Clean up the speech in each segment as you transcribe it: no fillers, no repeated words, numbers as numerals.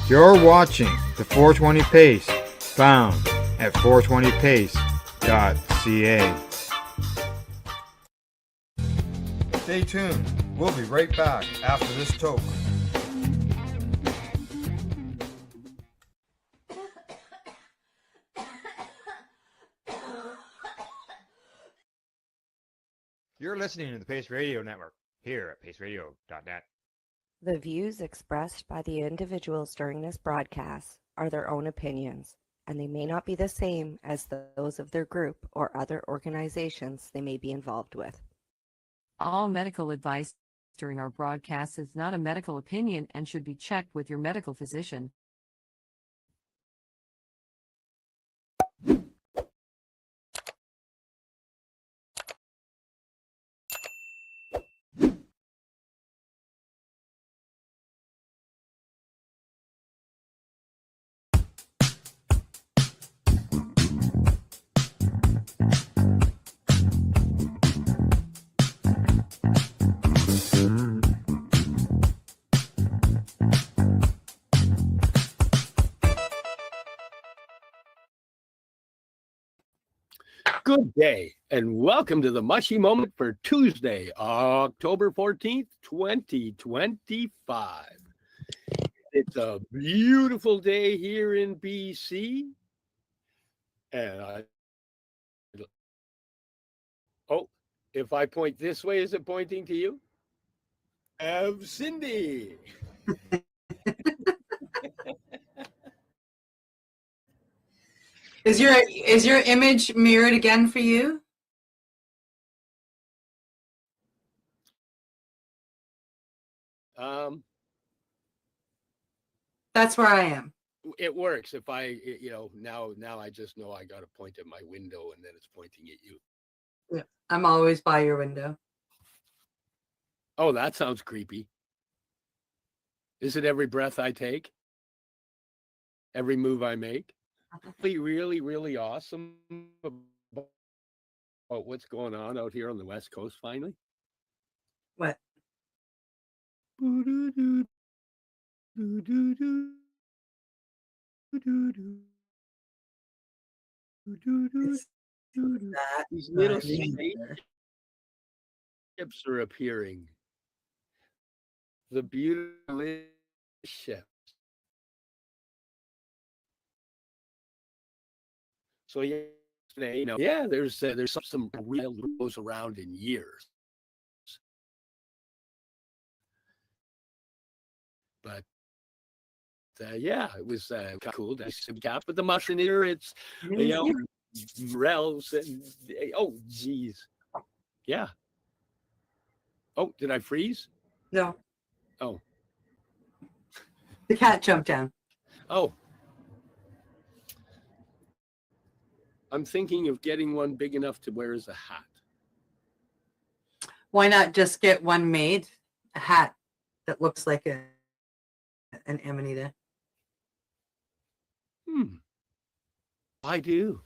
You're watching the 420 Pace, found at 420pace.ca. Stay tuned. We'll be right back after this toke. You're listening to the Pace Radio Network here at paceradio.net. The views expressed by the individuals during this broadcast are their own opinions, and they may not be the same as those of their group or other organizations they may be involved with. All medical advice during our broadcast is not a medical opinion and should be checked with your medical physician. Good day, and welcome to the Mushy Moment for Tuesday, October 14th, 2025. It's a beautiful day here in BC. And if I point this way, is it pointing to you? Cindy. Is your image mirrored again for you? That's where I am. It works. If now I just know I got to point at my window and then it's pointing at you. Yeah, I'm always by your window. Oh, that sounds creepy. Is it every breath I take? Every move I make? Really, really awesome about what's going on out here on the West Coast finally? What? These little spaceships are appearing. The beautiful ship. So yesterday, there's some real goes around in years, but it was cool to see cap with the mushroom here. It's Rel's and oh geez, yeah. Oh, did I freeze? No. Oh, the cat jumped down. Oh. I'm thinking of getting one big enough to wear as a hat. Why not just get one made, a hat that looks like an amanita? I do.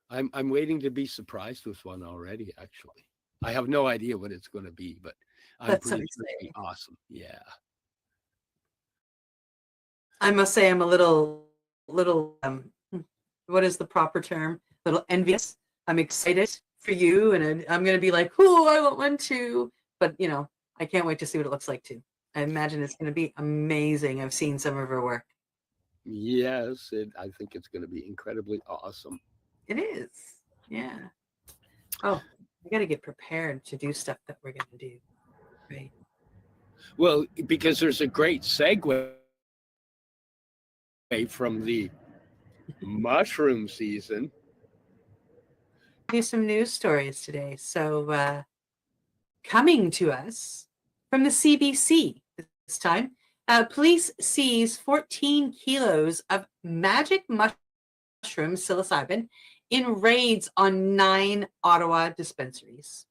I'm waiting to be surprised with one already. Actually, I have no idea what it's going to be, but I'm pretty sure it'll be awesome. Yeah. I must say, I'm a little. What is the proper term? A little envious. I'm excited for you, and I'm going to be like, "Oh, I want one too!" But I can't wait to see what it looks like too. I imagine it's going to be amazing. I've seen some of her work. Yes, I think it's going to be incredibly awesome. It is, yeah. Oh, I got to get prepared to do stuff that we're going to do, right? Well, because there's a great segue from the mushroom season. Do some news stories today. So coming to us from the CBC this time, police seize 14 kilos of magic mushroom psilocybin in raids on 9 Ottawa dispensaries.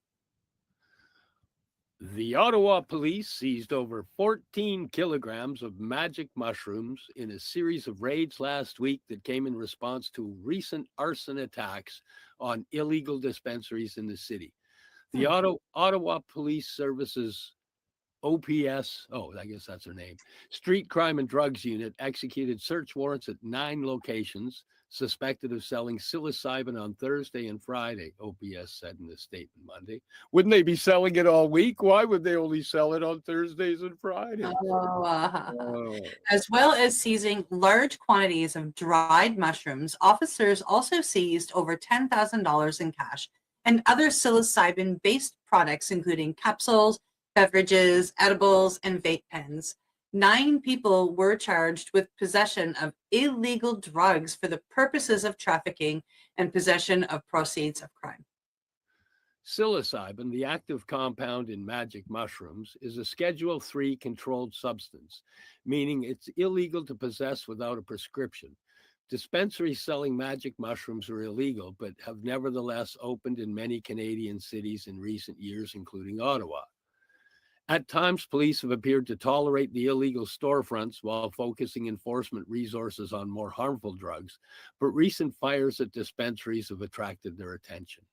The Ottawa police seized over 14 kilograms of magic mushrooms in a series of raids last week that came in response to recent arson attacks on illegal dispensaries in the city. The Ottawa Police Services OPS, I guess that's her name, Street Crime and Drugs Unit executed search warrants at 9 locations suspected of selling psilocybin on Thursday and Friday, OPS said in a statement Monday. Wouldn't they be selling it all week? Why would they only sell it on Thursdays and Fridays? As well as seizing large quantities of dried mushrooms, officers also seized over $10,000 in cash and other psilocybin-based products, including capsules, beverages, edibles, and vape pens. 9 people were charged with possession of illegal drugs for the purposes of trafficking and possession of proceeds of crime. Psilocybin, the active compound in magic mushrooms, is a Schedule III controlled substance, meaning it's illegal to possess without a prescription. Dispensaries selling magic mushrooms are illegal, but have nevertheless opened in many Canadian cities in recent years, including Ottawa. At times, police have appeared to tolerate the illegal storefronts while focusing enforcement resources on more harmful drugs, but recent fires at dispensaries have attracted their attention.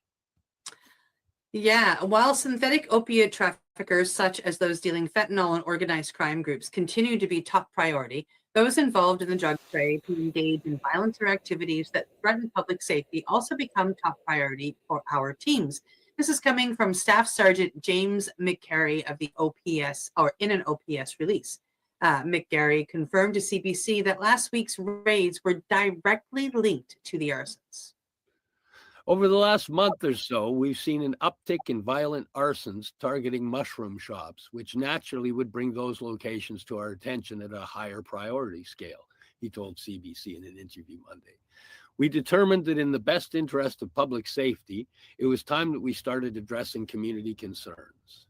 Yeah, while synthetic opiate traffickers, such as those dealing fentanyl and organized crime groups, continue to be top priority, those involved in the drug trade who engage in violence or activities that threaten public safety also become top priority for our teams. This is coming from Staff Sergeant James McGarry of the OPS, or in an OPS release. McGarry confirmed to CBC that last week's raids were directly linked to the arsons. Over the last month or so, we've seen an uptick in violent arsons targeting mushroom shops, which naturally would bring those locations to our attention at a higher priority scale, he told CBC in an interview Monday. We determined that in the best interest of public safety, it was time that we started addressing community concerns.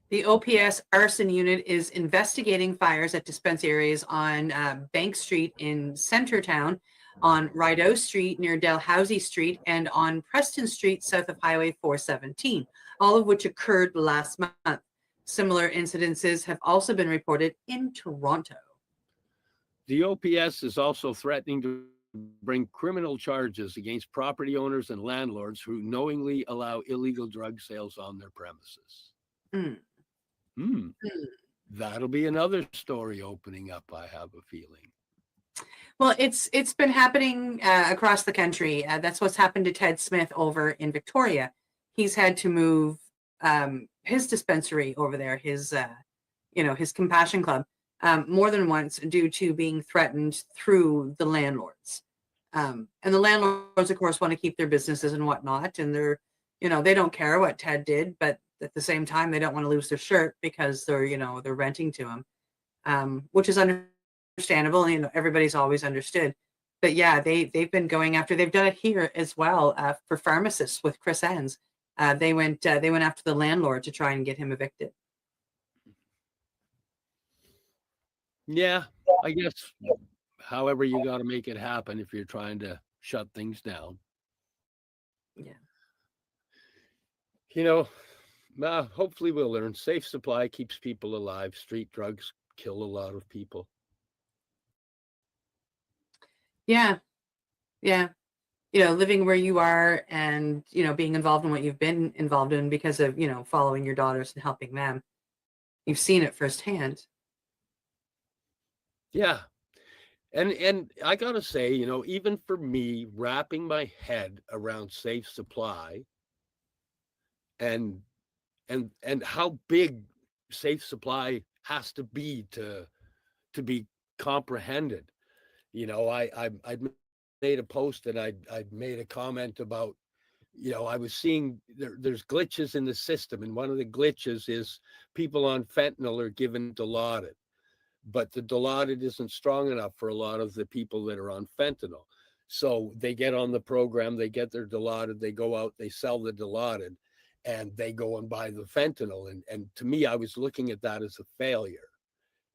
The OPS arson unit is investigating fires at dispensaries on Bank Street in Centertown, on Rideau Street near Dalhousie Street, and on Preston Street south of Highway 417, all of which occurred last month. Similar incidences have also been reported in Toronto. The OPS is also threatening to bring criminal charges against property owners and landlords who knowingly allow illegal drug sales on their premises. That'll be another story opening up, I have a feeling. Well, it's been happening across the country. That's what's happened to Ted Smith over in Victoria. He's had to move his dispensary over there, his Compassion Club, more than once due to being threatened through the landlords. And the landlords, of course, want to keep their businesses and whatnot, and they don't care what Ted did, but at the same time, they don't want to lose their shirt because they're renting to him, which is understandable, and everybody's always understood. But yeah, they've been going after. They've done it here as well for pharmacists with Chris Enns. They went after the landlord to try and get him evicted. Yeah, I guess. However, you got to make it happen if you're trying to shut things down. Yeah. Hopefully we'll learn. Safe supply keeps people alive. Street drugs kill a lot of people. Yeah. Living where you are and, being involved in what you've been involved in because of, following your daughters and helping them. You've seen it firsthand. Yeah. And I got to say, even for me, wrapping my head around safe supply and how big safe supply has to be to be comprehended. I'd made a post and I'd made a comment about, I was seeing there's glitches in the system, and one of the glitches is people on fentanyl are given Dilaudid, but the Dilaudid isn't strong enough for a lot of the people that are on fentanyl. So they get on the program, they get their Dilaudid, they go out, they sell the Dilaudid, and they go and buy the fentanyl. And to me, I was looking at that as a failure.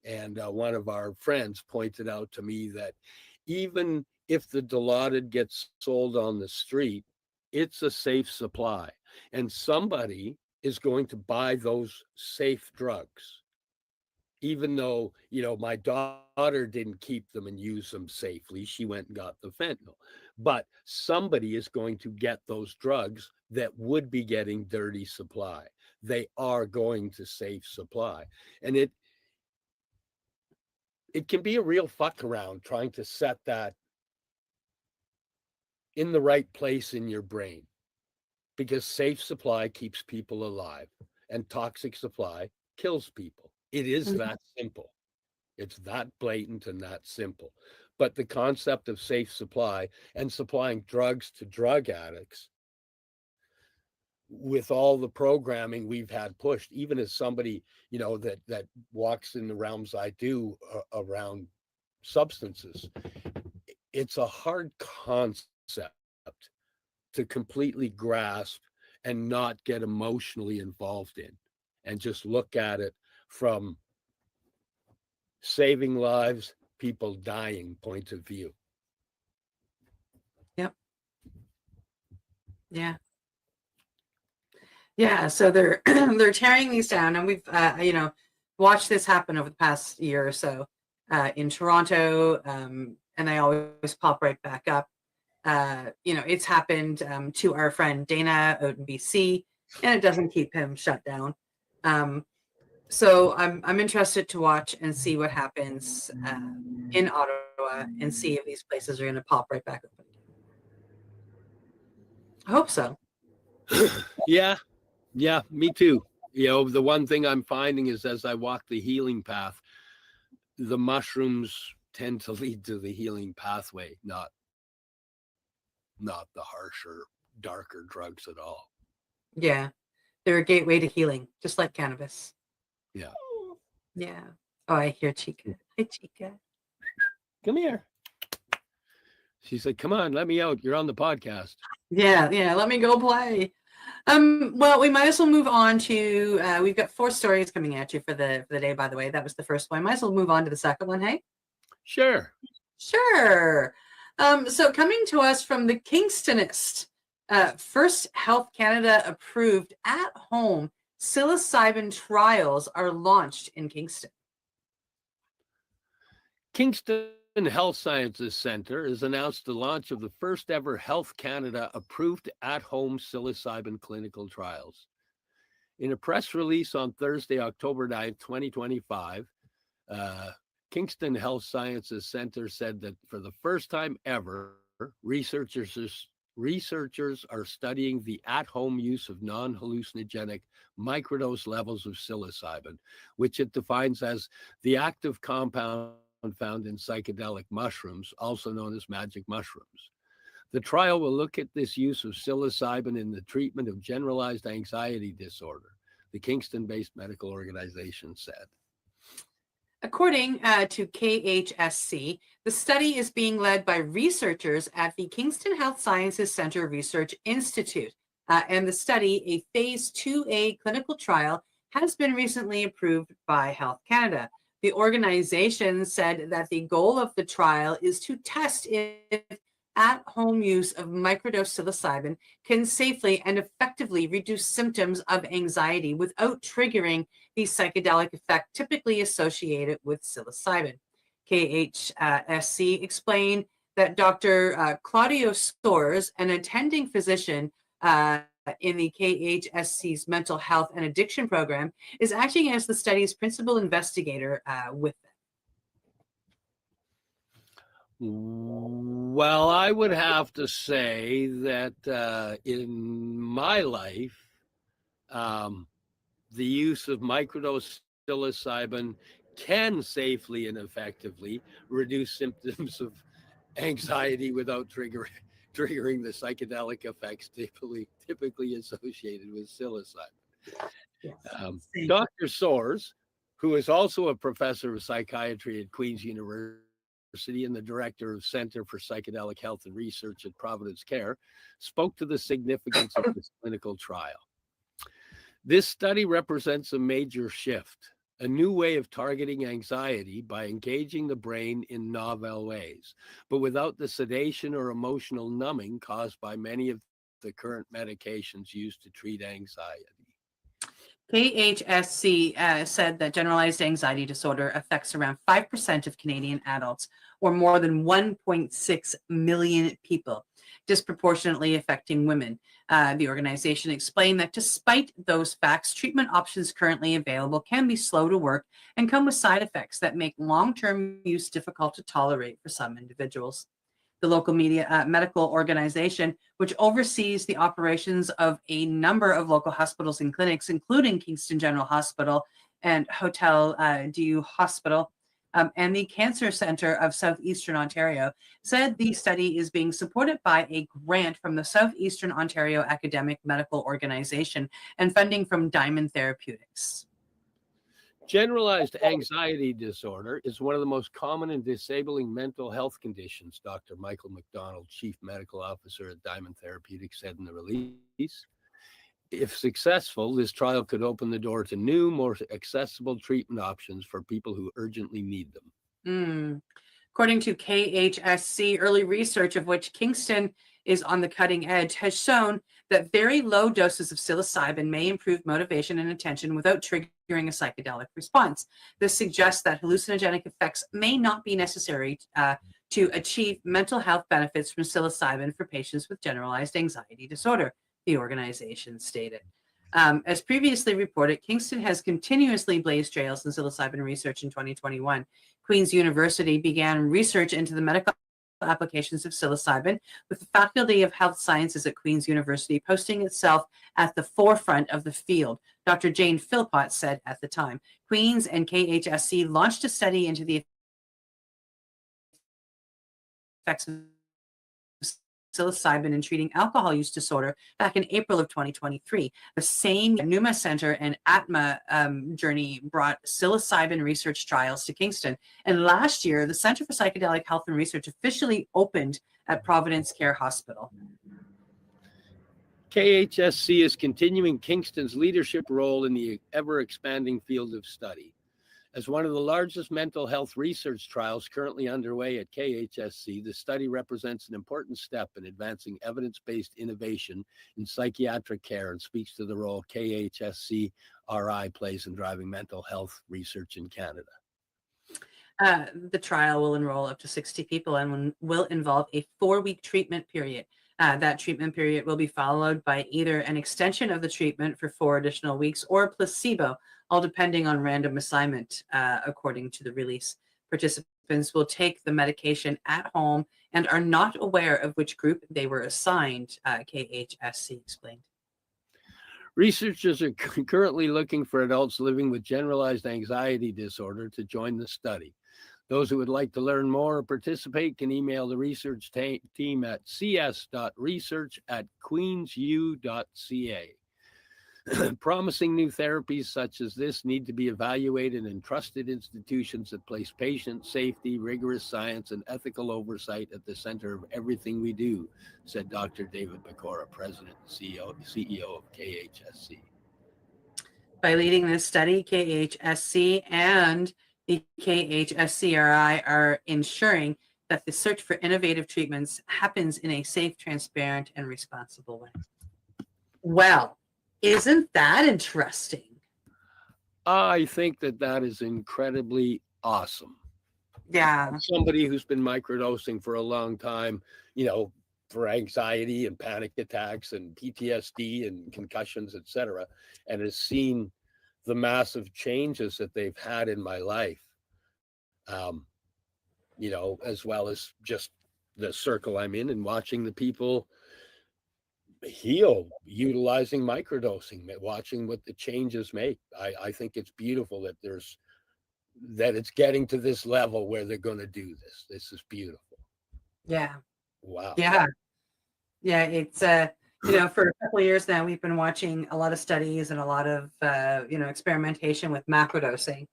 And one of our friends pointed out to me that even if the Dilaudid gets sold on the street, it's a safe supply. And somebody is going to buy those safe drugs. Even though, my daughter didn't keep them and use them safely, she went and got the fentanyl. But somebody is going to get those drugs that would be getting dirty supply. they are going to safe supply. And it can be a real fuck around trying to set that in the right place in your brain, because safe supply keeps people alive and toxic supply kills people. It is that simple. It's that blatant and that simple. But the concept of safe supply and supplying drugs to drug addicts, with all the programming we've had pushed, even as somebody, that walks in the realms I do around substances, it's a hard concept to completely grasp and not get emotionally involved in, and just look at it from saving lives, people dying point of view. Yep. Yeah. Yeah. So they're they're tearing these down, and we've watched this happen over the past year or so in Toronto, and they always pop right back up. It's happened to our friend Dana out in BC, and it doesn't keep him shut down. So I'm interested to watch and see what happens in Ottawa, and see if these places are going to pop right back open. I hope so. Yeah, me too. The one thing I'm finding is, as I walk the healing path, the mushrooms tend to lead to the healing pathway, not the harsher, darker drugs at all. Yeah, they're a gateway to healing, just like cannabis. Yeah. Yeah. Oh, I hear Chica. Hi, Chica. Come here. She said, "Come on, let me out. You're on the podcast." Yeah. Let me go play. Well, we might as well move on to. We've got 4 stories coming at you for the day. By the way, that was the first one. Might as well move on to the second one. Hey. Sure. So coming to us from the Kingstonist, first Health Canada approved at-home psilocybin trials are launched in Kingston. Kingston Health Sciences Centre has announced the launch of the first ever Health Canada approved at-home psilocybin clinical trials. In a press release on Thursday, October 9th, 2025, Kingston Health Sciences Centre said that for the first time ever, researchers are studying the at-home use of non-hallucinogenic microdose levels of psilocybin, which it defines as the active compound found in psychedelic mushrooms, also known as magic mushrooms. The trial will look at this use of psilocybin in the treatment of generalized anxiety disorder, the Kingston-based medical organization said. According to KHSC, the study is being led by researchers at the Kingston Health Sciences Centre Research Institute. And the study, a phase 2A clinical trial, has been recently approved by Health Canada. The organization said that the goal of the trial is to test if at-home use of microdose psilocybin can safely and effectively reduce symptoms of anxiety without triggering the psychedelic effect typically associated with psilocybin. KHSC explained that Dr. Claudio Stores, an attending physician in the KHSC's mental health and addiction program, is acting as the study's principal investigator with them. Well, I would have to say that in my life, the use of microdose psilocybin can safely and effectively reduce symptoms of anxiety without triggering the psychedelic effects typically associated with psilocybin. Yes. Dr. Soares, who is also a professor of psychiatry at Queen's University and the director of Center for Psychedelic Health and Research at Providence Care, spoke to the significance of this clinical trial. This study represents a major shift, a new way of targeting anxiety by engaging the brain in novel ways, but without the sedation or emotional numbing caused by many of the current medications used to treat anxiety. KHSC said that generalized anxiety disorder affects around 5% of Canadian adults, or more than 1.6 million people. disproportionately affecting women. The organization explained that despite those facts, treatment options currently available can be slow to work and come with side effects that make long-term use difficult to tolerate for some individuals. The local medical organization, which oversees the operations of a number of local hospitals and clinics, including Kingston General Hospital and Hotel Dieu Hospital, and the Cancer Center of Southeastern Ontario, said the study is being supported by a grant from the Southeastern Ontario Academic Medical Organization and funding from Diamond Therapeutics. Generalized anxiety disorder is one of the most common and disabling mental health conditions, Dr. Michael McDonald, Chief Medical Officer at Diamond Therapeutics, said in the release. If successful, this trial could open the door to new, more accessible treatment options for people who urgently need them. According to KHSC, early research, of which Kingston is on the cutting edge, has shown that very low doses of psilocybin may improve motivation and attention without triggering a psychedelic response. This suggests that hallucinogenic effects may not be necessary to achieve mental health benefits from psilocybin for patients with generalized anxiety disorder, the organization stated. As previously reported, Kingston has continuously blazed trails in psilocybin research in 2021. Queen's University began research into the medical applications of psilocybin, with the Faculty of Health Sciences at Queen's University posting itself at the forefront of the field, Dr. Jane Philpott said at the time. Queen's and KHSC launched a study into the effects of psilocybin in treating alcohol use disorder back in April of 2023. The same Numa Center and Atma Journey brought psilocybin research trials to Kingston. And last year, the Center for Psychedelic Health and Research officially opened at Providence Care Hospital. KHSC is continuing Kingston's leadership role in the ever-expanding field of study. As one of the largest mental health research trials currently underway at KHSC, the study represents an important step in advancing evidence-based innovation in psychiatric care and speaks to the role KHSC RI plays in driving mental health research in Canada. The trial will enroll up to 60 people and will involve a 4-week treatment period. That treatment period will be followed by either an extension of the treatment for 4 additional weeks or a placebo, all depending on random assignment, according to the release. Participants will take the medication at home and are not aware of which group they were assigned, KHSC explained. Researchers are currently looking for adults living with generalized anxiety disorder to join the study. Those who would like to learn more or participate can email the research team at cs.research@queensu.ca. Promising new therapies such as this need to be evaluated in trusted institutions that place patient safety, rigorous science, and ethical oversight at the center of everything we do, said Dr. David Pecora, President and CEO of KHSC. By leading this study, KHSC and the KHSCRI are ensuring that the search for innovative treatments happens in a safe, transparent, and responsible way. Well, isn't that interesting? I think that is incredibly awesome. Yeah. Somebody who's been microdosing for a long time, for anxiety and panic attacks and PTSD and concussions, etc., and has seen the massive changes that they've had in my life, as well as just the circle I'm in and watching the people heal utilizing microdosing, watching what the changes make. I think it's beautiful that it's getting to this level where they're going to do this. This is beautiful. Yeah. Wow. Yeah. It's for a couple of years now, we've been watching a lot of studies and a lot of experimentation with macrodosing.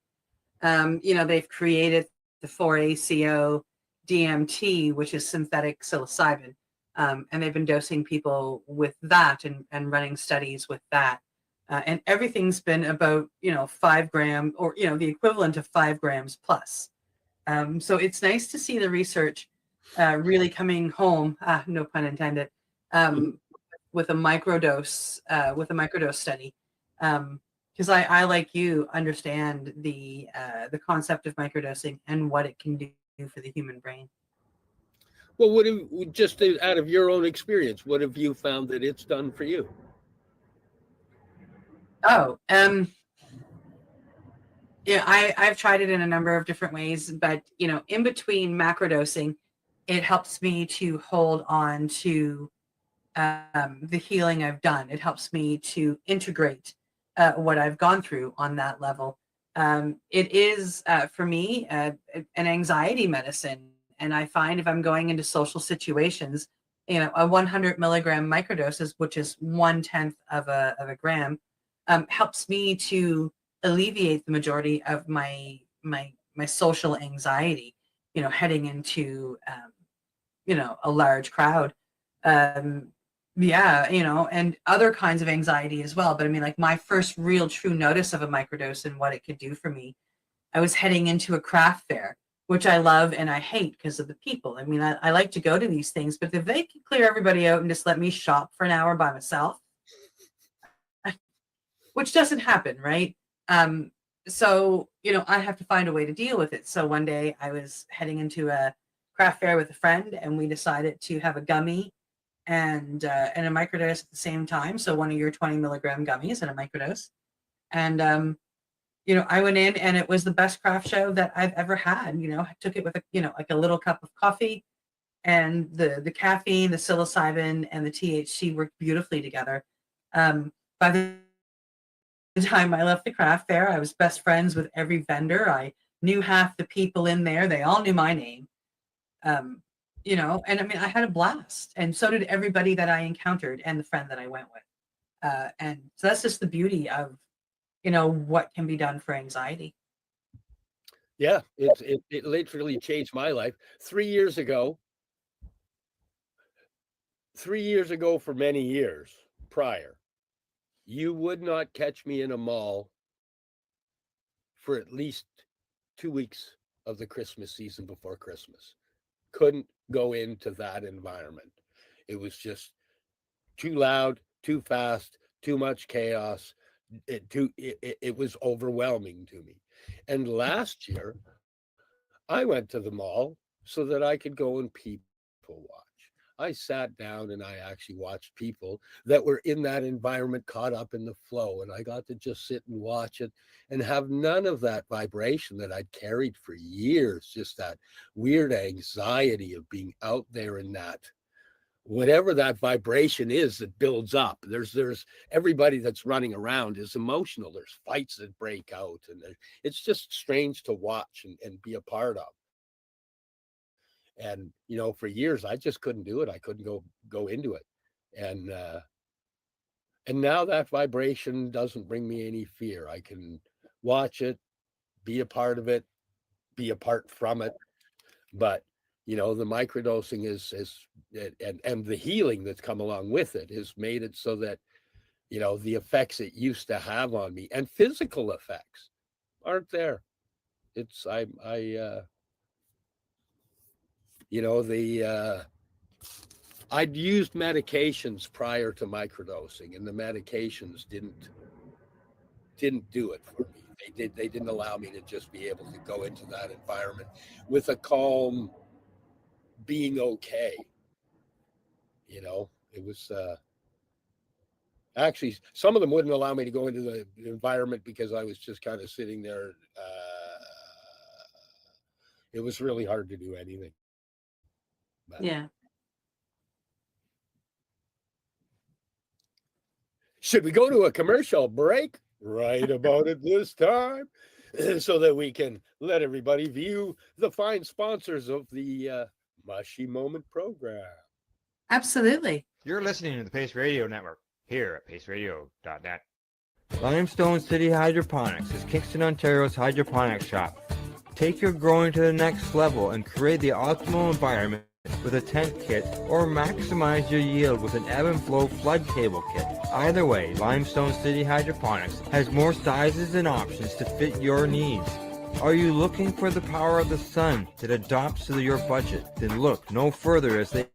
They've created the 4-ACO DMT, which is synthetic psilocybin. And they've been dosing people with that and running studies with that. And everything's been about, 5 gram or, the equivalent of 5 grams plus. So it's nice to see the research really coming home, no pun intended, with a microdose study. Because I, like you, understand the concept of microdosing and what it can do for the human brain. Well, just out of your own experience, what have you found that it's done for you? Oh, yeah, I've tried it in a number of different ways, but in between macrodosing, it helps me to hold on to the healing I've done. It helps me to integrate what I've gone through on that level. It is for me an anxiety medicine, and I find if I'm going into social situations, a 100 milligram microdoses, which is 1/10 of a gram, helps me to alleviate the majority of my social anxiety. Heading into a large crowd. Yeah, and other kinds of anxiety as well. But I mean, like my first real true notice of a microdose and what it could do for me, I was heading into a craft fair, which I love and I hate because of the people. I mean, I like to go to these things, but if they could clear everybody out and just let me shop for an hour by myself, which doesn't happen, right? So, I have to find a way to deal with it. So one day I was heading into a craft fair with a friend, and we decided to have a gummy and a microdose at the same time. So one of your 20 milligram gummies and a microdose. And I went in, and it was the best craft show that I've ever had. I took it with like a little cup of coffee, and the caffeine, the psilocybin, and the THC worked beautifully together. By the time I left the craft fair, I was best friends with every vendor. I knew half the people in there. They all knew my name. And I mean, I had a blast, and so did everybody that I encountered and the friend that I went with. And so that's just the beauty of, what can be done for anxiety. Yeah, it literally changed my life. 3 years ago, for many years prior, you would not catch me in a mall for at least 2 weeks of the Christmas season before Christmas. Couldn't go into that environment. It was just too loud, too fast, too much chaos. It was overwhelming to me. And last year, I went to the mall so that I could go and people watch. I sat down and I actually watched people that were in that environment caught up in the flow. And I got to just sit and watch it and have none of that vibration that I'd carried for years, just that weird anxiety of being out there in that, whatever that vibration is that builds up. There's everybody that's running around is emotional. There's fights that break out, and it's just strange to watch and be a part of. And for years I just couldn't do it. I couldn't go into it. And now that vibration doesn't bring me any fear. I can watch it, be a part of it, be apart from it. But the microdosing is and the healing that's come along with it has made it so that the effects it used to have on me and physical effects aren't there. It's I'd used medications prior to microdosing, and the medications didn't do it for me. They didn't allow me to just be able to go into that environment with a calm being okay. It was actually, some of them wouldn't allow me to go into the environment because I was just kind of sitting there. It was really hard to do anything. But Yeah. should we go to a commercial break right about at this time so that we can let everybody view the fine sponsors of the Mushy Moment program? Absolutely. You're listening to the Pace Radio Network here at paceradio.net. Limestone City Hydroponics is Kingston, Ontario's hydroponics shop. Take your growing to the next level and create the optimal environment with a tent kit, or maximize your yield with an ebb and flow flood table kit. Either way, Limestone City Hydroponics has more sizes and options to fit your needs. Are you looking for the power of the sun that adapts to your budget? Then look no further, as they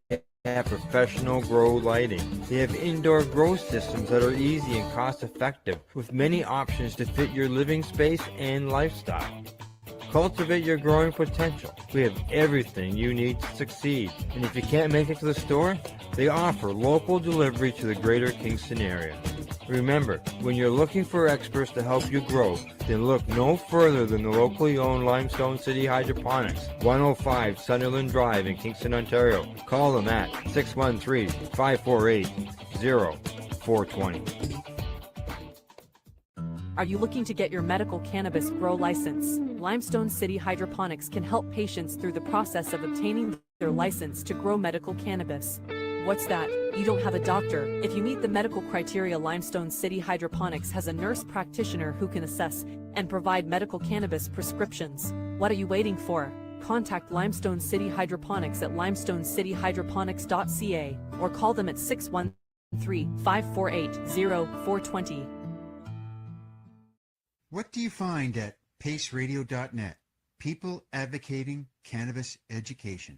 have professional grow lighting. They have indoor grow systems that are easy and cost effective, with many options to fit your living space and lifestyle. Cultivate your growing potential. We have everything you need to succeed. And if you can't make it to the store, they offer local delivery to the greater Kingston area. Remember, when you're looking for experts to help you grow, then look no further than the locally owned Limestone City Hydroponics, 105 Sunderland Drive in Kingston, Ontario. Call them at 613-548-0420. Are you looking to get your medical cannabis grow license? Limestone City Hydroponics can help patients through the process of obtaining their license to grow medical cannabis. What's that? You don't have a doctor. If you meet the medical criteria, Limestone City Hydroponics has a nurse practitioner who can assess and provide medical cannabis prescriptions. What are you waiting for? Contact Limestone City Hydroponics at limestonecityhydroponics.ca or call them at 613-548-0420. What do you find at paceradio.net? People advocating cannabis education.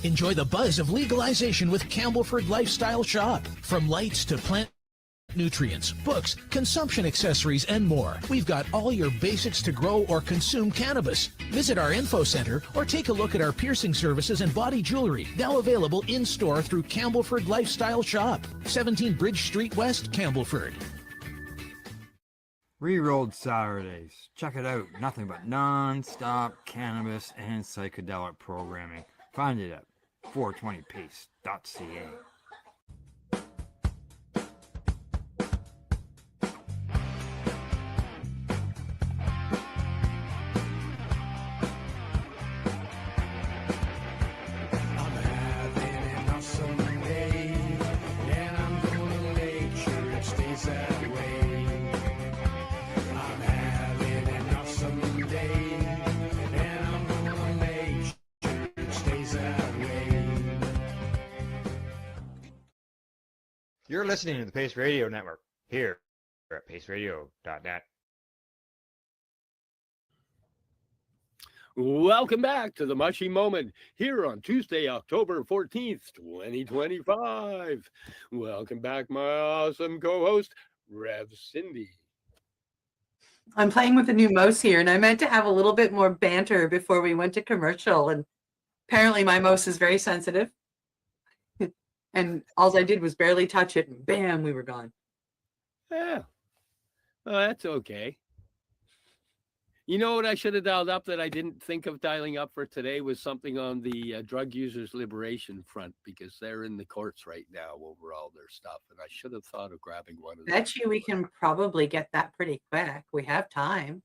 Enjoy the buzz of legalization with Campbellford Lifestyle Shop. From lights to plant nutrients, books, consumption accessories, and more. We've got all your basics to grow or consume cannabis. Visit our info center or take a look at our piercing services and body jewelry, now available in-store through Campbellford Lifestyle Shop, 17 Bridge Street West, Campbellford. Rerolled Saturdays. Check it out. Nothing but non-stop cannabis and psychedelic programming. Find it at 420pace.ca. You're listening to the Pace Radio Network here at paceradio.net. Welcome back to the Mushy Moment here on Tuesday, October 14th, 2025. Welcome back, my awesome co-host, Rev Cindy. I'm playing with a new mouse here, and I meant to have a little bit more banter before we went to commercial, and apparently my mouse is very sensitive. And all I did was barely touch it, and bam, we were gone. Yeah, well, that's okay. You know what I should have dialed up that I didn't think of dialing up for today was something on the Drug Users Liberation Front, because they're in the courts right now over all their stuff, and I should have thought of grabbing one of them. Bet you we can probably get that pretty quick. We have time.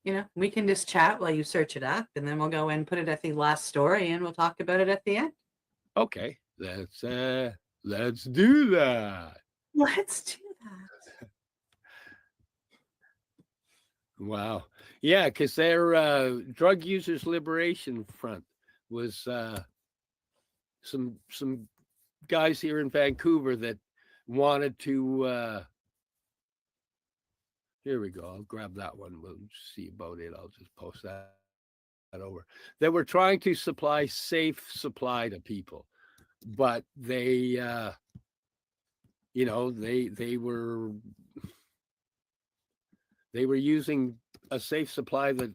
You know, we can just chat while you search it up, and then we'll go and put it at the last story, and we'll talk about it at the end. Okay, let's do that. Let's do that. Wow, yeah, because their Drug Users Liberation Front was some guys here in Vancouver that wanted to. Here we go. I'll grab that one. We'll see about it. I'll just post that over. They were trying to supply safe supply to people, but they, they were using a safe supply that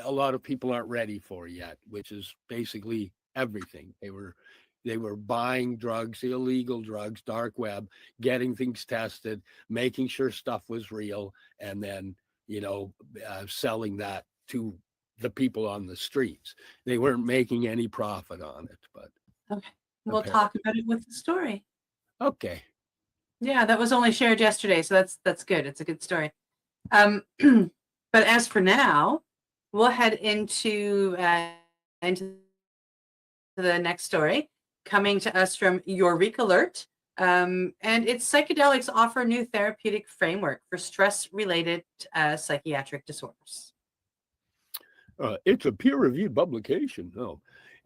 a lot of people aren't ready for yet, which is basically everything. They were buying drugs, illegal drugs, dark web, getting things tested, making sure stuff was real, and then, selling that to the people on the streets. They weren't making any profit on it, but. Okay. We'll talk about it with the story. Okay. Yeah, that was only shared yesterday, so that's good. It's a good story. But as for now, we'll head into the next story, coming to us from Eureka Alert. And it's psychedelics offer new therapeutic framework for stress-related psychiatric disorders. It's a peer-reviewed publication.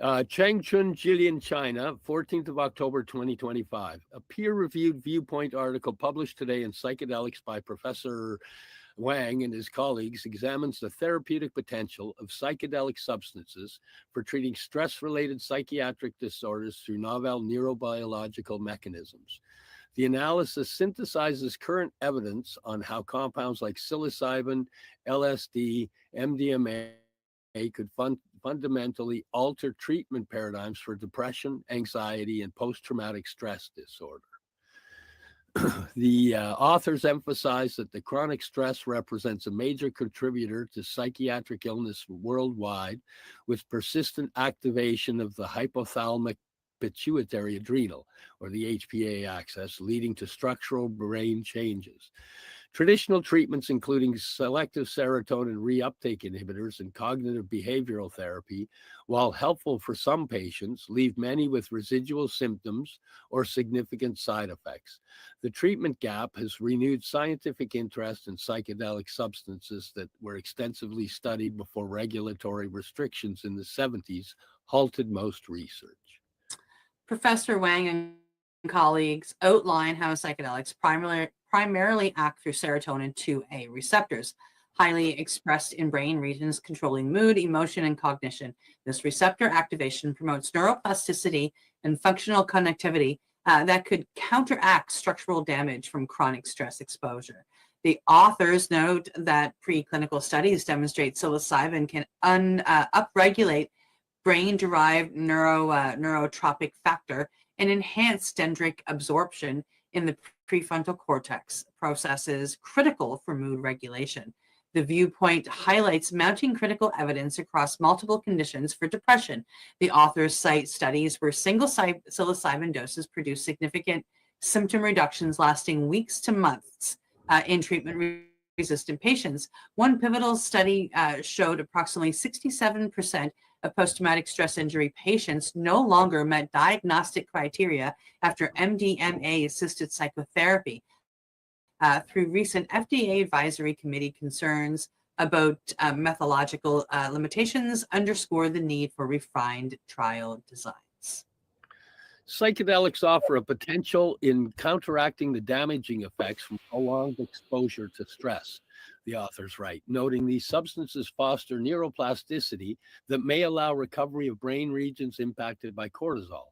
Changchun Jillian, China, 14th of October, 2025. A peer-reviewed viewpoint article published today in Psychedelics by Professor Wang and his colleagues examines the therapeutic potential of psychedelic substances for treating stress-related psychiatric disorders through novel neurobiological mechanisms. The analysis synthesizes current evidence on how compounds like psilocybin, LSD, MDMA could fundamentally alter treatment paradigms for depression, anxiety, and post-traumatic stress disorder. The authors emphasize that the chronic stress represents a major contributor to psychiatric illness worldwide, with persistent activation of the hypothalamic pituitary adrenal, or the HPA axis, leading to structural brain changes. Traditional treatments, including selective serotonin reuptake inhibitors and cognitive behavioral therapy, while helpful for some patients, leave many with residual symptoms or significant side effects. The treatment gap has renewed scientific interest in psychedelic substances that were extensively studied before regulatory restrictions in the 70s halted most research. Professor Wang and colleagues outline how psychedelics primarily act through serotonin 2A receptors, highly expressed in brain regions controlling mood, emotion, and cognition. This receptor activation promotes neuroplasticity and functional connectivity that could counteract structural damage from chronic stress exposure. The authors note that preclinical studies demonstrate psilocybin can upregulate brain-derived neurotropic factor and enhance dendritic absorption in the prefrontal cortex, processes critical for mood regulation. The viewpoint highlights mounting critical evidence across multiple conditions for depression. The authors cite studies where single psilocybin doses produce significant symptom reductions lasting weeks to months in treatment-resistant patients. One pivotal study showed approximately 67% of post-traumatic stress injury patients no longer met diagnostic criteria after MDMA-assisted psychotherapy. Through recent FDA advisory committee concerns about methodological limitations underscore the need for refined trial designs. Psychedelics offer a potential in counteracting the damaging effects from prolonged exposure to stress, the authors write, noting these substances foster neuroplasticity that may allow recovery of brain regions impacted by cortisol.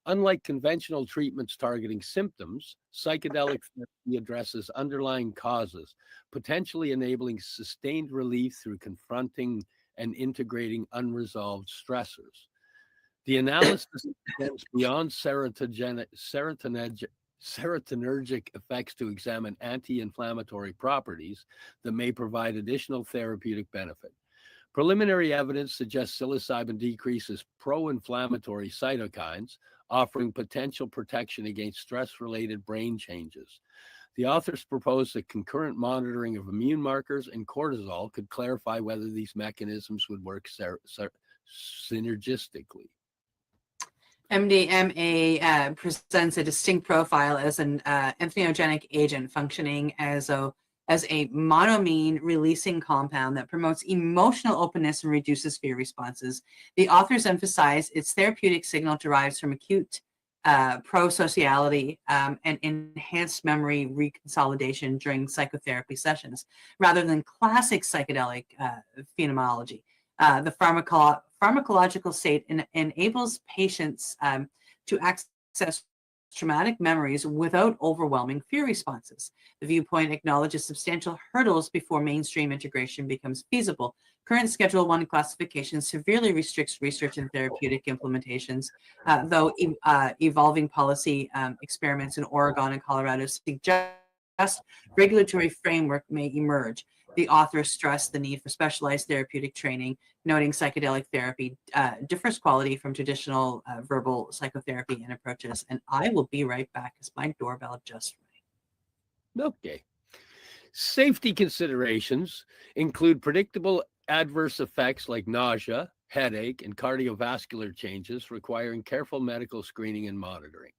Unlike conventional treatments targeting symptoms, psychedelic therapy addresses underlying causes, potentially enabling sustained relief through confronting and integrating unresolved stressors. The analysis extends beyond serotonergic effects to examine anti-inflammatory properties that may provide additional therapeutic benefit. Preliminary evidence suggests psilocybin decreases pro-inflammatory cytokines, offering potential protection against stress-related brain changes. The authors propose that concurrent monitoring of immune markers and cortisol could clarify whether these mechanisms would work synergistically. MDMA presents a distinct profile as an entheogenic agent functioning as a monoamine releasing compound that promotes emotional openness and reduces fear responses. The authors emphasize its therapeutic signal derives from acute prosociality and enhanced memory reconsolidation during psychotherapy sessions, rather than classic psychedelic phenomenology. The pharmacological state enables patients to access traumatic memories without overwhelming fear responses. The viewpoint acknowledges substantial hurdles before mainstream integration becomes feasible. Current Schedule I classification severely restricts research and therapeutic implementations, though evolving policy experiments in Oregon and Colorado suggest regulatory framework may emerge. The authors stress the need for specialized therapeutic training, noting psychedelic therapy differs quality from traditional verbal psychotherapy and approaches. And I will be right back as my doorbell just rang. Okay. Safety considerations include predictable adverse effects like nausea, headache, and cardiovascular changes requiring careful medical screening and monitoring.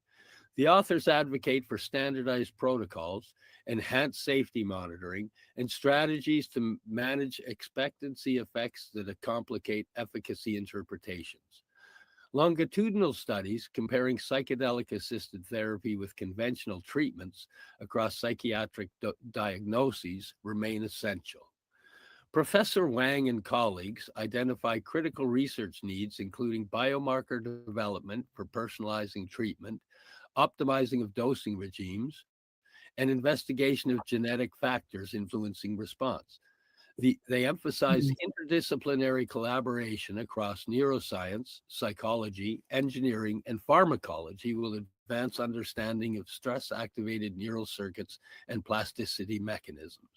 The authors advocate for standardized protocols, enhanced safety monitoring, and strategies to manage expectancy effects that complicate efficacy interpretations. Longitudinal studies comparing psychedelic-assisted therapy with conventional treatments across psychiatric diagnoses remain essential. Professor Wang and colleagues identify critical research needs, including biomarker development for personalizing treatment, optimizing of dosing regimes, and investigation of genetic factors influencing response. They emphasize interdisciplinary collaboration across neuroscience, psychology, engineering, and pharmacology will advance understanding of stress-activated neural circuits and plasticity mechanisms.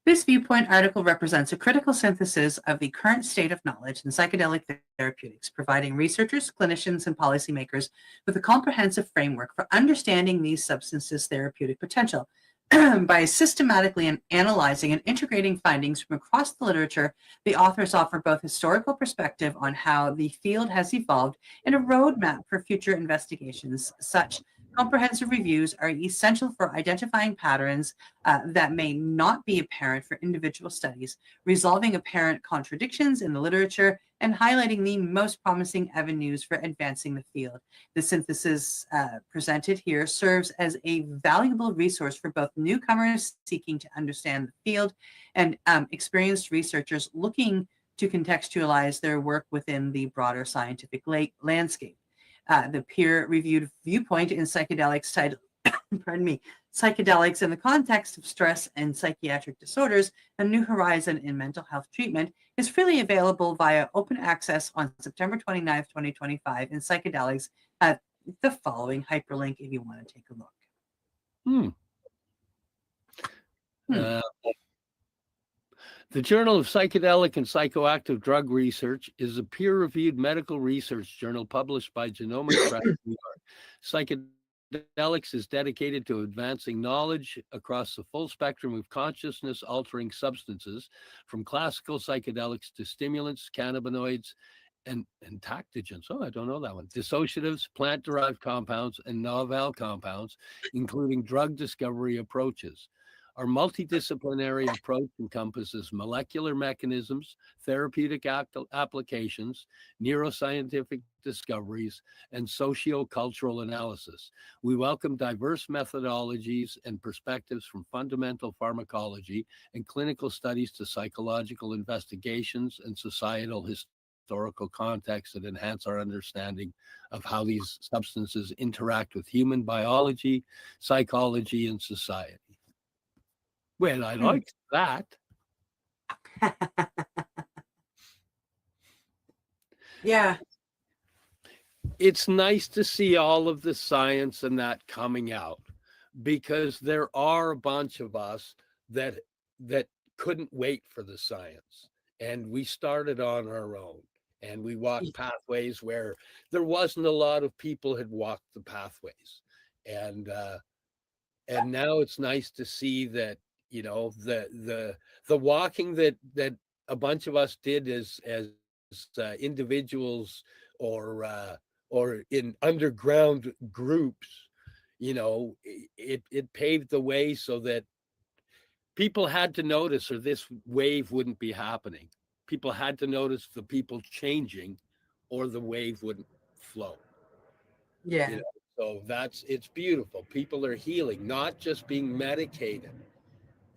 This viewpoint article represents a critical synthesis of the current state of knowledge in psychedelic therapeutics, providing researchers, clinicians, and policymakers with a comprehensive framework for understanding these substances' therapeutic potential. By systematically analyzing and integrating findings from across the literature, the authors offer both historical perspective on how the field has evolved and a roadmap for future investigations. Such comprehensive reviews are essential for identifying patterns that may not be apparent for individual studies, resolving apparent contradictions in the literature, and highlighting the most promising avenues for advancing the field. The synthesis presented here serves as a valuable resource for both newcomers seeking to understand the field and experienced researchers looking to contextualize their work within the broader scientific landscape. The peer-reviewed viewpoint in psychedelics titled, pardon me, Psychedelics in the Context of Stress and Psychiatric Disorders, a New Horizon in Mental Health Treatment, is freely available via open access on September 29th, 2025 in Psychedelics at the following hyperlink if you want to take a look. The Journal of Psychedelic and Psychoactive Drug Research is a peer-reviewed medical research journal published by Genomics Press, New York. Psychedelics is dedicated to advancing knowledge across the full spectrum of consciousness-altering substances, from classical psychedelics to stimulants, cannabinoids, and entactogens. Oh, I don't know that one. Dissociatives, plant-derived compounds, and novel compounds, including drug discovery approaches. Our multidisciplinary approach encompasses molecular mechanisms, therapeutic applications, neuroscientific discoveries, and socio-cultural analysis. We welcome diverse methodologies and perspectives from fundamental pharmacology and clinical studies to psychological investigations and societal historical context that enhance our understanding of how these substances interact with human biology, psychology, and society. Well, I liked that. Yeah. It's nice to see all of the science and that coming out, because there are a bunch of us that couldn't wait for the science, and we started on our own, and we walked pathways where there wasn't a lot of people had walked the pathways, and now it's nice to see that, you know, the walking that a bunch of us did as individuals or in underground groups, you know, it paved the way so that people had to notice, or this wave wouldn't be happening. People had to notice the people changing, or the wave wouldn't flow. Yeah. You know? So it's beautiful. People are healing, not just being medicated.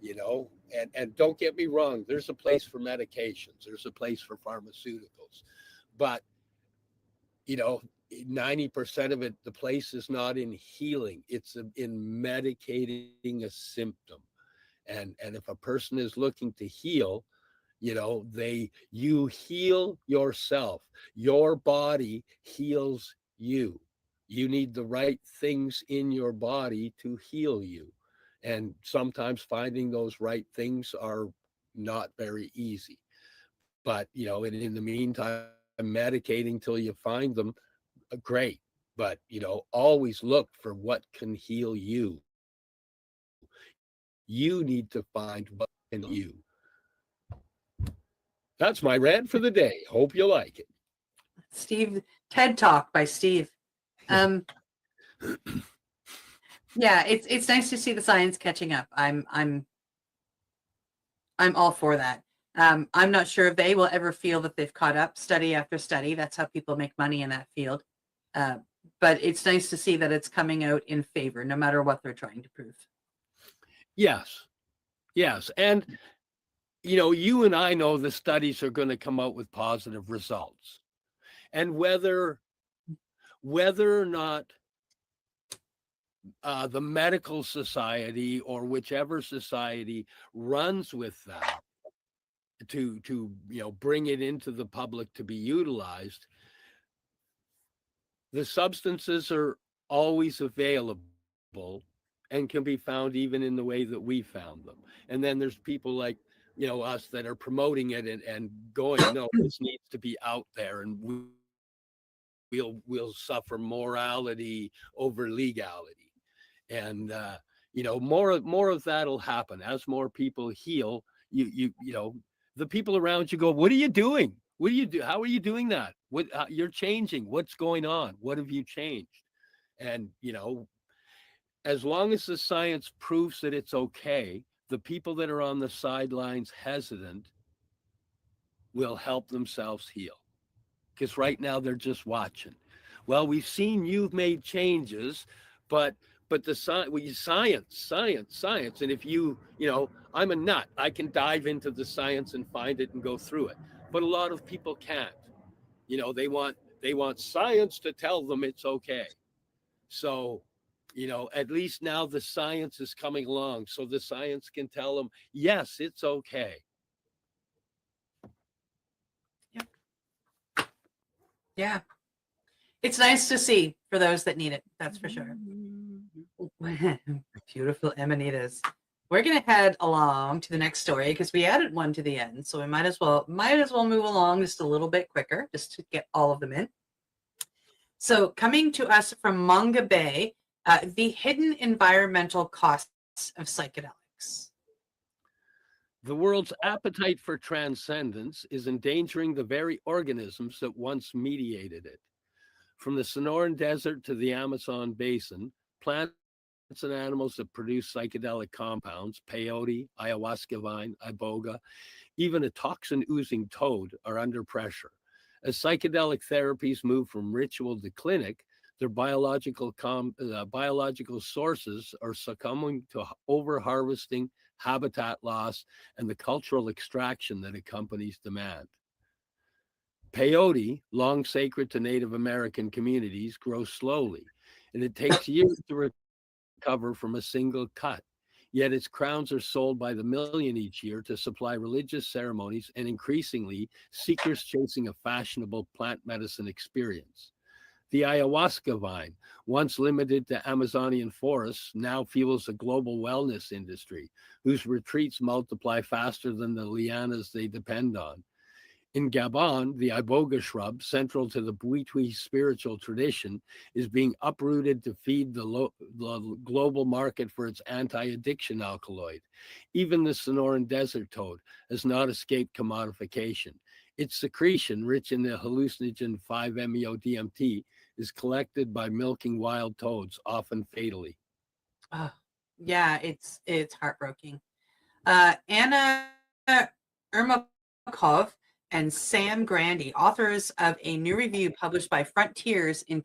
You know, and don't get me wrong, there's a place for medications, there's a place for pharmaceuticals, but, you know, 90% of it, the place is not in healing, it's in medicating a symptom. And if a person is looking to heal, you know, you heal yourself, your body heals you. You need the right things in your body to heal you. And sometimes finding those right things are not very easy. But, you know, in the meantime, medicating till you find them, great. But, you know, always look for what can heal you. You need to find what can heal you. That's my rant for the day. Hope you like it. Steve, TED Talk by Steve. Yeah, it's nice to see the science catching up. I'm all for that. I'm not sure if they will ever feel that they've caught up study after study. That's how people make money in that field. But it's nice to see that it's coming out in favor, no matter what they're trying to prove. Yes. And, you know, you and I know the studies are going to come out with positive results. And whether or not the medical society or whichever society runs with that to bring it into the public to be utilized, the substances are always available and can be found even in the way that we found them. And then there's people like us that are promoting it and going, no, this needs to be out there, and we'll suffer morality over legality. And more of that'll happen as more people heal. The people around you go, what are you doing? What do you do? How are you doing that? What you're changing? What's going on? What have you changed? And as long as the science proves that it's okay, the people that are on the sidelines hesitant will help themselves heal. Because right now they're just watching. Well, we've seen you've made changes, but the science. And if I'm a nut, I can dive into the science and find it and go through it. But a lot of people can't. They want science to tell them it's okay. So, at least now the science is coming along, so the science can tell them, yes, it's okay. Yeah. It's nice to see for those that need it. That's for sure. Beautiful amanitas. We're going to head along to the next story because we added one to the end. So we might as well move along just a little bit quicker just to get all of them in. So coming to us from Manga Bay, the hidden environmental costs of psychedelics. The world's appetite for transcendence is endangering the very organisms that once mediated it. From the Sonoran Desert to the Amazon basin, plants and animals that produce psychedelic compounds, peyote, ayahuasca vine, iboga, even a toxin-oozing toad are under pressure. As psychedelic therapies move from ritual to clinic, their biological sources are succumbing to over-harvesting, habitat loss, and the cultural extraction that accompanies demand. Peyote, long sacred to Native American communities, grows slowly, and it takes years to recover from a single cut. Yet its crowns are sold by the million each year to supply religious ceremonies and increasingly seekers chasing a fashionable plant medicine experience. The ayahuasca vine, once limited to Amazonian forests, now fuels a global wellness industry whose retreats multiply faster than the lianas they depend on. In Gabon, the iboga shrub, central to the Bwiti spiritual tradition, is being uprooted to feed the global market for its anti-addiction alkaloid. Even the Sonoran Desert toad has not escaped commodification. Its secretion, rich in the hallucinogen 5-MeO-DMT, is collected by milking wild toads, often fatally. Yeah, it's heartbreaking. Anna Ermakov and Sam Grandy, authors of a new review published by Frontiers in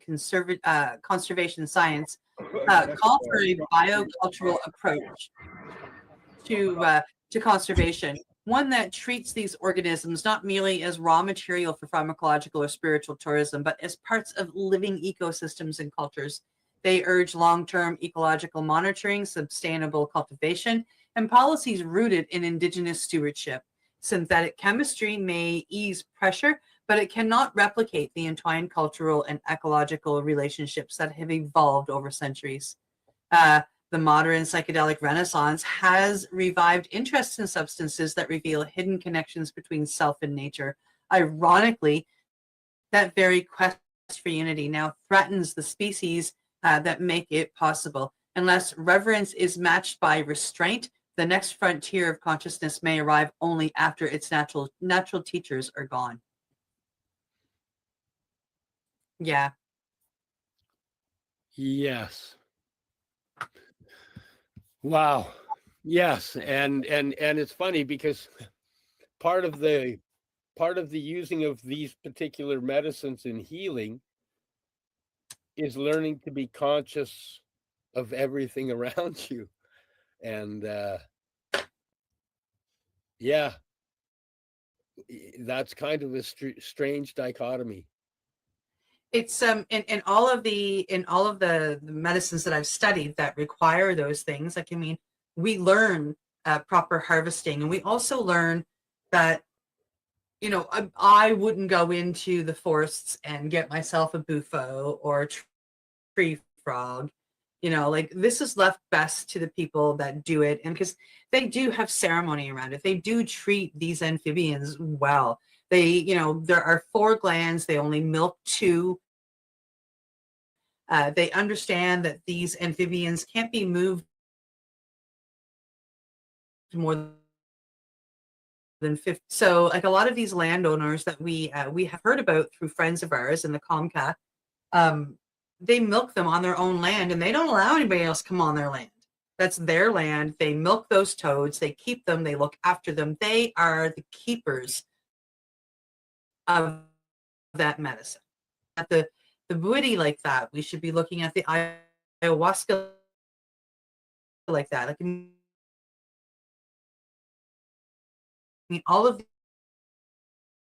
Conservation Science, call for a biocultural approach to conservation, one that treats these organisms not merely as raw material for pharmacological or spiritual tourism, but as parts of living ecosystems and cultures. They urge long-term ecological monitoring, sustainable cultivation, and policies rooted in indigenous stewardship. Synthetic chemistry may ease pressure, but it cannot replicate the entwined cultural and ecological relationships that have evolved over centuries. The modern psychedelic renaissance has revived interest in substances that reveal hidden connections between self and nature. Ironically, that very quest for unity now threatens the species that make it possible. Unless reverence is matched by restraint, the next frontier of consciousness may arrive only after its natural teachers are gone. Yeah. Yes. Wow. Yes, and it's funny because part of the using of these particular medicines in healing is learning to be conscious of everything around you. And yeah, that's kind of a strange dichotomy. It's in all of the medicines that I've studied that require those things. Like, I mean, we learn proper harvesting, and we also learn that, you know, I wouldn't go into the forests and get myself a bufo or a tree frog. You know, like, this is left best to the people that do it, and because they do have ceremony around it, they do treat these amphibians well. They, you know, there are 4 glands, they only milk 2. They understand that these amphibians can't be moved more than 50. So, like, a lot of these landowners that we have heard about through friends of ours in the Comcat, they milk them on their own land, and they don't allow anybody else come on their land. That's their land. They milk those toads. They keep them. They look after them. They are the keepers of that medicine. At the buity like that, we should be looking at the ayahuasca like that. Like, I mean, all of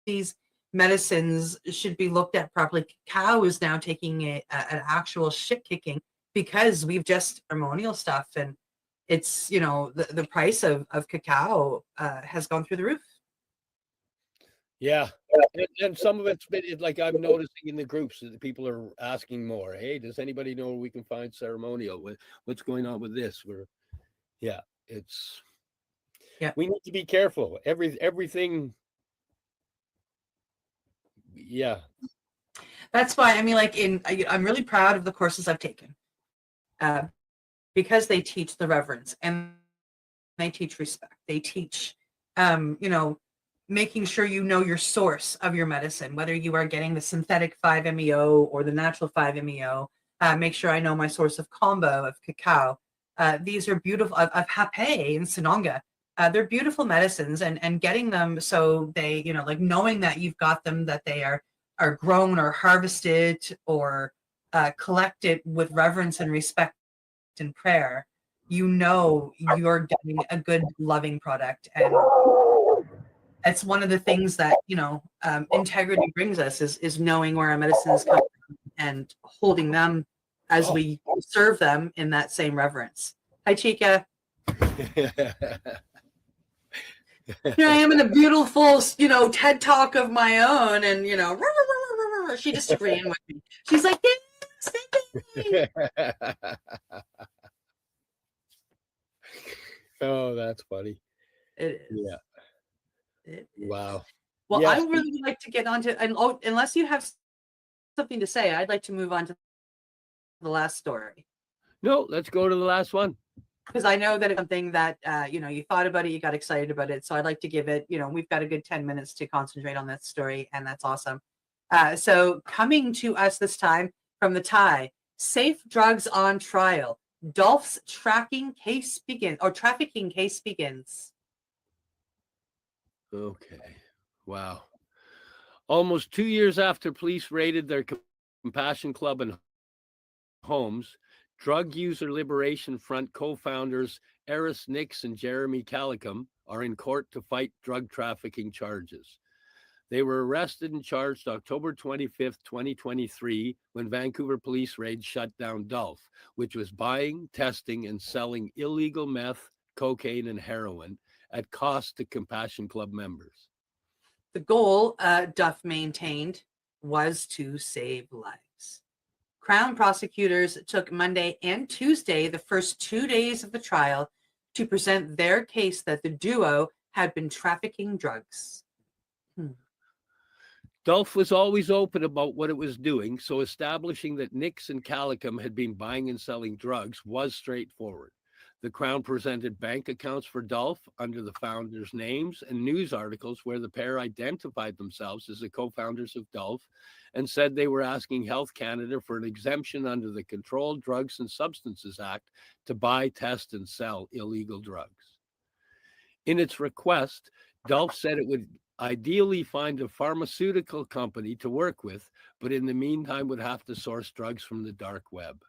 these medicines should be looked at properly. Cacao is now taking an actual shit kicking because we've just ceremonial stuff, and it's, you know, the price of cacao has gone through the roof. Yeah. And some of it's been like, I'm noticing in the groups that the people are asking more. Hey, does anybody know where we can find ceremonial? What's going on with this? We need to be careful. Everything. Yeah. That's why, I mean, like, I'm really proud of the courses I've taken because they teach the reverence, and they teach respect. They teach, you know, making sure you know your source of your medicine, whether you are getting the synthetic 5-MeO or the natural 5-MeO. Make sure I know my source of combo of cacao. These are beautiful, of Hape and Sinonga. They're beautiful medicines, and getting them so they, you know, like, knowing that you've got them, that they are grown or harvested or collected with reverence and respect and prayer, you know, you're getting a good, loving product. And it's one of the things that, you know, integrity brings us, is knowing where our medicines come from and holding them as we serve them in that same reverence. Hi, Chica. Here I am in a beautiful, you know, TED talk of my own, and, you know, she just agreeing with me. She's like, yes, thank you. Oh, that's funny. It is. Yeah. It is. Wow. Well, Yes. I would really like to get on to, and unless you have something to say, I'd like to move on to the last story. No, let's go to the last one. Because I know that it's something that, you know, you thought about it, you got excited about it. So I'd like to give it, you know, we've got a good 10 minutes to concentrate on that story, and that's awesome. So coming to us this time from the Thai, safe drugs on trial. Dolph's trafficking case begins. Okay. Wow. Almost 2 years after police raided their Compassion Club and homes, Drug User Liberation Front co-founders Eris Nix and Jeremy Calicum are in court to fight drug trafficking charges. They were arrested and charged October 25th, 2023, when Vancouver police raids shut down Dolph, which was buying, testing, and selling illegal meth, cocaine, and heroin at cost to Compassion Club members. The goal, Duff maintained, was to save lives. Crown prosecutors took Monday and Tuesday, the first 2 days of the trial, to present their case that the duo had been trafficking drugs. Dolph was always open about what it was doing, so establishing that Nix and Calicum had been buying and selling drugs was straightforward. The Crown presented bank accounts for Dolph under the founders' names and news articles where the pair identified themselves as the co-founders of Dolph and said they were asking Health Canada for an exemption under the Controlled Drugs and Substances Act to buy, test, and sell illegal drugs. In its request, Dolph said it would ideally find a pharmaceutical company to work with, but in the meantime would have to source drugs from the dark web.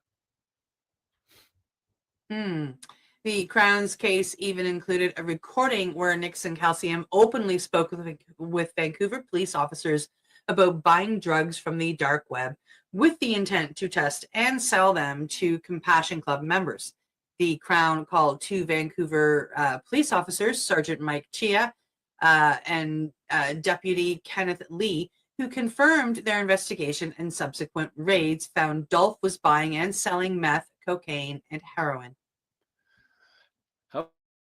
The Crown's case even included a recording where Nix and Calcium openly spoke with Vancouver police officers about buying drugs from the dark web with the intent to test and sell them to Compassion Club members. The Crown called two Vancouver police officers, Sergeant Mike Chia and Deputy Kenneth Lee, who confirmed their investigation, and subsequent raids found Dolph was buying and selling meth, cocaine, and heroin.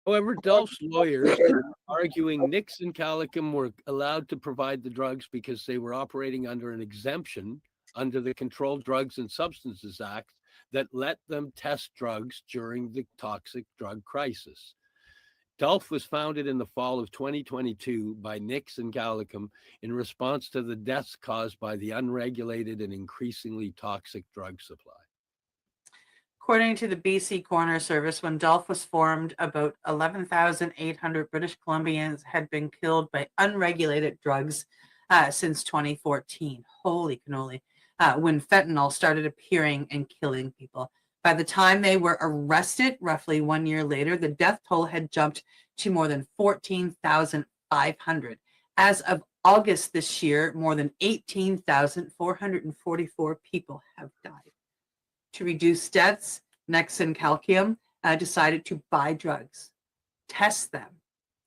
However, Dolph's lawyers are arguing Nix and Calicum were allowed to provide the drugs because they were operating under an exemption under the Controlled Drugs and Substances Act that let them test drugs during the toxic drug crisis. Dolph was founded in the fall of 2022 by Nix and Calicum in response to the deaths caused by the unregulated and increasingly toxic drug supply. According to the BC Coroner Service, when Dolph was formed, about 11,800 British Columbians had been killed by unregulated drugs since 2014. Holy cannoli. When fentanyl started appearing and killing people. By the time they were arrested, roughly 1 year later, the death toll had jumped to more than 14,500. As of August this year, more than 18,444 people have died. To reduce deaths, Nix and Calicum decided to buy drugs, test them,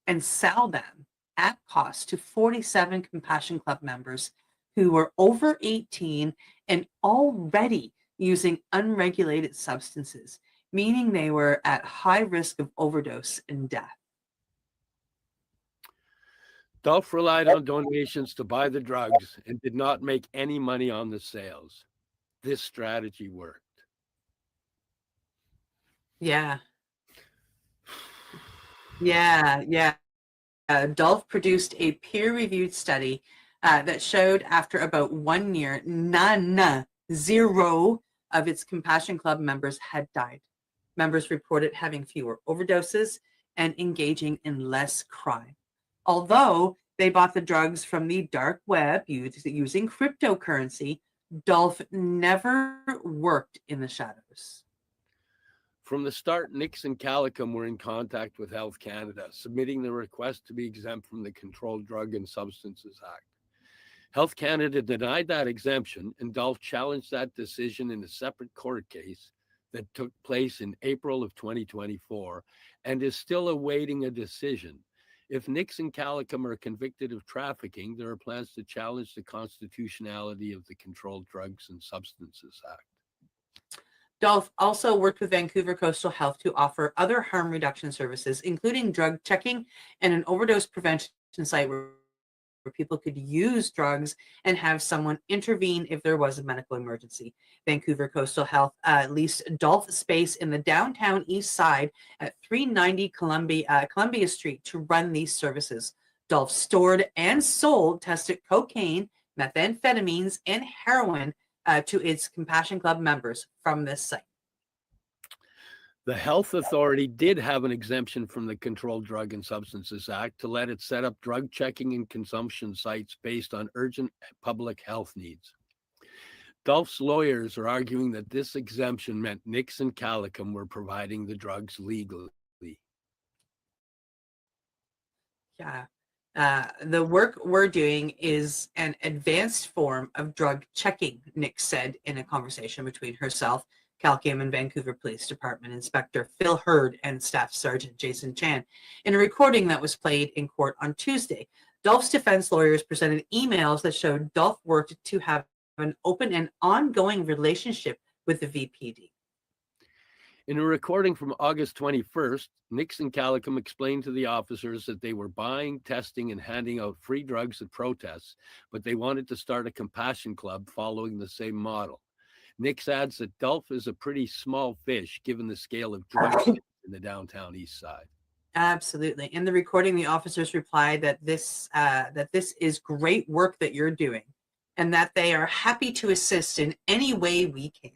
and sell them at cost to 47 Compassion Club members who were over 18 and already using unregulated substances, meaning they were at high risk of overdose and death. Dolph relied on donations to buy the drugs and did not make any money on the sales. This strategy worked. Yeah. Dolph produced a peer-reviewed study that showed after about 1 year, zero of its Compassion Club members had died. Members reported having fewer overdoses and engaging in less crime. Although they bought the drugs from the dark web using cryptocurrency, Dolph never worked in the shadows. From the start, Nix and Calicum were in contact with Health Canada, submitting the request to be exempt from the Controlled Drug and Substances Act. Health Canada denied that exemption, and Dolph challenged that decision in a separate court case that took place in April of 2024 and is still awaiting a decision. If Nix and Calicum are convicted of trafficking, there are plans to challenge the constitutionality of the Controlled Drugs and Substances Act. Dolph also worked with Vancouver Coastal Health to offer other harm reduction services, including drug checking and an overdose prevention site where people could use drugs and have someone intervene if there was a medical emergency. Vancouver Coastal Health leased Dolph space in the downtown east side at 390 Columbia Street to run these services. Dolph stored and sold tested cocaine, methamphetamines, and heroin to its Compassion Club members from this site. The health authority did have an exemption from the Controlled Drug and Substances Act to let it set up drug checking and consumption sites based on urgent public health needs. Dolph's lawyers are arguing that this exemption meant Nix and Calicum were providing the drugs legally. Yeah. The work we're doing is an advanced form of drug checking, Nix said in a conversation between herself, Calicum, and Vancouver Police Department Inspector Phil Hurd and Staff Sergeant Jason Chan in a recording that was played in court on Tuesday. Dolph's defense lawyers presented emails that showed Dolph worked to have an open and ongoing relationship with the VPD. In a recording from August 21st, Nix and Calicum explained to the officers that they were buying, testing, and handing out free drugs at protests, but they wanted to start a compassion club following the same model. Nix adds that Dolph is a pretty small fish given the scale of drugs in the downtown east side. Absolutely. In the recording, the officers replied that this is great work that you're doing and that they are happy to assist in any way we can.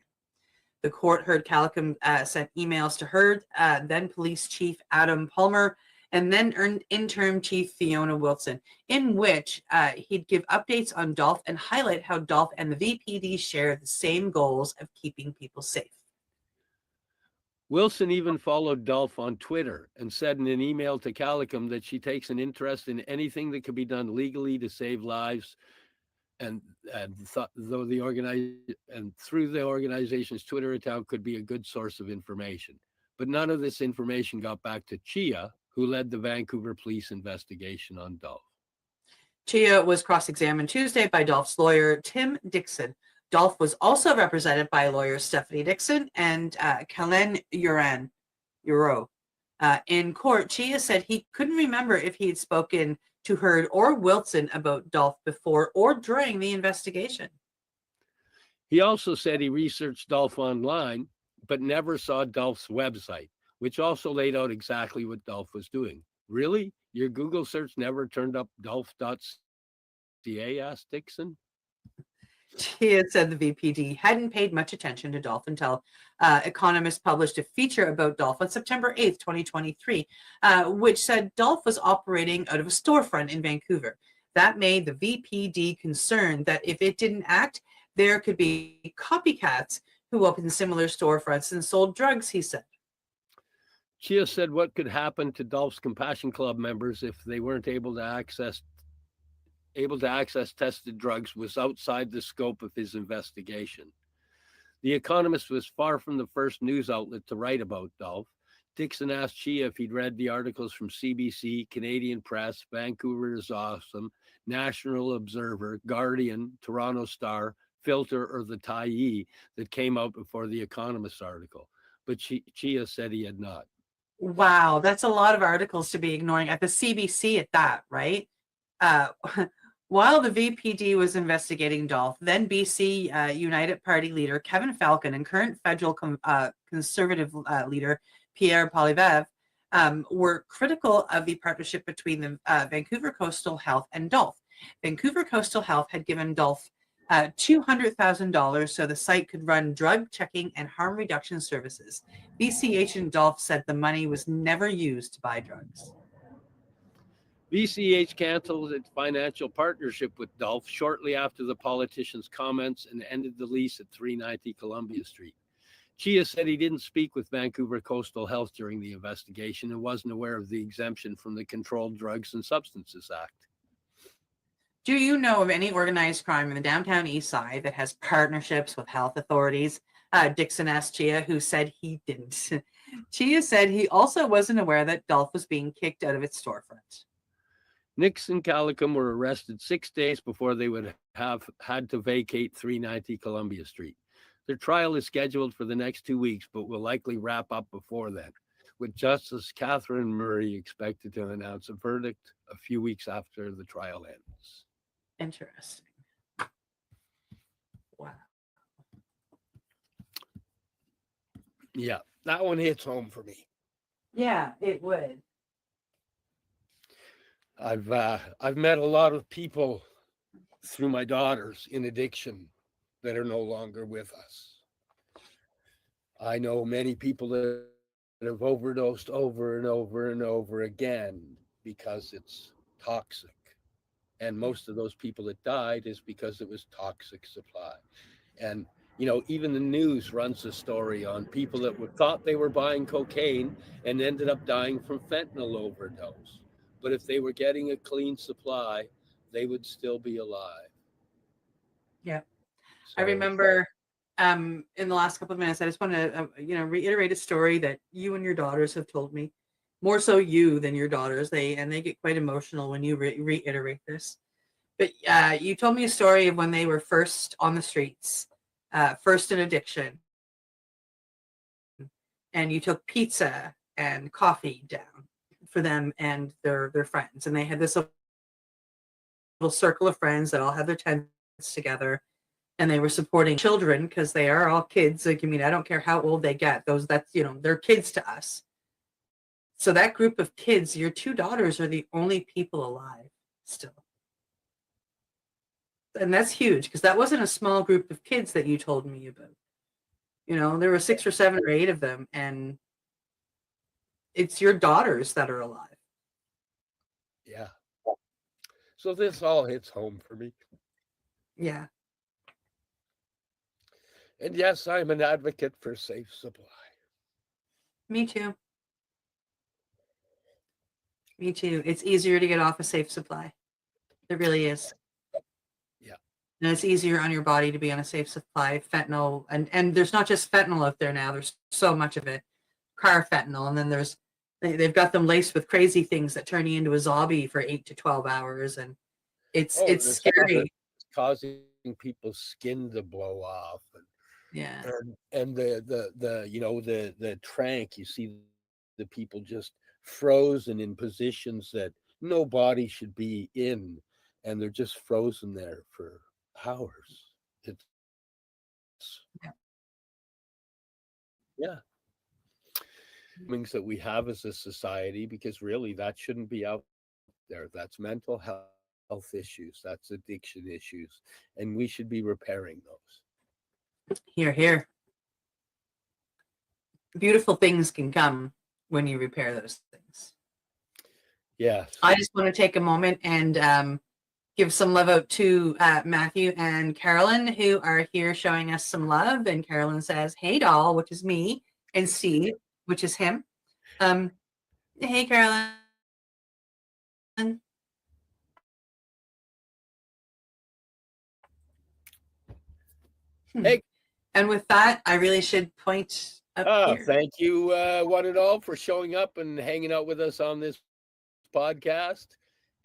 The court heard Calicum sent emails to Hurd, then Police Chief Adam Palmer, and then Interim Chief Fiona Wilson, in which he'd give updates on Dolph and highlight how Dolph and the VPD share the same goals of keeping people safe. Wilson even followed Dolph on Twitter and said in an email to Calicum that she takes an interest in anything that can be done legally to save lives. and through the organization's Twitter account could be a good source of information. But none of this information got back to Chia, who led the Vancouver police investigation on Dolph. Chia was cross-examined Tuesday by Dolph's lawyer, Tim Dixon. Dolph was also represented by lawyers Stephanie Dixon and Kalen Uro. In court, Chia said he couldn't remember if he had spoken to Heard or Wilson about Dolph before or during the investigation. He also said he researched Dolph online, but never saw Dolph's website, which also laid out exactly what Dolph was doing. Really? Your Google search never turned up Dolph.ca, asked Dixon. Chia said the VPD hadn't paid much attention to Dolph until Economist published a feature about Dolph on September 8th, 2023, which said Dolph was operating out of a storefront in Vancouver. That made the VPD concerned that if it didn't act, there could be copycats who opened similar storefronts and sold drugs, he said. Chia said what could happen to Dolph's Compassion Club members if they weren't able to access tested drugs was outside the scope of his investigation. The Economist was far from the first news outlet to write about Dolph. Dixon asked Chia if he'd read the articles from CBC, Canadian Press, Vancouver is Awesome, National Observer, Guardian, Toronto Star, Filter, or the Tyee that came out before the Economist article. But Chia said he had not. Wow, that's a lot of articles to be ignoring at the CBC at that, right? While the VPD was investigating Dolph, then BC United Party leader Kevin Falcon and current federal conservative leader Pierre Poilievre were critical of the partnership between the Vancouver Coastal Health and Dolph. Vancouver Coastal Health had given Dolph $200,000 so the site could run drug checking and harm reduction services. VCH and Dolph said the money was never used to buy drugs. VCH canceled its financial partnership with Dolph shortly after the politician's comments and ended the lease at 390 Columbia Street. Chia said he didn't speak with Vancouver Coastal Health during the investigation and wasn't aware of the exemption from the Controlled Drugs and Substances Act. Do you know of any organized crime in the downtown east side that has partnerships with health authorities? Dixon asked Chia, who said he didn't. Chia said he also wasn't aware that Dolph was being kicked out of its storefront. Nix and Calicum were arrested 6 days before they would have had to vacate 390 Columbia Street. Their trial is scheduled for the next 2 weeks, but will likely wrap up before then, with Justice Catherine Murray expected to announce a verdict a few weeks after the trial ends. Interesting. Wow. Yeah, that one hits home for me. Yeah, it would. I've met a lot of people through my daughters in addiction that are no longer with us. I know many people that have overdosed over and over and over again because it's toxic. And most of those people that died is because it was toxic supply. And, you know, even the news runs a story on people that thought they were buying cocaine and ended up dying from fentanyl overdose. But if they were getting a clean supply, they would still be alive. Yeah. So, I remember in the last couple of minutes, I just want to, reiterate a story that you and your daughters have told me. More so you than your daughters. They get quite emotional when you reiterate this. But you told me a story of when they were first on the streets, first in addiction. And you took pizza and coffee down for them and their friends. And they had this little circle of friends that all had their tents together. And they were supporting children because they are all kids. Like, I mean, I don't care how old they get. They're kids to us. So that group of kids, your two daughters are the only people alive still. And that's huge because that wasn't a small group of kids that you told me about. You know, there were 6 or 7 or 8 of them, and it's your daughters that are alive. yeah. So this all hits home for me. Yeah. And yes, I'm an advocate for safe supply. Me too. Me too. It's easier to get off a safe supply. It really is. Yeah. And it's easier on your body to be on a safe supply of fentanyl. And there's not just fentanyl out there now. There's so much of it. Carfentanil. And then they've got them laced with crazy things that turn you into a zombie for 8 to 12 hours. And it's scary. It's causing people's skin to blow off. Yeah. And the trank, you see the people just frozen in positions that no body should be in, and they're just frozen there for hours. It's things that we have as a society, because really that shouldn't be out there. That's mental health issues, that's addiction issues, and we should be repairing those. Here, here. Beautiful things can come when you repair those things. Yes. I just want to take a moment and give some love out to Matthew and Carolyn, who are here showing us some love. And Carolyn says, "Hey, doll," which is me, and Steve, which is him. Hey, Carolyn. Hey. And with that, I really should point up here. Thank you, one and all, for showing up and hanging out with us on this podcast.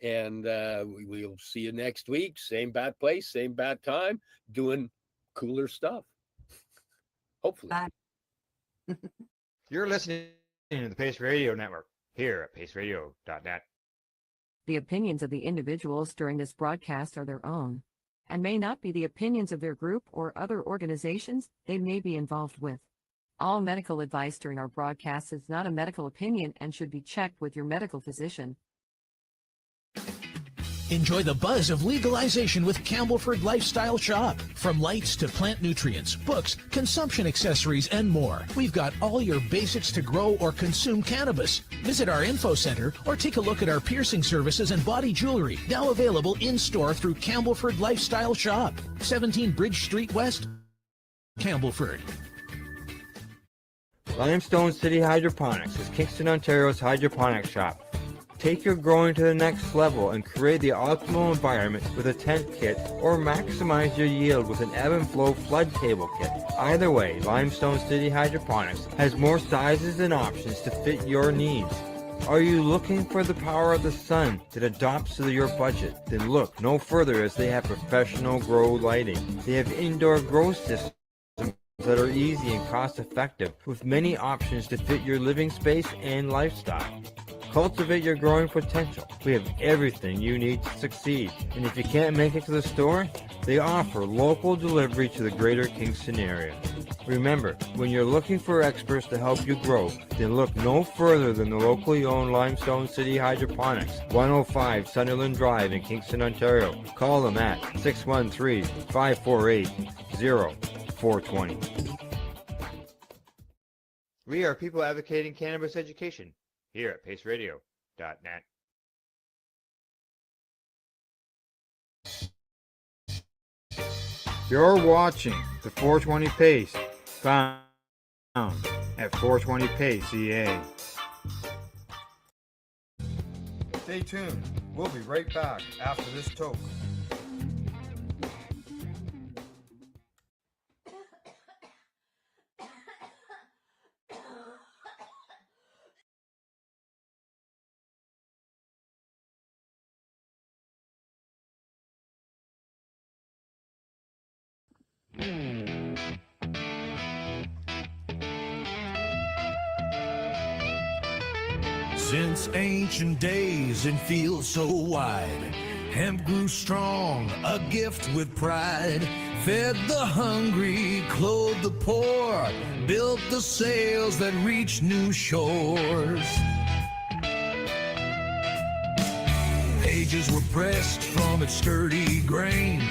And we'll see you next week. Same bad place, same bad time, doing cooler stuff. Hopefully. Bye. You're listening to the Pace Radio Network here at paceradio.net. The opinions of the individuals during this broadcast are their own and may not be the opinions of their group or other organizations they may be involved with. All medical advice during our broadcast is not a medical opinion and should be checked with your medical physician. Enjoy the buzz of legalization with Campbellford Lifestyle Shop. From lights to plant nutrients, books, consumption accessories, and more. We've got all your basics to grow or consume cannabis. Visit our info center or take a look at our piercing services and body jewelry, now available in-store through Campbellford Lifestyle Shop. 17 Bridge Street West, Campbellford. Limestone City Hydroponics is Kingston, Ontario's hydroponics shop. Take your growing to the next level and create the optimal environment with a tent kit, or maximize your yield with an ebb and flow flood table kit. Either way, Limestone City Hydroponics has more sizes and options to fit your needs. Are you looking for the power of the sun that adapts to your budget? Then look no further, as they have professional grow lighting. They have indoor grow systems that are easy and cost effective, with many options to fit your living space and lifestyle. Cultivate your growing potential. We have everything you need to succeed. And if you can't make it to the store, they offer local delivery to the greater Kingston area. Remember, when you're looking for experts to help you grow, then look no further than the locally owned Limestone City Hydroponics, 105 Sunderland Drive in Kingston, Ontario. Call them at 613-548-0420. We are people advocating cannabis education here at paceradio.net. You're watching the 420 Pace, found at 420 Pace CA. Stay tuned. We'll be right back after this toke. Since ancient days and fields so wide, hemp grew strong, a gift with pride. Fed the hungry, clothed the poor, built the sails that reached new shores. Pages were pressed from its sturdy grain,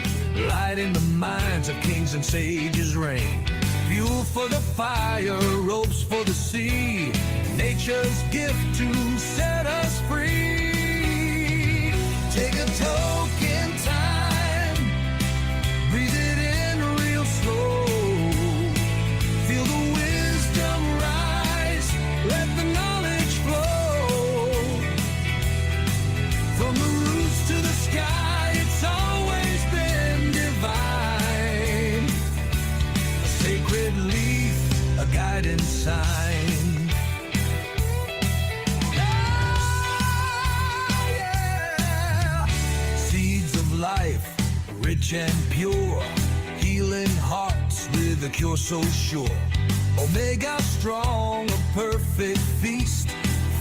light in the minds of kings and sages reign. Fuel for the fire, ropes for the sea, nature's gift to set us free. Take a toke in time, breathe it in real slow. Feel the wisdom rise, let the knowledge flow. From the roots to the sky, it's always been divine. rich and pure, healing hearts with a cure so sure. Omega strong, a perfect feast,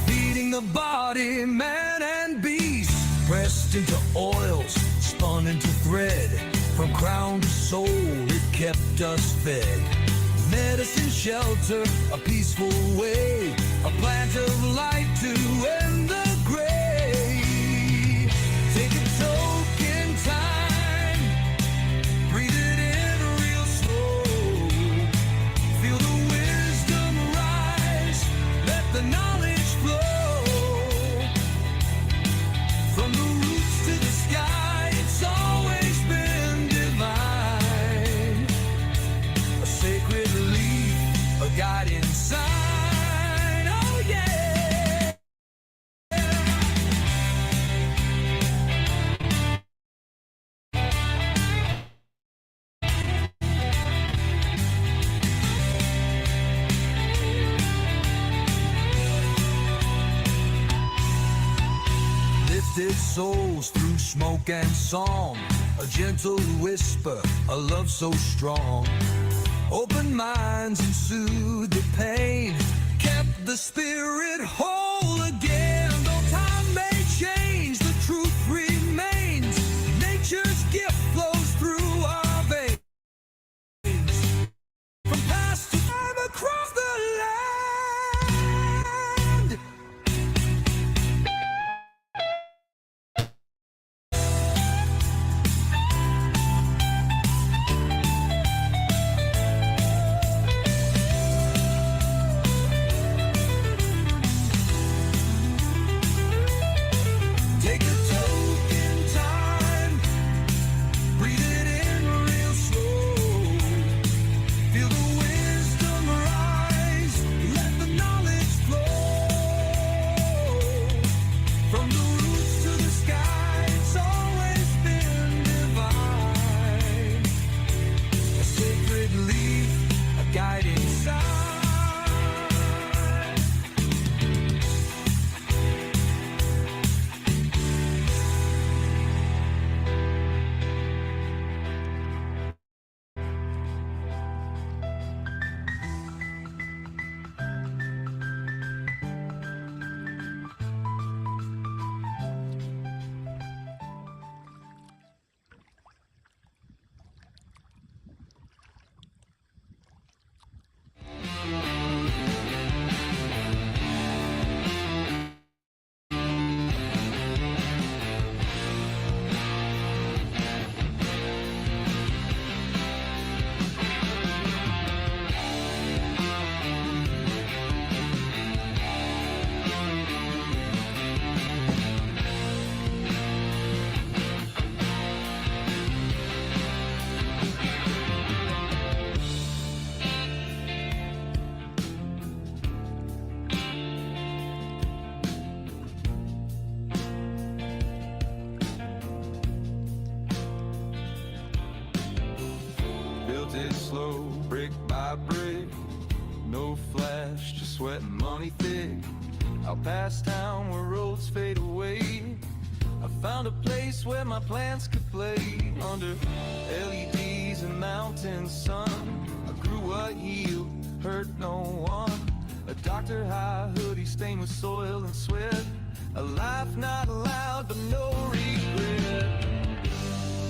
feeding the body, man and beast. Pressed into oils, spun into thread, from crown to soul it kept us fed. Medicine, shelter, a peaceful way, a plant of light to end the grave. Take a toke in time, breathe it in real slow. Feel the wisdom rise, let the knowledge flow. From the roots to the sky, it's always been divine. A sacred leaf, a guiding sign, oh yeah. Lifted souls through smoke and song, a gentle whisper, a love so strong. Open minds and soothe the pain, kept the spirit whole again. Though time may change, the truth remains. Nature's gift flows through our veins. From past to time across the land. Take a toke in time, breathe it in real slow. Feel the wisdom rise, let the knowledge flow. From the roots to the sky, it's always been divine. A sacred leaf, a guiding sign. Built it slow, brick by brick. No flash, just sweat and money thick. Out past town where roads fade away, I found a place where my plants could play. Under LEDs and mountain sun, I grew what healed, hurt no one. A doctor high hoodie stained with soil and sweat. A life not allowed but no regret.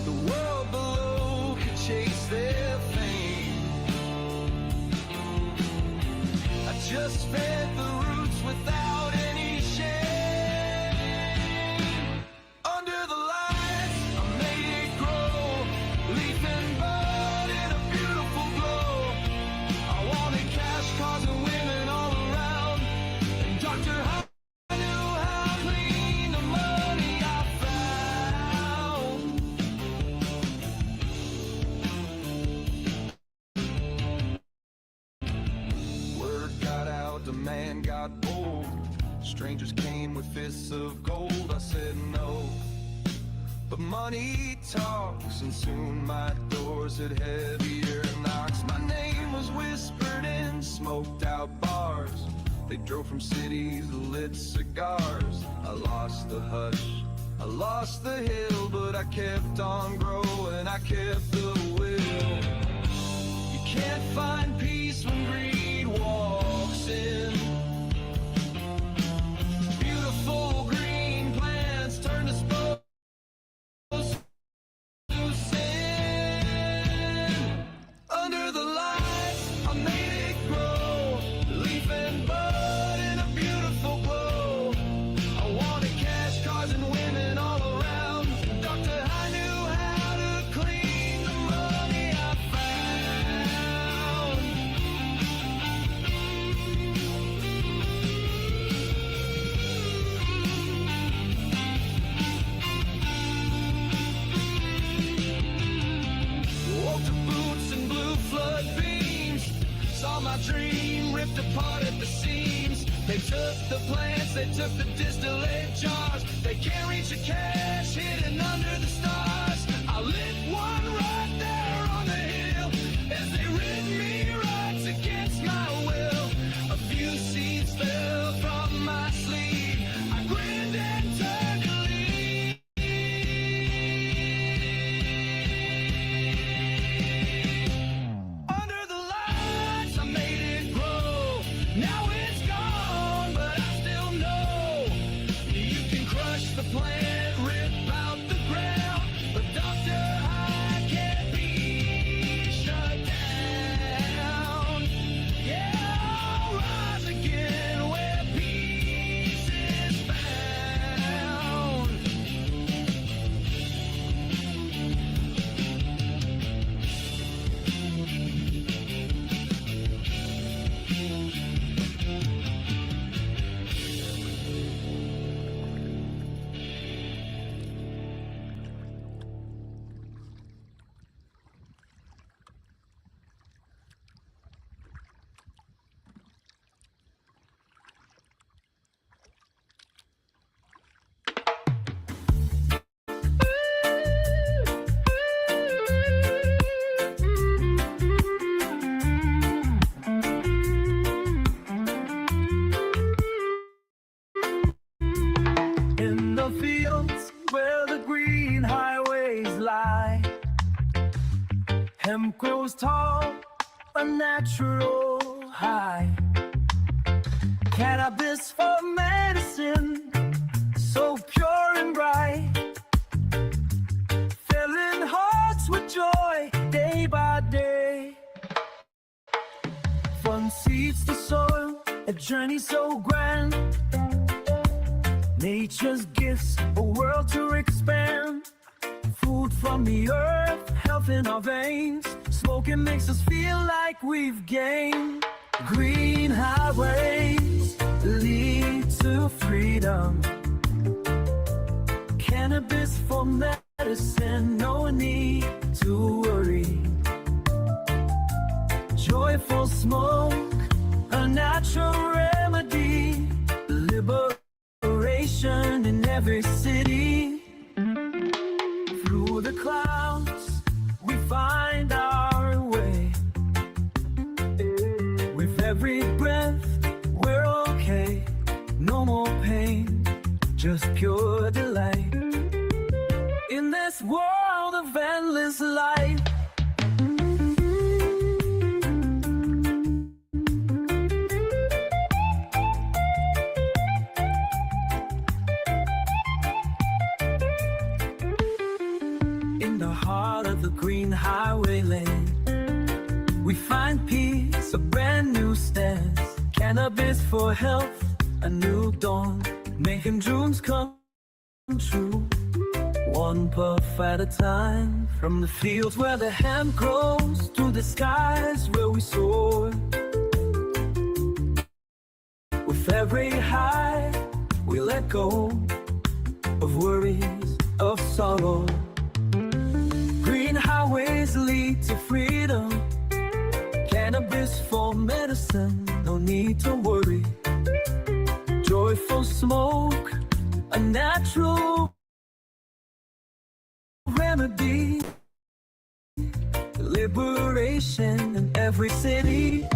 The world below could chase their fame. I just fed the roots without any shame. Under the lights, I made it grow. Leaf and bud in a beautiful glow. I wanted cash, cars, and women all around. And Dr. High knew how clean the money I found. Word got out, demand got bold. Strangers came with fists of gold. I said no, but money talks, and soon my doors had heavier knocks. My name was whispered in smoked out bars. They drove from cities, lit cigars. I lost the hush, I lost the hill, but I kept on growing, I kept the will. You can't find peace when greed walks in. Beautiful green plants turn to spokes to sin. Under the lights, I made it grow, leaf and bud in a beautiful glow. I wanted cash, cars, and women all around. Doctor, I knew how to clean the money I found. Woke to boots and blue flood beams. Saw my dream ripped apart at the seams. They took the plants, they took the distillate jars. They can't reach the cash hidden under the stars. I lit one right there on the hill as they rid me rights against my will. A few seeds fell from my sleeve. I grinned and turned to leave. Under the lights, I made it grow. Now it's gone, but I still know you can crush the plant, rip out the ground, but doctor, I can't be shut down. Yeah, I'll rise again where peace is found. In the fields where the green highways lie, hemp grows tall, a natural high. Cannabis for medicine, so pure and bright. Filling hearts with joy day by day. From seeds to soil, a journey so grand. Nature's gifts, a world to expand. Food from the earth, health in our veins. Smoking makes us feel like we've gained. Green highways lead to freedom. Cannabis for medicine, no need to worry. Joyful smoke, a natural remedy. Liberation in every city. Through the clouds, we find our way. With every breath, we're okay. No more pain, just pure delight. In this world of endless light. In the heart of the green highway lane, we find peace, a brand new stance. Cannabis for health, a new dawn, making dreams come true. One puff at a time, from the fields where the hemp grows to the skies where we soar. With every high, we let go of worries, of sorrow. Green highways lead to freedom. Cannabis for medicine, no need to worry. Joyful smoke, a natural remedy. Liberation in every city.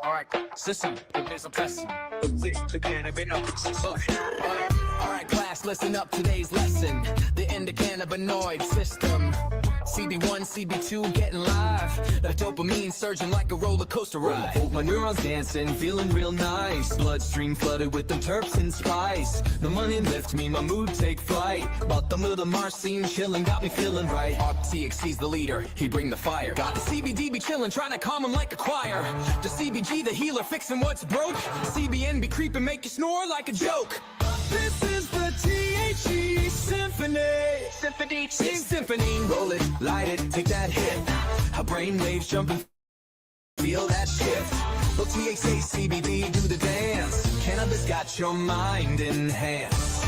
Alright, listen, there's a lesson. Alright, class, listen up, today's lesson. The endocannabinoid system. CB1, CB2 getting live. That dopamine surging like a roller coaster ride. My neurons dancing, feeling real nice. Bloodstream flooded with the terps and spice. The money lift me, my mood take flight. Bottom of the Mars scene chilling, got me feeling right. TXC's the leader, he bring the fire. Got the CBD be chilling, trying to calm him like a choir. The CBG the healer, fixing what's broke. CBN be creeping, make you snore like a joke. This is the THC Symphony. Symphony, roll it, light it, take that hit. Our brain waves jumping, feel that shift. Look, THC, CBD, do the dance. Cannabis got your mind enhanced.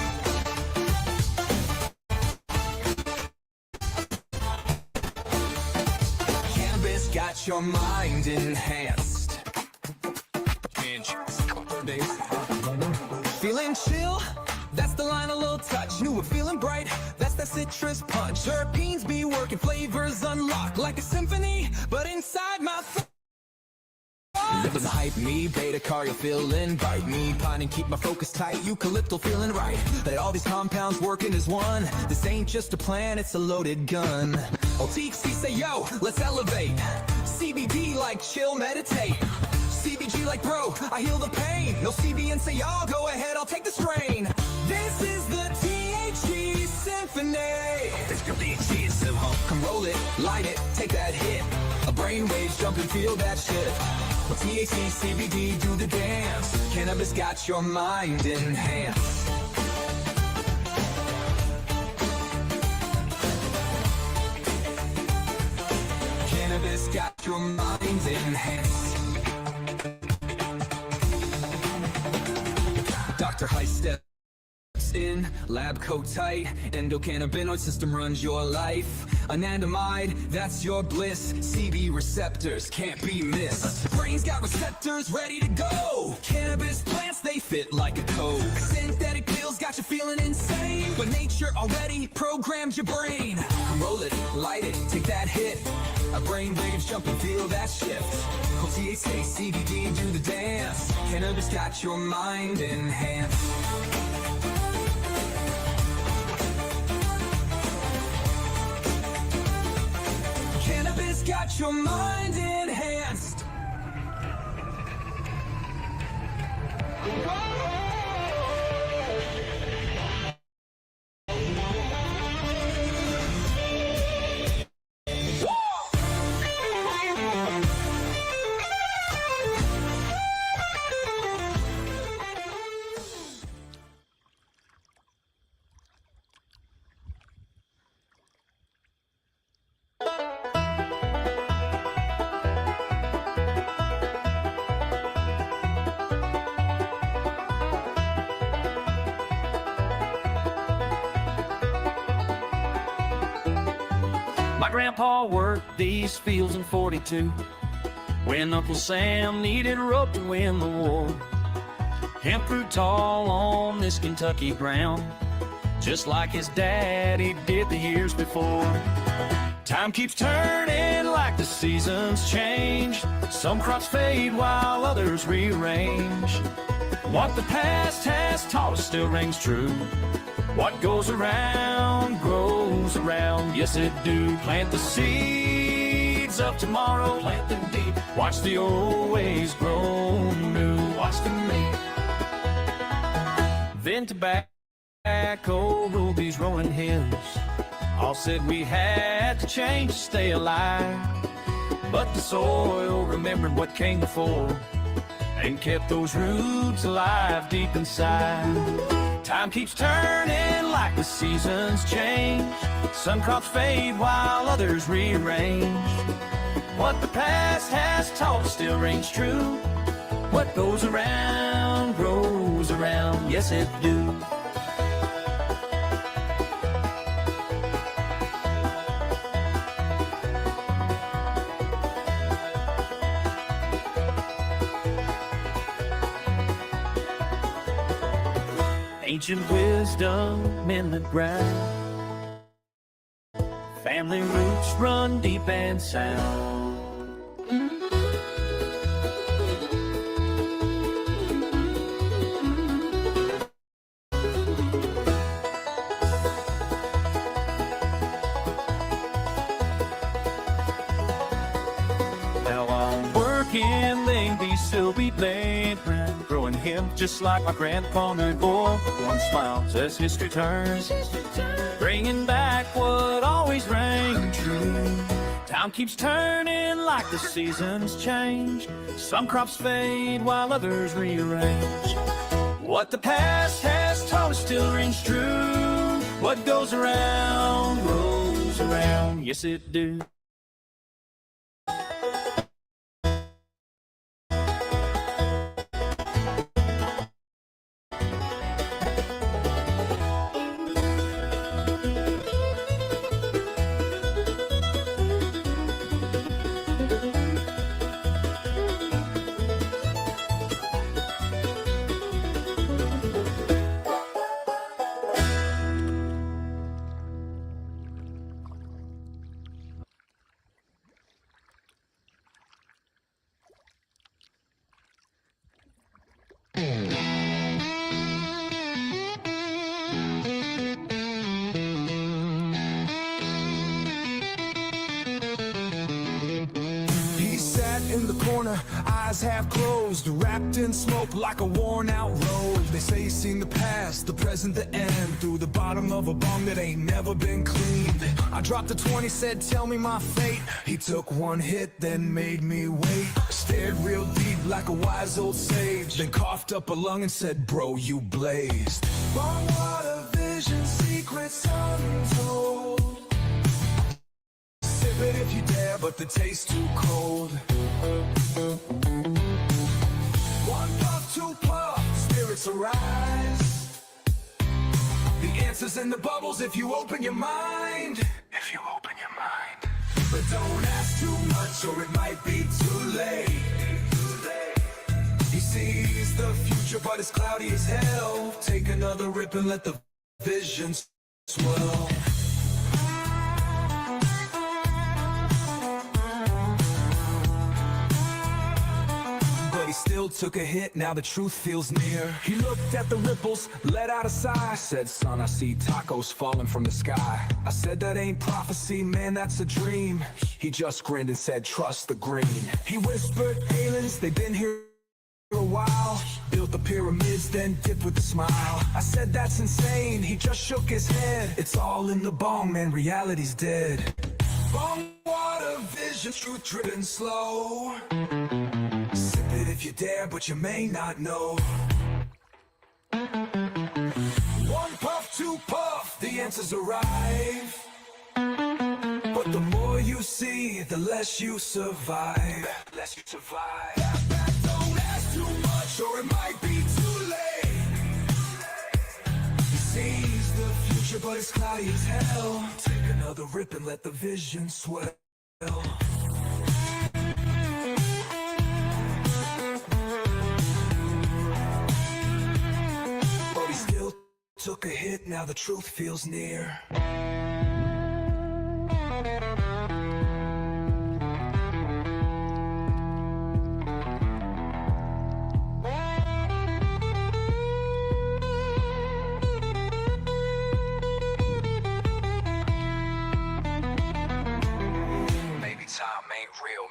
Cannabis got your mind enhanced. Feeling chill? That's the line, a little touch. New and feeling bright, that's that citrus punch. Terpenes be working, flavors unlocked like a symphony, but inside my throat. Living the hype, me, beta cardio feeling, bite me, pine and keep my focus tight, eucalyptal feeling right. That all these compounds working as one. This ain't just a plan, it's a loaded gun. OTC say yo, let's elevate. CBD like chill, meditate. CBG like bro, I heal the pain. No CBN say y'all, go ahead, I'll take the strain. This is the THC Symphony. It's the THC Symphony. Come roll it, light it, take that hit. A brain waves jump and feel that shit. Well, THC, CBD, do the dance. Cannabis got your mind enhanced. Cannabis got your mind enhanced. Dr. High steps in, lab coat tight, endocannabinoid system runs your life. Anandamide, that's your bliss. CB receptors can't be missed. Brain's got receptors ready to go. Cannabis plants, they fit like a coke. Synthetic pills got you feeling insane, but nature already programmed your brain. Roll it, light it, take that hit. Our brain waves jump and feel that shift. Oh, THC, CBD, do the dance. Cannabis got your mind enhanced. Cannabis got your mind enhanced. My grandpa worked these fields in 42 when Uncle Sam needed rope to win the war. Hemp grew tall on this Kentucky ground, just like his daddy did the years before. Time keeps turning like the seasons change. Some crops fade while others rearrange. What the past has taught us still rings true. What goes around grows around, yes it do. Plant the seeds of tomorrow, plant them deep. Watch the old ways grow new, watch them meet. Then tobacco ruled these rolling hills. All said we had to change to stay alive, but the soil remembered what came before and kept those roots alive deep inside. Time keeps turning like the seasons change. Some crops fade while others rearrange. What the past has taught still rings true. What goes around grows around, yes it do. ancient wisdom in the ground. Family roots run deep and sound. Now I'm working, they be still be laying ground, growing hemp just like my grandpa knew. Boy, one smiles as history turns, bringing back what always rang true. Time keeps turning like the seasons change. Some crops fade while others rearrange. What the past has taught us still rings true. What goes around, yes it do. He sat in the corner, eyes half closed, wrapped in smoke like a worn-out road. They say he's seen the past, the present, the end, through the bottom of a bong that ain't never been cleaned. I dropped a 20, said, tell me my fate. He took one hit, then made me wait. Stared real deep like a wise old sage, then coughed up a lung and said, bro, you blazed. Bong water vision, secrets untold. Sip it if you dare, but the taste too cold. One puff, two puff, spirits arise. The answer's in the bubbles if you open your mind. If you open your mind. But don't ask too much or it might be too late. He sees the future but it's cloudy as hell. Take another rip and let the vision swell. He still took a hit, now the truth feels near. He looked at the ripples, let out a sigh. Said, son, I see tacos falling from the sky. I said, that ain't prophecy, man, that's a dream. He just grinned and said, trust the green. He whispered, aliens, they've been here a while. Built the pyramids, then dipped with a smile. I said, that's insane, he just shook his head. It's all in the bong, man, reality's dead. Bong water vision, truth driven slow. Sip it if you dare, but you may not know. One puff, two puff, the answers arrive. But the more you see, the less you survive. Less you survive. Don't ask too much or it might be too late. He sees the future, but it's cloudy as hell. Take another rip and let the vision swell. But he still took a hit, now the truth feels near.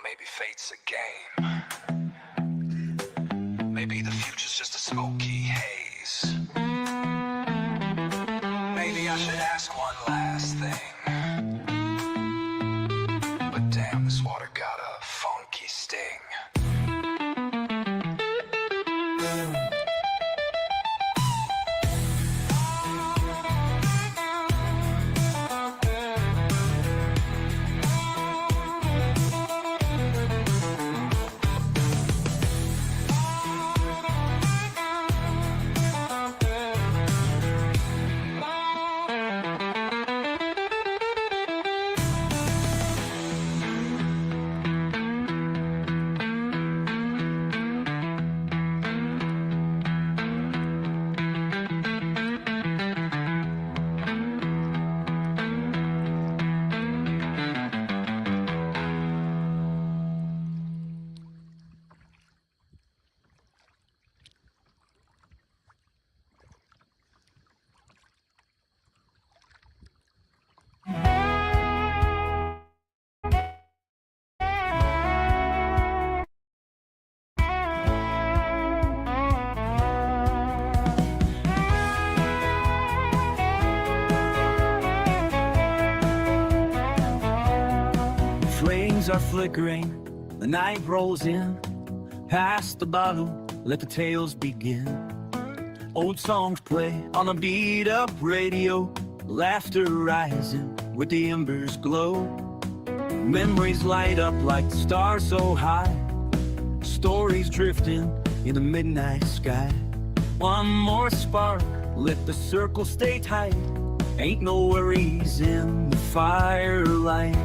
Maybe fate's a game. Maybe the future's just a smoky haze. Maybe I should ask one last thing. But damn, this water got a funky sting. wings are flickering, the night rolls in. Pass the bottle, let the tales begin. Old songs play on a beat-up radio, laughter rising with the embers glow. Memories light up like the stars so high, stories drifting in the midnight sky. One more spark, let the circle stay tight. Ain't no worries in the firelight.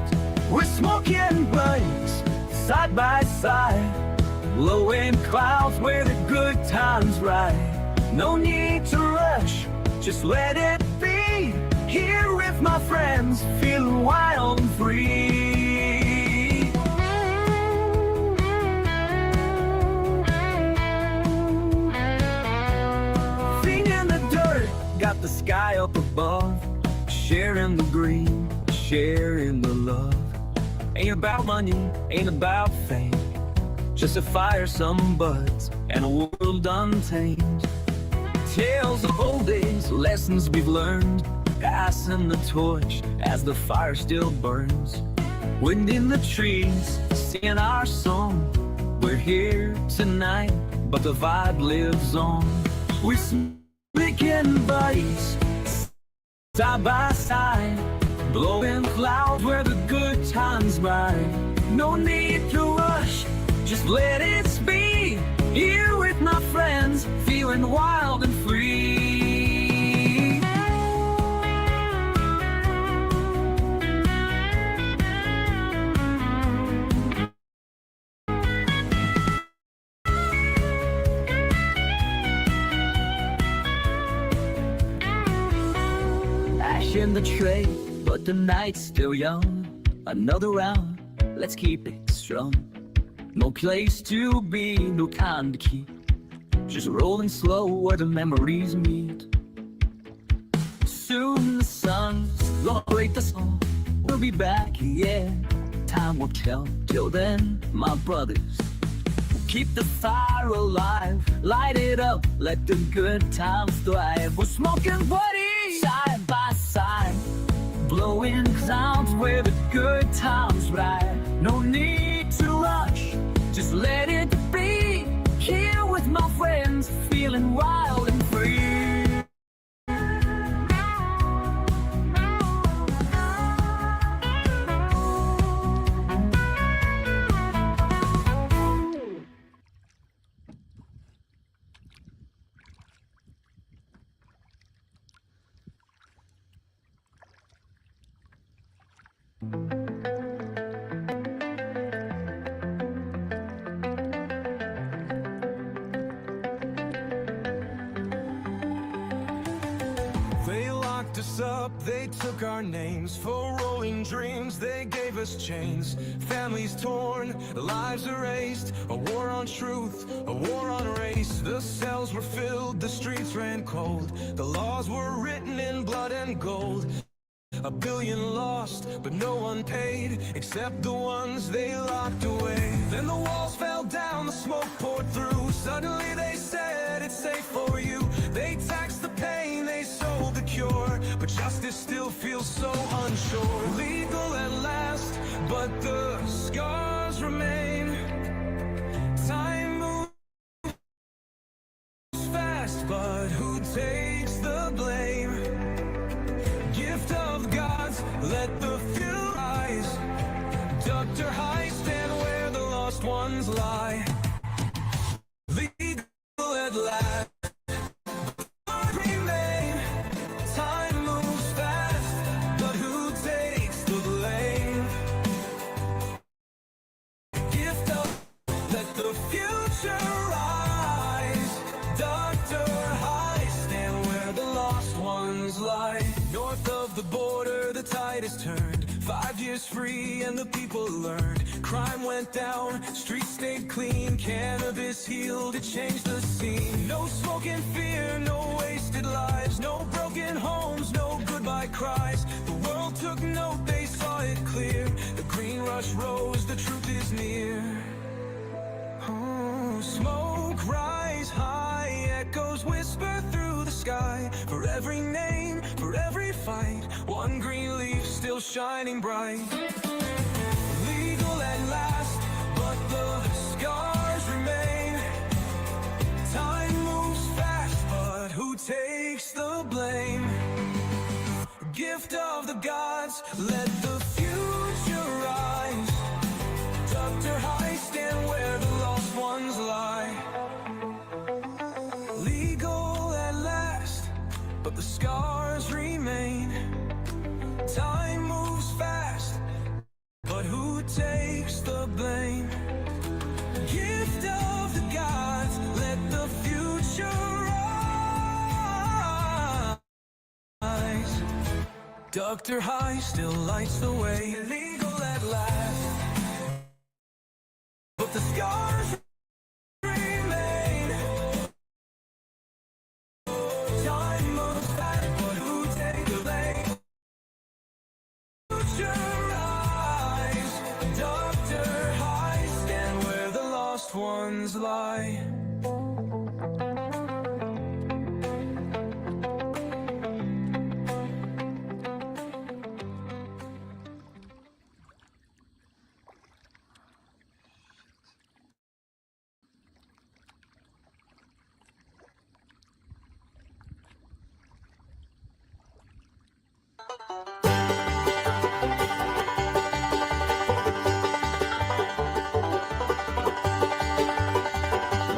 We're smoking buddies, side by side, blowing clouds where the good times ride. No need to rush, just let it be. Here with my friends, feeling wild and free. Feet in the dirt, got the sky up above. Sharing the green, sharing the love. Ain't about money, ain't about fame, just a fire, some buds, and a world untamed. Tales of old days, lessons we've learned, passing the torch as the fire still burns. Wind in the trees, singing our song. We're here tonight, but the vibe lives on. We're speaking buddies, side by side, blowing clouds where the good times ride. No need to rush, just let it be. Here with my friends, feeling wild and free. Ash in the tray, but the night's still young. Another round, let's keep it strong. No place to be, no time to keep, just rolling slow where the memories meet. Soon the sun's gonna break the song. We'll be back, yeah, time will tell. Till then, my brothers, keep the fire alive, light it up, let the good times thrive. We're smoking buddies, side by side, blowing clouds where the good times ride. No need to rush, just let it be. Here with my friends, feeling wild and free. They locked us up, they took our names. For rolling dreams, they gave us chains. Families torn, lives erased. A war on truth, a war on race. The cells were filled, the streets ran cold. The laws were written in blood and gold. A billion lost, but no one paid, except the ones they locked away. Then the walls fell down, the smoke poured through. Suddenly they said it's safe for you. They taxed the pain, they sold the cure, but justice still feels so unsure. Legal at last, but the scars remain. Time moves fast, but who takes the blame? Gift of gods, let the few rise. Dr. High, stand where the lost ones lie. Legal at last, but remain. Time moves fast, but who takes the blame? Gift of, let the future rise. Dr. High, stand where the lost ones lie. North of the border, the tide has turned. 5 years free and the people learned. Crime went down, streets stayed clean. Cannabis healed, it changed the scene. No smoke and fear, no wasted lives. No broken homes, no goodbye cries. The world took note, they saw it clear. The green rush rose, the truth is near. Oh, smoke rise high, echoes whisper through the sky. For every name, for every fight, one green leaf still shining bright. Legal scars remain. Time moves fast, but who takes the blame? Gift of the gods, let the future rise. Dr. High, stand where the lost ones lie. Legal at last, but the scars remain. Time moves fast, but who takes the blame? Gift of the gods, let the future rise. Dr. High still lights the way. Legal at last, but the scars remain. Time moves fast, but who takes the blame? Future rise. Dr. High, stand where the lost ones lie.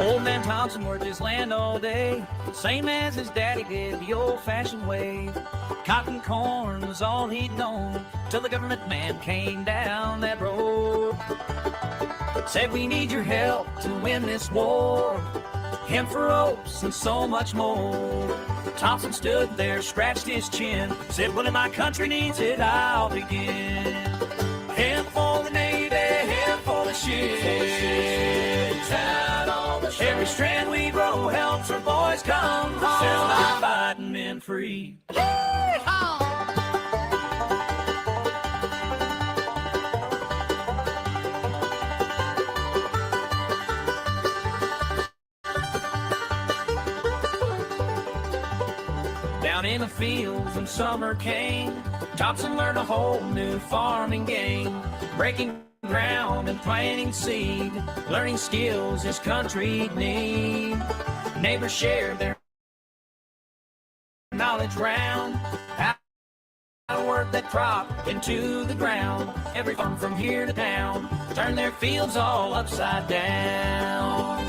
Old man Thompson worked his land all day, same as his daddy did, the old-fashioned way. Cotton corn was all he'd known, till the government man came down that road. Said, we need your help to win this war, hemp for ropes and so much more. Thompson stood there, scratched his chin, said, well, if my country needs it, I'll begin. Hemp for the Navy, hemp for the ships. Every strand we grow helps our boys come home. Set our fighting men free. Down in the fields when summer came, Thompson learned a whole new farming game. Breaking ground and planting seed, learning skills his country'd need. Neighbors shared their knowledge round, how to work that crop into the ground. Every farm from here to town turned their fields all upside down.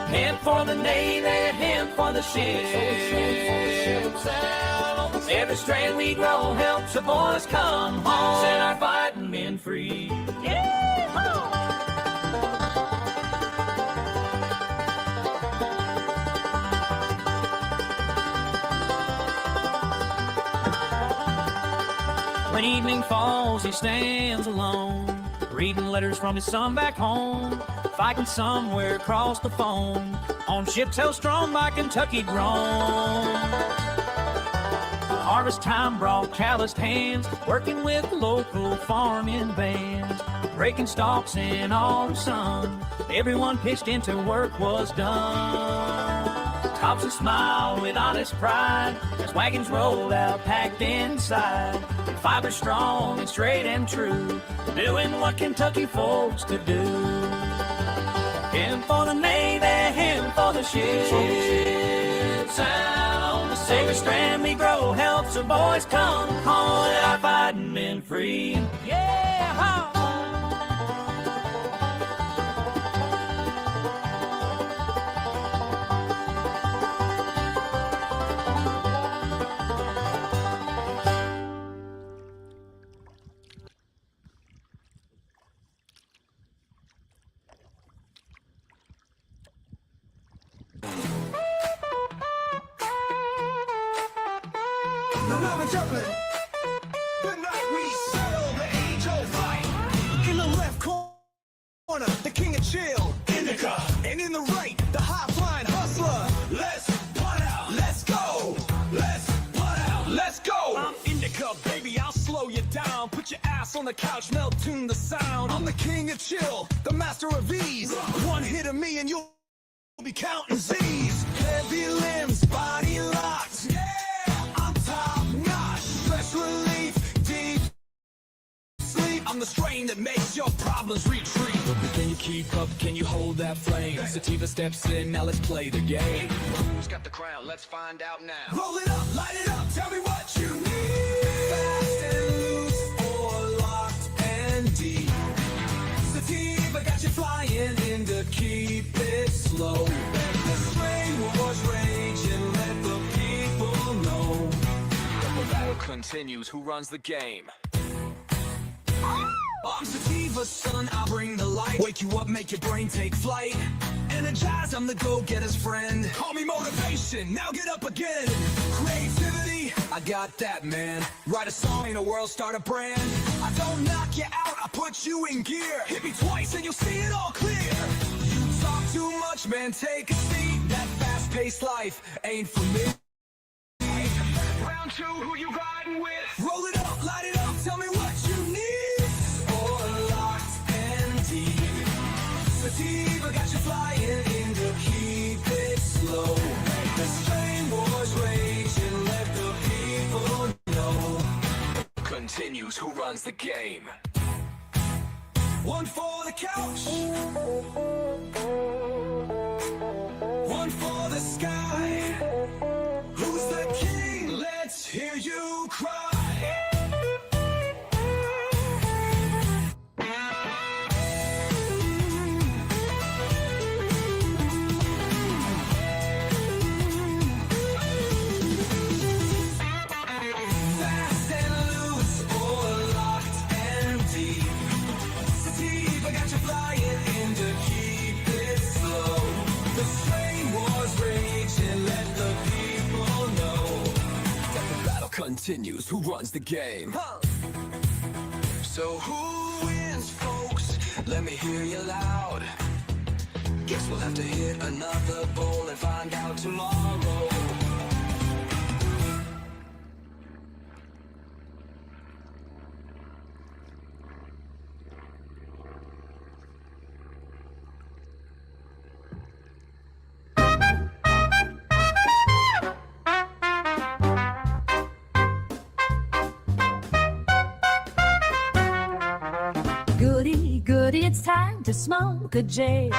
Hemp for the Navy, hemp for the ships. Every strand we grow helps the boys come home. Set our fighting men free. When evening falls, he stands alone, reading letters from his son back home, fighting somewhere across the foam, on ships held strong by Kentucky grown. Harvest time brought calloused hands, working with local farming bands, breaking stalks in autumn sun. Everyone pitched into work was done. Thompson smiled with honest pride as wagons rolled out packed inside. Fiber strong and straight and true, doing what Kentucky folks could do. Hemp for the Navy, hemp for the ships. Out on the sacred strand we grow helps the boys come home. Let our fighting men free. Yeah! Good night, we settle the age-old fight. In the left corner, the king of chill, Indica. And in the right, the high-flying hustler. Let's putt out, let's go. Let's putt out, let's go. I'm Indica, baby, I'll slow you down. Put your ass on the couch, melt tune the sound. I'm the king of chill, the master of ease. One hit of me and you'll be counting Z's. Heavy limbs, body locked. Yeah. Relief, deep sleep. I'm the strain that makes your problems retreat. But can you keep keep up? Can you hold that flame? Sativa steps in, now let's play the game. Who's got the crown? Let's find out now. Roll it up, light it up, tell me what you need. Fast and loose or locked and deep. Sativa got you flying in to keep it slow. Let the strain wars rage and let the people know that the battle continues. Who runs the game? I'm Sativa, son, I'll bring the light. Wake you up, make your brain take flight. Energize, I'm the go-getter's friend. Call me motivation, now get up again. Creativity, I got that, man. Write a song in a world, start a brand. I don't knock you out, I put you in gear. Hit me twice and you'll see it all clear. You talk too much, man, take a seat. That fast-paced life ain't for me. Round two, who you riding with? Roll it up, light it up, tell me what you need. Sativa got you flying in to keep it slow. The strain wars rage and let the people know. Continues, who runs the game? One for the couch. One for the sky. Who's the king? Let's hear you cry. Continues, who runs the game? So who wins, folks? Let me hear you loud. Guess we'll have to hit another bowl and find out tomorrow. Goody, it's time to smoke a J.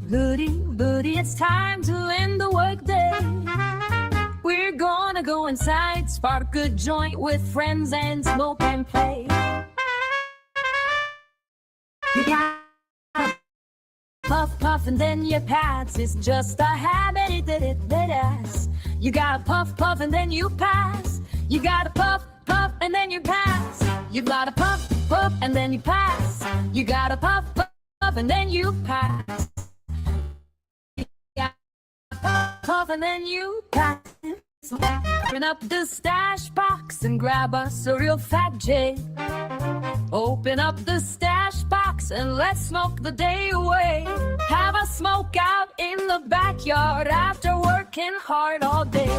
Goody, it's time to end the workday. We're gonna go inside, spark a joint with friends and smoke and play. You got puff, puff, and then you pass. It's just a habit, you gotta puff, puff, and then you pass. You gotta puff, puff, and then you pass. You gotta puff, puff, and then you pass. You gotta puff, puff, and then you pass. You gotta puff, puff, and then you pass. So open up the stash box and grab us a real fat J. Open up the stash box and let's smoke the day away. Have a smoke out in the backyard after working hard all day.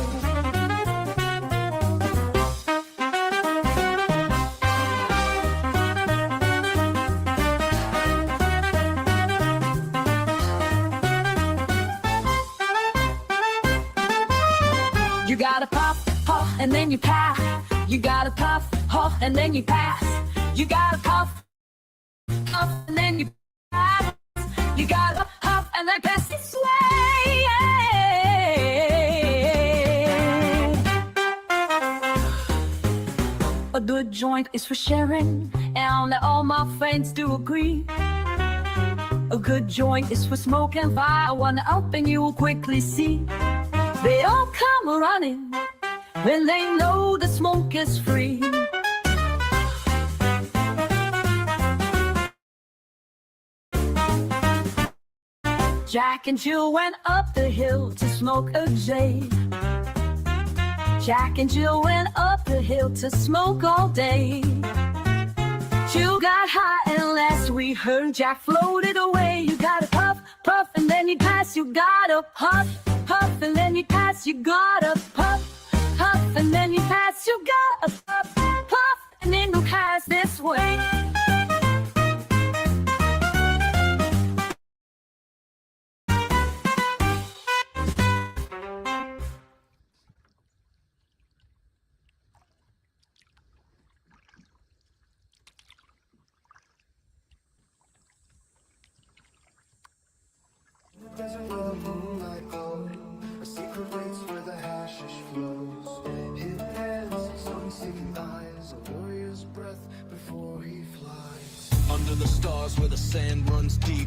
You gotta puff, puff, and then you pass. You gotta puff, puff, and then you pass. You gotta puff, puff, and then you pass. You gotta puff, and then pass this way. A good joint is for sharing, and all my friends do agree. A good joint is for smoking fire. One up and you will quickly see. They all come running when they know the smoke is free. Jack and Jill went up the hill to smoke a J. Jack and Jill went up the hill to smoke all day. Jill got high and last we heard Jack floated away. You gotta puff, puff, and then you pass. You gotta puff, puff, and then you pass. You gotta puff, puff, and then you pass. You gotta puff, puff, and then you pass this way. Under the stars where the sand runs deep,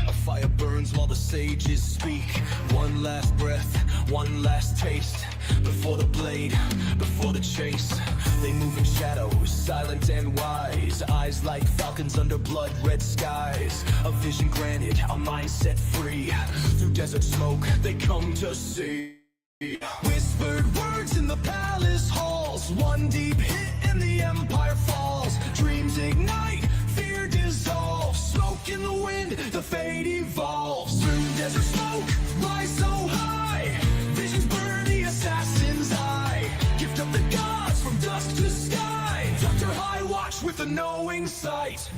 a fire burns while the sages speak. One last breath, one last taste, before the blade, before the chase. They move in shadows, silent and wise, eyes like falcons under blood-red skies. A vision granted, a mind set free. Through desert smoke, they come to see. Whispered words in the palace halls, one deep hit and the empire falls. Dreams ignite, fear dissolves, smoke in the wind, the fate evolves. Through desert smoke, rise so high, visions burn the assassin's eye. Gift of the gods from dusk to sky, Dr. High watch with a knowing sight.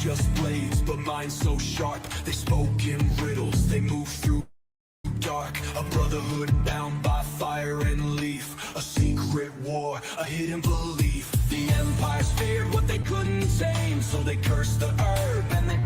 Just blades, but minds so sharp. They spoke in riddles, they move through dark. A brotherhood bound by fire and leaf, a secret war, a hidden belief. The empires feared what they couldn't tame, so they cursed the herb and they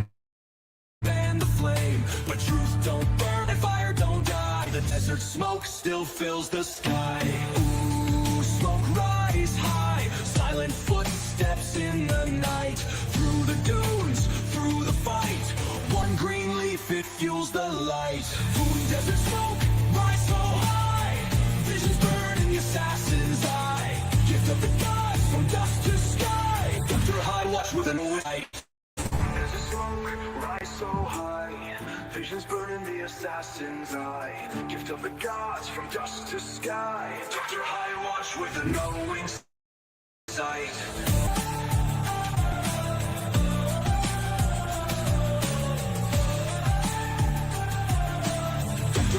banned the flame. But truth don't burn and fire don't die. The desert smoke still fills the sky. Ooh, smoke rise high, silent footsteps in the night. Through the dunes, through the fight, one green leaf, it fuels the light. Through desert smoke, rise so high, visions burn in the assassin's eye. Gift of the gods from dusk to sky, Dr. High watch with an light. Desert smoke, rise so high, visions burn in the assassin's eye. Gift of the gods from dusk to sky, Dr. High watch with a knowing sight.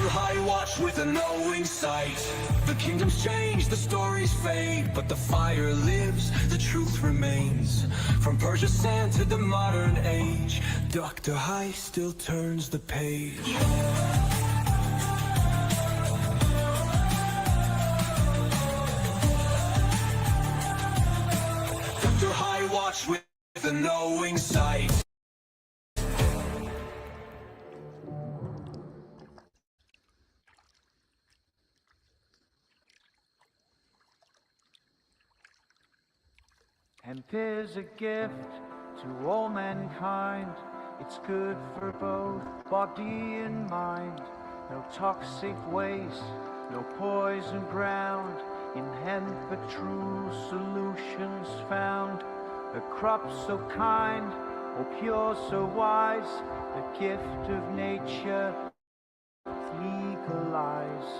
High watch with a knowing sight. The kingdoms change, the stories fade, but the fire lives, the truth remains. From Persia's sand to the modern age, Dr. High still turns the page. Dr. High watch with a knowing sight. And there's a gift to all mankind. It's good for both body and mind. No toxic waste, no poison ground. In hemp a true solutions found. A crop so kind, or pure so wise. The gift of nature legalize.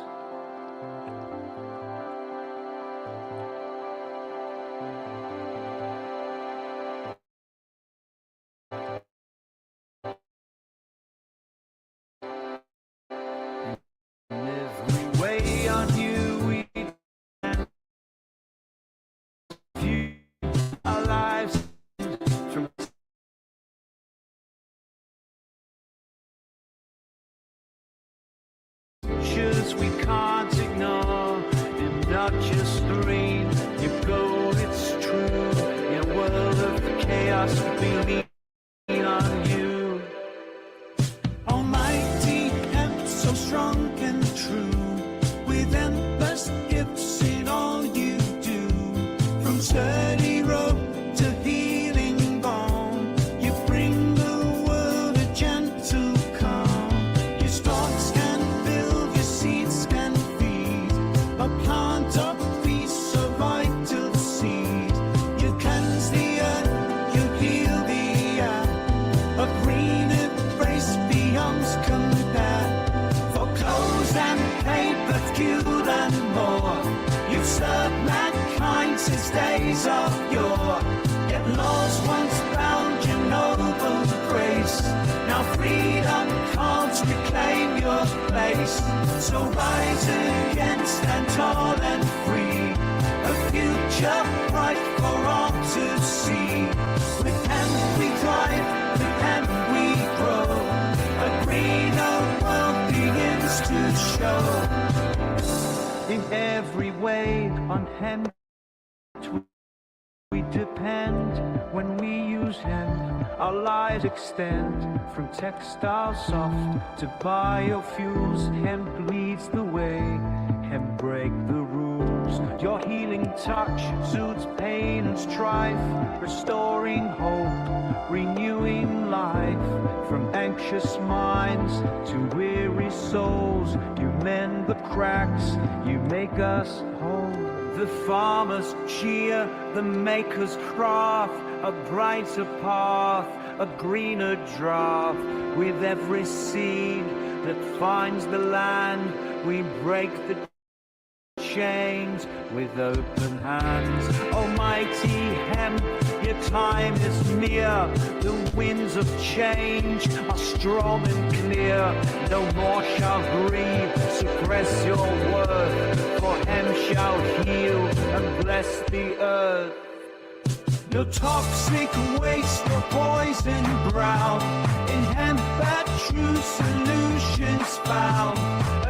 We can't ignore, and not just the rain. You go, it's true. In a world of chaos, we lean on you. Almighty and so strong and true, with endless gifts in all you do. From sturdy rope to healing balm, you bring the world a gentle calm. Your stalks can build, your seeds can feed, a plant of peace, a vital seed. You cleanse the earth, you heal the air, a green embrace beyond compare. For clothes and paper, fuel and more, you've served mankind since days of yore. Yet laws once bound your noble grace. Now freedom can't reclaim your place. So rise again, stand tall and free. A future bright for all to see. With hemp we thrive, with hemp we grow. A greener world begins to show. In every way on hemp we depend. when we use hemp, our lives extend from textile soft to biofuels. Hemp leads the way, hemp break the rules. Your healing touch soothes pain and strife, restoring hope, renewing life. From anxious minds to weary souls, you mend the cracks, you make us whole. The farmer's cheer, the maker's craft, a brighter path, a greener draft. With every seed that finds the land, we break the chains with open hands. Almighty hemp, your time is near. The winds of change are strong and clear. No more shall greed suppress your worth, for hemp shall heal and bless the earth. No toxic waste, no poison brown. In hemp are true solutions found.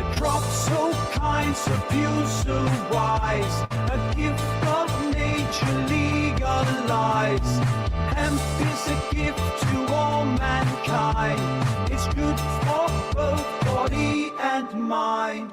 A crop so kind, so pure, so wise. A gift of nature legalized. Hemp is a gift to all mankind. It's good for both body and mind.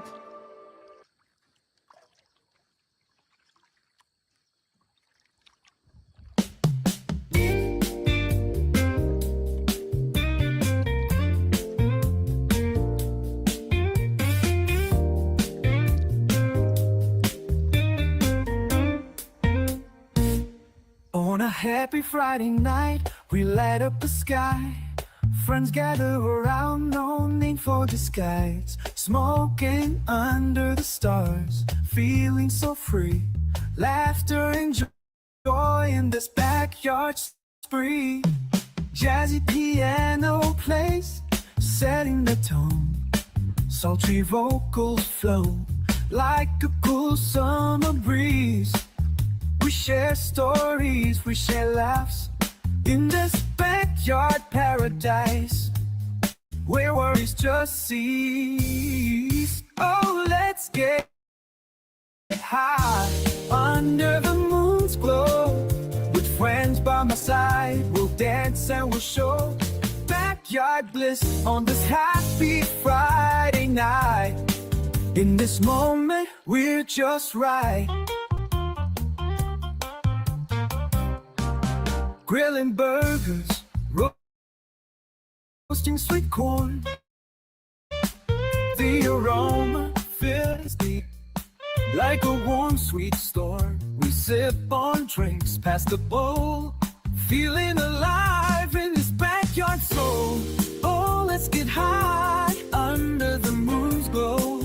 On a happy Friday night, we light up the sky. Friends gather around, no need for disguise. Smoking under the stars, feeling so free. Laughter and joy in this backyard spree. Jazzy piano plays, setting the tone. Sultry vocals flow like a cool summer breeze. We share stories, we share laughs in this backyard paradise where worries just cease. Oh, let's get high under the moon's glow. With friends by my side, we'll dance and we'll show backyard bliss on this happy Friday night. In this moment, we're just right. Grilling burgers, roasting sweet corn. The aroma fills deep like a warm sweet storm. We sip on drinks past the bowl, feeling alive in this backyard soul. Oh, let's get high under the moon's glow.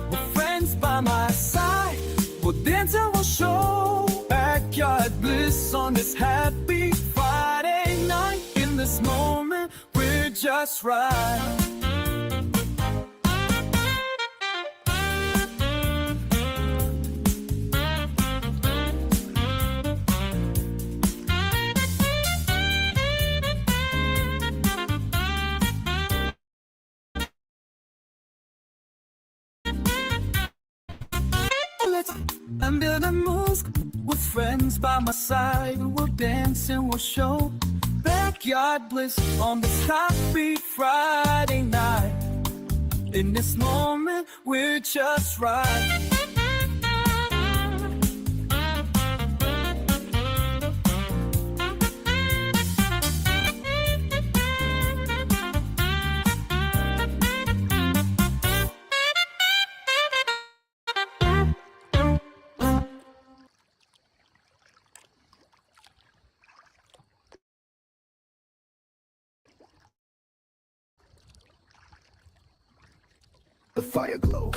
With friends by my side, we'll dance and we'll show backyard bliss on this happy Friday night. In this moment, we're just right. Under the moon's with friends by my side, we'll dance and we'll show backyard bliss on this happy Friday night. In this moment, we're just right. The fire glow,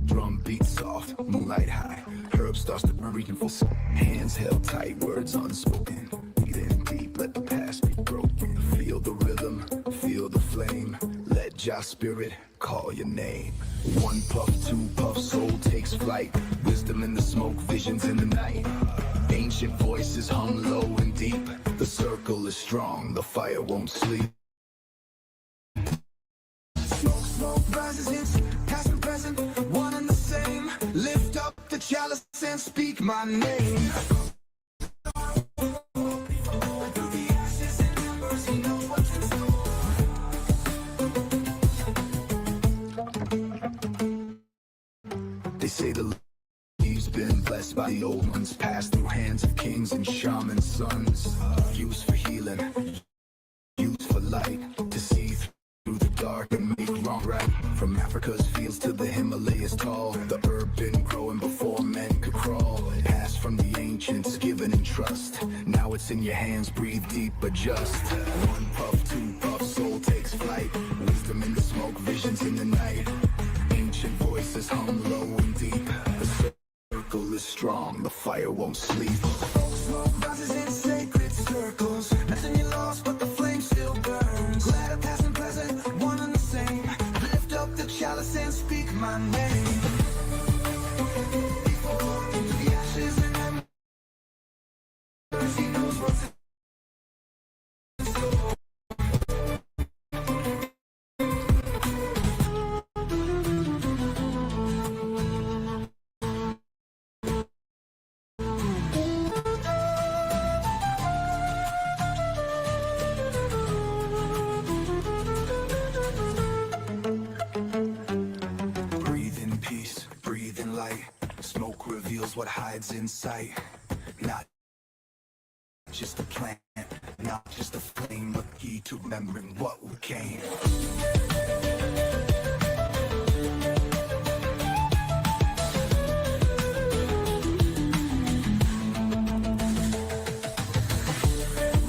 drum beat soft, moonlight high. Herb starts to breathe in full. Hands held tight, words unspoken. Breathe in deep, let the past be broken. Feel the rhythm, feel the flame. Let Jah spirit call your name. One puff, two puff, soul takes flight. Wisdom in the smoke, visions in the night. Ancient voices hum low and deep. The circle is strong, the fire won't sleep. Smoke rises in past and present, one and the same. Lift up the chalice and speak my name. used by the old ones, passed through hands of kings and shaman sons. Used for healing, used for light, to see through the dark and make wrong right. From Africa's fields to the Himalayas tall, the herb been growing before men could crawl. Passed from the ancients, given in trust. Now it's in your hands, breathe deep, adjust. One puff, two puffs, soul takes flight. Wisdom in the smoke, visions in the night. Ancient voices hum low and deep. The circle is strong, the fire won't sleep. Smoke rises in sacred circles. Nothing you lost, but the flame still burns. Glad of past and present, one and the same. Lift up the chalice and speak my name. Into the ashes and embers, he knows what's in store. Breathe in peace, breathe in light. Smoke reveals what hides in sight. Not just a plant, not just a flame, but key to remembering what we came.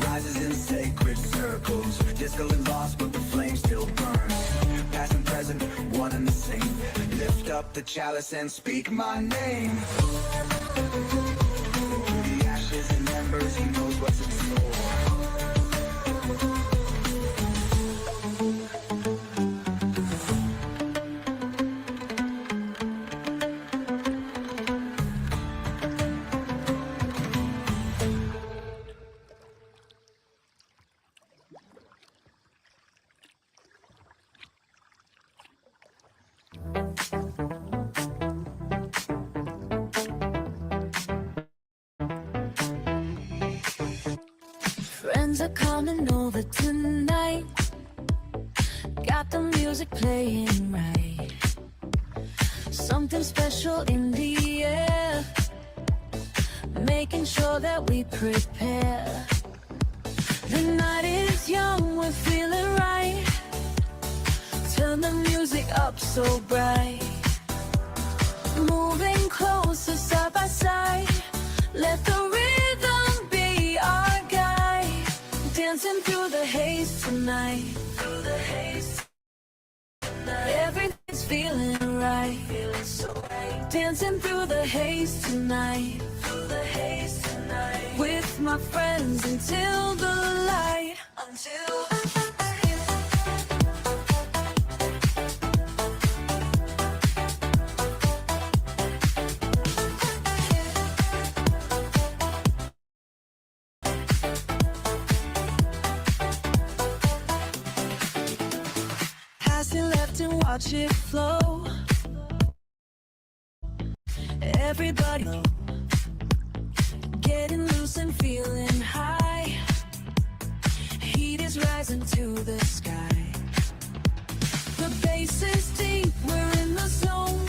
Rises in sacred circles, disco and lost, but the flame still burns. Past and present, one and the same. Lift up the chalice and speak my name. Through the ashes and embers, he knows what's in store. Friends are coming over tonight. Got the music playing right. Something special in the air, making sure that we prepare. The night is young, we're feeling right. Turn the music up so bright. Moving closer side by side. Let the rhythm be our guide. Dancing through the haze tonight. Through the haze tonight. Everything's feeling right. Feeling so right. Dancing through the haze tonight. Through the haze tonight. With my friends until the light. Until watch it flow. Everybody getting loose and feeling high. Heat is rising to the sky. The bass is deep, we're in the zone.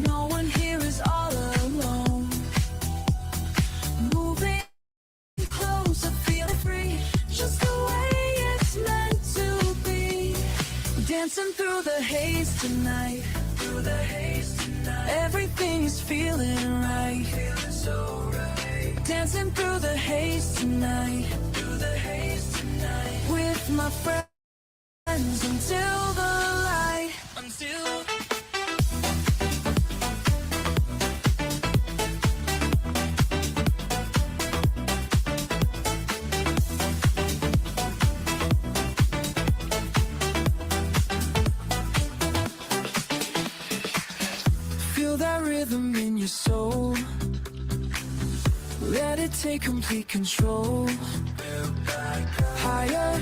No one here is all alone. Moving closer, feeling free, just the way it's meant to be. Dancing through the haze tonight. Through the haze tonight. Everything is feeling right. Feeling so right. Dancing through the haze tonight. Through the haze tonight. With my friends until the light. Until that rhythm in your soul. Let it take complete control. Higher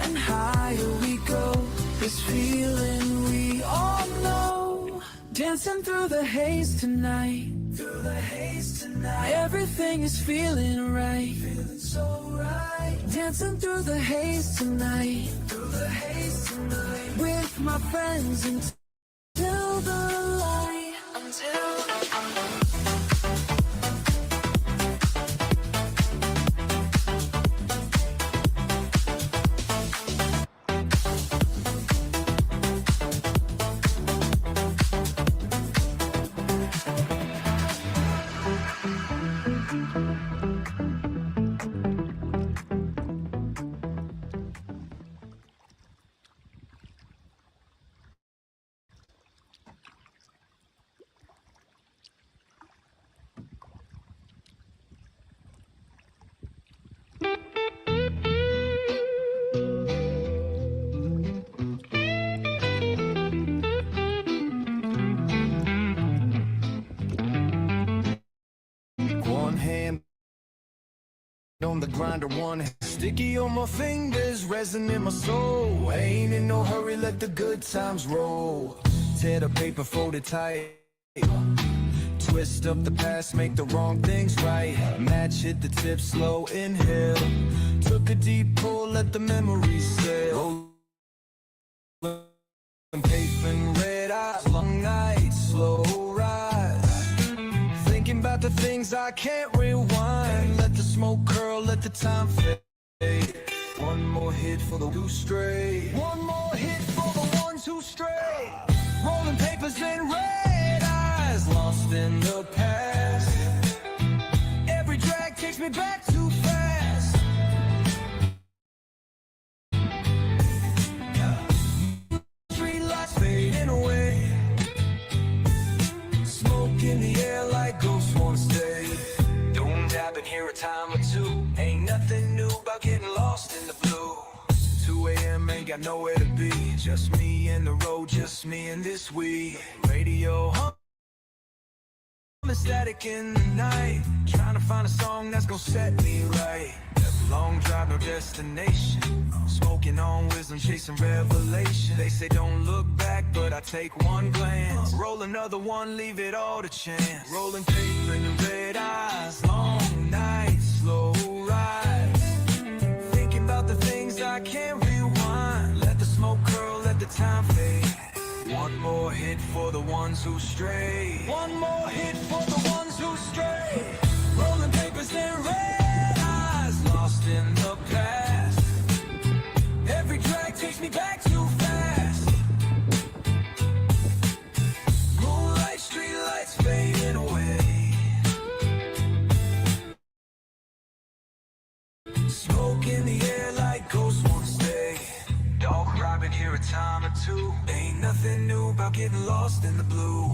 and higher we go. This feeling we all know. Dancing through the haze tonight. Through the haze tonight. Everything is feeling right. Feeling so right. Dancing through the haze tonight. Through the haze tonight. With my friends until the light. Until on the grinder, one sticky on my fingers, resin in my soul. Ain't in no hurry, let the good times roll. Tear the paper, fold it tight. Twist up the past, make the wrong things right. Match hit the tip, slow inhale. Took a deep pull, let the memories sail. Paving red eyes, long nights, slow rise. Thinking about the things I can't rewind. Let the smoke curl, let the time fade. One more hit for the who stray. One more hit for the ones who stray. Rolling papers and red eyes, lost in the past. Every drag takes me back too fast. Street lights fading away. Smoke in the air like ghosts wanna stay. Don't dab in here a time or two. Ain't nothing new about getting lost in the blue. 2 a.m. ain't got nowhere to be. Just me and the road, just me and this weed. Radio humming static in the night. Trying to find a song that's gonna set me right. Long drive, no destination. Smoking on wisdom, chasing revelation. They say don't look back, but I take one glance. Roll another one, leave it all to chance. Rolling paper and red eyes, long nights, slow rise. Thinking about the things I can't rewind. Let the smoke curl, let the time fade. One more hit for the ones who stray. One more hit for the ones who stray. Rolling papers and red eyes, lost in the past. Every track takes me back too fast. Moonlight, street lights fading away. Smoke in the air like ghosts wanna stay. Dog cry, been here a time or two. Ain't nothing new about getting lost in the blue.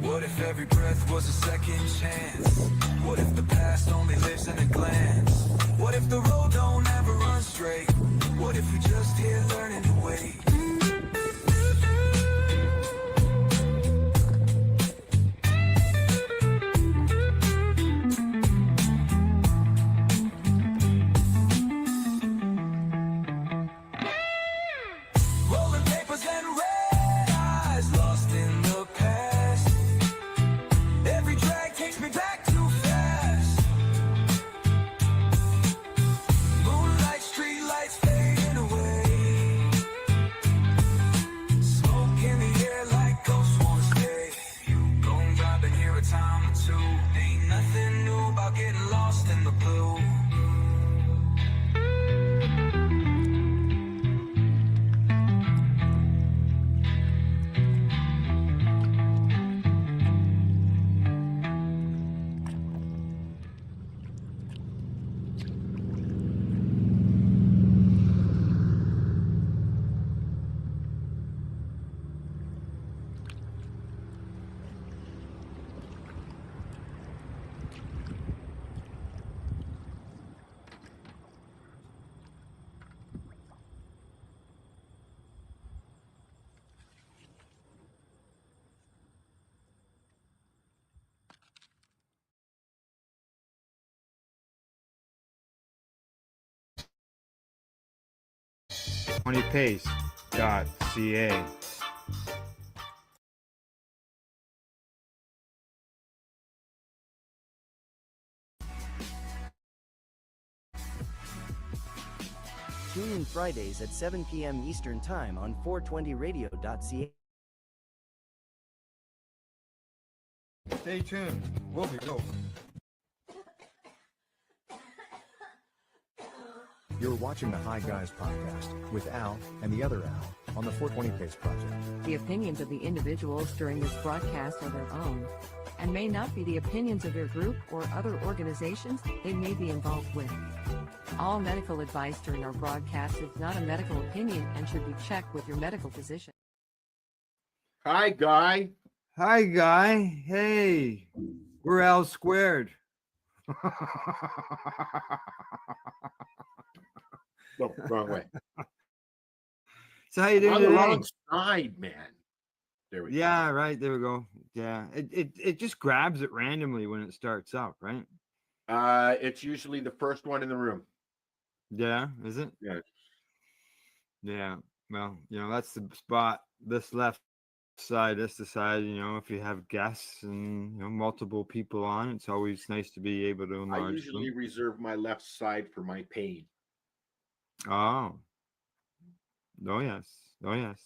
What if every breath was a second chance? What if the past only lives in a glance? What if the road don't ever run straight? What if we just here learning to wait? Rolling papers and red eyes, lost in the past. Every drag takes me back too fast. Moonlight, street lights fading away. Smoke in the air like ghosts wanna stay. You gon' drive in here a time or two. Ain't nothing new about getting lost in the blue. pace.ca. Tune in Fridays at 7 p.m. Eastern Time on 420radio.ca. Stay tuned. We'll be over. You're watching the Hi Guys podcast with Al and the other Al on the 420 Pace Project. The opinions of the individuals during this broadcast are their own and may not be the opinions of their group or other organizations they may be involved with. All medical advice during our broadcast is not a medical opinion and should be checked with your medical physician. Hi, Guy. Hi, Guy. Hey, we're Al squared. No, wrong way. So how you doing on the today? wrong side, man. There we go. Yeah, right. There we go. Yeah, it just grabs it randomly when it starts up, right? It's usually the first one in the room. Yeah, is it? Yeah. Yeah. Well, that's the spot. This left side, this the side. If you have guests and multiple people on, it's always nice to be able to I enlarge usually them. reserve my left side for my pain. Oh. Oh yes. Oh yes.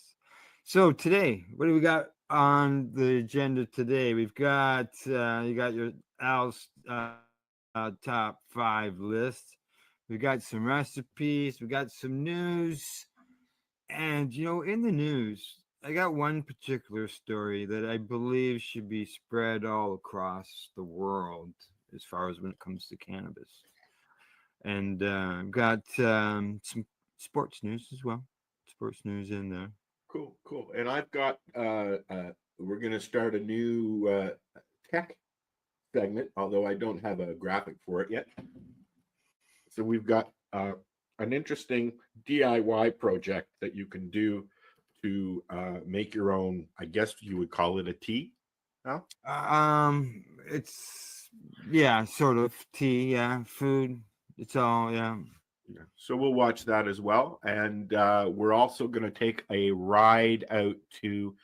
So today, what do we got on the agenda today? We've got you got your Al's top 5 list. We got some recipes. We got some news, and in the news, I got one particular story that I believe should be spread all across the world as far as when it comes to cannabis. And got some sports news as well. Sports news in there. Cool. And I've got we're gonna start a new tech segment, although I don't have a graphic for it yet. So we've got an interesting DIY project that you can do to make your own, I guess you would call it a tea. No? It's sort of tea, food. It's all, Yeah. So we'll watch that as well. And we're also going to take a ride out to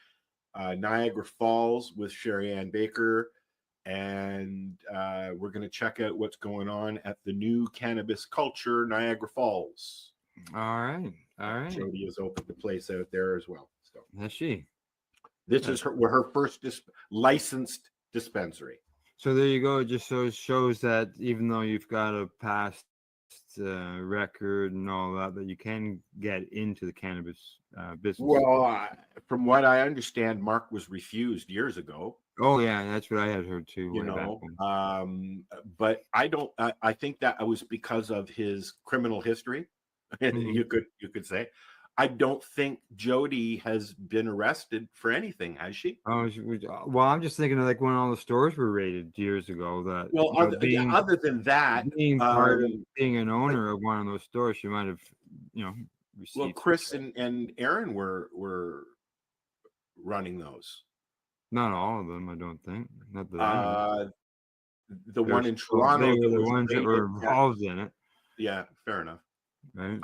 Niagara Falls with Sherry Ann Baker. And we're going to check out what's going on at the new cannabis culture, Niagara Falls. All right. Jody has opened the place out there as well. So has she? This is her first licensed dispensary. So there you go. It just shows that even though you've got a past record and all that you can get into the cannabis business. Well, from what I understand, Mark was refused years ago. Oh yeah, that's what I had heard too. But I don't. I think that was because of his criminal history. Mm-hmm. You could say. I don't think Jody has been arrested for anything, has she? Oh, well, I'm just thinking of like when all the stores were raided years ago. That other than that, being part of being an owner of one of those stores, she might have, received. Well, Chris and Aaron were running those. Not all of them, I don't think. Not that I know. The one in Toronto. They were the ones that were involved in it. Yeah, fair enough. Right.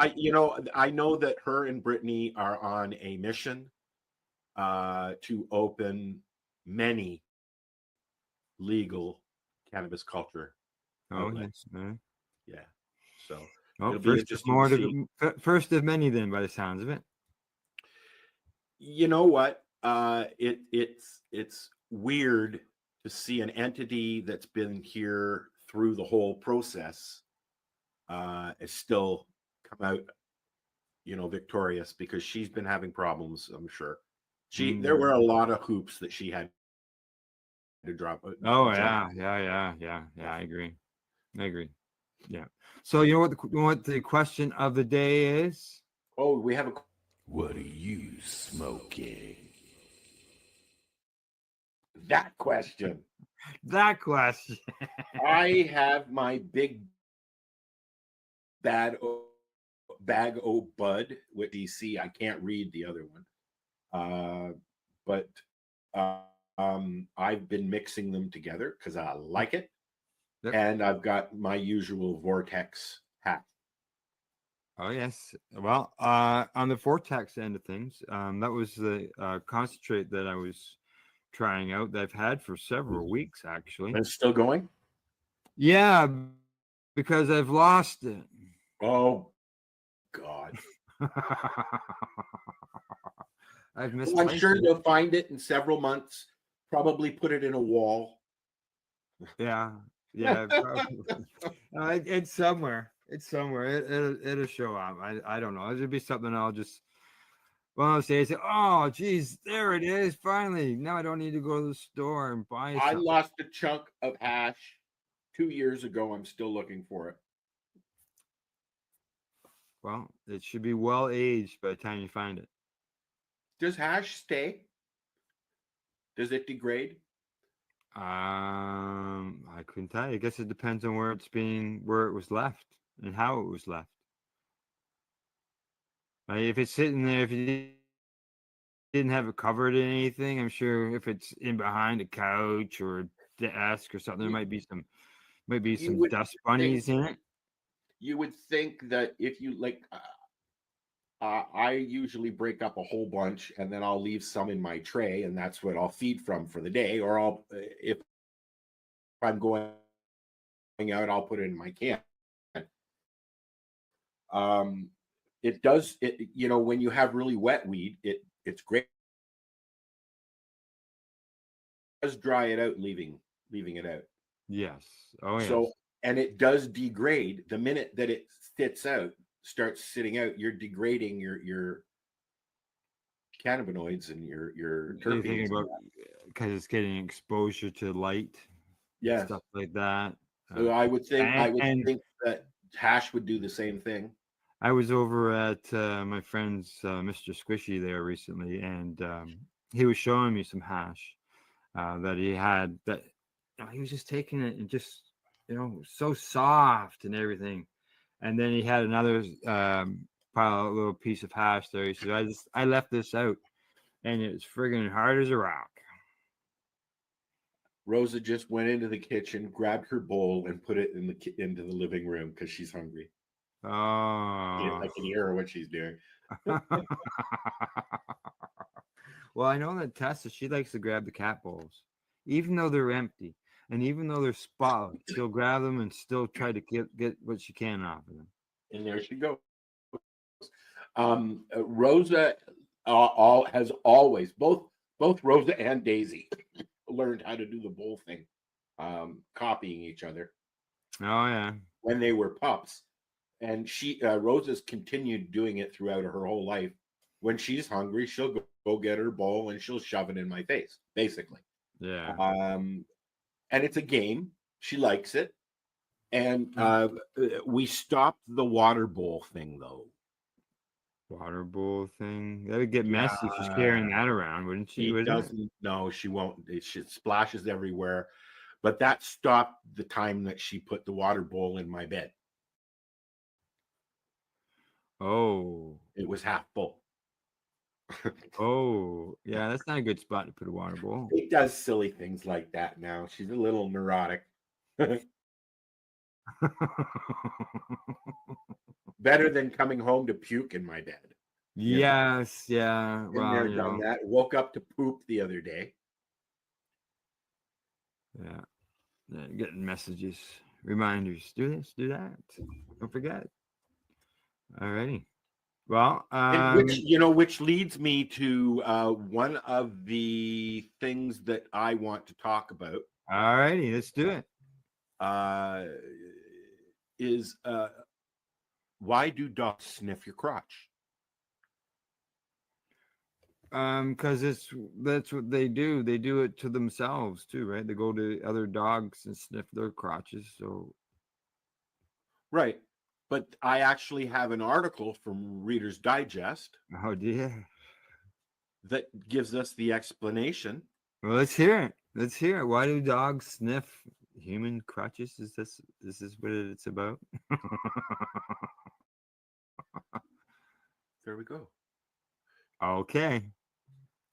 I know that her and Brittany are on a mission to open many legal cannabis culture outlets. Yes. Yeah. So first of many then, by the sounds of it. You know what? It's weird to see an entity that's been here through the whole process is still come out, victorious, because she's been having problems. I'm sure there were a lot of hoops that she had to drop. Yeah. I agree. Yeah. So you know what the question of the day is? Oh, we have a. What are you smoking? That question. I have my big bag o' bud with DC. I can't read the other one, but I've been mixing them together because I like it. Yep. And I've got my usual Vortex hat. Oh yes. Well, on the Vortex end of things, that was the concentrate that I was trying out that I've had for several weeks actually. And it's still going? Yeah, because I've lost it. Oh God. I've missed. I'm sure you'll find it in several months. Probably put it in a wall. Yeah. It's somewhere. It'll show up. I don't know. It'll be something I'll just one of those days say, oh geez, there it is. Finally. Now I don't need to go to the store and buy something. I lost a chunk of hash 2 years ago. I'm still looking for it. Well, it should be well aged by the time you find it. Does hash stay? Does it degrade? I couldn't tell you. I guess it depends on where it was left and how it was left. If it's sitting there, if you didn't have it covered in anything, I'm sure if it's in behind a couch or a desk or something, there might be some You would dust think bunnies in it. you would think that if you like, I usually break up a whole bunch and then I'll leave some in my tray, and that's what I'll feed from for the day. Or I'll, if I'm going out, I'll put it in my can. It does it, when you have really wet weed, it's great. It does dry it out, leaving it out. Yes. Oh yes. So, and it does degrade the minute that it starts sitting out. You're degrading your cannabinoids and your You're terpenes. thinking about because it's getting exposure to light, Yes. stuff like that. So I would think and that hash would do the same thing. I was over at my friend's Mr. Squishy there recently, and he was showing me some hash that he had. That he was just taking it and just so soft and everything. And then he had another little piece of hash there. He said, I left this out, and it's friggin' hard as a rock." Rosa just went into the kitchen, grabbed her bowl, and put it into the living room because she's hungry. Oh. I can hear her what she's doing. Well, I know that Tessa, she likes to grab the cat bowls, even though they're empty, and even though they're spotless, she'll grab them and still try to get what she can off of them. And there she goes. Rosa has always, both Rosa and Daisy learned how to do the bowl thing, copying each other. Oh yeah. When they were pups, and Rosa's continued doing it throughout her whole life. When she's hungry, she'll go get her bowl and she'll shove it in my face, basically. Yeah. And it's a game. She likes it. And we stopped the water bowl thing, though. Water bowl thing. That would get messy if she's carrying that around, wouldn't she? She doesn't. No, she won't. It splashes everywhere. But that stopped the time that she put the water bowl in my bed. Oh. It was half full. Oh, yeah, that's not a good spot to put a water bowl. It does silly things like that now. She's a little neurotic. Better than coming home to puke in my bed. Yes, yeah. Been there, done that. Woke up to poop the other day. Yeah. Getting messages, reminders. Do this, do that. Don't forget. Alrighty. Well, which leads me to one of the things that I want to talk about. Alrighty, let's do it. Is why do dogs sniff your crotch? Because that's what they do. They do it to themselves too, right? They go to other dogs and sniff their crotches. So, right. But I actually have an article from Reader's Digest. Oh dear. That gives us the explanation. Well, let's hear it. Let's hear it. Why do dogs sniff human crotches? Is this what it's about? There we go. Okay.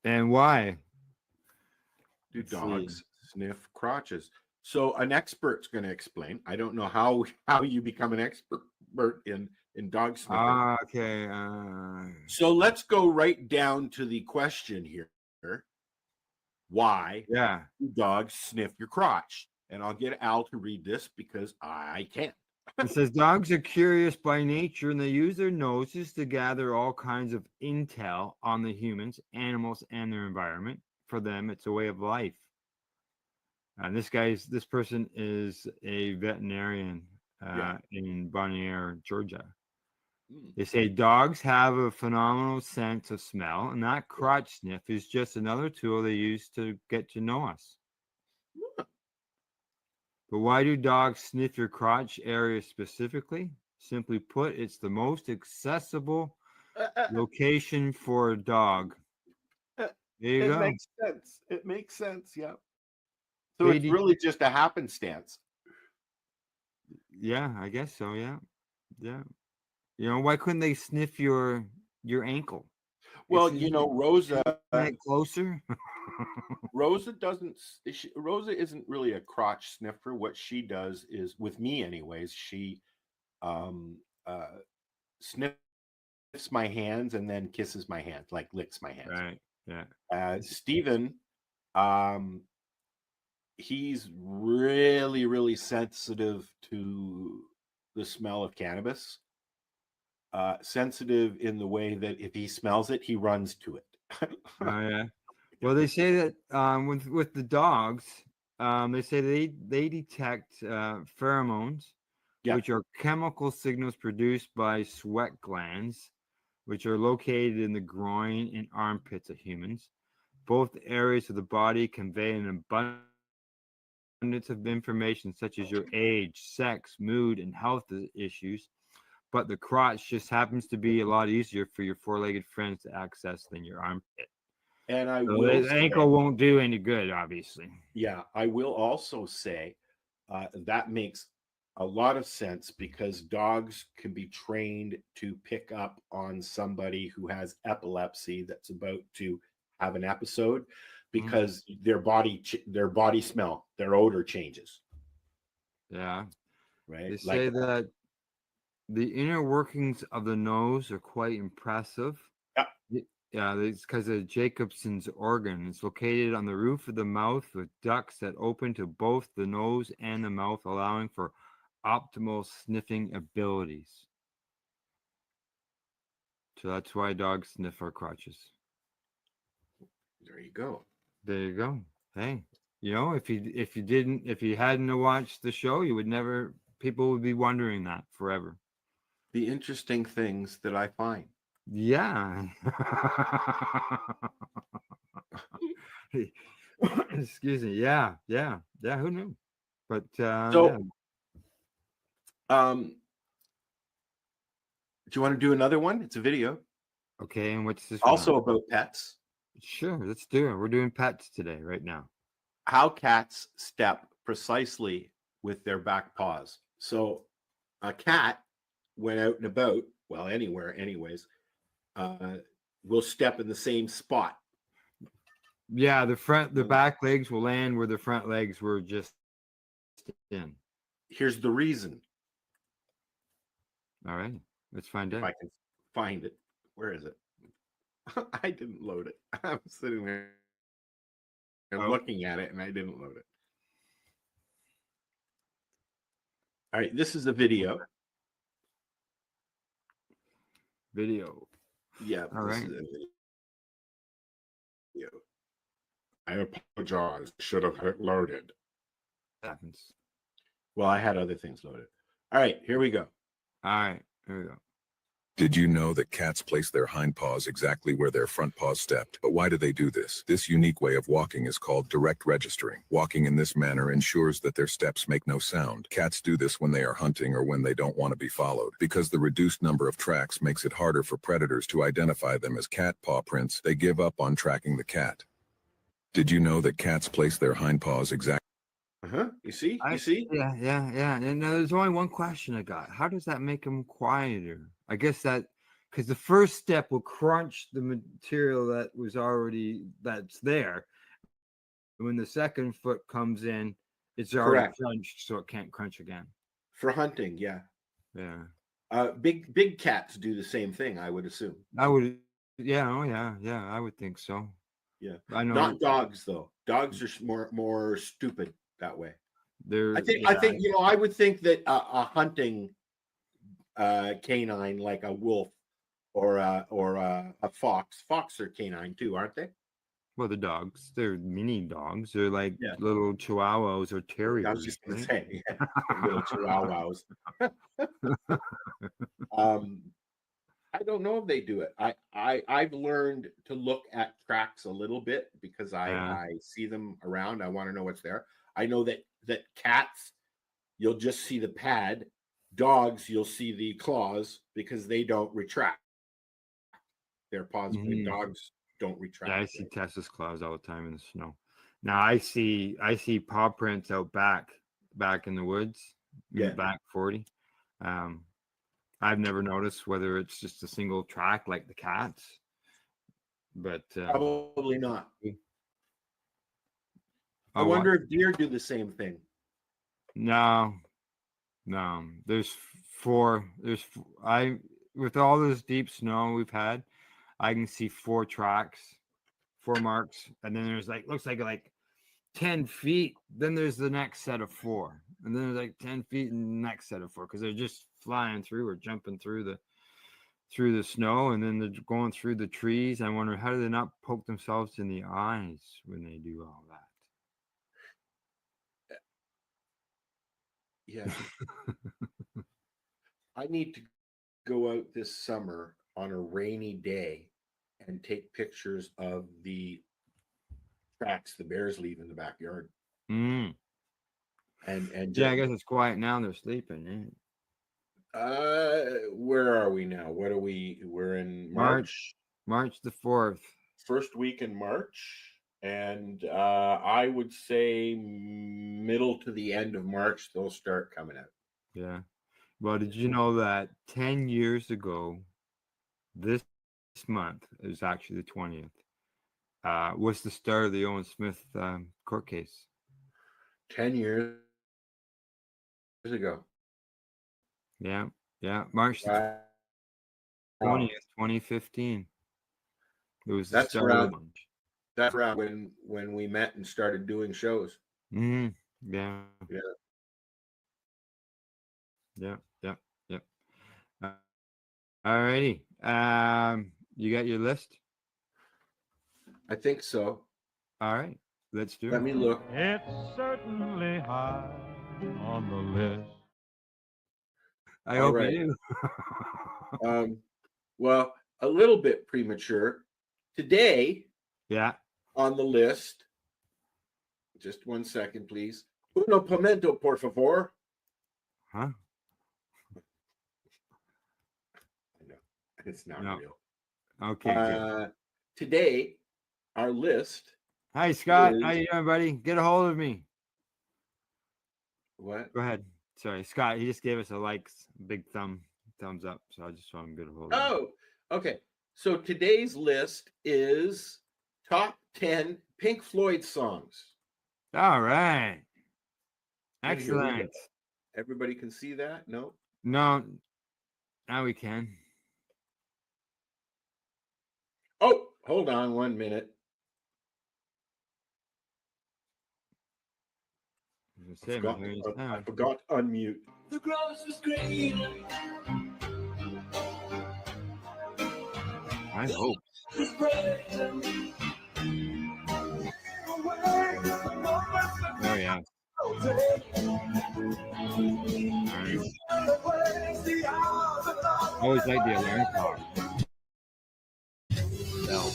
And why do dogs sniff crotches? So an expert's going to explain. I don't know how you become an expert in dog sniffing. Okay. So let's go right down to the question here. Why do dogs sniff your crotch? And I'll get Al to read this because I can't. It says dogs are curious by nature and they use their noses to gather all kinds of intel on the humans, animals, and their environment. For them, it's a way of life. This person is a veterinarian in Bonaire, Georgia. They say dogs have a phenomenal sense of smell, and that crotch sniff is just another tool they use to get to know us. But why do dogs sniff your crotch area specifically? Simply put, it's the most accessible location for a dog. There you go. It makes sense. It makes sense. Yeah. So it's really just a happenstance. Yeah, I guess so. Yeah. Yeah. Why couldn't they sniff your your ankle. Well, If you know, Rosa. Get closer. Rosa doesn't. Rosa isn't really a crotch sniffer. What she does is, with me, anyways, she um, sniffs my hands and then kisses my hands, like licks my hands. Right. Yeah. Steven, he's really, really sensitive to the smell of cannabis. Sensitive in the way that if he smells it, he runs to it. Oh yeah. Well, they say that with the dogs, they say they detect pheromones, Yeah. which are chemical signals produced by sweat glands, which are located in the groin and armpits of humans. Both areas of the body convey an abundance of information such as your age, sex, mood, and health issues. But the crotch just happens to be a lot easier for your four-legged friends to access than your armpit. And I So will the ankle won't do any good, obviously. Yeah, I will also say that makes a lot of sense because dogs can be trained to pick up on somebody who has epilepsy that's about to have an episode because their body smell, their odor changes. Yeah. Right. They say that the inner workings of the nose are quite impressive. Yeah, it's because of Jacobson's organ. It's located on the roof of the mouth with ducts that open to both the nose and the mouth, allowing for optimal sniffing abilities. So that's why dogs sniff our crotches. There you go. There you go. Hey, you know, if you hadn't watched the show, you would never. People would be wondering that forever. The interesting things that I find. Yeah. Excuse me. Yeah. Who knew? But do you want to do another one? It's a video. Okay, and what's this? Also about pets. Sure, let's do it. We're doing pets today, right now. How cats step precisely with their back paws. So a cat went out and about, well, anywhere, anyways, will step in the same spot. Yeah, the back legs will land where the front legs were just in. Here's the reason. All right, let's find out. If I can find it. Where is it? I didn't load it. I'm sitting there and looking at it, and I didn't load it. All right, this is a video. Yeah. All right. I apologize. Should have hit loaded. Happens. Well, I had other things loaded. All right, here we go. All right, here we go. Did you know that cats place their hind paws exactly where their front paws stepped? But why do they do this? This unique way of walking is called direct registering. Walking in this manner ensures that their steps make no sound. Cats do this when they are hunting or when they don't want to be followed. Because the reduced number of tracks makes it harder for predators to identify them as cat paw prints, they give up on tracking the cat. Did you know that cats place their hind paws exactly? You see? Yeah. And there's only one question I got. How does that make them quieter? I guess that because the first step will crunch the material that's there. And when the second foot comes in, it's already crunched, so it can't crunch again. For hunting, yeah. Yeah. Big cats do the same thing, I would assume. I would I would think so. Yeah. I know. Not dogs though. Dogs are more stupid that way. I think I would think that a hunting canine like a wolf or a fox are canine too, aren't they? Well, the dogs, they're mini dogs. They're like little chihuahuas or terriers. I was just gonna say, little chihuahuas. I don't know if they do it. I've learned to look at tracks a little bit because I see them around. I want to know what's there. I know that cats, you'll just see the pad. Dogs, you'll see the claws because they don't retract. Their paws, dogs don't retract. Yeah, I see Tessa's claws all the time in the snow. Now I see paw prints out back in the woods. Yeah. Back 40. I've never noticed whether it's just a single track like the cats, but Probably not. I oh, what? wonder if deer do the same thing. No, there's four. With all this deep snow we've had, I can see four tracks, four marks, and then there's looks like 10 feet. Then there's the next set of four, and then there's like 10 feet and the next set of four because they're just flying through or jumping through the snow, and then they're going through the trees. I wonder, how do they not poke themselves in the eyes when they do all that? Yeah. I need to go out this summer on a rainy day and take pictures of the tracks the bears leave in the backyard. Mm. And Yeah, I guess it's quiet now. They're sleeping. Where are we now? What are we? We're in March. March the 4th. First week in March. And I would say middle to the end of March, they'll start coming out. Yeah. Well, did you know that 10 years ago, this month, it was actually the 20th, was the start of the Owen Smith court case? 10 years ago. Yeah. March the 20th, 2015. It was the start of the That's around when we met and started doing shows. Mm-hmm. Yeah. All righty. You got your list? I think so. All right. Let's do it. Let me look. It's certainly high on the list. I hope you do. Well, a little bit premature. Today, on the list, just 1 second, please. Uno pimento, por favor. Huh? I know. It's not real. Okay. Good. Today, our list. Hi, Scott. How you doing, buddy? Get a hold of me. What? Go ahead. Sorry, Scott. He just gave us a big thumbs up. So I just want to get a hold of him. Oh, okay. So today's list is top 10 Pink Floyd songs. All right. Excellent. Everybody can see that? No? No. Now we can. Oh, hold on 1 minute. I forgot to unmute. The grass is green. I hope. Oh yeah. I always like the alarm clock. Bell.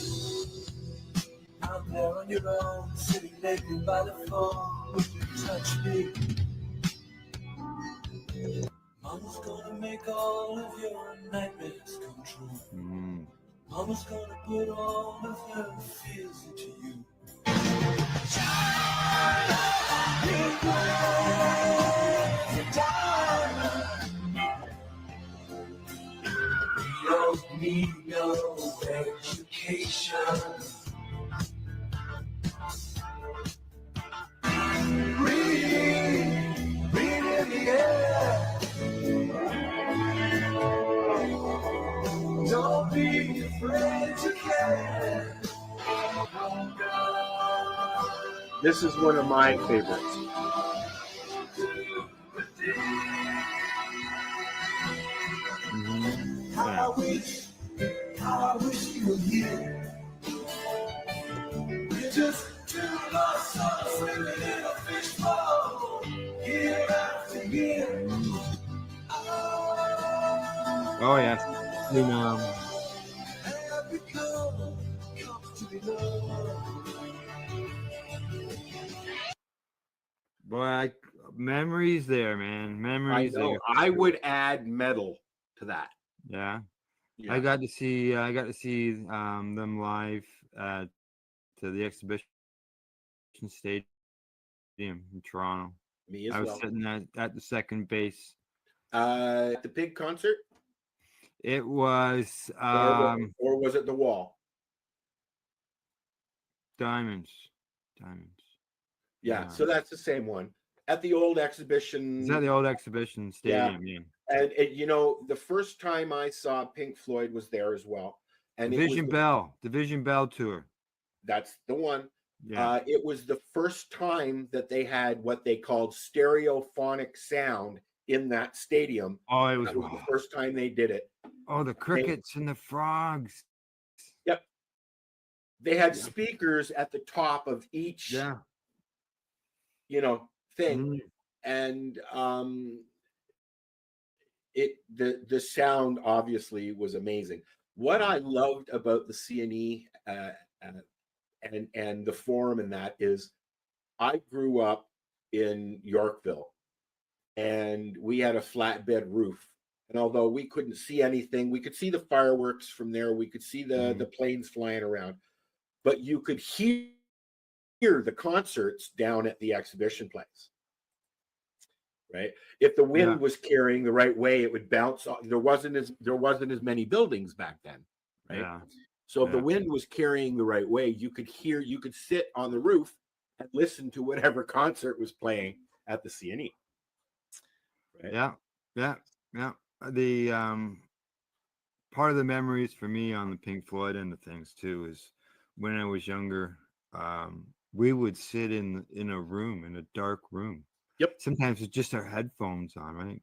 Out there on your own, sitting naked by the phone, would you touch me? Mama's gonna make all of your nightmares come true. Mama's gonna put all of her fears into you. You don't need no education. Breathe in the air. Don't be afraid to care. This is one of my favorites. I wish you were here. We just two lost souls swimming in a fishbowl, year after year. Oh yes. Have become comfortably loved. Boy, memories there, man. Memories. I know. I would add metal to that. Yeah. Yeah. I got to see them live to the exhibition stadium in Toronto. Me as I was well. sitting at the second base. At the Pig concert? It was or was it The Wall? Diamonds. Diamonds. Yeah, so that's the same one at the old exhibition. Is that the old exhibition stadium? Yeah. And you know, the first time I saw Pink Floyd was there as well. And Division Bell tour. That's the one. Yeah. It was the first time that they had what they called stereophonic sound in that stadium. Oh, it was the first time they did it. Oh, the crickets and the frogs. Yep. They had speakers at the top of each you know, thing. And the sound obviously was amazing. What I loved about the CNE and the forum and that is I grew up in Yorkville and we had a flatbed roof. And although we couldn't see anything, we could see the fireworks from there. We could see the planes flying around, but you could hear the concerts down at the exhibition place. Right? If the wind was carrying the right way, it would bounce off. There wasn't as many buildings back then, right? Yeah. So if the wind was carrying the right way, you could sit on the roof and listen to whatever concert was playing at the CNE. Right? Yeah. The part of the memories for me on the Pink Floyd end of things too is when I was younger, we would sit in a room, in a dark room. Yep. Sometimes with just our headphones on, right?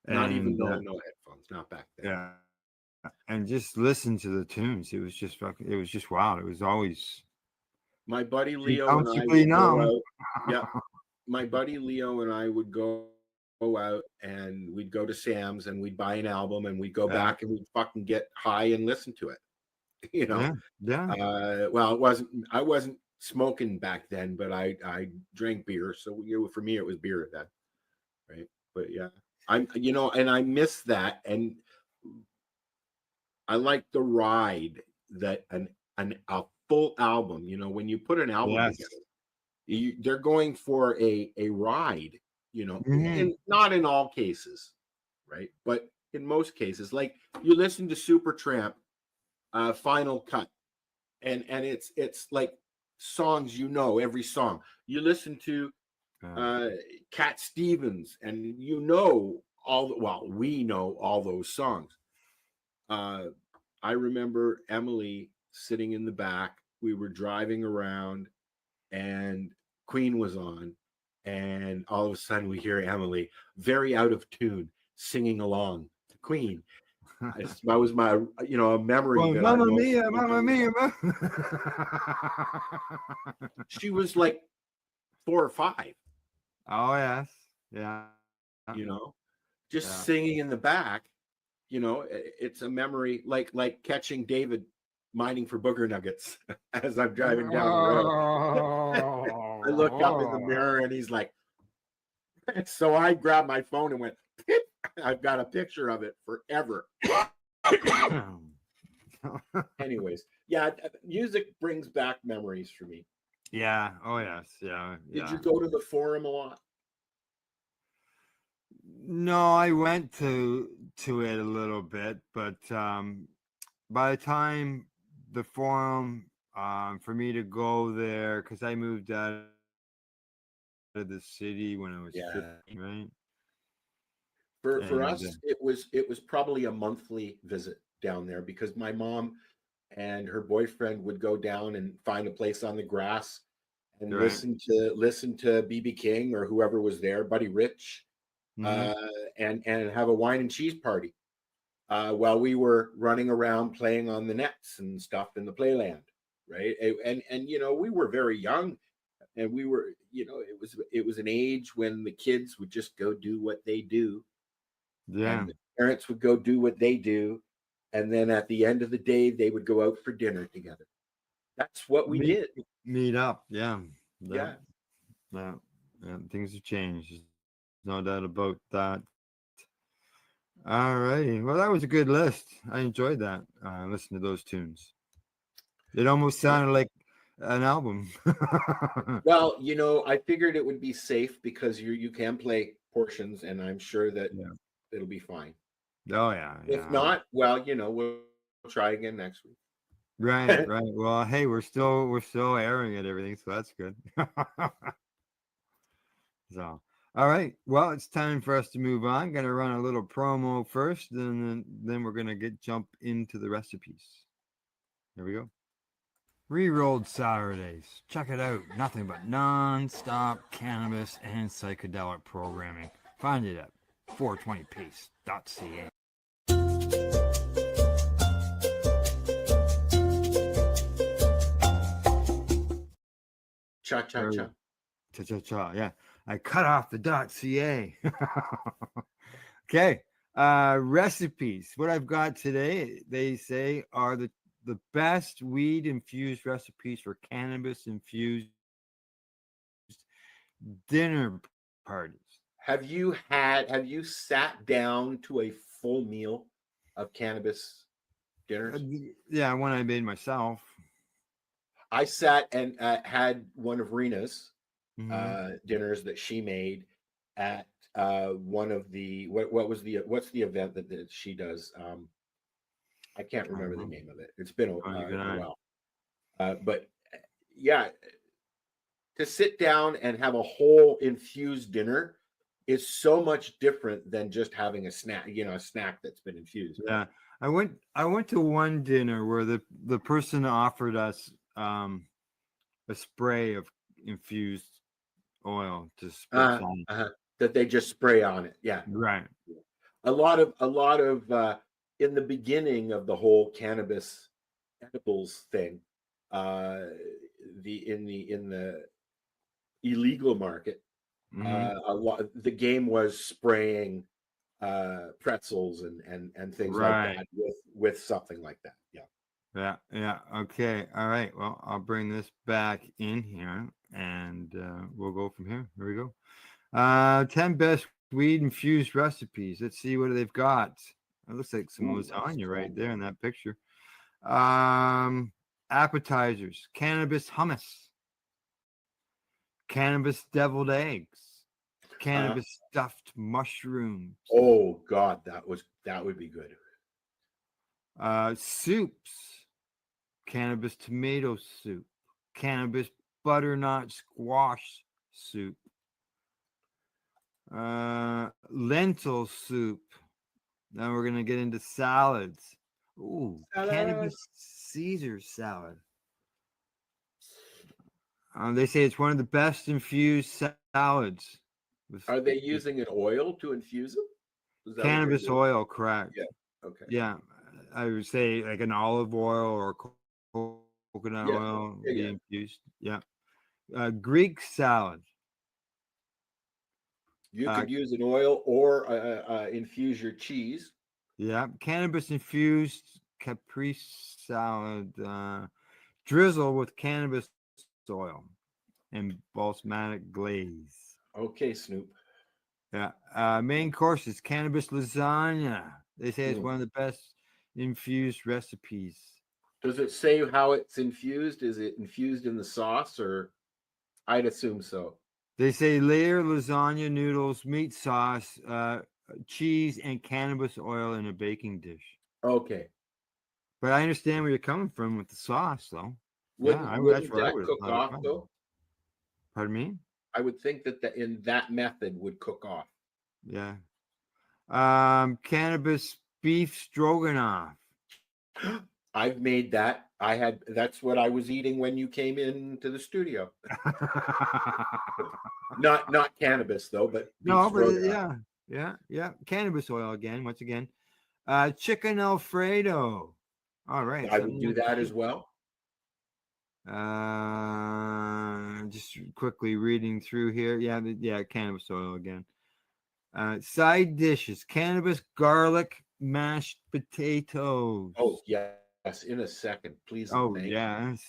No headphones, not back then. Yeah. And just listen to the tunes. It was just wild. It was always my buddy Leo and I would go out. Yeah. My buddy Leo and I would go out and we'd go to Sam's and we'd buy an album and we'd go back and we'd fucking get high and listen to it. You know? Yeah. Well, I wasn't smoking back then, but I drank beer. So for me it was beer then. Right. But yeah. And I miss that. And I like the ride that a full album, you know, when you put an album together, they're going for a ride, you know, and not in all cases, right? But in most cases, like you listen to Supertramp, Final Cut, and it's like songs, you know, every song. You listen to Cat Stevens, and you know we know all those songs. I remember Emily sitting in the back. We were driving around and Queen was on. And all of a sudden we hear Emily very out of tune singing along to Queen. That was my, a memory. Oh, Mamma Mia, Mamma Mia. She was like 4 or 5. Oh, yes. Yeah. You know, just singing in the back. You know, it's a memory like catching David mining for booger nuggets as I'm driving down the road. I look up in the mirror and he's like, so I grabbed my phone and went, Pip. I've got a picture of it forever. Anyways, music brings back memories for me. Yeah. Oh, yes. Yeah. Did you go to the forum a lot? No, I went to it a little bit, but by the time the forum, for me to go there, because I moved out of the city when I was 15, right? For us, it was probably a monthly visit down there because my mom and her boyfriend would go down and find a place on the grass and listen to BB King or whoever was there, Buddy Rich. And have a wine and cheese party while we were running around playing on the nets and stuff in the playland, right? And you know, we were very young, and we were, you know, it was an age when the kids would just go do what they do, and the parents would go do what they do, and then at the end of the day they would go out for dinner together. That's what we did. Meet up, yeah. Things have changed. No doubt about that. All righty. Well, that was a good list. I enjoyed that. Listening to those tunes. It almost sounded like an album. Well, you know, I figured it would be safe because you can play portions, and I'm sure that it'll be fine. Oh yeah, If not, well, we'll try again next week. Right, right. Well, hey, we're still airing it, everything, so that's good. So, all right. Well, it's time for us to move on. Gonna run a little promo first, and then we're gonna jump into the recipes. Here we go. Rerolled Saturdays. Check it out. Nothing but non-stop cannabis and psychedelic programming. Find it at 420pace.ca. Cha-cha-cha. Cha-cha-cha, yeah. I cut off the .ca. Okay. Recipes. What I've got today, they say, are the best weed infused recipes for cannabis infused dinner parties. Have you sat down to a full meal of cannabis dinners? Yeah, one I made myself. I sat and had one of Rena's Mhm. dinners that she made at one of the what's the event that she does? I can't remember the name of it. It's been a while. But yeah, to sit down and have a whole infused dinner is so much different than just having a snack, a snack that's been infused. Yeah. I went to one dinner where the person offered us a spray of infused oil to spritz on. That they just spray on it. Yeah. Right. A lot of in the beginning of the whole cannabis edibles thing, in the illegal market, a lot the game was spraying pretzels and things like Right. that with something like that. Yeah. Yeah. Okay. All right. Well, I'll bring this back in here and we'll go from here. Here we go. 10 best weed infused recipes. Let's see what they've got. It looks like some lasagna right there in that picture. Appetizers, cannabis hummus, cannabis deviled eggs, cannabis stuffed mushrooms. Oh God, that would be good. Soups, cannabis tomato soup, cannabis butternut squash soup, lentil soup. Now we're gonna get into salads. Ooh, cannabis Caesar salad. They say it's one of the best infused salads. Are they using an oil to infuse them? Is that what they're Cannabis doing? oil, correct? Yeah. Okay. Yeah, I would say like an olive oil or coconut Yeah, oil yeah, be yeah. infused. Yeah. Greek salad. You could use an oil or infuse your cheese. Yeah, cannabis infused caprese salad. Drizzle with cannabis oil and balsamic glaze. Okay, Snoop. Yeah. Main course is cannabis lasagna. They say it's one of the best infused recipes. Does it say how it's infused? Is it infused in the sauce, or I'd assume so. They say layer lasagna noodles, meat sauce, cheese, and cannabis oil in a baking dish. Okay. But I understand where you're coming from with the sauce, though. Wouldn't That's what I that would have cook thought. off though? Pardon me? I would think that in that method would cook off. Yeah. Cannabis beef stroganoff. I've made that. That's what I was eating when you came into the studio. not cannabis though, but beef No, but stroganoff. yeah. Cannabis oil again, once again. Chicken Alfredo. All right. I would do that as well. Just quickly reading through here. Yeah, cannabis oil again. Side dishes: cannabis garlic mashed potatoes. Oh yes, in a second, please. Oh thank you. yes.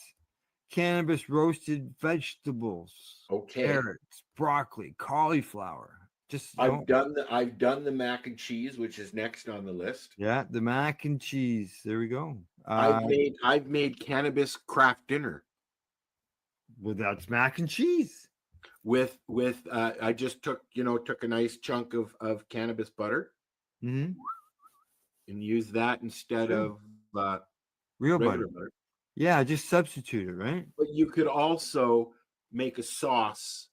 Cannabis roasted vegetables. Okay. Carrots, broccoli, cauliflower. I've done the mac and cheese, which is next on the list. Yeah, the mac and cheese. There we go. I've made cannabis craft dinner. Well, that's mac and cheese. With I just took a nice chunk of cannabis butter, Mm-hmm. and use that instead of Real regular butter. butter. Yeah, just substitute it, right? But you could also make a sauce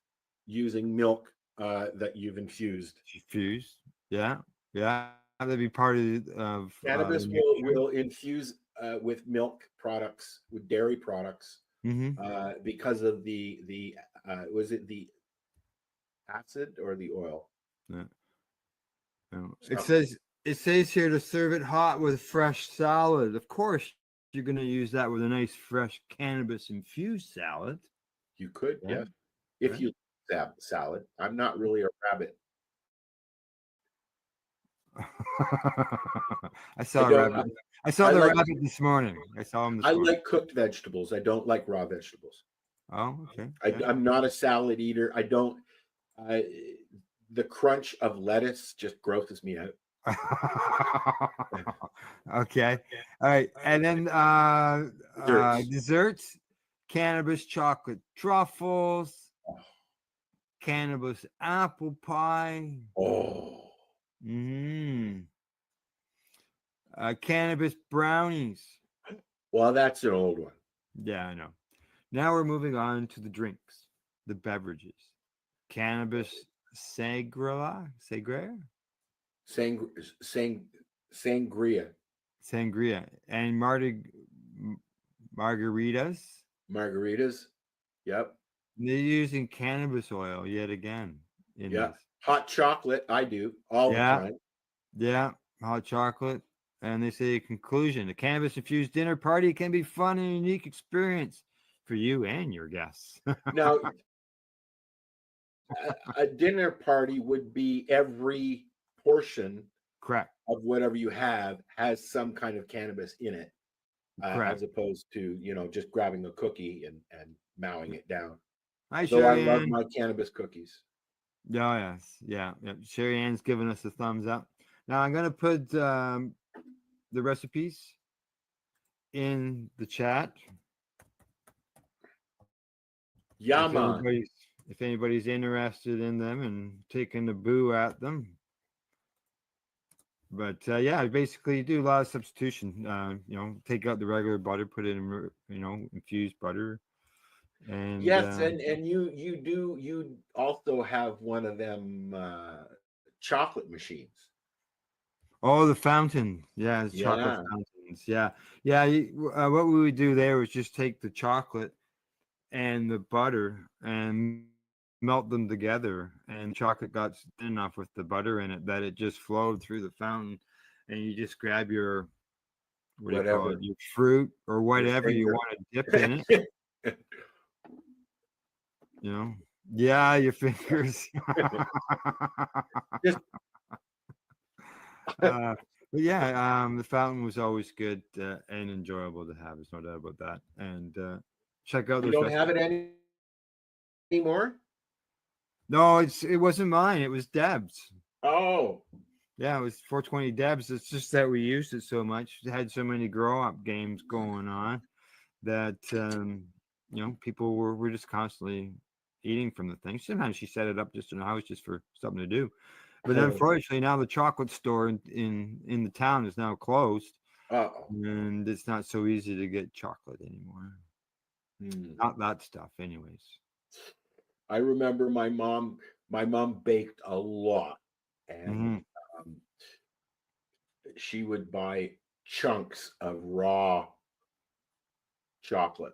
using milk that you've infused. Infused. Yeah. Yeah. That'd be part of Cannabis the will infuse with milk products, with dairy products, Mhm. because of the was it the acid or the oil? Yeah. No. Something. It says here to serve it hot with fresh salad. Of course, you're going to use that with a nice fresh cannabis infused salad. You could, Yeah. yes, if Right. you have salad. I'm not really a rabbit. I saw I a don't. rabbit. I saw I the like. rabbit this morning. I saw him this I morning. like cooked vegetables. I don't like raw vegetables. Oh, okay. I'm not a salad eater. I don't. I the crunch of lettuce just grosses me out. Okay. All right. And then Desserts. desserts, cannabis chocolate truffles, cannabis apple pie. Oh. Cannabis brownies. Well, that's an old one. Yeah, I know. Now we're moving on to the drinks, the beverages. Cannabis sangria, Sangria. sangria, and margaritas. Margaritas. Yep. They're using cannabis oil yet again in Yeah. this. Hot chocolate. I do all the time. Yeah, hot chocolate. And they say, conclusion, a cannabis infused dinner party can be fun and unique experience for you and your guests. Now, a dinner party would be every portion Correct. of whatever you have has some kind of cannabis in it, Correct. as opposed to just grabbing a cookie and mowing it down. Hi, Though I Sherry love Ann. my cannabis cookies. Oh, yes. Yeah. Sherry Ann's giving us a thumbs up. Now I'm going to put the recipes in the chat. Yeah, man. If anybody's interested in them and taking the boo at them. But yeah, basically you do a lot of substitution. Take out the regular butter, put it in, infused butter. And Yes, and you also have one of them chocolate machines. Oh, the fountain. Yeah, it's chocolate Yeah. fountains. Yeah. Yeah. What we would do there was just take the chocolate and the butter and melt them together, and chocolate got thin enough with the butter in it that it just flowed through the fountain, and you just grab your Whatever. your fruit or whatever you finger. want to dip in it. Yeah, your fingers. But yeah, the fountain was always good and enjoyable to have. There's no doubt about that. And check out You those don't have it anymore? No, it wasn't mine. It was Deb's. Oh. Yeah, it was 420 Deb's. It's just that we used it so much. It had so many grow-up games going on that people were just constantly eating from the thing. Sometimes she set it up just in the house just for something to do. But unfortunately, now the chocolate store in the town is now closed. And it's not so easy to get chocolate anymore. Not that stuff, anyways. I remember my mom baked a lot, and she would buy chunks of raw chocolate.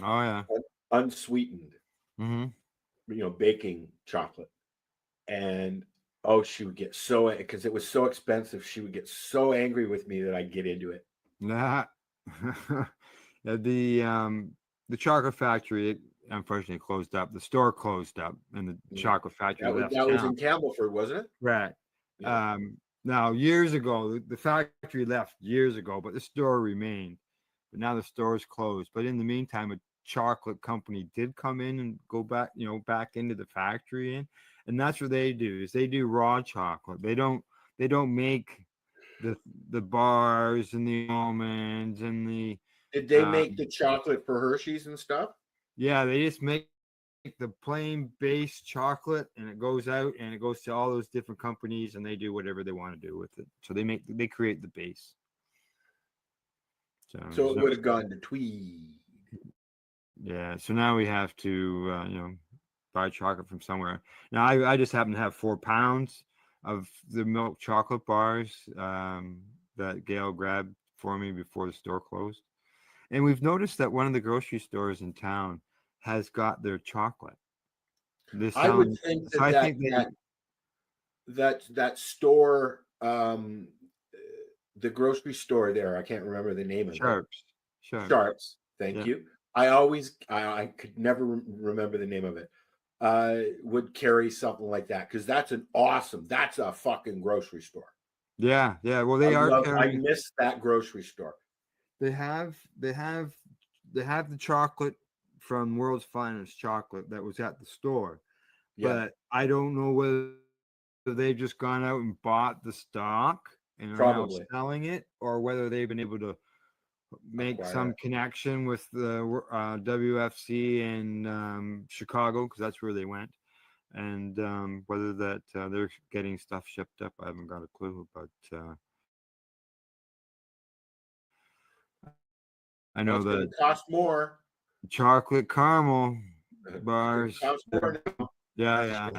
Oh yeah. Unsweetened. Baking chocolate. And she would get because it was so expensive, she would get so angry with me that I'd get into it. Nah. The chocolate factory, it unfortunately closed up. The store closed up, and the chocolate factory left That was town. in Campbellford, wasn't it? Right. Yeah. Now, years ago, the factory left years ago, but the store remained. But now the store is closed. But in the meantime, a chocolate company did come in and go back, back into the factory, and that's what they do. Is they do raw chocolate. They don't make the bars and the almonds and the. Did they make the chocolate for Hershey's and stuff? Yeah, they just make the plain base chocolate, and it goes out and it goes to all those different companies, and they do whatever they want to do with it. So they create the base. So it would have gone to Tweed. Yeah. So now we have to buy chocolate from somewhere. Now I just happen to have 4 pounds of the milk chocolate bars that Gail grabbed for me before the store closed. And we've noticed that one of the grocery stores in town has got their chocolate. I would think that store, the grocery store there, I can't remember the name of it. Sharps. Thank you. I could never remember the name of it. Would carry something like that, because that's a fucking grocery store. Yeah. Well, I miss that grocery store. They have the chocolate from World's Finest Chocolate that was at the store, but I don't know whether they've just gone out and bought the stock and are now selling it, or whether they've been able to make some connection with the WFC in Chicago, because that's where they went, and whether that they're getting stuff shipped up, I haven't got a clue. But I know that it costs more. Chocolate caramel bars. Yeah.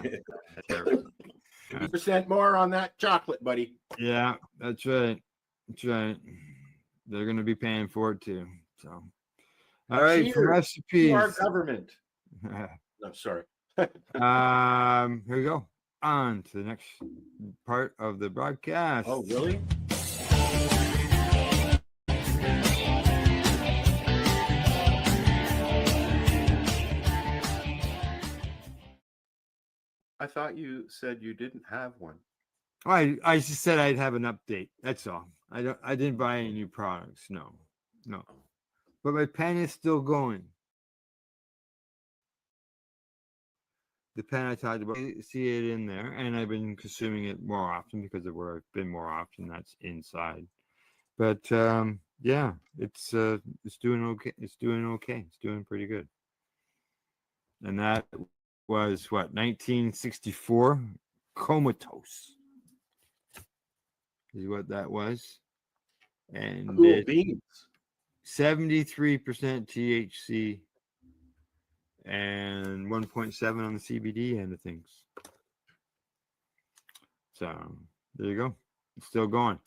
50% more on that chocolate, buddy. Yeah, that's right. They're going to be paying for it too. So, all right, for recipes. To our government. No, sorry. Here we go. On to the next part of the broadcast. Oh, really? I thought you said you didn't have one. I just said I'd have an update. That's all. I didn't buy any new products. No. But my pen is still going. The pen I talked about, see it in there, and I've been consuming it more often because of where I've been more often. That's inside. But yeah, it's doing okay. It's doing okay. It's doing pretty good. And that was what, 1964? Comatose is what that was. And cool beans. 73% THC and 1.7 on the CBD end of things. So there you go. It's still going.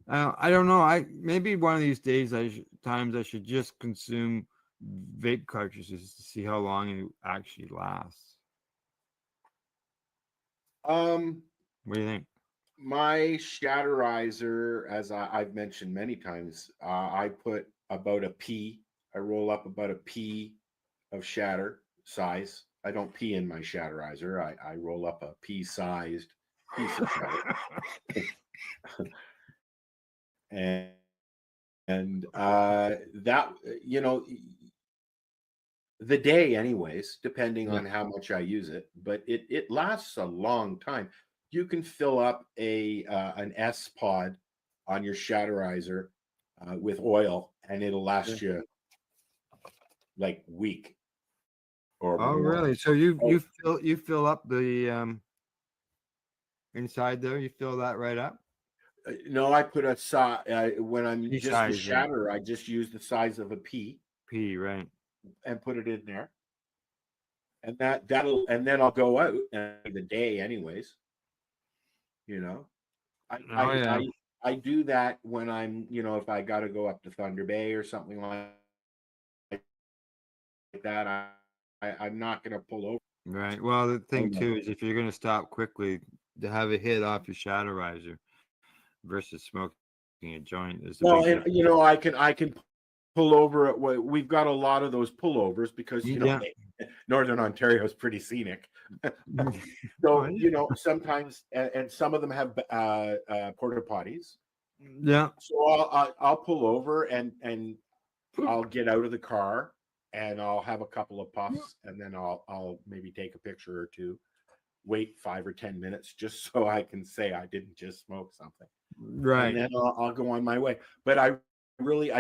I don't know. Maybe one of these days I should just consume vape cartridges to see how long it actually lasts. What do you think? My Shatterizer, as I've mentioned many times, I put about a pea. I roll up about a pea of shatter size. I don't pee in my Shatterizer. I roll up a pea-sized piece of shatter. and that, the day anyways, depending on how much I use it, but it lasts a long time. You can fill up an S pod on your Shatterizer with oil, and it'll last you like week. Or more. Really? So you fill up the inside there. You fill that right up. No, I put when I'm just a shatter, I just use the size of a pea. Pea, right? And put it in there, and and then I'll go out the day anyways. I do that when I'm, if I got to go up to Thunder Bay or something like that. I'm not going to pull over. Right. Well, the thing too is if you're going to stop quickly, to have a hit off your Shatterizer versus smoking a joint is. Well, and I can pull over at what we've got a lot of those pullovers because Northern Ontario is pretty scenic. So sometimes, and some of them have porta potties. Yeah. So I'll pull over and I'll get out of the car and I'll have a couple of puffs, and then I'll maybe take a picture or two, wait 5 or 10 minutes just so I can say I didn't just smoke something. Right. And then I'll go on my way. But I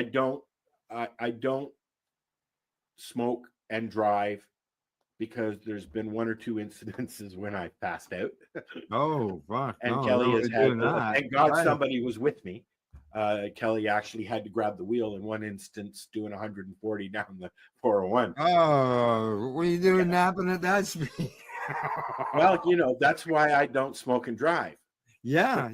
don't smoke and drive because there's been one or two incidences when I passed out. Oh, fuck. And No, Kelly no, has we're had, doing that. thank God Right. somebody was with me. Kelly actually had to grab the wheel in one instance, doing 140 down the 401. Oh, what are you doing napping at that speed? Well, you know, that's why I don't smoke and drive. Yeah.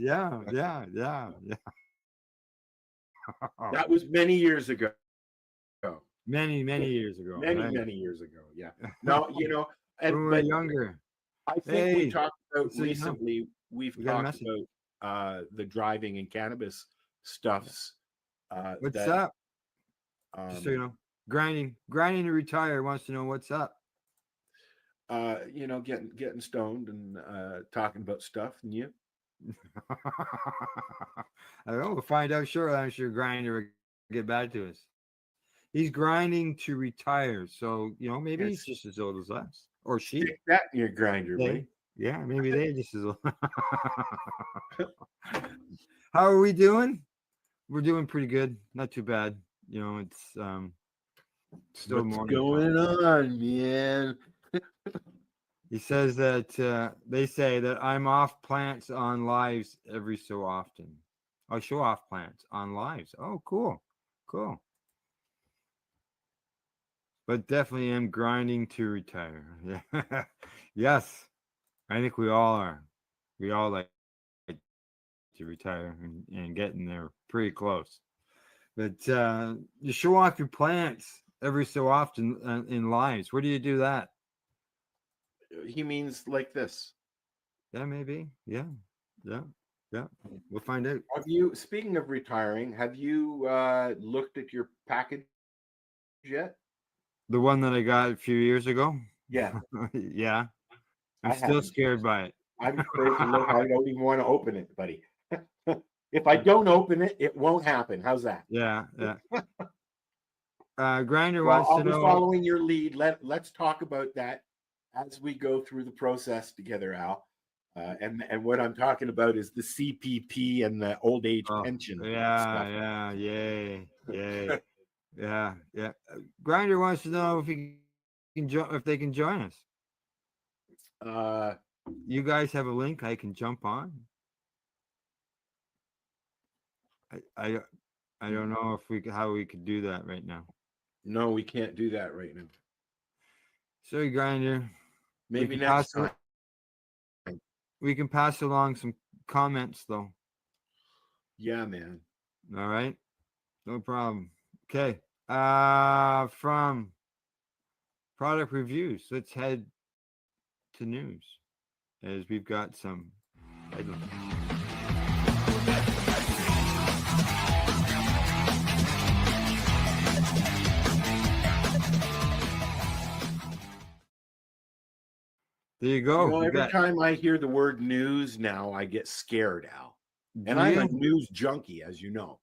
That was many years ago. Many years ago. Many, right? many years ago. Yeah. No, you know, When we and were but younger. I think Hey, we talked about so you know, recently, we've we got a talked message. about the driving and cannabis stuffs. What's that up? Just so you know, grinding to retire wants to know what's up. you know, getting stoned and talking about stuff, and you. I don't know. We'll find out shortly. I'm sure Grinder will get back to us. He's grinding to retire, so you know maybe he's just as old as us, or she. Stick that in your grinder, buddy. Yeah, maybe they're just as old. How are we doing? We're doing pretty good. Not too bad. You know, it's still What's morning. going on, man? He says that they say that I'm off plants on lives every so often. I show off plants on lives. Oh, cool. But definitely am grinding to retire. Yeah. Yes. I think we all are. We all like to retire and getting there pretty close. But you show off your plants every so often in lives. Where do you do that? He means like this. Yeah, maybe. Yeah. We'll find out. Have you, speaking of retiring, have you looked at your package yet? The one that I got a few years ago? Yeah. Yeah. I'm I still haven't. scared by it. I'm afraid to look. I don't even want to open it, buddy. If I don't open it, it won't happen. How's that? Yeah. Grinder Well, wants I'll to be know. following your lead. Let's talk about that as we go through the process together, Al. And what I'm talking about is the CPP and the old age pension. stuff. Yay. Yeah. Grinder wants to know if he can if they can join us. You guys have a link I can jump on? I don't know if how we could do that right now. No, we can't do that right now. Sorry, Grinder. Maybe next time. We can pass along some comments though. Yeah, man. All right. No problem. Okay. From product reviews, let's head to news as we've got some. There you go. You know, every time I hear the word news now, I get scared, Al. And I'm a news junkie, as you know.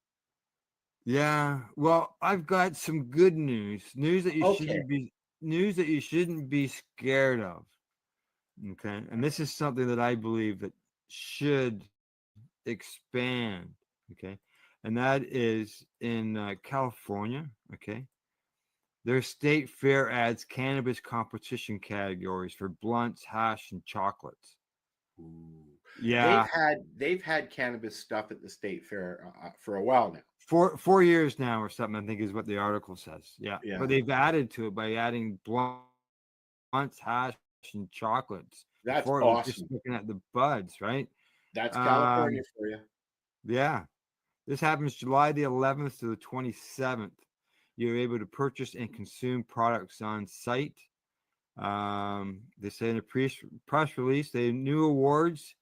Yeah. Well, I've got some good news. News that you shouldn't be scared of. Okay. And this is something that I believe that should expand. Okay. And that is in California. Okay. Their state fair adds cannabis competition categories for blunts, hash, and chocolates. Ooh. Yeah. They've had cannabis stuff at the state fair for a while now. 4 years now or something, I think is what the article says. Yeah. But they've added to it by adding blunts, hash, and chocolates. That's Before it was awesome. just looking at the buds, right? That's California for you. Yeah. This happens July the 11th to the 27th. You're able to purchase and consume products on site. They say in a press release, they have new awards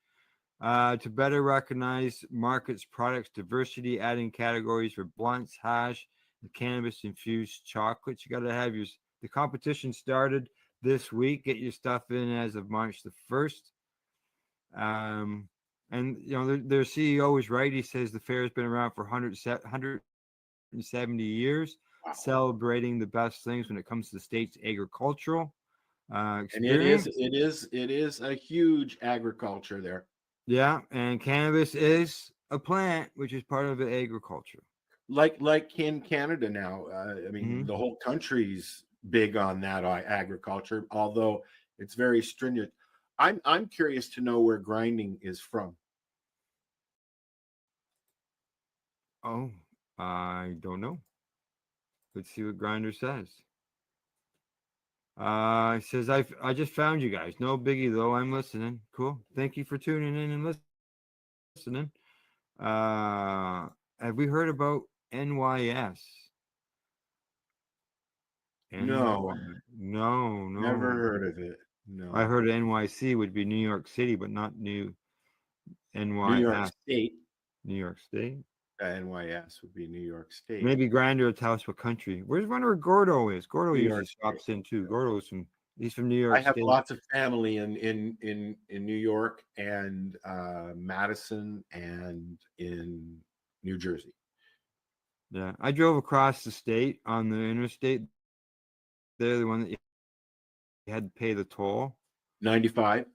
to better recognize markets products diversity, adding categories for blunts, hash, and cannabis infused chocolates. You got to have the competition started this week. Get your stuff in as of March the 1st. And you know their CEO is right. He says the fair has been around for 170 years. Wow. Celebrating the best things when it comes to the state's agricultural experience. And it is a huge agriculture there. Yeah, and cannabis is a plant which is part of the agriculture. Like in Canada now. I mean, the whole country's big on that agriculture, although it's very stringent. I'm curious to know where grinding is from. Oh, I don't know. Let's see what Grinder says. It says I just found you guys. No biggie though. I'm listening. Cool. Thank you for tuning in and listening. Have we heard about NYS? No, No. never heard of it. No, I heard NYC would be New York City, but not New New York NYS. State. New York State. NYS would be New York State. Maybe Grinder will tell us what country. Where's where Gordo is? Gordo New usually York stops in too. Gordo's from he's from New York I have State. lots of family in New York and Madison and in New Jersey. Yeah, I drove across the state on the interstate. They're the one that you had to pay the toll. 95.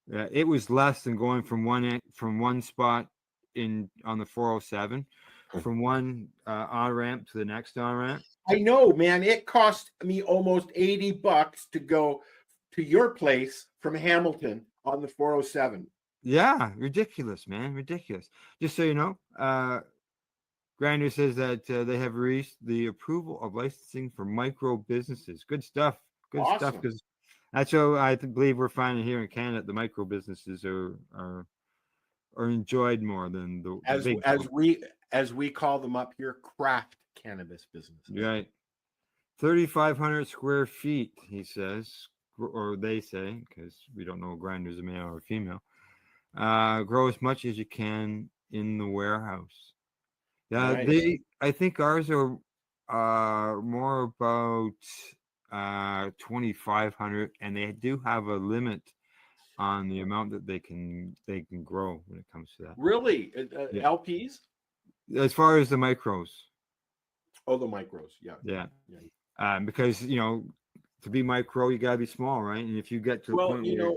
Yeah, it was less than going from one spot in on the 407 from one on ramp to the next on ramp. I know, man. It cost me almost $80 to go to your place from Hamilton on the 407. Yeah, ridiculous, man, ridiculous. Just so you know, Grinder says that they have reached the approval of licensing for micro businesses. Good stuff. Good stuff. Awesome. Because that's what I believe we're finding here in Canada. The micro businesses are enjoyed more than the big as we call them up here, craft cannabis businesses. Right. 3,500 square feet, he says, or they say, because we don't know Grinder's a male or a female. Grow as much as you can in the warehouse. Yeah, Nice. I think ours are more about 2,500, and they do have a limit on the amount that they can grow when it comes to that. Really? Yeah. LPs? As far as the micros. Oh, the micros. Yeah. Yeah. Because to be micro, you gotta be small, right? And if you get to the point where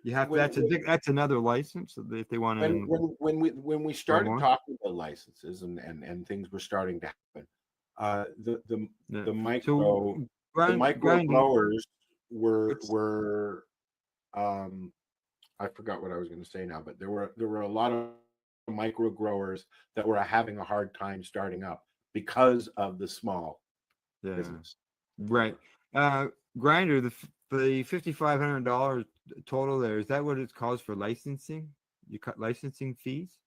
you have that's another license if they want to. When we started talking about licenses and things were starting to happen, the micro growers were I forgot what I was going to say now, but there were a lot of micro growers that were having a hard time starting up because of the small business. Right. Grinder, the $5,500 total there, is that what it calls for licensing? You cut licensing fees?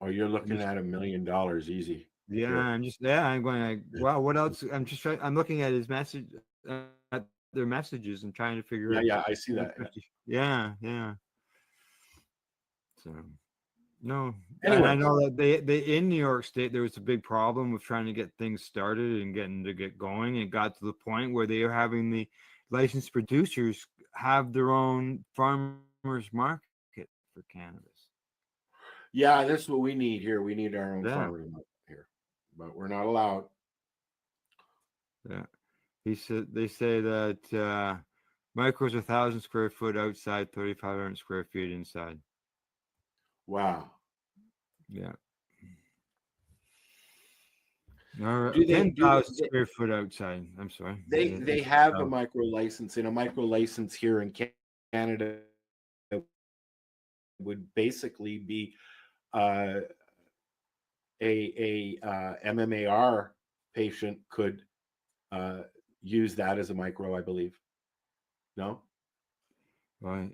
Oh, you're looking at $1 million easy. Yeah, Sure. I'm going like, wow, what else? I'm looking at his message, at their messages and trying to figure out. Yeah, I see that. Yeah. So, no. Anyway. And I know that they in New York State, there was a big problem with trying to get things started and get going. It got to the point where they are having the licensed producers have their own farmers market for cannabis. Yeah, that's what we need here. We need our own farmers market here, but we're not allowed. Yeah. They say that micros 1,000 square foot outside, 3,500 square feet inside. Wow. Yeah. All right. 10,000 square foot outside. I'm sorry. They have a micro license, and a micro license here in Canada would basically be a MMAR patient could use that as a micro, I believe. No. Right.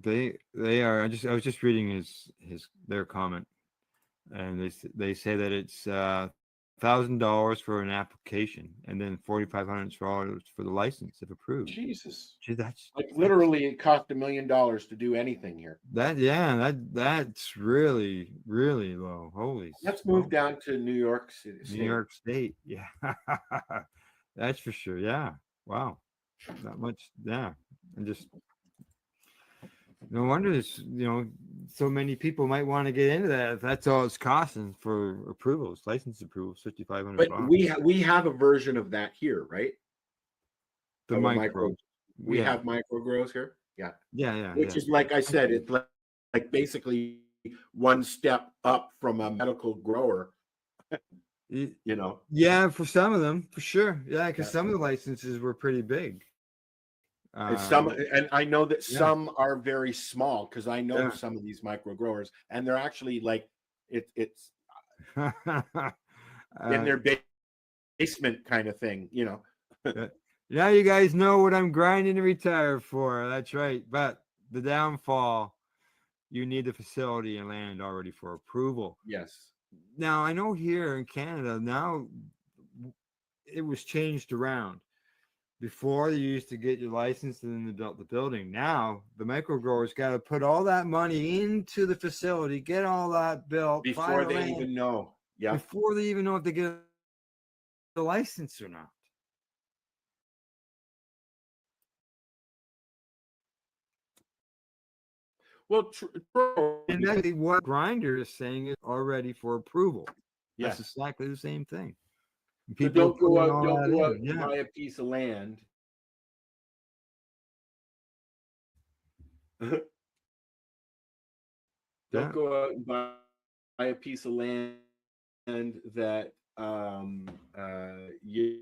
They are. I was just reading their comment, and they say that it's $1,000 for an application, and then $4,500 for the license if approved. Jesus. Gee, that's like literally it cost $1 million to do anything here. That's really low. Holy. Let's move down to New York City. New York State. Yeah. That's for sure. Yeah. Wow. That much. Yeah. And just no wonder this, so many people might want to get into that if that's all it's costing for approvals, license approvals, $5,500. But we have a version of that here, right? The micro. We have micro grows here. Yeah. Yeah. Which is like I said, it's like basically one step up from a medical grower. You know, Yeah, for some of them, for sure. Yeah, because yeah. some of the licenses were pretty big. And some, and I know that yeah. some are very small because I know Yeah. some of these micro growers, and they're actually like it's in their basement kind of thing, you know. Now you guys know what I'm grinding to retire for. That's right. But the downfall, you need the facility and land already for approval. Yes. Now I know here in Canada now it was changed around. Before you used to get your license and then they built the building. Now the micro growers got to put all that money into the facility, get all that built Before the they land, even know. Yeah. before they even know if they get the license or not. Well, and that's what Grinder is saying is already for approval. Yes. That's exactly the same thing. So People don't go putting out, all don't that go in. out and buy a piece of land. Don't go out and buy a piece of land that you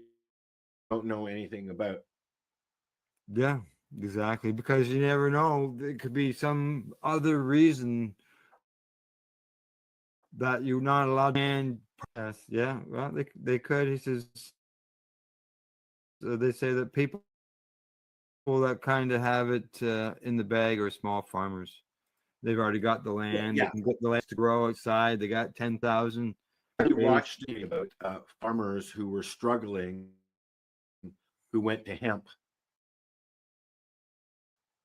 don't know anything about. Yeah, exactly. Because you never know. It could be some other reason that you're not allowed to pass. Yeah, well, they could. He says, they say that people that kind of have it in the bag are small farmers. They've already got the land. Yeah. They can get the land to grow outside. They got 10,000. I watched about farmers who were struggling, who went to hemp,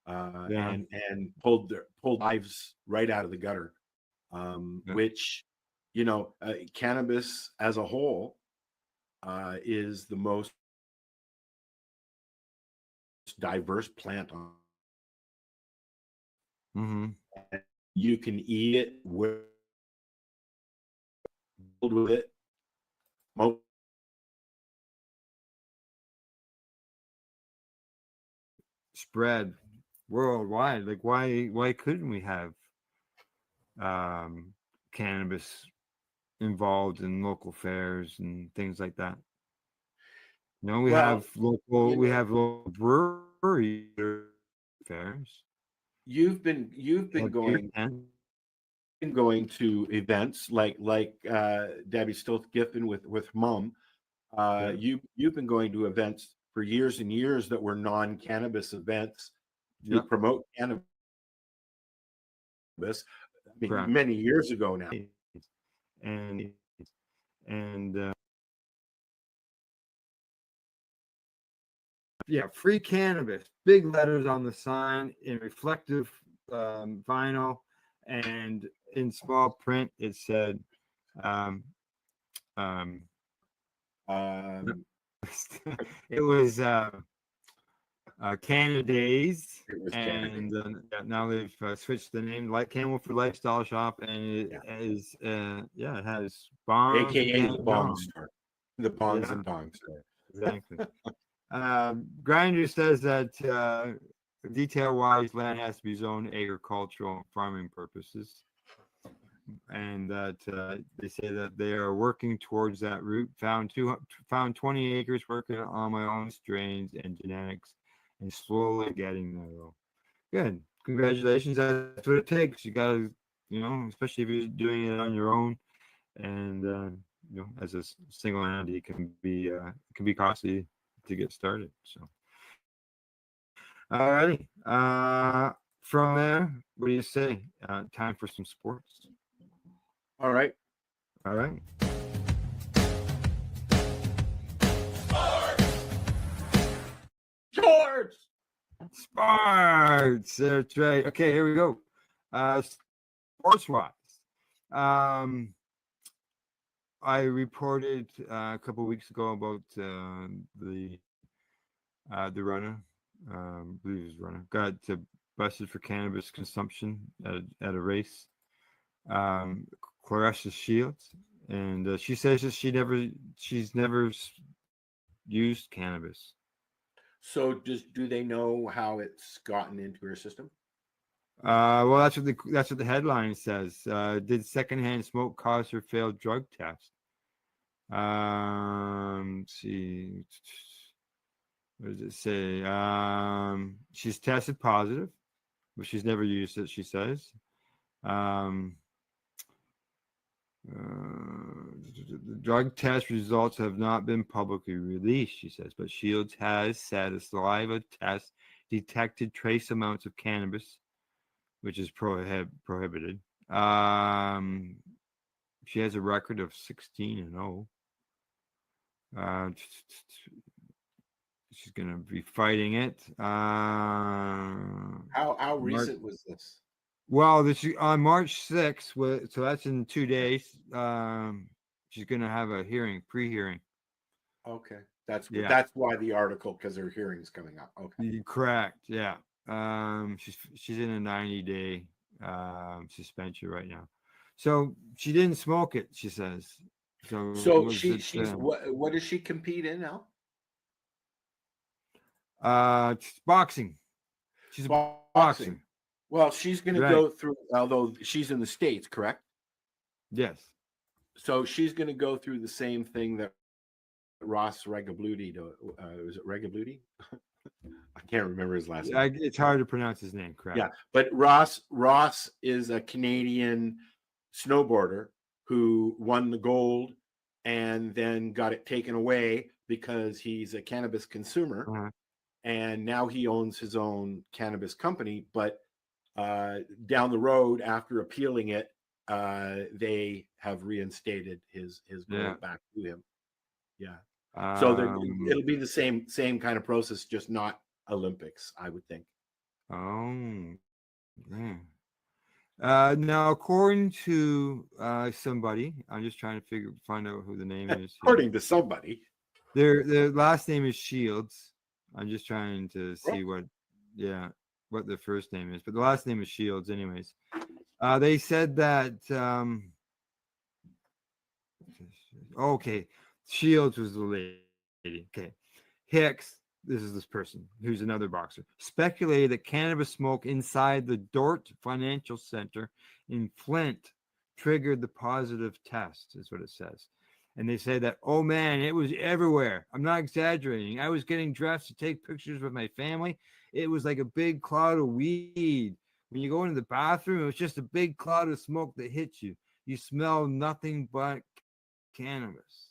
and pulled lives right out of the gutter, which, you know, cannabis as a whole is the most diverse plant on. You can eat it with it. Spread worldwide. Like why couldn't we have cannabis involved in local fairs and things like that? You know, we have local brewery fairs. You've been going to events like Debbie Stilth Giffen with Mom. You've been going to events for years and years that were non-cannabis events to promote cannabis. I mean, many years ago now. And yeah, free cannabis, big letters on the sign in reflective vinyl, and in small print it said it was Canada Days, and now they've switched the name, like Camel for Lifestyle Shop, and it is it has bongs, AKA the bong store, the bongs and bong store. Exactly. Grinder says that detail-wise, land has to be zoned agricultural and farming purposes, and that they say that they are working towards that route. Found 20 acres, working on my own strains and genetics, and slowly getting there. Good. Congratulations. That's what it takes. You gotta, you know, especially if you're doing it on your own, and you know, as a single entity, it can be costly to get started. So, all righty. From there, what do you say? Time for some sports. All right. All right. Sports. That's right. Okay, here we go. Sports-wise, I reported a couple of weeks ago about the runner, I believe it was runner, got busted for cannabis consumption at a race. Clarissa Shields, and she says that she's never used cannabis. So do they know how it's gotten into her system? Well, that's what the headline says. Did secondhand smoke cause her failed drug test? Let's see. What does it say? She's tested positive, but she's never used it, she says. The drug test results have not been publicly released, she says, but Shields has said a saliva test detected trace amounts of cannabis, which is prohibited. She has a record of 16-0. She's gonna be fighting it. How recent was this? Well, this on March 6th, so that's in 2 days. She's gonna have a pre-hearing. Okay, that's Yeah. that's why the article, because her hearing's coming up. Okay, Correct. Yeah. She's in a 90-day suspension right now. So she didn't smoke it, she says. so she's what does she compete in now? Boxing. She's boxing. Well, she's going to Right. go through, although she's in the States, correct? Yes. So she's going to go through the same thing that Ross Regabludi, was it Regabludi? I can't remember his last name. It's hard to pronounce his name, correct? Yeah, but Ross is a Canadian snowboarder who won the gold and then got it taken away because he's a cannabis consumer. Uh-huh. And now he owns his own cannabis company. But down the road, after appealing it, they have reinstated his gold back to him. Yeah. So it'll be the same kind of process, just not Olympics, I would think. Oh, yeah. Now, according to somebody, I'm just trying to find out who the name is. According to somebody, their last name is Shields. I'm just trying to see what the first name is, but the last name is Shields, anyways. They said that. Okay, Shields was the lady. Okay, Hicks. This is this person who's another boxer, speculated that cannabis smoke inside the Dort Financial Center in Flint triggered the positive test, is what it says. And they say that, oh man, it was everywhere. I'm not exaggerating. I was getting dressed to take pictures with my family. It was like a big cloud of weed. When you go into the bathroom, it was just a big cloud of smoke that hits you. You smell nothing but cannabis.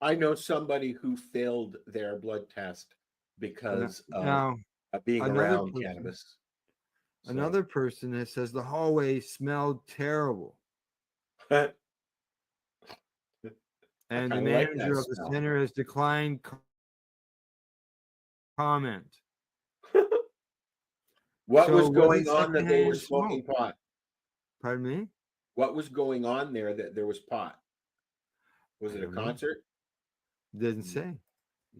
I know somebody who failed their blood test because of being around cannabis. Another person that says the hallway smelled terrible. And the manager of the center has declined comment. What was going on that they were smoking pot? Pardon me? What was going on there that there was pot? Was it a concert? It doesn't say.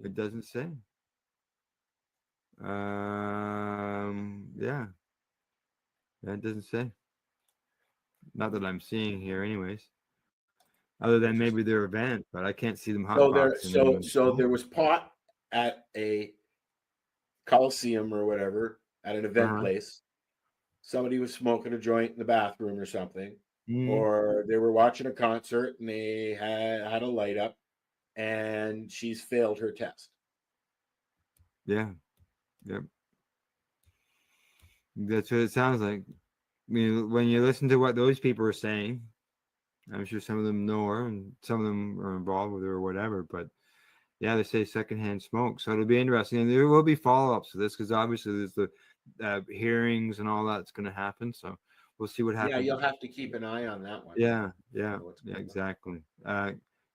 It doesn't say. Yeah. That doesn't say. Not that I'm seeing here, anyways. Other than maybe their event, but I can't see them hotboxing. So there was pot at a Coliseum or whatever, at an event place. Somebody was smoking a joint in the bathroom or something, or they were watching a concert and they had a light up, and she's failed her test. Yeah. Yep. That's what it sounds like. I mean, when you listen to what those people are saying, I'm sure some of them know her and some of them are involved with her or whatever, but yeah, they say secondhand smoke. So it'll be interesting. And there will be follow-ups to this because obviously there's the hearings and all that's going to happen. So we'll see what happens. Yeah, you'll have to keep an eye on that one. Yeah, exactly.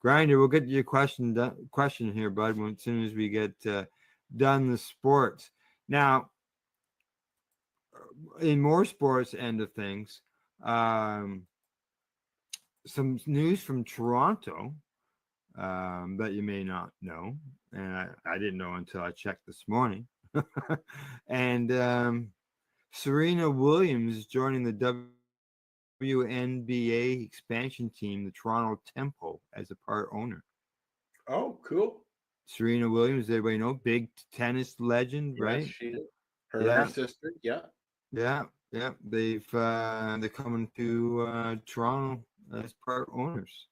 Grinder, we'll get your question here, bud, as soon as we get done the sports. Now, in more sports end of things, some news from Toronto that you may not know, and I didn't know until I checked this morning. And Serena Williams is joining the WNBA expansion team, the Toronto Tempo, as a part owner. Oh, cool. Serena Williams, everybody know, big tennis legend, right? She is. Her sister, yeah. Yeah. They're coming to Toronto as part owners.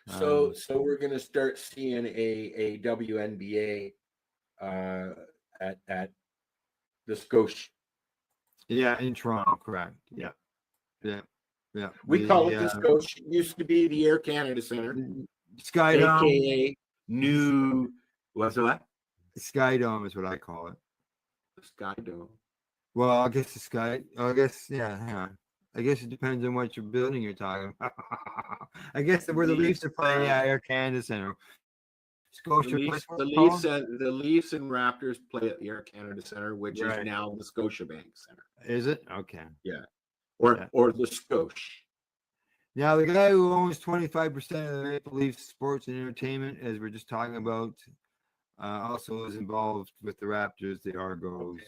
So we're going to start seeing a WNBA at the Scotia. Yeah, in Toronto, correct. Yeah, yeah, yeah. We call it the Scotia. Used to be the Air Canada Center, Sky Dome, aka new. What's that? Sky Dome is what I call it. Sky Dome. Well, I guess the sky. I guess yeah. Hang on. I guess it depends on what your building you're talking about. I guess where the Leafs are playing, yeah, Air Canada Center. Scotia. The Leafs and Raptors play at the Air Canada Center, which is now the Scotiabank Center. Is it? Okay. Yeah. Or the Scotia. Now, the guy who owns 25% of the Maple Leafs sports and entertainment, as we're just talking about, also is involved with the Raptors, the Argos,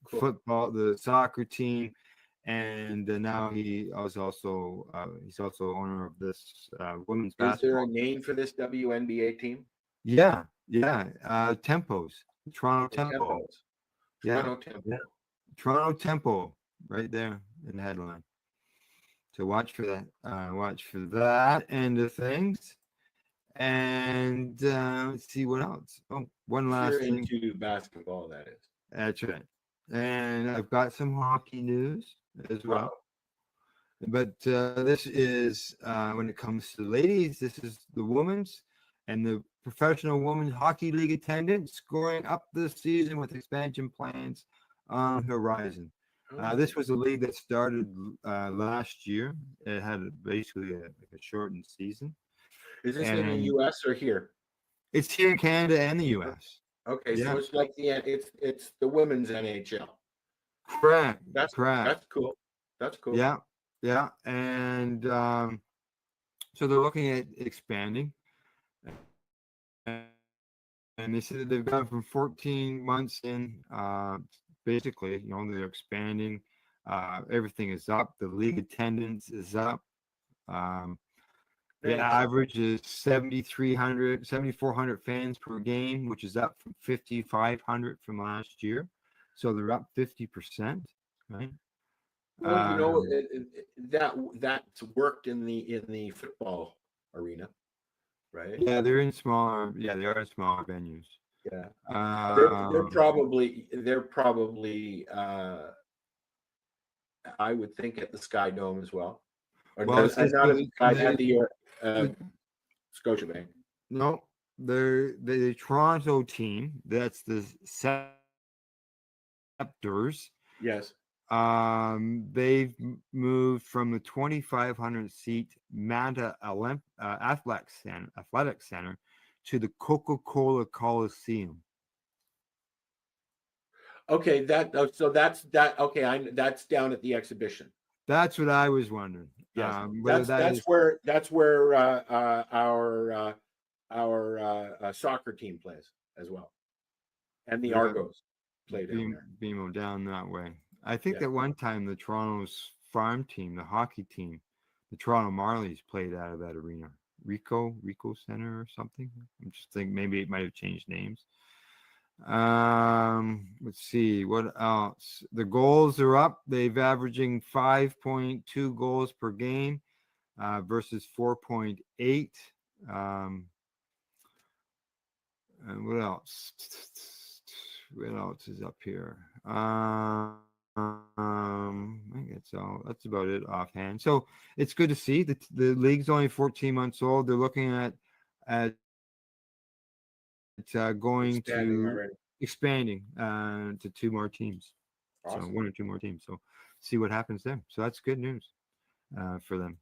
football, the soccer team, and now he is also he's also owner of this women's basketball. Is there a name for this WNBA team? Yeah, Tempos, Toronto Tempo. Toronto Tempo. Yeah. Toronto Tempo, right there in the headline. So watch for that. Watch for that end of things. And let's see what else. Oh, one last thing. Into basketball, that is. That's right. And I've got some hockey news as well. But this is when it comes to the ladies, this is the women's and the Professional Women's Hockey League attendance scoring up this season with expansion plans on horizon. This was a league that started last year. It had basically a shortened season. Is this in the U.S. or here? It's here in Canada and the U.S. Okay, so it's like it's the women's NHL. Correct. That's cool. That's cool. Yeah, and so they're looking at expanding. And they said that they've gone from 14 months in, basically, they're expanding. Everything is up. The league attendance is up. The average is 7,400 fans per game, which is up from 5,500 from last year. So they're up 50%, right? Well, that's worked in the football arena. Right. Yeah, they're in smaller. Yeah, they are in smaller venues. Yeah, they're probably. I would think at the Sky Dome as well, or not at the Scotiabank. No, they're the Toronto team. That's the Scepters. Yes. They've moved from the 2,500 seat Manta Athletic Center to the Coca-Cola Coliseum. Okay, that's down at the exhibition. That's what I was wondering. Yeah, that's where our soccer team plays as well, and the Argos play down there. BMO down that way. I think that one time the Toronto's farm team, the hockey team, the Toronto Marlies played out of that arena, Rico Center or something. I'm just thinking maybe it might have changed names. Let's see what else. The goals are up. They've averaging 5.2 goals per game versus 4.8. And what else? What else is up here? I guess that's about it offhand. So it's good to see that the league's only 14 months old. They're looking at expanding to two more teams. Awesome. So one or two more teams. So see what happens there. So that's good news for them.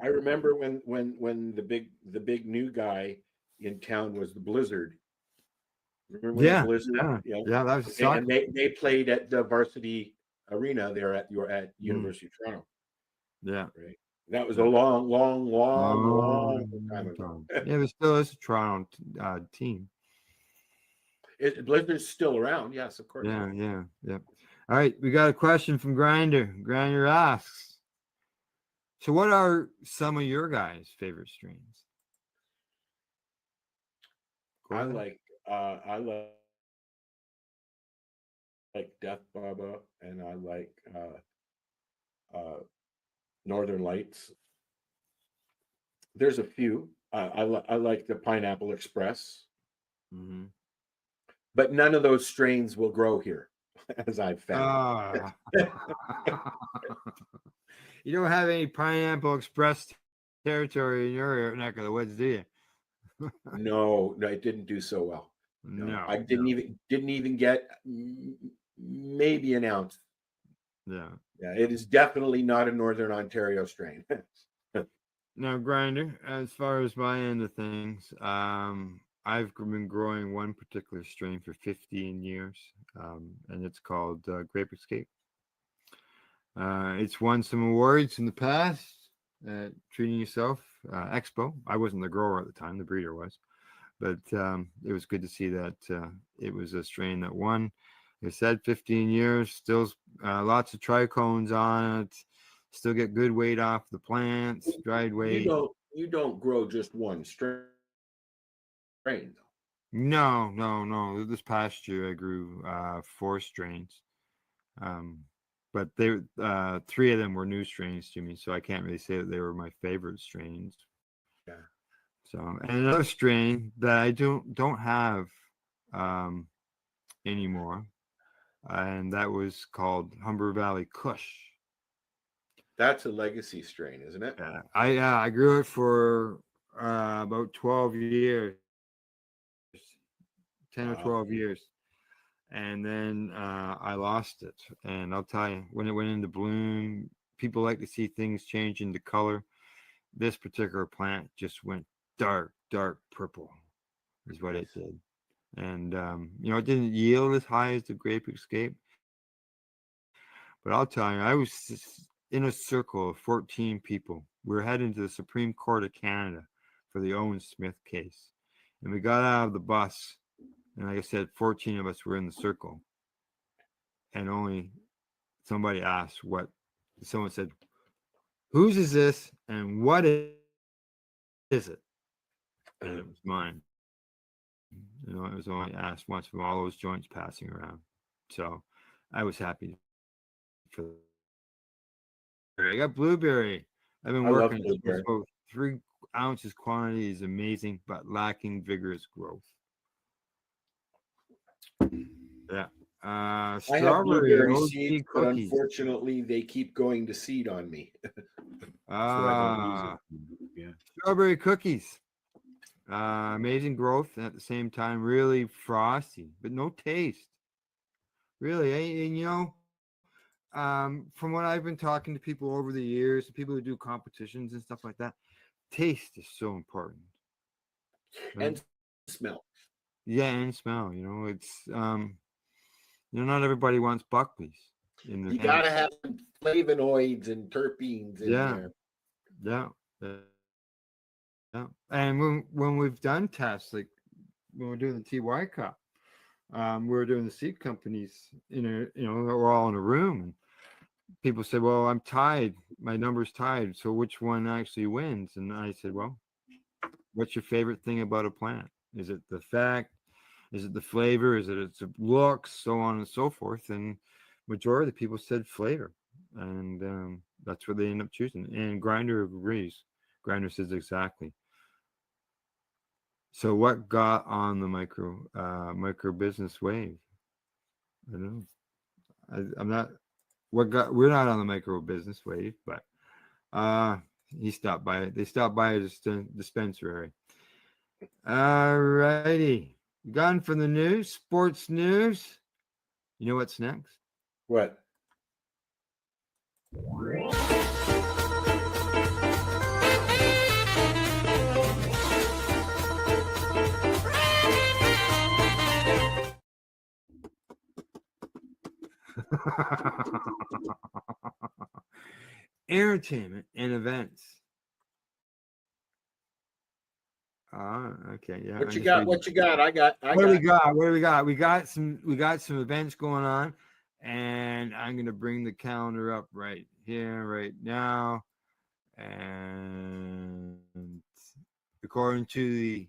I remember when the big new guy in town was the Blizzard. Remember the Blizzard? Yeah, that was and they played at the varsity arena there at University of Toronto. Yeah, right. That was a long time ago. Yeah, but still is a Toronto team. Blizzard's still around, yes, of course. Yeah. All right, we got a question from Grinder. Grinder asks, so what are some of your guys' favorite strains? I like Death Baba, and I like Northern Lights. There's a few. I like the Pineapple Express, but none of those strains will grow here, as I've found. You don't have any Pineapple Express territory in your neck of the woods, do you? No, it didn't do so well. No, I didn't even get maybe an ounce. Yeah. Yeah, it is definitely not a Northern Ontario strain. Now, Grinder, as far as my end of things, I've been growing one particular strain for 15 years, and it's called Grape Escape. It's won some awards in the past at Treating Yourself Expo. I wasn't the grower at the time, the breeder was, but it was good to see that it was a strain that won. Like I said, 15 years, still lots of trichomes on it, still get good weight off the plants, dried weight. You don't grow just one strain, though. No. This past year I grew 4 strains. But they 3 of them were new strains to me, so I can't really say that they were my favorite strains. Yeah. So, and another strain that I don't have anymore, and that was called Humber Valley Kush. That's a legacy strain, isn't it? Yeah, I grew it for about 12 years, 10 or 12 years. And then I lost it. And I'll tell you, when it went into bloom, people like to see things change into color. This particular plant just went dark purple is what it did. And, it didn't yield as high as the Grape Escape. But I'll tell you, I was in a circle of 14 people. We were heading to the Supreme Court of Canada for the Owen Smith case. And we got out of the bus. And like I said, 14 of us were in the circle. And only somebody asked someone said, whose is this and what is it? And it was mine. It was only asked once from all those joints passing around. So I was happy for I got blueberry. I've been working about 3 ounces quantity is amazing, but lacking vigorous growth. Yeah. I have Strawberry blueberry OG seeds, but cookies. unfortunately, they keep going to seed on me. So I don't use it. Yeah. Strawberry cookies. Amazing growth and at the same time really frosty, but no taste. Really, and from what I've been talking to people over the years, people who do competitions and stuff like that, taste is so important. And smell. Yeah, and smell. It's not everybody wants buckwheat. You gotta have some flavonoids and terpenes in there. Yeah. And when we've done tests, like when we're doing the TY Cup, we're doing the seed companies, we're all in a room, and people say, well, I'm tied. My number's tied. So which one actually wins? And I said, well, what's your favorite thing about a plant? Is it the fact? Is it the flavor? Is it its looks? So on and so forth. And majority of the people said flavor. And that's what they end up choosing. And Grinder agrees. Grinder says exactly. So what got on the micro business wave? I don't know. I'm not. We're not on the micro business wave, but he stopped by. They stopped by a dispensary. All righty. Gone from the news, sports news. You know what's next? What? Entertainment and events. Okay, yeah. What you got? I got. What do we got? We got some events going on, and I'm gonna bring the calendar up right here, right now. And according to the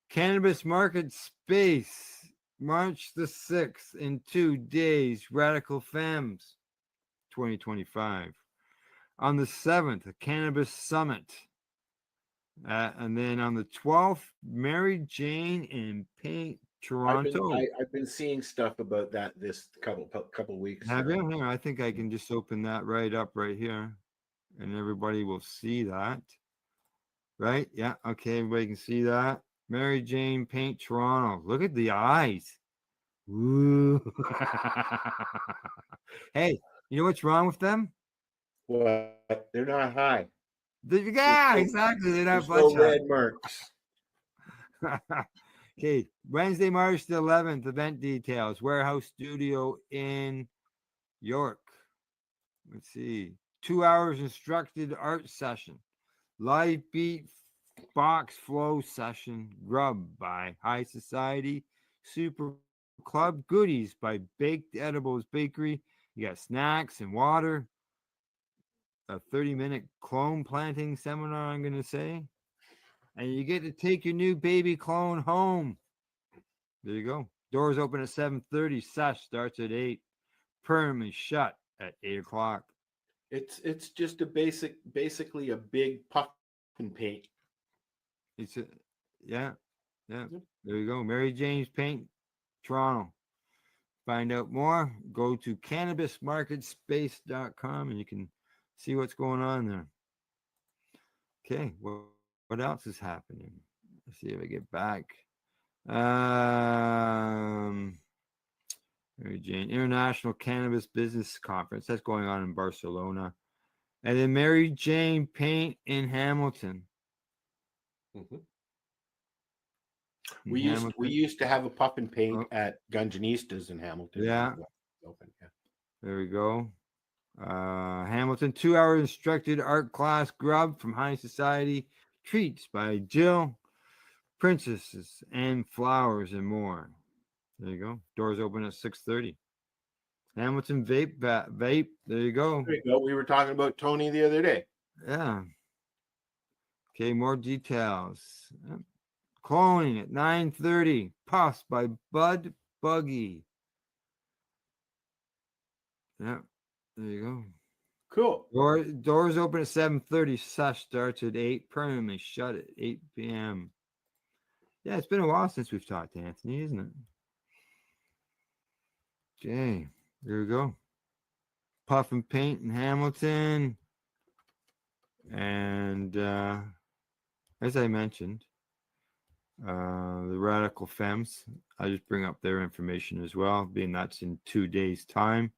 Cannabis Market Space, March the 6th in 2 days, Radical Femmes 2025. On the 7th, a cannabis summit. And then on the 12th, Mary Jane in Paint, Toronto. I've been seeing stuff about that this couple weeks. Have you? Here, I think I can just open that right up right here, and everybody will see that. Right? Yeah. Okay. Everybody can see that. Mary Jane Paint, Toronto. Look at the eyes. Ooh. Hey, you know what's wrong with them? What? They're not high. Yeah, exactly. They're not no bloodshot. red marks. Okay, Wednesday, March the 11th, event details. Warehouse Studio in York. Let's see. 2 hours instructed art session. Live beat box flow session. Grub by High Society. Super Club. Goodies by Baked Edibles Bakery. You got snacks and water. A 30-minute clone planting seminar, I'm going to say. And you get to take your new baby clone home. There you go. Doors open at 7:30. Sesh starts at 8. Permanently shut at 8 o'clock. It's just basically a big puff and paint. It's a, yeah. There you go. Mary Jane's Paint, Toronto. Find out more. Go to cannabismarketspace.com and you can see what's going on there. Okay. Well, what else is happening? Let's see if I get back. Mary Jane International Cannabis Business Conference. That's going on in Barcelona. And then Mary Jane Paint in Hamilton. We used to have a puff and paint at Gunjanistas in Hamilton. Yeah. Open, yeah. There we go. Hamilton, 2-hour instructed art class. Grub from High Society. Treats by Jill. Princesses and flowers and more. There you go. Doors open at 6:30. Hamilton vape. There you go. There you go. We were talking about Tony the other day. Yeah. Okay, more details. Cloning at 9:30. Puffs by Bud Buggy. Yeah. There you go. Cool. Doors open at 7:30. Sesh starts at 8. Permanently shut at 8 p.m. Yeah, it's been a while since we've talked to Anthony, isn't it? Okay, there we go. Puff and Paint in Hamilton. And as I mentioned, the Radical Femmes, I just bring up their information as well, being that's in 2 days' time.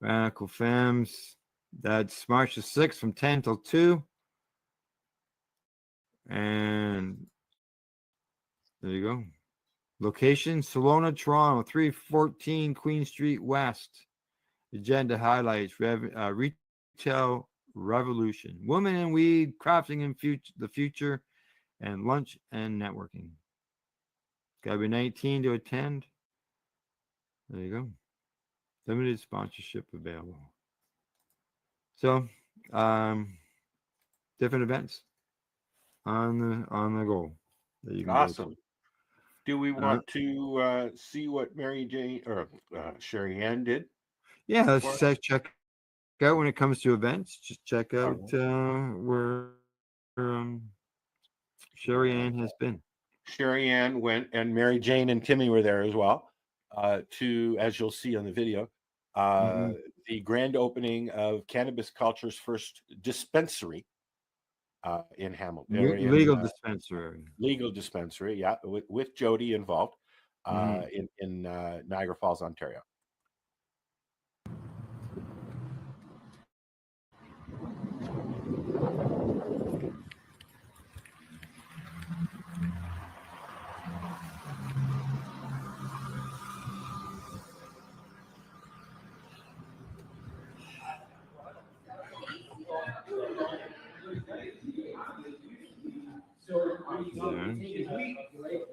Radical Femmes, that's March the 6th from 10 till 2. And there you go. Location, Salona, Toronto, 314 Queen Street West. Agenda highlights retail revolution. Women and weed, crafting in the future, and lunch and networking. Got to be 19 to attend. There you go. Limited sponsorship available. So, different events on the go. That you can awesome. Do we want to see what Mary Jane or Sherry Ann did? Yeah, let's check out when it comes to events. Just check out where Sherry Ann has been. Sherry Ann went, and Mary Jane and Timmy were there as well. To, as you'll see on the video, the grand opening of Cannabis Culture's first dispensary in Hamilton. Legal dispensary. Legal dispensary, yeah, with Jody involved in Niagara Falls, Ontario.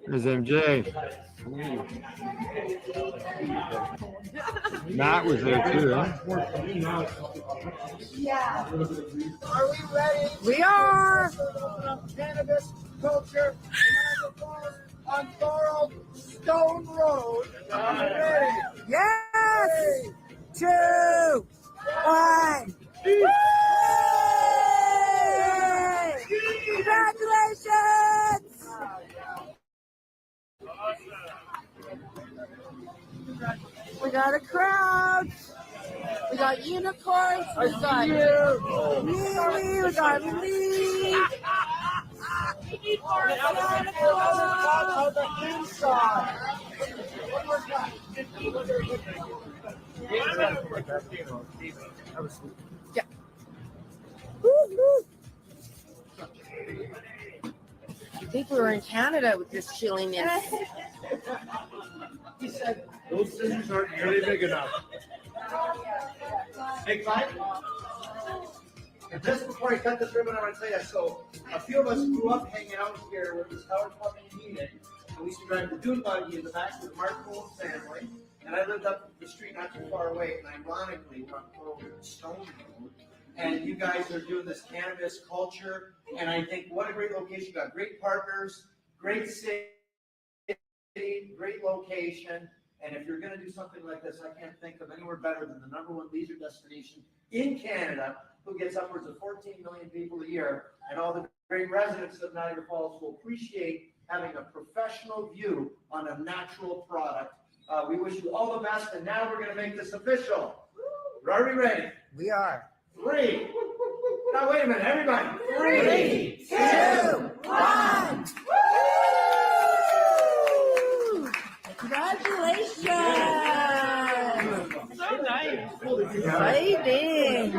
There's MJ. Matt was there too. Yeah. Are we ready? We are. Cannabis culture on Thorold Stone Road. Are we ready? Yes. 2, 1. Woo! got a crowd. We got unicorns. We got Lily. We got Lee. We need more Santa Claus on the inside. Yeah. Woo-hoo. I think we were in Canada with this chilliness. Those scissors aren't nearly big enough. Hey, Clyde. And just before I cut this ribbon, I want to tell you, so a few of us grew up hanging out here with this Howard Plumbing unit, and we used to drive the dune buggy in the back with Mark Cole's family, and I lived up the street not too far away, and ironically, we're on Stone Road, and you guys are doing this cannabis culture, and I think what a great location. You got great partners, great city, great location. And if you're going to do something like this, I can't think of anywhere better than the #1 leisure destination in Canada, who gets upwards of 14 million people a year. And all the great residents of Niagara Falls will appreciate having a professional view on a natural product. We wish you all the best. And now we're going to make this official. Are we ready? We are. 3. Now, wait a minute, everybody. 3, 2, 1. Congratulations! So nice. Exciting.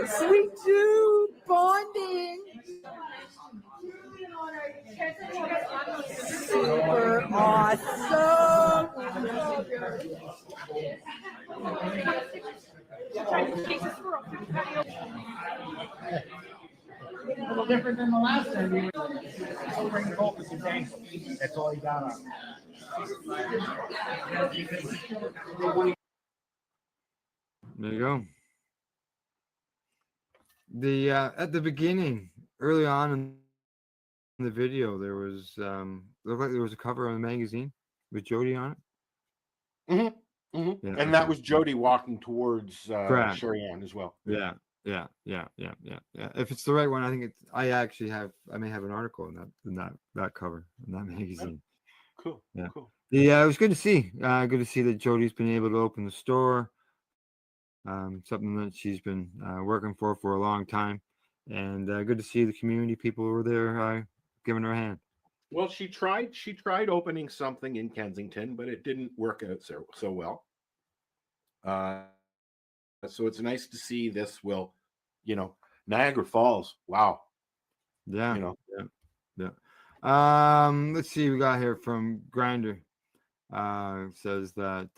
Sweet tooth bonding. Super awesome. A little different than the last time. We'll bring the focus to tank. That's all you got on. There you go. The at the beginning, early on in the video, there was looked like there was a cover on a magazine with Jody on it. Mm-hmm. Mm-hmm. Yeah, And that was Jody walking towards Correct. Sherry Ann as well. Yeah. If it's the right one, I think it's. I actually have. I may have an article in that cover in that magazine. Cool. Yeah. Cool. Yeah, it was good to see. Good to see that Jody's been able to open the store. Something that she's been working for a long time, and good to see the community people over there giving her a hand. Well, she tried opening something in Kensington, but it didn't work out so well. So it's nice to see this will, Niagara Falls. Wow. Yeah. Yeah. Let's see. We got here from Grinder. Says that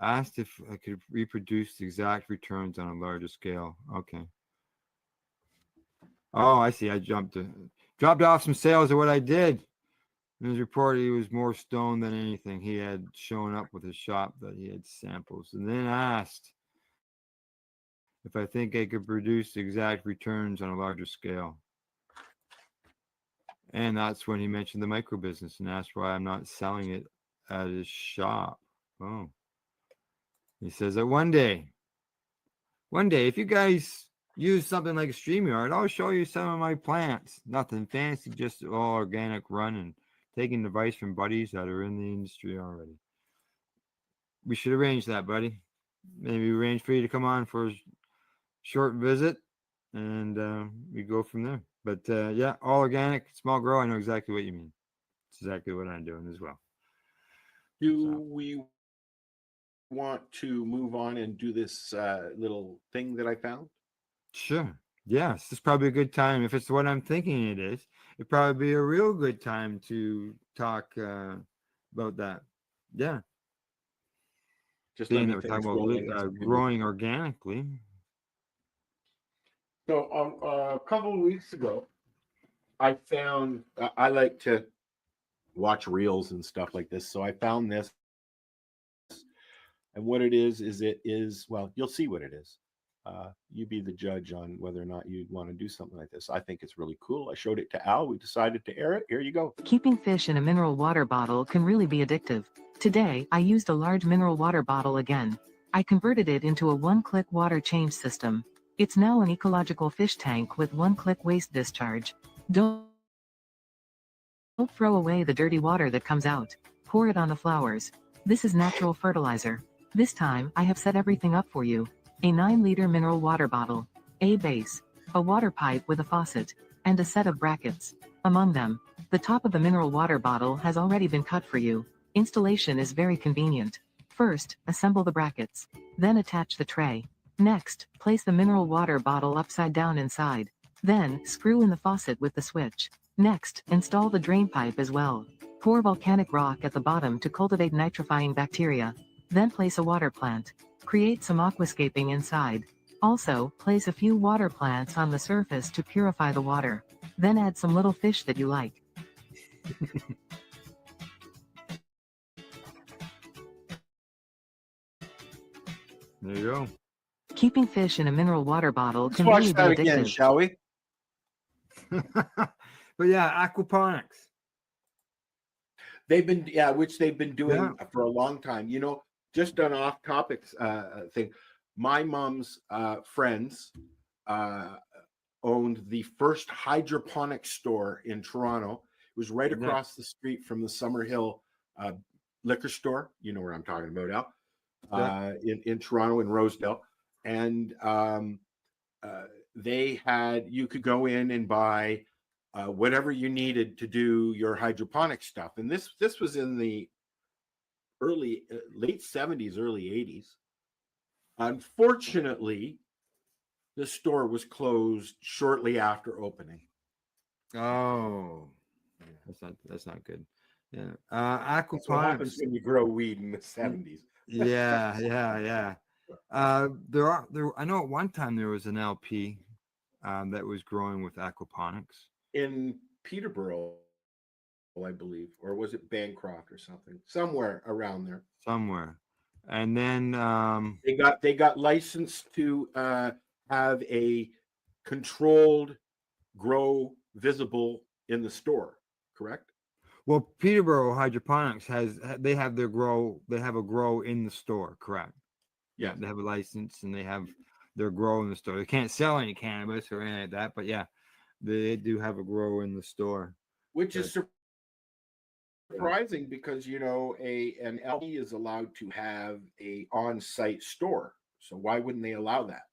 asked if I could reproduce the exact returns on a larger scale. Okay. Oh, I see. I dropped off some sales of what I did. In his report, he was more stoned than anything. He had shown up with his shop that he had samples, and then asked if I think I could produce the exact returns on a larger scale. And that's when he mentioned the micro business and asked why I'm not selling it at his shop. Oh. He says that one day, if you guys use something like a StreamYard, I'll show you some of my plants. Nothing fancy, just all organic running. Taking advice from buddies that are in the industry already. We should arrange that, buddy. Maybe arrange for you to come on for a short visit, and we go from there. But yeah, all organic, small grow. I know exactly what you mean. It's exactly what I'm doing as well. Do we want to move on and do this little thing that I found? Sure. Yes, it's probably a good time. If it's what I'm thinking it is, it'd probably be a real good time to talk about that. Yeah. Just being that we're talking about growing organically. So a couple of weeks ago, I found I like to watch reels and stuff like this. So I found this, and what it is well, you'll see what it is. You be the judge on whether or not you'd want to do something like this. I think it's really cool. I showed it to Al. We decided to air it. Here you go. Keeping fish in a mineral water bottle can really be addictive. Today, I used a large mineral water bottle again. I converted it into a one-click water change system. It's now an ecological fish tank with one-click waste discharge. Don't throw away the dirty water that comes out. Pour it on the flowers. This is natural fertilizer. This time, I have set everything up for you. A 9-liter mineral water bottle, a base, a water pipe with a faucet, and a set of brackets. Among them, the top of the mineral water bottle has already been cut for you. Installation is very convenient. First, assemble the brackets. Then attach the tray. Next, place the mineral water bottle upside down inside. Then, screw in the faucet with the switch. Next, install the drain pipe as well. Pour volcanic rock at the bottom to cultivate nitrifying bacteria. Then place a water plant. Create some aquascaping inside. Also, place a few water plants on the surface to purify the water. Then add some little fish that you like. There you go. Keeping fish in a mineral water bottle Let's can watch really be that again, addictive. shall we? But yeah, aquaponics. Which they've been doing for a long time. You know, just an off topics thing. My mom's friends owned the first hydroponic store in Toronto. It was right across the street from the Summerhill liquor store. You know where I'm talking about, Al. In Toronto, in Rosedale. And you could go in and buy whatever you needed to do your hydroponic stuff. And this was in the late 70s, early 80s. Unfortunately, the store was closed shortly after opening. Oh, that's not good. Yeah, aquaponics. That's what happens when you grow weed in the 70s. Yeah. I know at one time there was an LP that was growing with aquaponics in Peterborough, I believe, or was it Bancroft or something? Somewhere around there. Somewhere, and then they got licensed to have a controlled grow visible in the store. Correct. Well, Peterborough Hydroponics have a grow in the store, correct? Yeah, they have a license and they have their grow in the store. They can't sell any cannabis or anything like that, but yeah, they do have a grow in the store. Which is surprising because, you know, an LP is allowed to have a on-site store. So why wouldn't they allow that?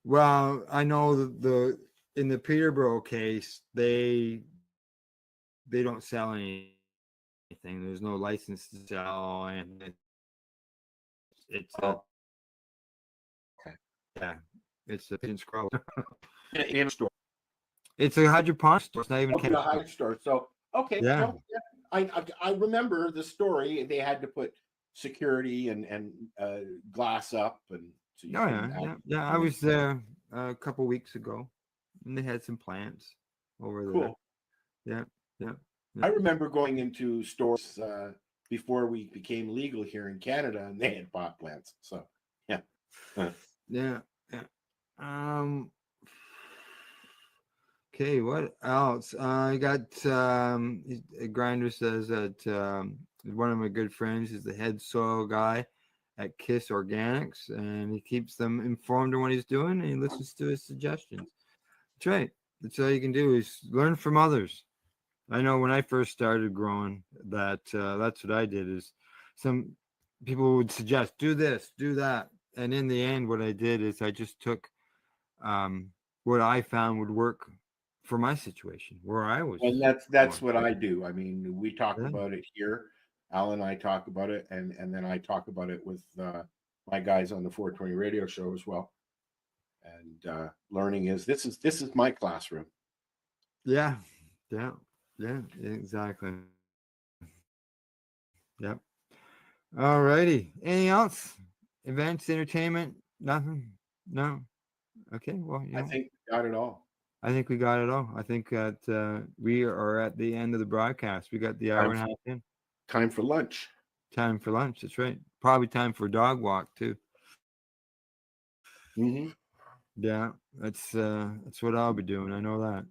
Well, I know that in the Peterborough case, they don't sell anything. There's no license to sell, and it's it's a pinch grow in a store. It's a hydroponic store. It's not even a hydroponic store. So I remember the story. They had to put security and glass up, and so I was there a couple weeks ago, and they had some plants over there. Cool. Yeah. I remember going into stores before we became legal here in Canada, and they had pot plants. So, yeah. Yeah. Okay, what else? I got Grinder says that one of my good friends is the head soil guy at KISS Organics, and he keeps them informed on what he's doing, and he listens to his suggestions. That's right. That's all you can do is learn from others. I know when I first started growing that's what I did is some people would suggest do this, do that. And in the end, what I did is I just took what I found would work for my situation where I was. And that's what I do. I mean, we talk about it here. Al and I talk about it, and then I talk about it with my guys on the 420 radio show as well. And learning is this is my classroom. Yeah, exactly. Yep. All righty. Anything else? Events, entertainment, nothing? No. Okay. Well, I think we got it all. I think we got it all. I think that we are at the end of the broadcast. We got the hour and a half in. Time for lunch. Time for lunch. That's right. Probably time for a dog walk too. Mm-hmm. Yeah, that's what I'll be doing. I know that.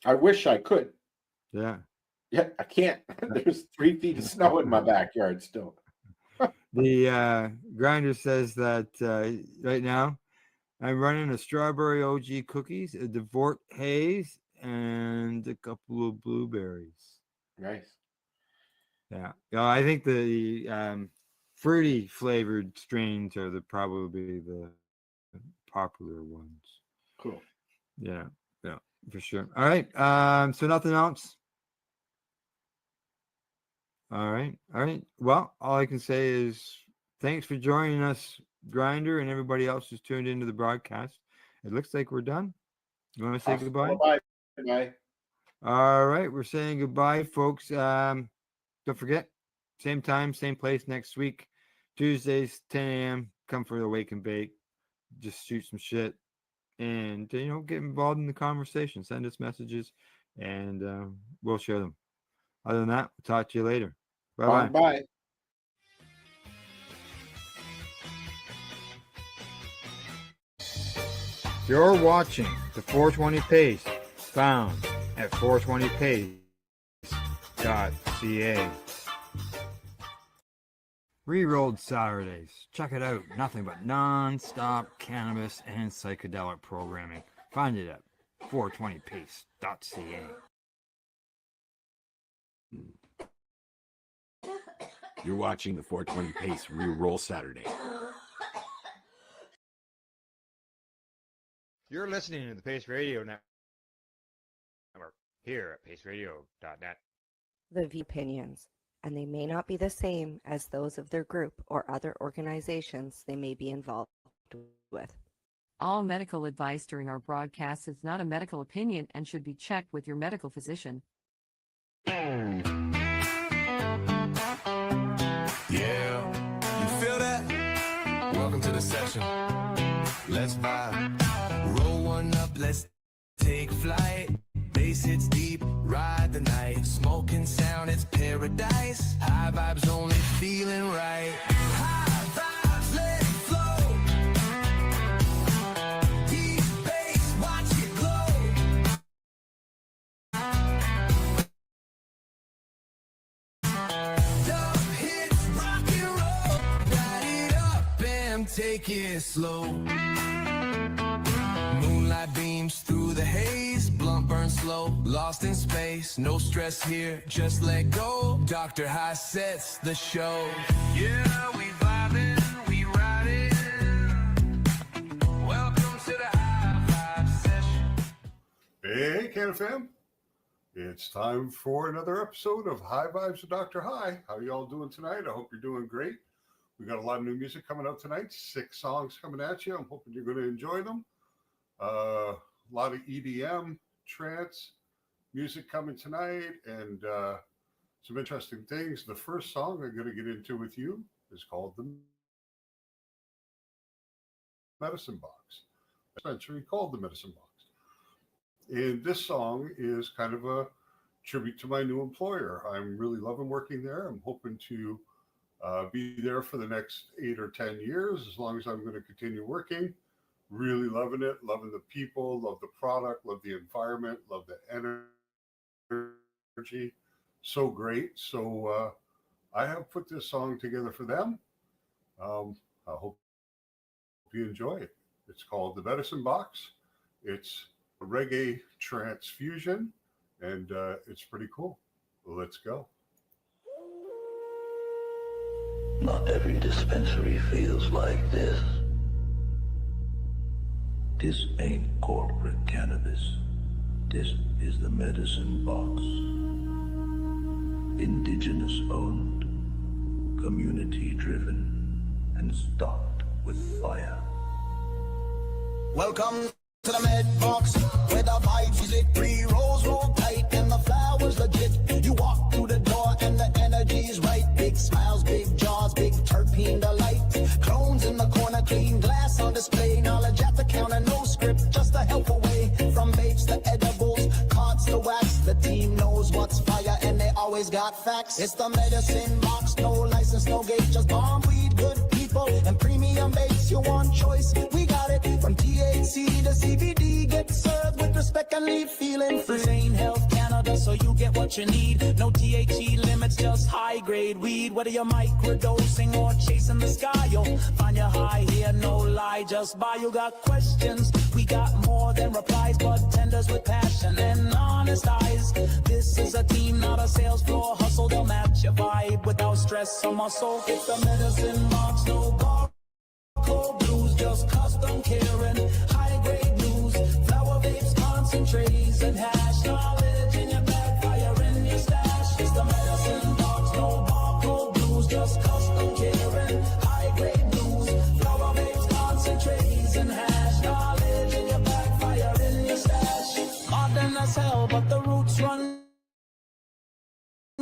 I wish I could. Yeah. Yeah, I can't. There's 3 feet of snow in my backyard still. The Grinder says that right now I'm running a strawberry OG cookies, a Devort haze, and a couple of blueberries. Nice. Yeah. I think the fruity flavored strains are probably the popular ones. Cool. Yeah, for sure. All right. So nothing else. All right. Well, all I can say is thanks for joining us, Grinder, and everybody else who's tuned into the broadcast. It looks like we're done. You want to say goodbye? Bye. All right, we're saying goodbye, folks. Don't forget, same time, same place next week, Tuesdays, 10 a.m. Come for the wake and bake. Just shoot some shit, and get involved in the conversation. Send us messages, and we'll share them. Other than that, we'll talk to you later. Bye-bye. Bye. You're watching the 420 Pace, found at 420pace.ca. Rerolled Saturdays. Check it out. Nothing but non-stop cannabis and psychedelic programming. Find it at 420pace.ca. You're watching the 420 Pace Reroll Saturday. You're listening to the Pace Radio Network here at paceradio.net. The opinions, and they may not be the same as those of their group or other organizations they may be involved with. All medical advice during our broadcast is not a medical opinion and should be checked with your medical physician. Yeah, you feel that? Welcome to the session. Let's vibe. Roll one up, let's take flight. Bass hits deep, ride the night. Smoking sound, it's paradise. High vibes only feeling right. High vibes, let it flow. Deep bass, watch it glow. Dub hits, rock and roll. Ride it up and take it slow. Moonlight beams through the haze, blunt burn slow, lost in space, no stress here, just let go. Dr. High sets the show. Yeah, we vibing, we riding. Welcome to the High Vibe Session. Hey, CanFam. It's time for another episode of High Vibes with Dr. High. How y'all doing tonight? I hope you're doing great. We got a lot of new music coming out tonight, 6 songs coming at you. I'm hoping you're going to enjoy them. A lot of EDM, trance music coming tonight, and some interesting things. The first song I'm going to get into with you is called The Medicine Box. Dispensary called The Medicine Box. And this song is kind of a tribute to my new employer. I'm really loving working there. I'm hoping to be there for the next 8 or 10 years, as long as I'm going to continue working. Really loving it, loving the people, love the product, love the environment, love the energy. So great. So I have put this song together for them. I hope you enjoy it. It's called The Medicine Box. It's a reggae trance fusion, and it's pretty cool. Let's go. Not every dispensary feels like this. This ain't corporate cannabis. This is the Medicine Box. Indigenous owned, community driven, and stocked with fire. Welcome to the Med Box, where the vibes is lit. 3 rows roll tight and the flowers legit. You walk through the door and the energy's right. Big smiles, big jaws, big terpene delight. Clones in the corner, clean glass on display. Knowledge at the counter, no script, just a helpful way. From vapes to edibles, cards to wax. The team knows what's fire and they always got facts. It's the Medicine Box, no license, no gate. Just bomb weed, good people, and premium vapes. You want choice, we got it. From THC to CBD, get served with respect and leave feeling free. Ain't Health Canada, so you get what you need. No THC limits, just high grade weed. Whether you're microdosing or chasing the sky, you'll find your high here, no lie. Just buy. You got questions, we got more than million replies, but tenders with passion and honest eyes. This is a team, not a sales floor hustle. They'll match your vibe without stress or muscle. It's the medicine box, no barcode blues, just custom caring, high grade news, flower vapes, concentrates, and hash knowledge in your bag, fire in your stash. It's the medicine box, no barcode blues, just custom caring, high grade news, flower vapes, concentrates, and hash knowledge in your bag, fire in your stash. Modern as hell, but the roots run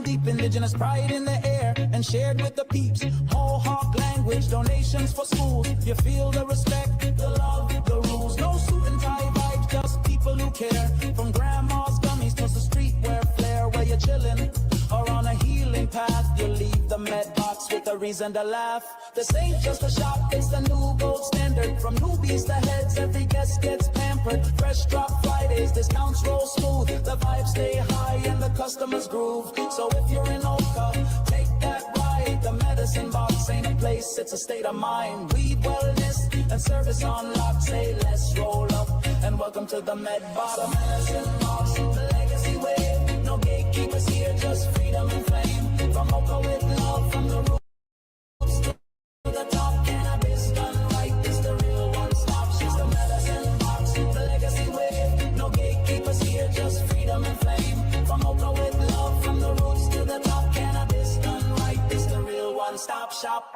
deep, indigenous pride in the air and shared with the peeps. Whole hawk language, donations for schools. You feel the respect, the love, the rules. No suit and tie vibes, just people who care. From grandma's gummies to the streetwear flair, where you're chilling or on a healing path. You leave the med box with a reason to laugh. This ain't just a shop, it's the new gold standard. From newbies to heads, every guest gets pampered. Fresh drop Fridays, discounts roll smooth. The vibes stay high and the customers groove. So if you're in Oka, take that ride. The medicine box ain't a place, it's a state of mind. Weed, wellness, and service on lock. Say let's roll up and welcome to the med box. The medicine box, the legacy wave. No gatekeepers here, just freedom and flame. From Oka with love, from the roots to the top. Cannabis done right, it's the real one stop. She's the medicine box, the legacy wave. No gatekeepers here, just freedom and flame. From Oka with love, from the roots to the top. Cannabis done right, it's the real one stop shop.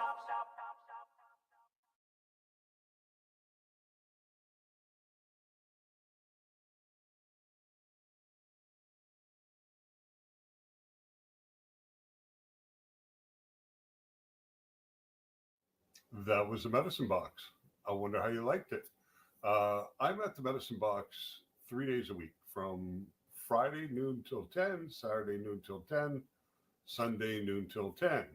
That was the medicine box. I wonder how you liked it. I'm at the medicine box 3 days a week, from Friday noon till 10, Saturday noon till 10, Sunday noon till 10.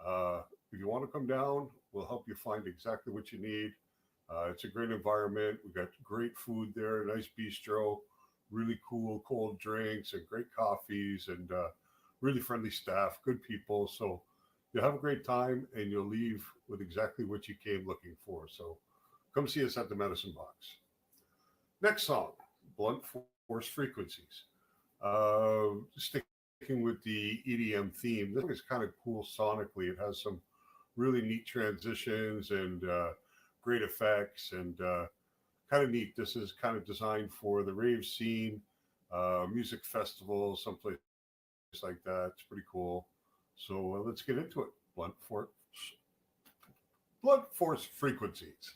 If you want to come down, we'll help you find exactly what you need. It's a great environment. We've got great food there, a nice bistro, really cool cold drinks and great coffees, and really friendly staff, good people. So you'll have a great time and you'll leave with exactly what you came looking for. So come see us at the Medicine Box. Next song, Blunt Force Frequencies. Sticking with the EDM theme, this is kind of cool sonically. It has some really neat transitions and great effects, and kind of neat. This is kind of designed for the rave scene, music festivals, someplace like that. It's pretty cool. So let's get into it. Blunt Force Frequencies.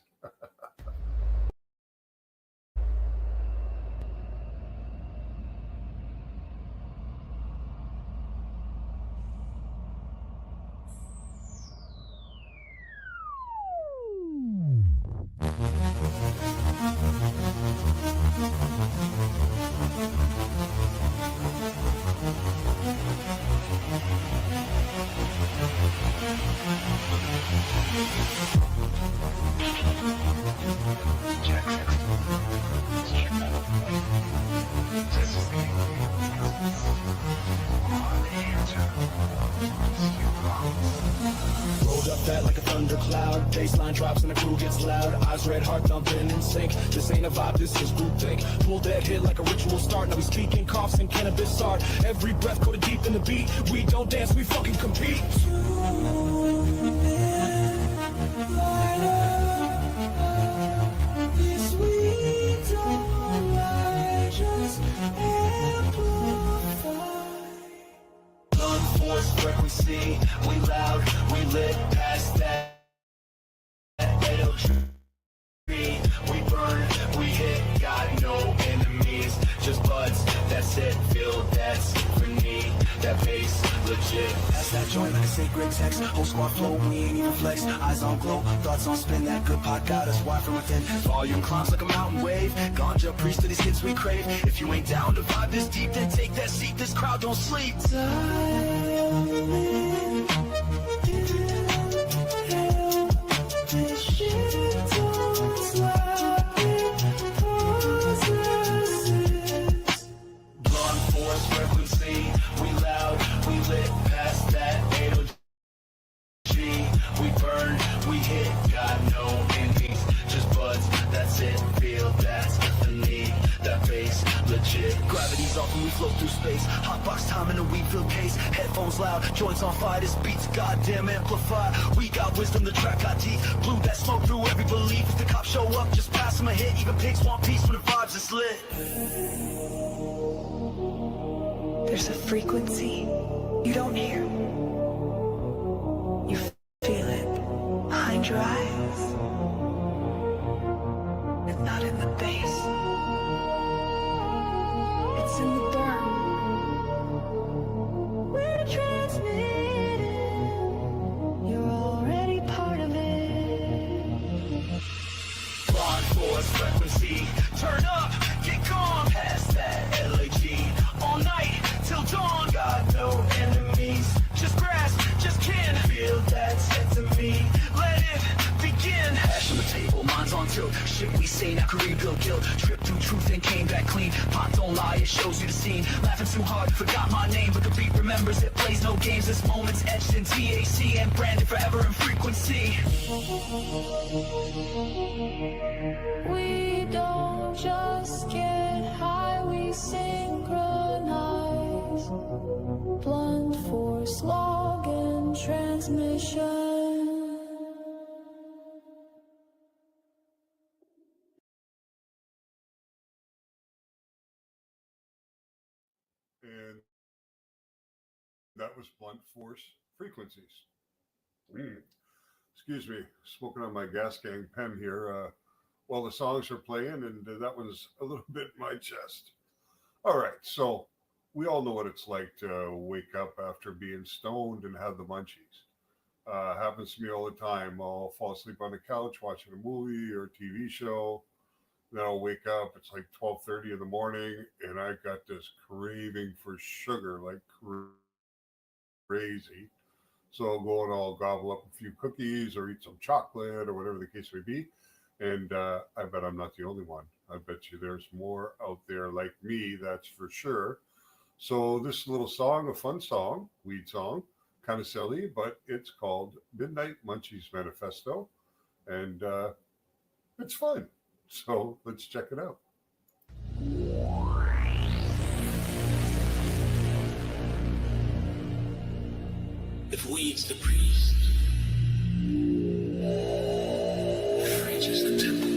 Rolled up fat like a thundercloud. Baseline drops and the crew gets loud. Eyes red, heart thumping in sync. This ain't a vibe, this is groupthink. Pull that hit like a ritual start. Now we speaking coughs and cannabis art. Every breath coated deep in the beat. We don't dance, we fucking compete. This we don't like, just amplify. Blunt force frequency, we loud, we lit past that. We burn, we hit, got no enemies, just buds, that's it, feel that symphony, that bass, legit. Pass that joint like a sacred text, whole squad flow, we ain't even flex, eyes on glow, thoughts on spin, that good pot got us wide from within, volume climbs like a mountain wave, ganja priest to these hits we crave, if you ain't down to vibe this deep, then take that seat, this crowd don't sleep. Frequency, we loud, we lit past that 80G. We burn, we hit, got no enemies, just buds, that's it, feel that's the need. flow through space. Hotbox time in a weed-filled case. Headphones loud, joints on fire. This beat's goddamn amplified. We got wisdom, the track got teeth. Blew that smoke through every belief. If the cops show up, just pass them a hit. Even pigs want peace when the vibes is lit. There's a frequency you don't hear. You feel it behind your eyes. It's not in the bass. It's in the drum. We're transmitting. You're already part of it. Blind force frequency. Turn up, get gone past that LAG. All night till dawn. Got no enemies. Just grasp, just can feel that set to me. Let it begin. Hash on the table, minds on tilt. Shit we say now can rebuild guilt. Tripped through truth and came back clean. Pot don't lie, it shows you the scene. Laughing too hard, forgot my name, but the beat remembers it. Plays no games. This moment's etched in TAC and branded forever in frequency. We don't just get high, we synchronize. Blunt force log and transmission. And that was Blunt Force Frequencies. Excuse me, smoking on my gas gang pen here while the songs are playing, and that was a little bit in my chest. All right, so we all know what it's like to wake up after being stoned and have the munchies. Happens to me all the time. I'll fall asleep on the couch watching a movie or a TV show. Then I'll wake up. It's like 12:30 in the morning, and I got this craving for sugar like crazy. So I'll go and I'll gobble up a few cookies or eat some chocolate or whatever the case may be. And I bet I'm not the only one. I bet you there's more out there like me, that's for sure. So this little song, a fun song, weed song, kind of silly, but it's called Midnight Munchies Manifesto. And it's fun. So let's check it out. If weed's the priest, rage is the temple.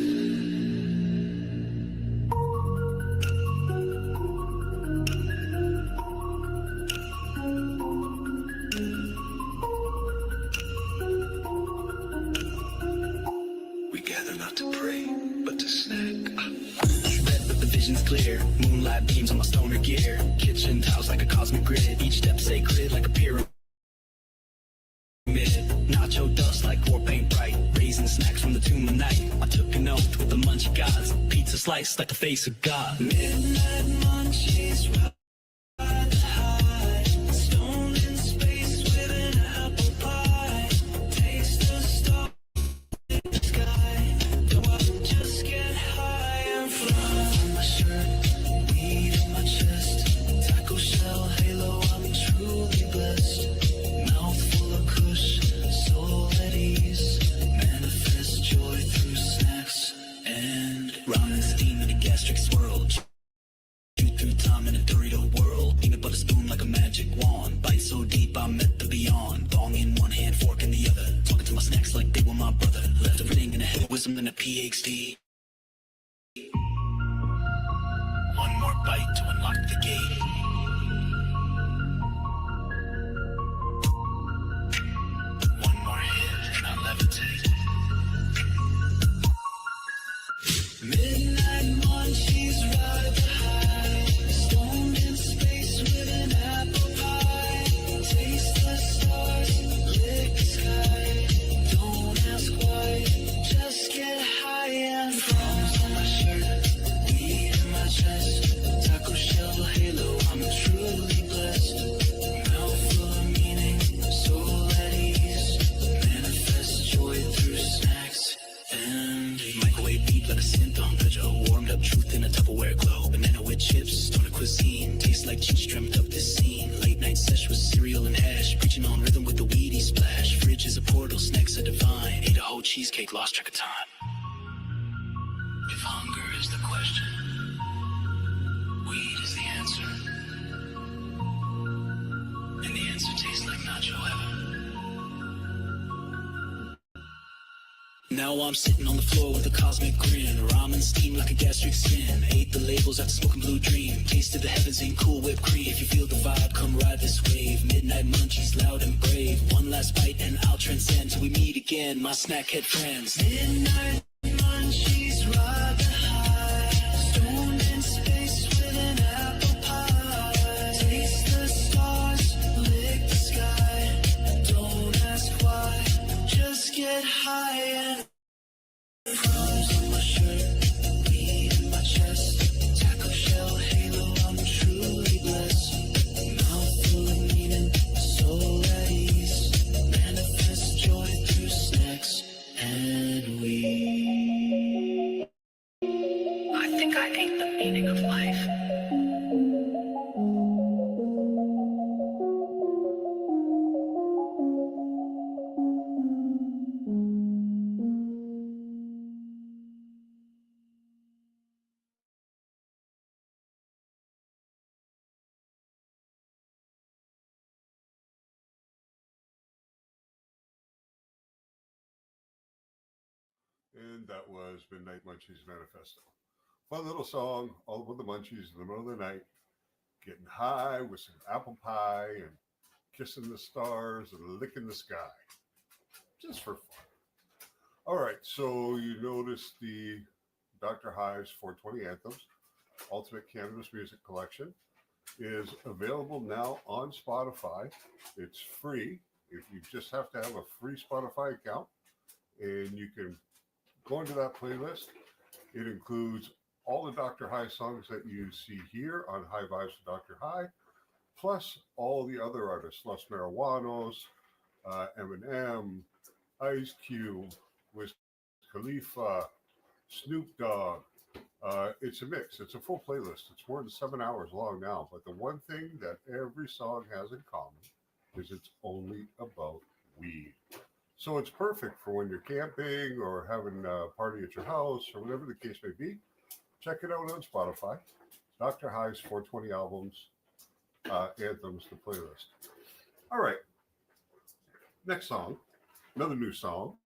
We gather not to pray, but to snack. Red, but the vision's clear. Moonlight beams on my stoner gear. Kitchen tiles like a cosmic grid. Each step sacred like a pyramid. Nacho dust like war paint bright. Raisin snacks from the tomb of night. I took a note with the munchie gods. Pizza slice like the face of God. Midnight munchies ride high. Stoned in space with an apple pie. Taste the star in the sky. Don't just get high and fly. On my shirt, weed in my chest. Taco shell halo, I'm truly blessed. Mouthful of kush, soul at ease. Manifest joy through snacks and ramen steam in a gastric swirl. Shoot through time in a Dorito whirl. Peanut butter spoon like a magic wand. Bite so deep I met the beyond. Bong in one hand, fork in the other. Talking to my snacks like they were my brother. Left everything in a head, wisdom and a PhD. One more bite to unlock the gate. One more hit and I levitate. Midnight munchies ride high. Stoned in space with an apple pie. Taste the stars, lick the sky. Don't ask why, just get high and crumbs on my shirt, weed in my chest. Taco shell halo, I'm truly blessed. Mouthful of meaning, soul at ease. Manifest joy through snacks and microwave beat like a synth arpeggio. Warmed up truth in a Tupperware glow. Banana with chips, stoner cuisine. Tastes like cheese, dreamt up this scene. Late night sesh with cereal and hash. Preaching on rhythm with the weedy splash. Fridge is a portal, snacks are divine. Ate a whole cheesecake, lost track of time. If hunger is the question, weed is the answer. nacho ever. Now I'm sitting on the floor with a cosmic grin. Ramen steam like a gastric sin. Ate the labels after smoking blue dream. Tasted the heavens in cool whipped cream. If you feel the vibe, come ride this wave. Midnight munchies, loud and brave. One last bite and I'll transcend till we meet again, my snackhead friends. Midnight munchies, ride the high. Stoned in space with an apple pie. Taste the stars, lick the sky. Don't ask why, just get high and crumbs on my shirt, weed in my chest, taco shell halo, I'm truly blessed. Mouth full of meaning, soul at ease, manifest joy through snacks and weed. I think I ate the meaning of life. And that was Midnight Munchies Manifesto. Fun little song, all about the munchies in the middle of the night, getting high with some apple pie and kissing the stars and licking the sky. Just for fun. All right, so you notice the Dr. High's 420 Anthems Ultimate Cannabis Music Collection is available now on Spotify. It's free. If you just have to have a free Spotify account, and you can go into that playlist. It includes all the Dr. High songs that you see here on High Vibes with Dr. High, plus all the other artists, Los Marijuanos, Eminem, Ice Cube, Wiz Khalifa, Snoop Dogg. It's a mix. It's a full playlist. It's more than 7 hours long now. But the one thing that every song has in common is it's only about weed. So it's perfect for when you're camping or having a party at your house or whatever the case may be. Check it out on Spotify. Dr. High's 420 albums, anthems, the playlist. All right. Next song, another new song.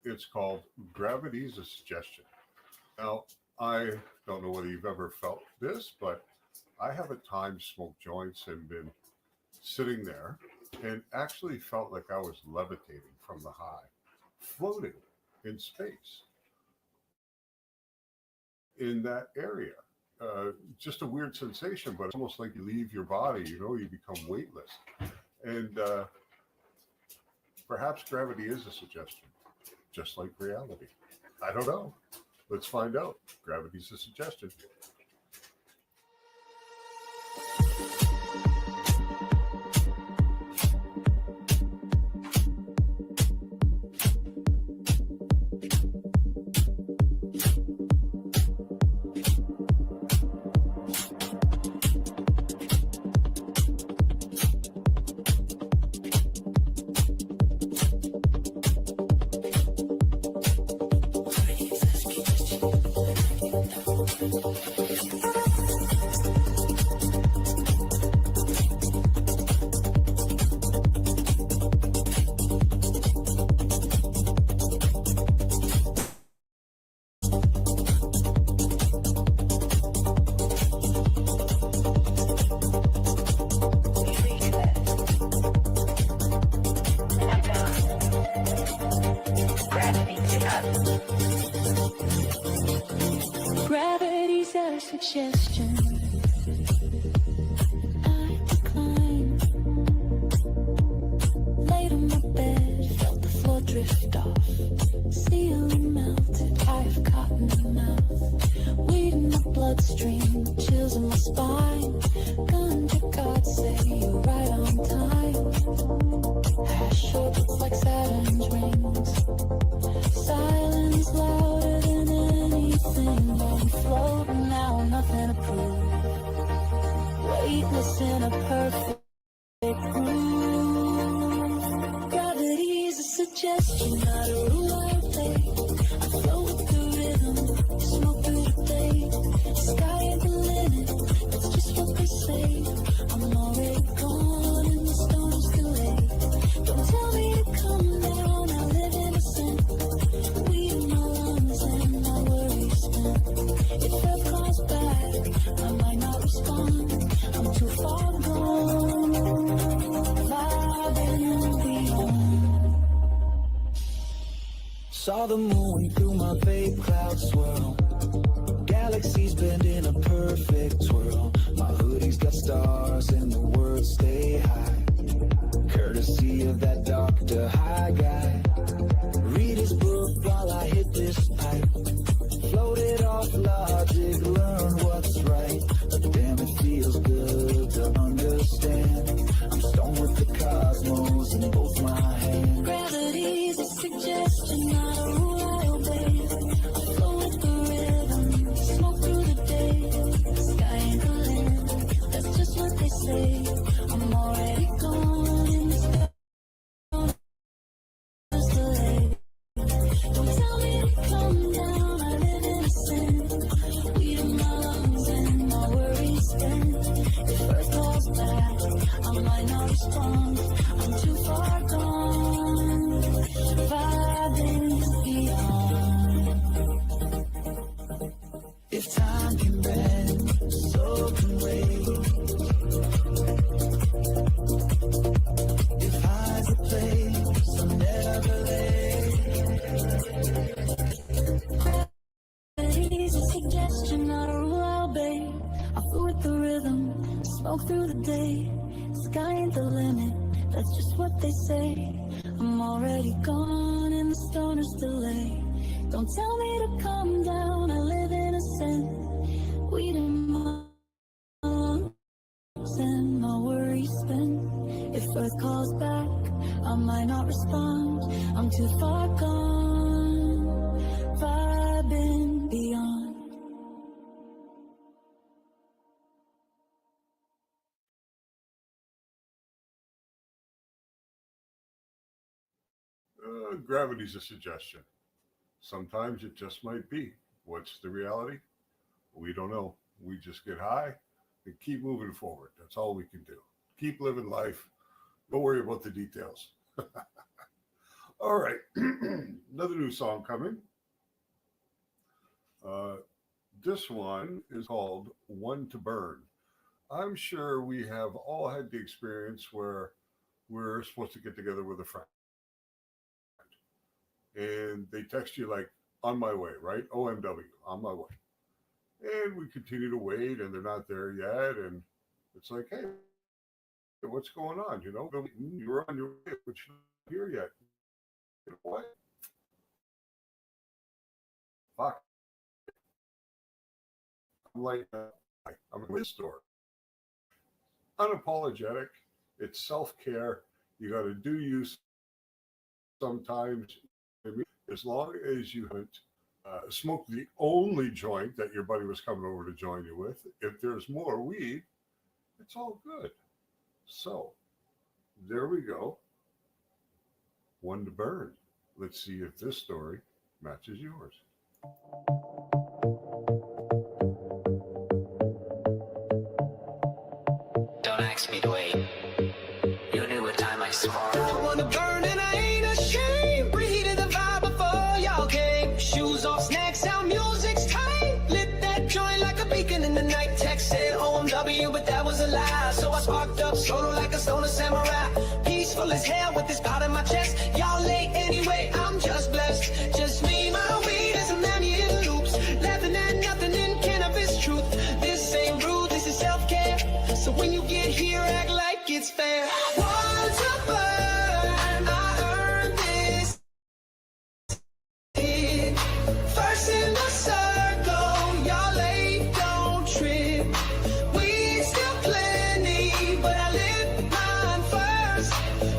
It's called Gravity's a Suggestion. Now, I don't know whether you've ever felt this, but I have at times smoked joints and been sitting there and actually felt like I was levitating from the high, floating in space in that area. Just a weird sensation, but it's almost like you leave your body, you become weightless. And perhaps gravity is a suggestion, just like reality. I don't know. Let's find out. Gravity's a suggestion. Gravity's a suggestion. I decline. Laid on my bed, felt the floor drift off. Ceiling melted, I have cotton mouth. Weed in my bloodstream, chills in my spine. Ganja gods say you're right on time. Hash orbits like Saturn's rings. Silence louder than anything. I'm floating now, nothing to prove. Weightless in a perfect groove. Gravity's a suggestion, not a rule I obey. I float with the rhythm, smoke through the day. Sky ain't the limit, that's just what they say. I'm on already gone and the stone's too late. Don't tell me to come down, I live innocent. Weed in my lungs and my worries spent. If earth calls back, I might not respond. I'm too far gone, vibing beyond. Saw the moon through my vape cloud swirl. Galaxies bend in a perfect swirl. My hoodie's got stars and the words stay high. Courtesy of that Dr. High guy. Read his book while I hit this pipe. Floated off logic, learn what's right. But damn, it feels good to understand. I'm stoned with the cosmos in both my hands. Gravity's a suggestion, not a rule I obey. I flow with the rhythm, smoke through the day. The sky ain't the limit, that's just what they say. I'm already gone in the stars delay. Don't tell me to come down, I live innocent. Weed in my lungs and my worries spent. If earth calls back, I might not respond. I'm too far gone, vibing beyond. If time can bend, so can waves. If high's a place, I'm never late. Gravity's a suggestion, not a rule I'll obey. I flow with the rhythm, smoke through the day. Sky ain't the limit, that's just what they say. I'm already gone and the stoner's delay. Don't tell me to come down, I live innocent. Weed in my lungs and my worries spent. If earth calls back, I might not respond. I'm too far gone, vibing beyond. Gravity's a suggestion. Sometimes it just might be. What's the reality? We don't know. We just get high and keep moving forward. That's all we can do. Keep living life. Don't worry about the details. All right. Another new song coming. This one is called One to Burn. I'm sure we have all had the experience where we're supposed to get together with a friend. And they text you like, on my way, right? OMW, on my way. And we continue to wait and they're not there yet. And it's like, hey, what's going on? You know, you're on your way, but you're not here yet. You know what? Fuck. I'm like, I'm in this store. Unapologetic. It's self-care. You got to do you sometimes. As long as you haven't smoked the only joint that your buddy was coming over to join you with, if there's more weed, it's all good. So there we go. One to burn. Let's see if this story matches yours. Don't ask me to wait. You knew what time I sparked. I wanna burn and I ain't ashamed. Breathing the vibe before y'all came. Shoes off, snacks out, music's tight. Lit that joint like a beacon in the night. Text said OMW, but that was a lie. So I sparked up, solo like a stoner samurai. Peaceful as hell with this pot in my chest. Y'all late anyway, I'm just blessed. Just me, my weed, as a man in loops. Laughing at nothing in cannabis truth. This ain't rude, this is self-care. So when you get here, act like it's fair. One to burn, I earned this. First in the circle, y'all late, don't trip. We still plenty, but I live mine first.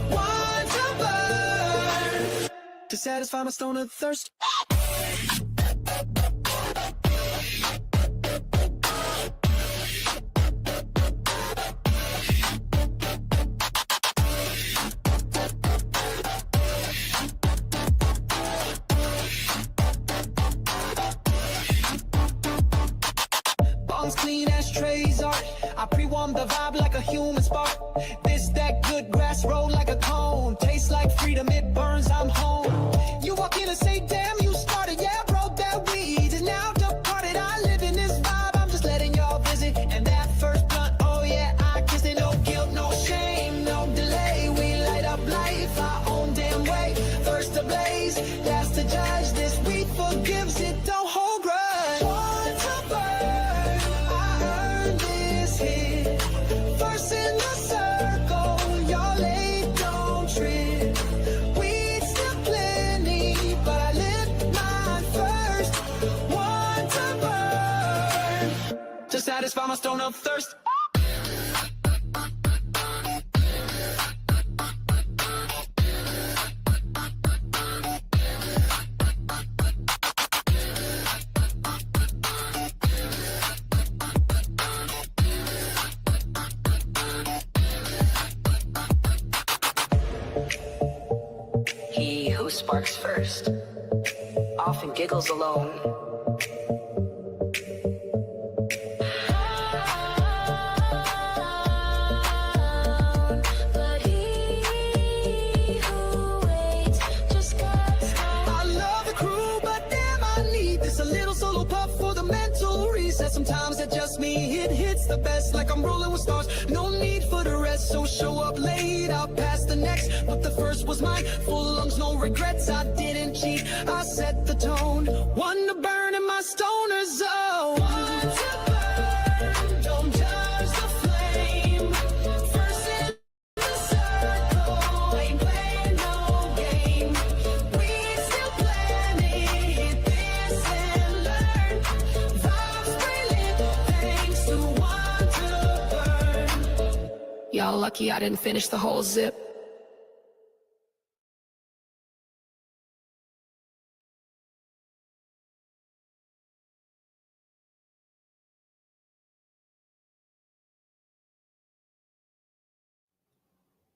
One to burn, to satisfy my stoner thirst. Clean ashtrays art. I I pre-warm the vibe like a human spark. This, that good grass roll like a cone. Tastes like freedom, it burns, I'm home. You walk in and say, damn, you started, yeah, bro, that weed is now departed. I live in this vibe, I'm just letting y'all visit. And that first blunt, oh yeah, I kissed it. No guilt, no shame, no delay. We light up life our own damn way. First to blaze, last to judge. This weed forgives, it don't hold grudge. One to burn, I earned this hit. First in the circle, y'all late, don't trip. Weed still plenty, but I lit mine first. One to burn, to satisfy my stone of thirst. He who sparks first often giggles alone. But he who waits just gets I love the crew, but damn, I need this. A little solo puff for the mental reset. Sometimes it just me, it hits the best. Like I'm rolling with stars, no need for the rest. So show up late, I'll pass the next. But the first was mine, full lungs, no regrets. I didn't cheat, I set the tone. One to burn in my stoner zone. One to burn, don't judge the flame. First in the circle, ain't playing no game. We still planning, hit this and learn. Vibes brilliant, thanks to one to burn. Y'all lucky I didn't finish the whole zip.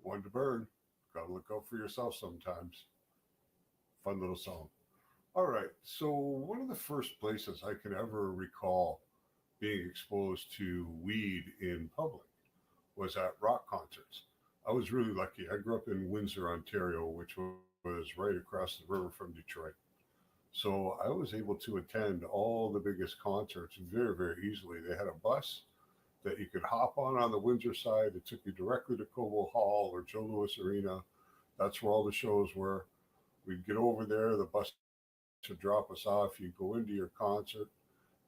One to burn. Gotta look out for yourself sometimes. Fun little song. All right. So one of the first places I can ever recall being exposed to weed in public was at rock concerts. I was really lucky. I grew up in Windsor, Ontario, which was right across the river from Detroit. So I was able to attend all the biggest concerts very, very easily. They had a bus that you could hop on the Windsor side. It took you directly to Cobo Hall or Joe Louis Arena. That's where all the shows were. We'd get over there. The bus would drop us off. You'd go into your concert.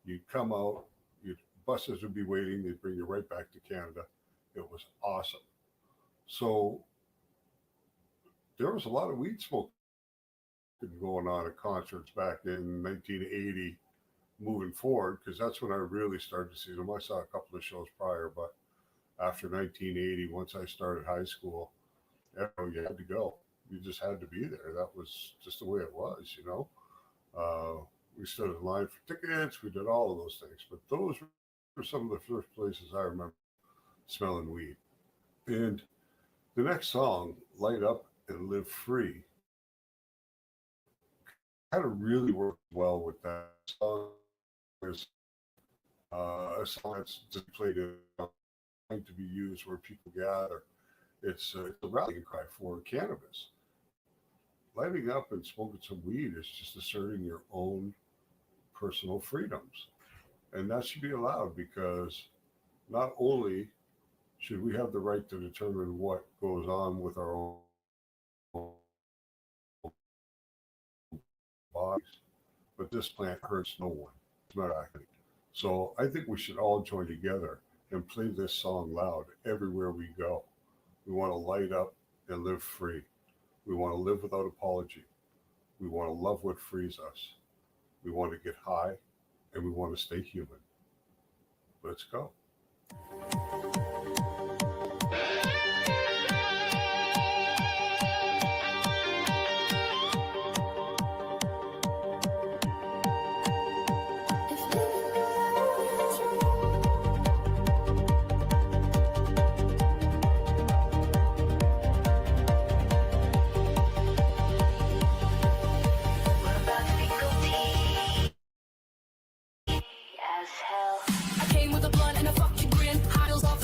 You'd come out. Buses would be waiting. They'd bring you right back to Canada. It was awesome. So there was a lot of weed smoke going on at concerts back in 1980 moving forward, because that's when I really started to see them. I saw a couple of shows prior, but after 1980, once I started high school, you had to go. You just had to be there. That was just the way it was, you know. We stood in line for tickets. We did all of those things. But those were some of the first places I remember smelling weed. And the next song, Light Up and Live Free, kind of really worked well with that song. There's a song that's just played to be used where people gather. It's a rallying cry for cannabis. Lighting up and smoking some weed is just asserting your own personal freedoms. And that should be allowed, because not only should we have the right to determine what goes on with our own bodies, but this plant hurts no one. It's not acting. So I think we should all join together and play this song loud everywhere we go. We want to light up and live free. We want to live without apology. We want to love what frees us. We want to get high, and we want to stay human. Let's go. I came with a blunt and a fucking grin. High heels off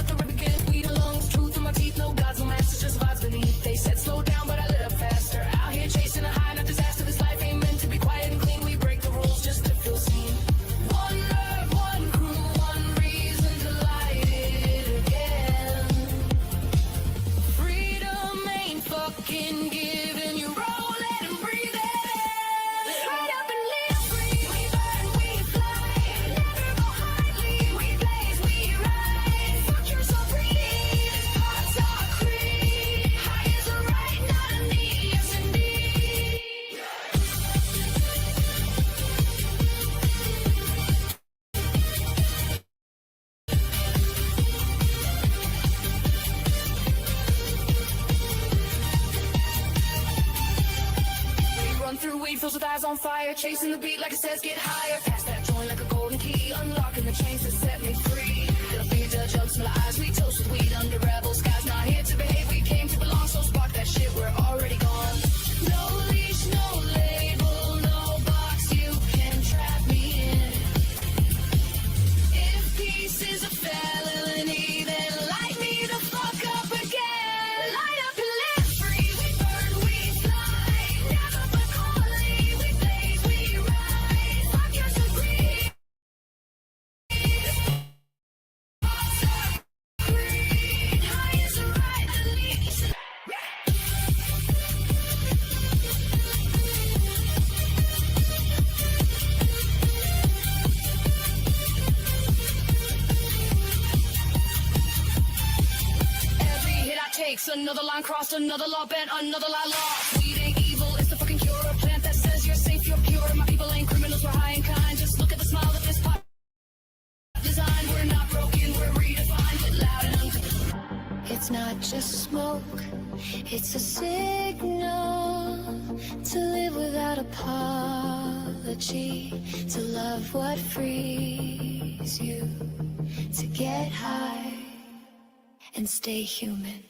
on fire, chasing the beat like it says get higher. Pass that joint like a golden key, unlocking the chains that set me free. Little finger judge up, smell eyes, we toast with weed under rebel skies. Not here to behave, we came to belong, so spark that shit, we're already gone. No leash, no label, no box, you can trap me in. If peace is a felony, then light me the fuck up again. Light up and live free, we burn, we fly. Never but quality, we blaze, we rise. Fuck your degree. High is the right, the lead. Every hit I take's another line crossed, another law bent, another lie lost. Weed ain't evil, it's the fucking cure. A plant that says you're safe, you're pure. My people ain't criminals, we're high and kind. Just look at the smile that this pot designed. We're not broken, we're redefined. Get loud and it's not just smoke, it's a signal to live without apology, to love what frees you, to get high and stay human.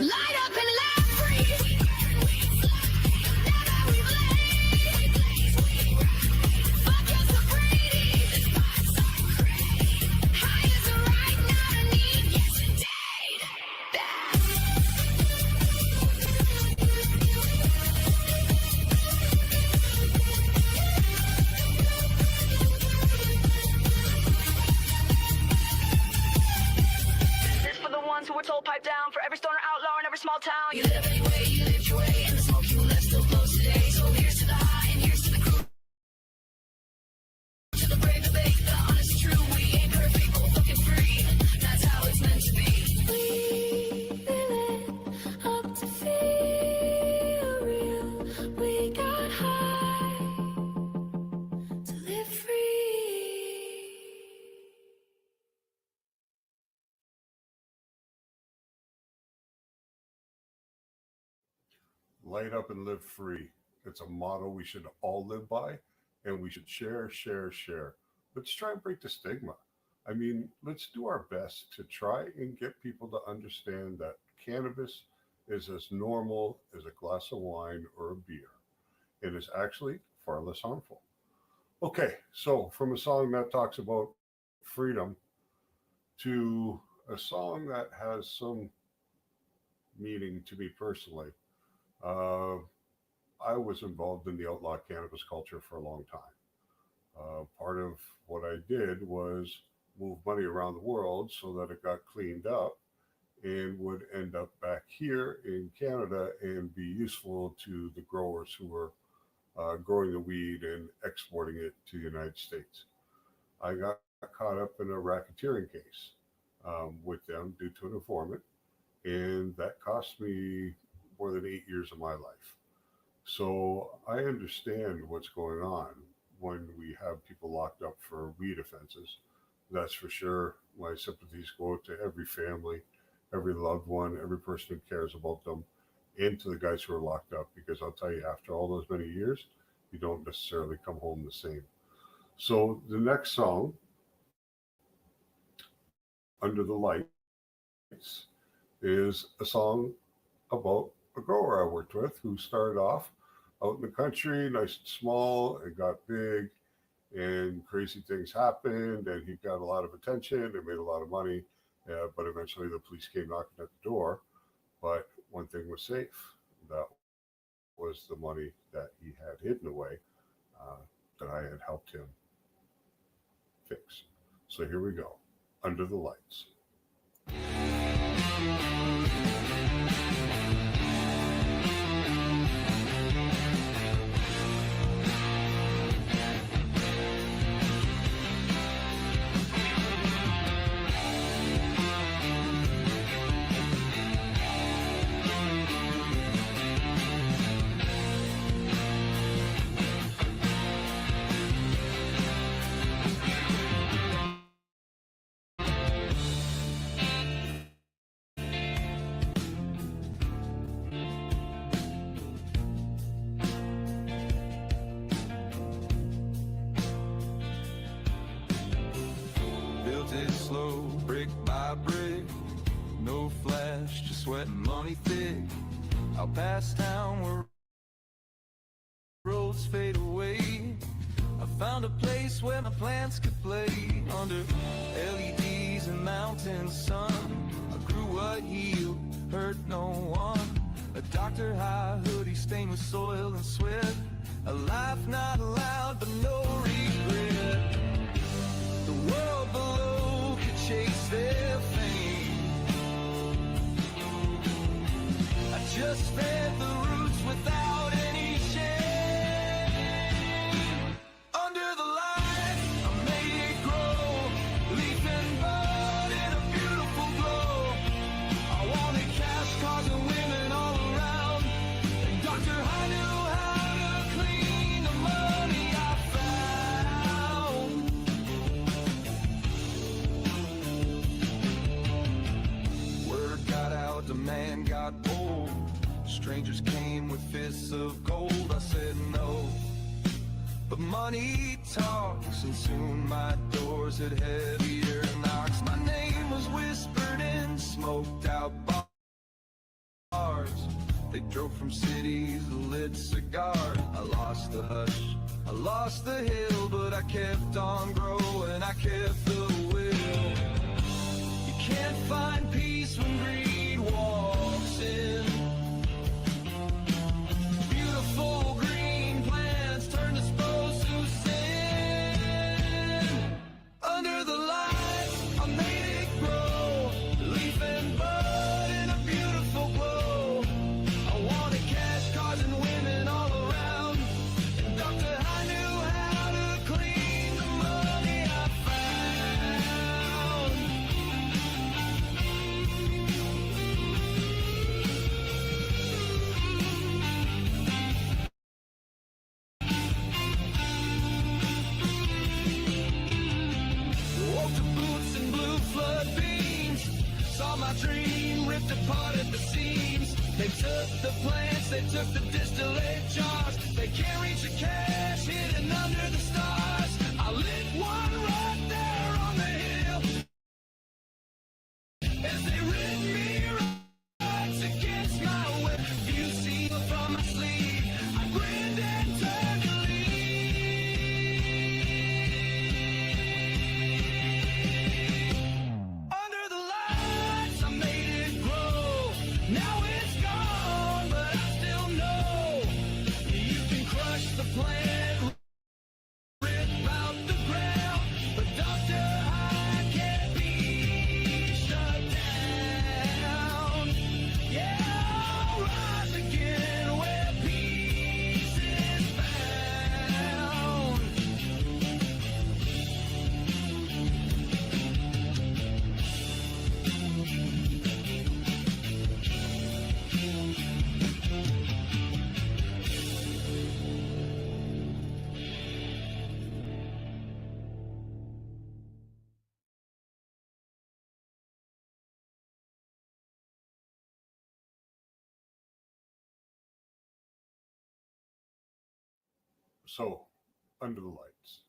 Light up and live free. Never we blaze. Fuck your sobriety. This spot's so crazy. High is the right, not a need. Yes, indeed. This for the ones who were told pipe down, for every stoner outlaw in every small town. You live anyway, you lived your way, and the smoke you left still blows today. So here's to the high, and here's to the crew. To the brave, the bake, the honest, true. We ain't perfect, but we're fucking free. That's how it's meant to be. We live it up to feel real. We got high to live free. Light up and live free. It's a motto we should all live by, and we should share, share, share. Let's try and break the stigma. I mean, let's do our best to try and get people to understand that cannabis is as normal as a glass of wine or a beer. It is actually far less harmful. Okay, so from a song that talks about freedom to a song that has some meaning to me personally. I was involved in the outlaw cannabis culture for a long time. Part of what I did was move money around the world so that it got cleaned up and would end up back here in Canada and be useful to the growers who were growing the weed and exporting it to the United States. I got caught up in a racketeering case with them due to an informant, and that cost me more than 8 years of my life. So I understand what's going on when we have people locked up for weed offenses. That's for sure. My sympathies go out to every family, every loved one, every person who cares about them, and to the guys who are locked up, because I'll tell you, after all those many years, you don't necessarily come home the same. So the next song, Under the Lights, is a song about a grower I worked with who started off out in the country, nice and small, and got big, and crazy things happened, and he got a lot of attention and made a lot of money, but eventually the police came knocking at the door. But one thing was safe. That was the money that he had hidden away that I had helped him fix. So here we go, Under the Lights. it slow, brick by brick. No flash, just sweat and money thick. I'll pass town where roads fade away. I found a place where my plants could play under LEDs and mountain sun. I grew what healed, hurt no one. A Dr. High hoodie stained with soil and sweat. A life not allowed, but no regret. The world below could chase their fame. I just fed the roots without any shame. Under the light, I made it grow. Leaf and bud in a beautiful glow. I wanted cash, cars, and women all around. And Dr. High knew how to clean the money I found. Word got out, demand got old. Strangers came with fists of gold. I said no, but money talks, and soon my doors had heavier knocks. My name was whispered in smoked out bars. They drove from cities, lit cigars. I lost the hush, I lost the hill, but I kept on growing, I kept the will. You can't find peace when greed walks in. Beautiful green plants turn disposed to sin. Under the light, I made it grow. Leaf and bud in a beautiful glow. I wanted cash, cars, and women all around. And Dr. High knew how to clean the money I found. Woke to boots and blue flood beams. Saw my dream ripped apart at the seams. They took the plants, they took the distillate jars. They can't reach the cash hidden under the stars. I lit one right there on the hill as they ripped me right against my will. You see from my sleeve, I grinned and turned to under the lights, I made it grow. Now it's gone, but I still know you can crush the plant, rip out the ground, but Dr. High can't be shut down. Yeah, I'll rise again where peace is found. So, Under the Lights.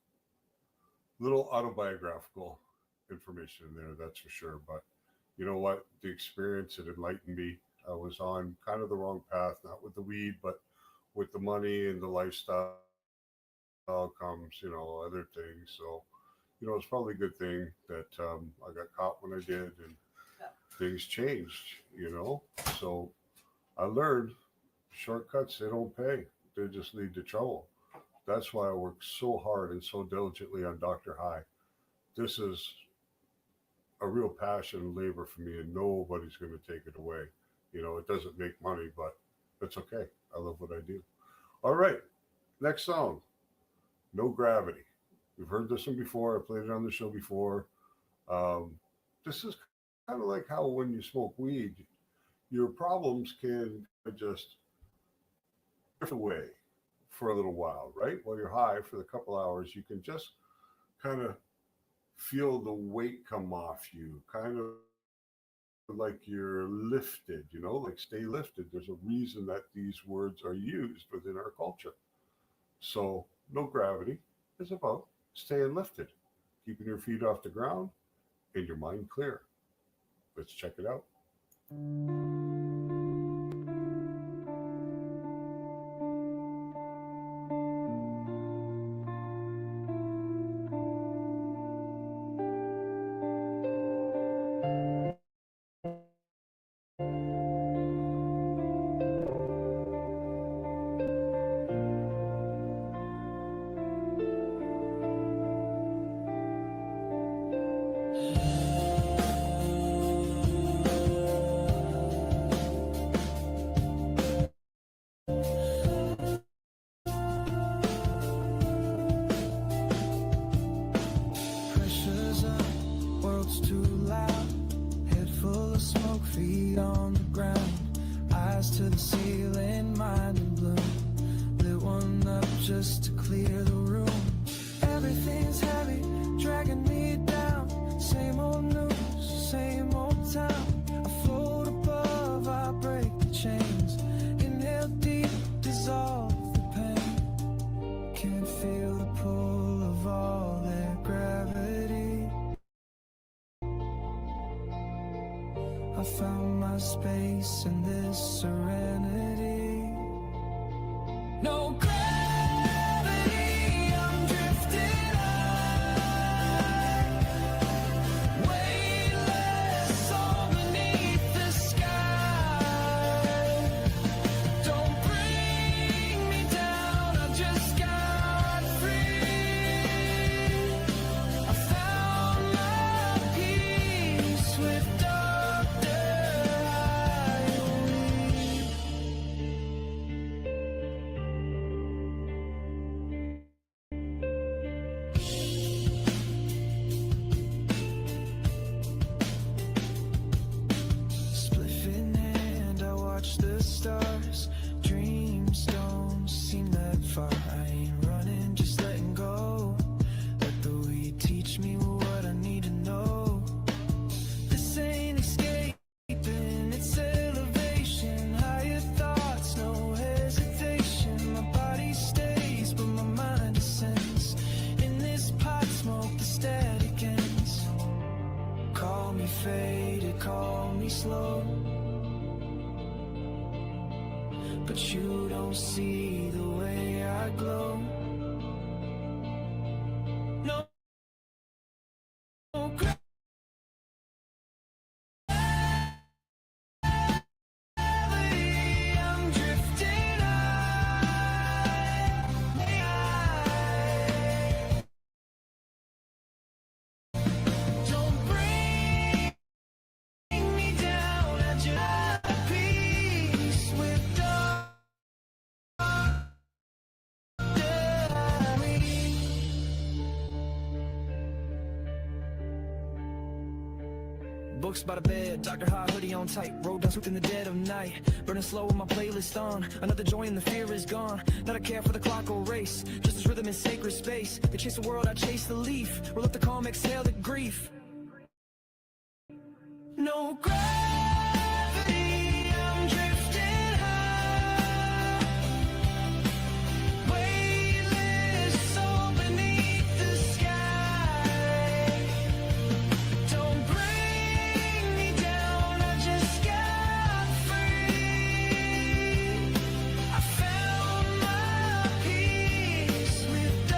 Little autobiographical information in there, that's for sure. But you know what? The experience, it enlightened me. I was on kind of the wrong path, not with the weed, but with the money and the lifestyle comes, other things. So, it's probably a good thing that I got caught when I did and things changed. So I learned shortcuts, they don't pay. They just lead to trouble. That's why I work so hard and so diligently on Dr. High. This is a real passion and labor for me, and nobody's going to take it away. It doesn't make money, but it's okay. I love what I do. All right, next song, No Gravity. We've heard this one before. I played it on the show before. This is kind of like how when you smoke weed, your problems can just drift away for a little while, right? While you're high for the couple hours, you can just kind of feel the weight come off you, kind of like you're lifted, like stay lifted. There's a reason that these words are used within our culture. So No Gravity is about staying lifted, keeping your feet off the ground and your mind clear. Let's check it out. Pressure's up, world's too loud. Head full of smoke, feet on the ground. Eyes to the ceiling, mind in bloom. Lit one up just to clear the room. Everything's heavy, dragging me down. Same old news, same old town. I float above, I break the chains. Inhale deep, dissolve the pain. Can't feel the pull of all their gravity. I found my space in this serenity. No gravity, I'm drifting high. Weightless, all beneath the sky. Don't bring me down, I just got free. I found my peace with Dr. Highway. Spliff in hand, I watch the stars. Dreams don't seem that far. I ain't running, just letting go. Let the weed teach me what I need to know. This ain't escaping, it's elevation. Higher thoughts, no hesitation. My body stays, but my mind descends. In this pot smoke, the static ends. Call me faded, call me slow, but you don't see the way I glow. No, no gravity, I'm drifting high. Don't bring me down, I just peace with Dr. Books by the bed, Dr. High hoodie on tight. Road down within the dead of night. Burning slow with my playlist on. Another joy and the fear is gone. Not a care for the clock or race. Just as rhythm in sacred space. They chase the world, I chase the leaf. Roll up the calm, exhale the grief. No gravity, I'm drifting high. Weightless, all beneath the sky. Don't bring me down, I just got free. I found my peace with Dr.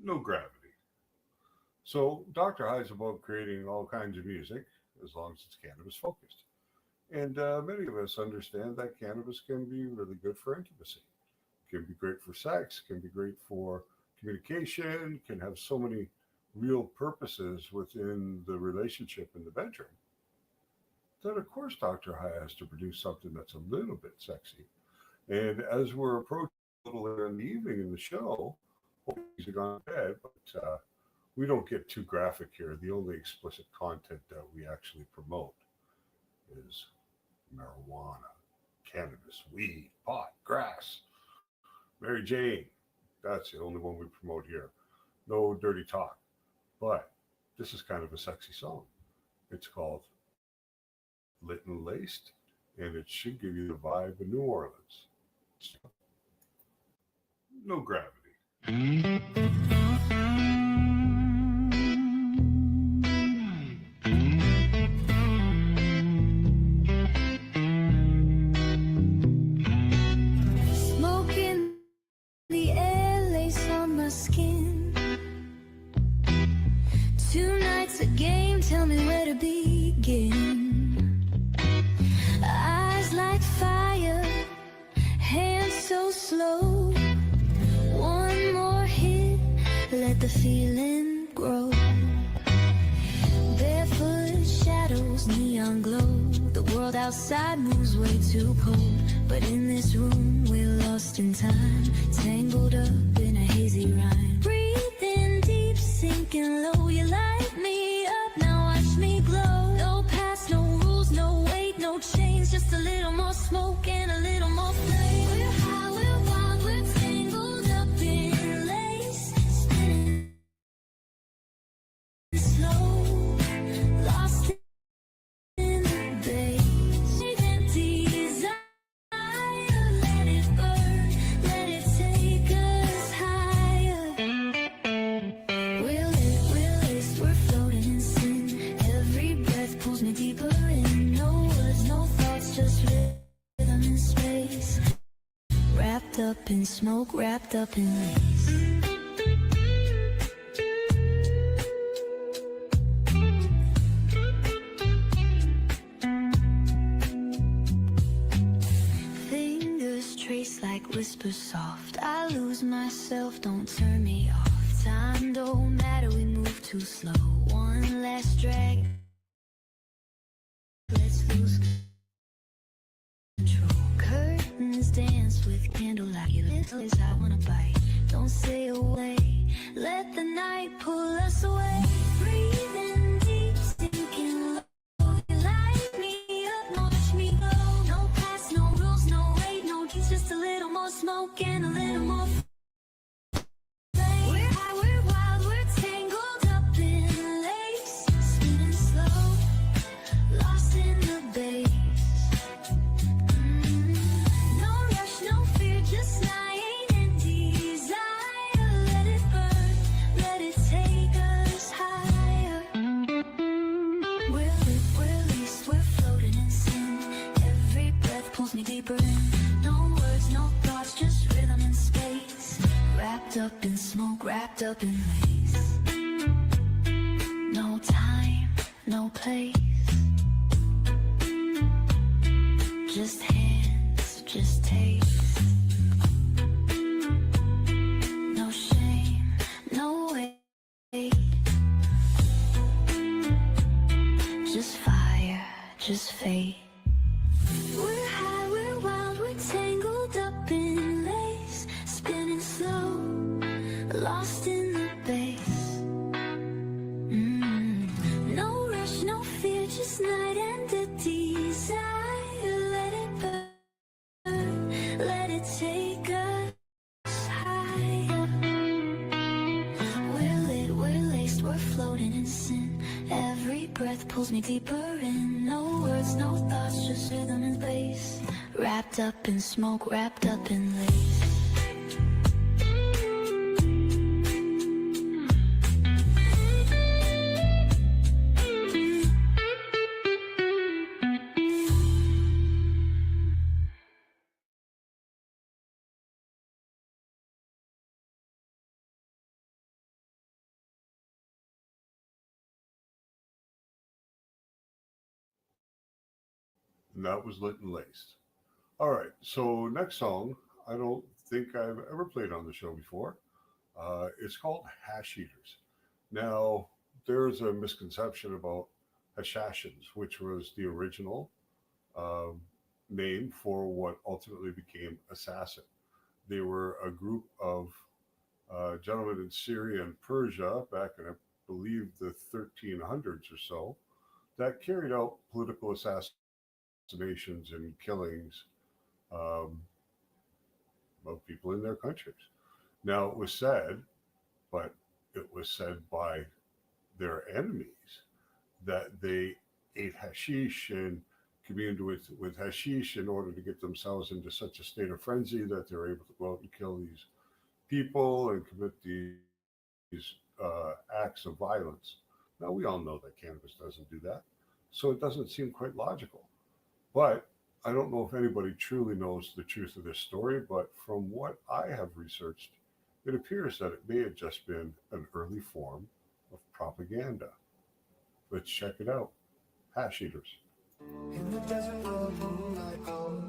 No gravity. So Dr. High is about creating all kinds of music as long as it's cannabis focused. And many of us understand that cannabis can be really good for intimacy, can be great for sex, can be great for communication, can have so many real purposes within the relationship in the bedroom. Then, of course, Dr. High has to produce something that's a little bit sexy. And as we're approaching a little later in the evening in the show, hopefully he's gone to bed, but we don't get too graphic here. The only explicit content that we actually promote is marijuana, cannabis, weed, pot, grass. Mary Jane, that's the only one we promote here. No dirty talk. But this is kind of a sexy song. It's called Lit and Laced, and it should give you the vibe of New Orleans. No gravity. Smoke in the air, lace on my skin. 2 nights a game, tell me where to begin. Eyes like fire, hands so slow. One more hit, let the feeling grow. Barefoot shadows, neon glow. The world outside moves way too cold, but in this room we're lost in time, tangled up in a hazy rhyme. Breathing deep, sinking low. You light me up, now watch me glow. No past, no rules, no weight, no chains. Just a little more smoke and a little more flame. We're high, we're wild, we're tangled up in lace, spinning slow, lost in the bass. Desire, let it burn, let it take us higher. We're lit, we're laced, we're floating in sin. Every breath pulls me deeper in. No words, no thoughts, just rhythm in space. Wrapped up in smoke, wrapped up in lace. Fingers trace like whispers soft. I lose myself, don't turn me off. Time don't matter, we move too slow. One last drag, let's lose control. Curtains dance with candlelight. Little as I wanna bite, don't say away. Let the night pull us away. Breathing deep, sinking low. You light me up, watch me glow. No past, no rules, no weight, no keys. Just a little more smoke and a little more flame. We're high, we're wild, we're tangled up in lace, spinning slow, lost in the bass. No rush, no fear, just night and desire. Let it burn, let it take us higher. We're lit, we're laced, we're floating in sin. Every breath pulls me deeper in. No words, no thoughts, just rhythm and space. Wrapped up in smoke, wrapped up in lace. No time, no place. Just hands, just taste. No shame, no weight. Just fire, just fate. We're high, we're wild, we're tangled up in lace, spinning slow, lost in the bass. No rush, no fear, just night and a desire. Let it burn, let it take us higher. We're lit, we're laced, we're floating in sin. Every breath pulls me deeper in. No words, no thoughts, just rhythm and bass. Wrapped up in smoke, wrapped up in lace. And that was Lit and Laced. All right, so next song, I don't think I've ever played on the show before. It's called Hash Eaters. Now, there's a misconception about Hashashins, which was the original name for what ultimately became Assassin. They were a group of gentlemen in Syria and Persia back in, I believe, the 1300s or so, that carried out political assassinations and killings of people in their countries. Now, it was said, but it was said by their enemies that they ate hashish and communed with hashish in order to get themselves into such a state of frenzy that they're able to go out and kill these people and commit these acts of violence. Now, we all know that cannabis doesn't do that, so it doesn't seem quite logical. But I don't know if anybody truly knows the truth of this story, but from what I have researched, it appears that it may have just been an early form of propaganda. Let's check it out. Hash eaters. In the desert where the moonlight glows,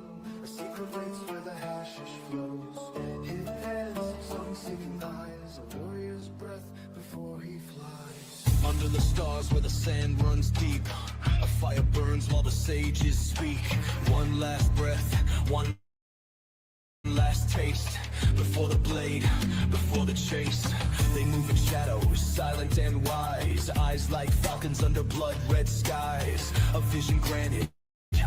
a secret waits where the hashish flows. Hidden hands, sun-seeking eyes, a warrior's breath before he flies. Under the stars where the sand runs deep, a fire burns while the sages speak. One last breath, one last taste, before the blade, before the chase. They move in shadows, silent and wise, eyes like falcons under blood-red skies. A vision granted,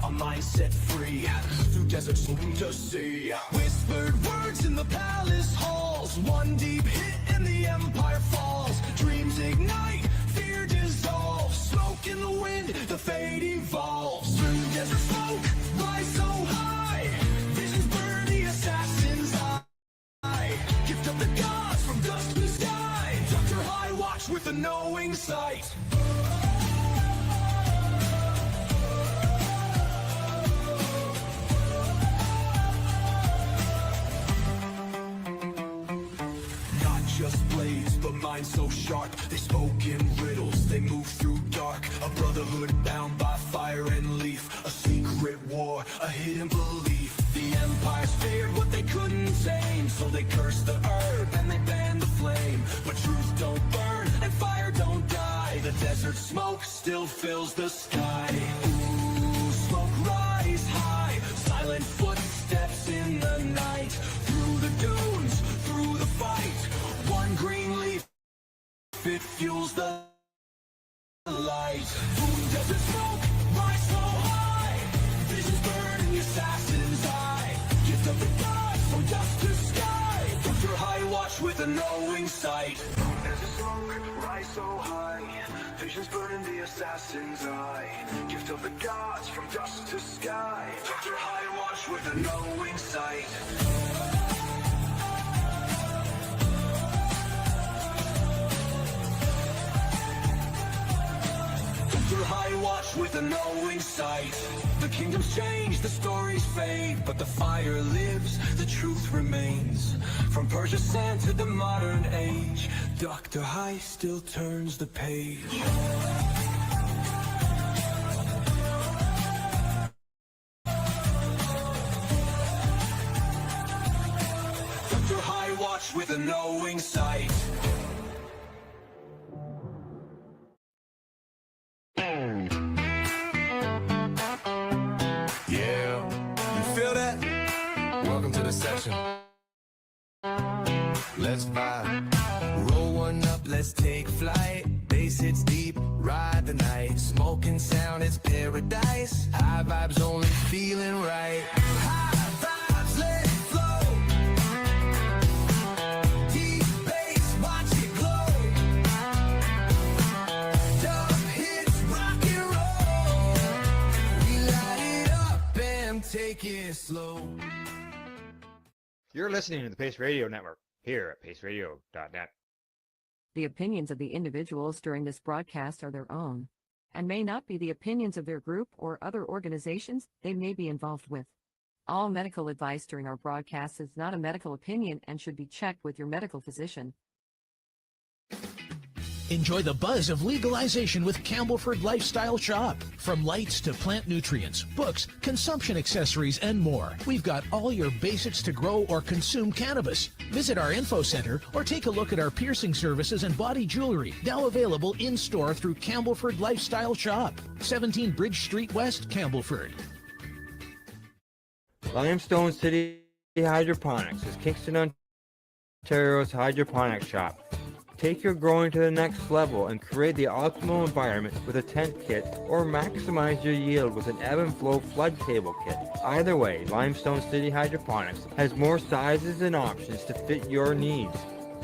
a mind set free, through deserts moving to sea. Whispered words in the palace halls, one deep hit and the empire falls. Dreams ignite, fear dissolves, smoke in the wind, the fate evolves. Through desert smoke, rise so high, visions burn the assassin's eye. Gift of the gods from dust to sky, Dr. High watch with a knowing sight. Just blades, but minds so sharp. They spoke in riddles, they moved through dark. A brotherhood bound by fire and leaf, a secret war, a hidden belief. The empires feared what they couldn't tame, so they cursed the herb and they banned the flame. But truth don't burn and fire don't die. The desert smoke still fills the sky. Ooh, smoke rise high, silent footsteps in the night. Through the dunes, through the fight, one green leaf, it fuels the light. Through desert smoke, rise so high, visions burn in the assassin's eye. Gift of the gods from dust to sky, Dr. High watch with a knowing sight. Through desert smoke, rise so high, visions burn in the assassin's eye. Gift of the gods from dust to sky, Dr. High watch with a knowing sight. High watch with a knowing sight. The kingdoms change, the stories fade, but the fire lives, the truth remains. From Persia's sand to the modern age, Dr. High still turns the page. Dr. High watch with a knowing sight. Section. Let's vibe. Roll one up, let's take flight. Bass hits deep, ride the night. Smoking sound, it's paradise. High vibes only feeling right. High vibes, let it flow. Deep bass, watch it glow. Dub hits, rock and roll. We light it up and take it slow. You're listening to the Pace Radio Network here at paceradio.net. The opinions of the individuals during this broadcast are their own and may not be the opinions of their group or other organizations they may be involved with. All medical advice during our broadcast is not a medical opinion and should be checked with your medical physician. Enjoy the buzz of legalization with Campbellford Lifestyle Shop. From lights to plant nutrients, books, consumption accessories, and more, we've got all your basics to grow or consume cannabis. Visit our info center or take a look at our piercing services and body jewelry, now available in-store through Campbellford Lifestyle Shop, 17 Bridge Street West, Campbellford. Limestone City Hydroponics is Kingston, Ontario's hydroponic shop. Take your growing to the next level and create the optimal environment with a tent kit, or maximize your yield with an ebb and flow flood table kit. Either way, Limestone City Hydroponics has more sizes and options to fit your needs.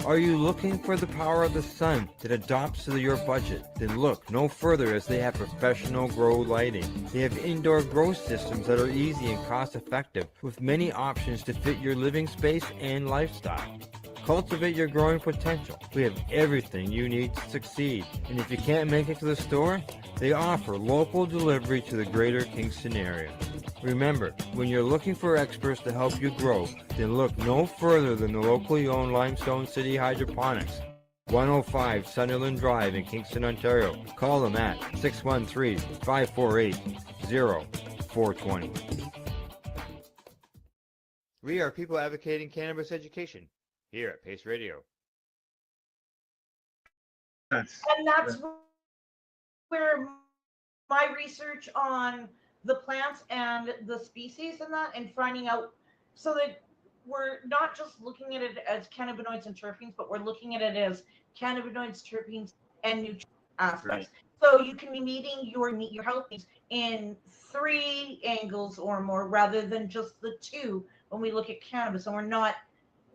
Are you looking for the power of the sun that adapts to your budget? Then look no further, as they have professional grow lighting. They have indoor grow systems that are easy and cost effective, with many options to fit your living space and lifestyle. Cultivate your growing potential. We have everything you need to succeed. And if you can't make it to the store, they offer local delivery to the greater Kingston area. Remember, when you're looking for experts to help you grow, then look no further than the locally owned Limestone City Hydroponics, 105 Sunderland Drive in Kingston, Ontario. Call them at 613-548-0420. We are people advocating cannabis education here at Pace Radio. And that's where my research on the plants and the species and that, and finding out, so that we're not just looking at it as cannabinoids and terpenes, but we're looking at it as cannabinoids, terpenes, and nutrient aspects. Right. So you can be meeting your health needs in 3 angles or more, rather than just the 2 when we look at cannabis, and we're not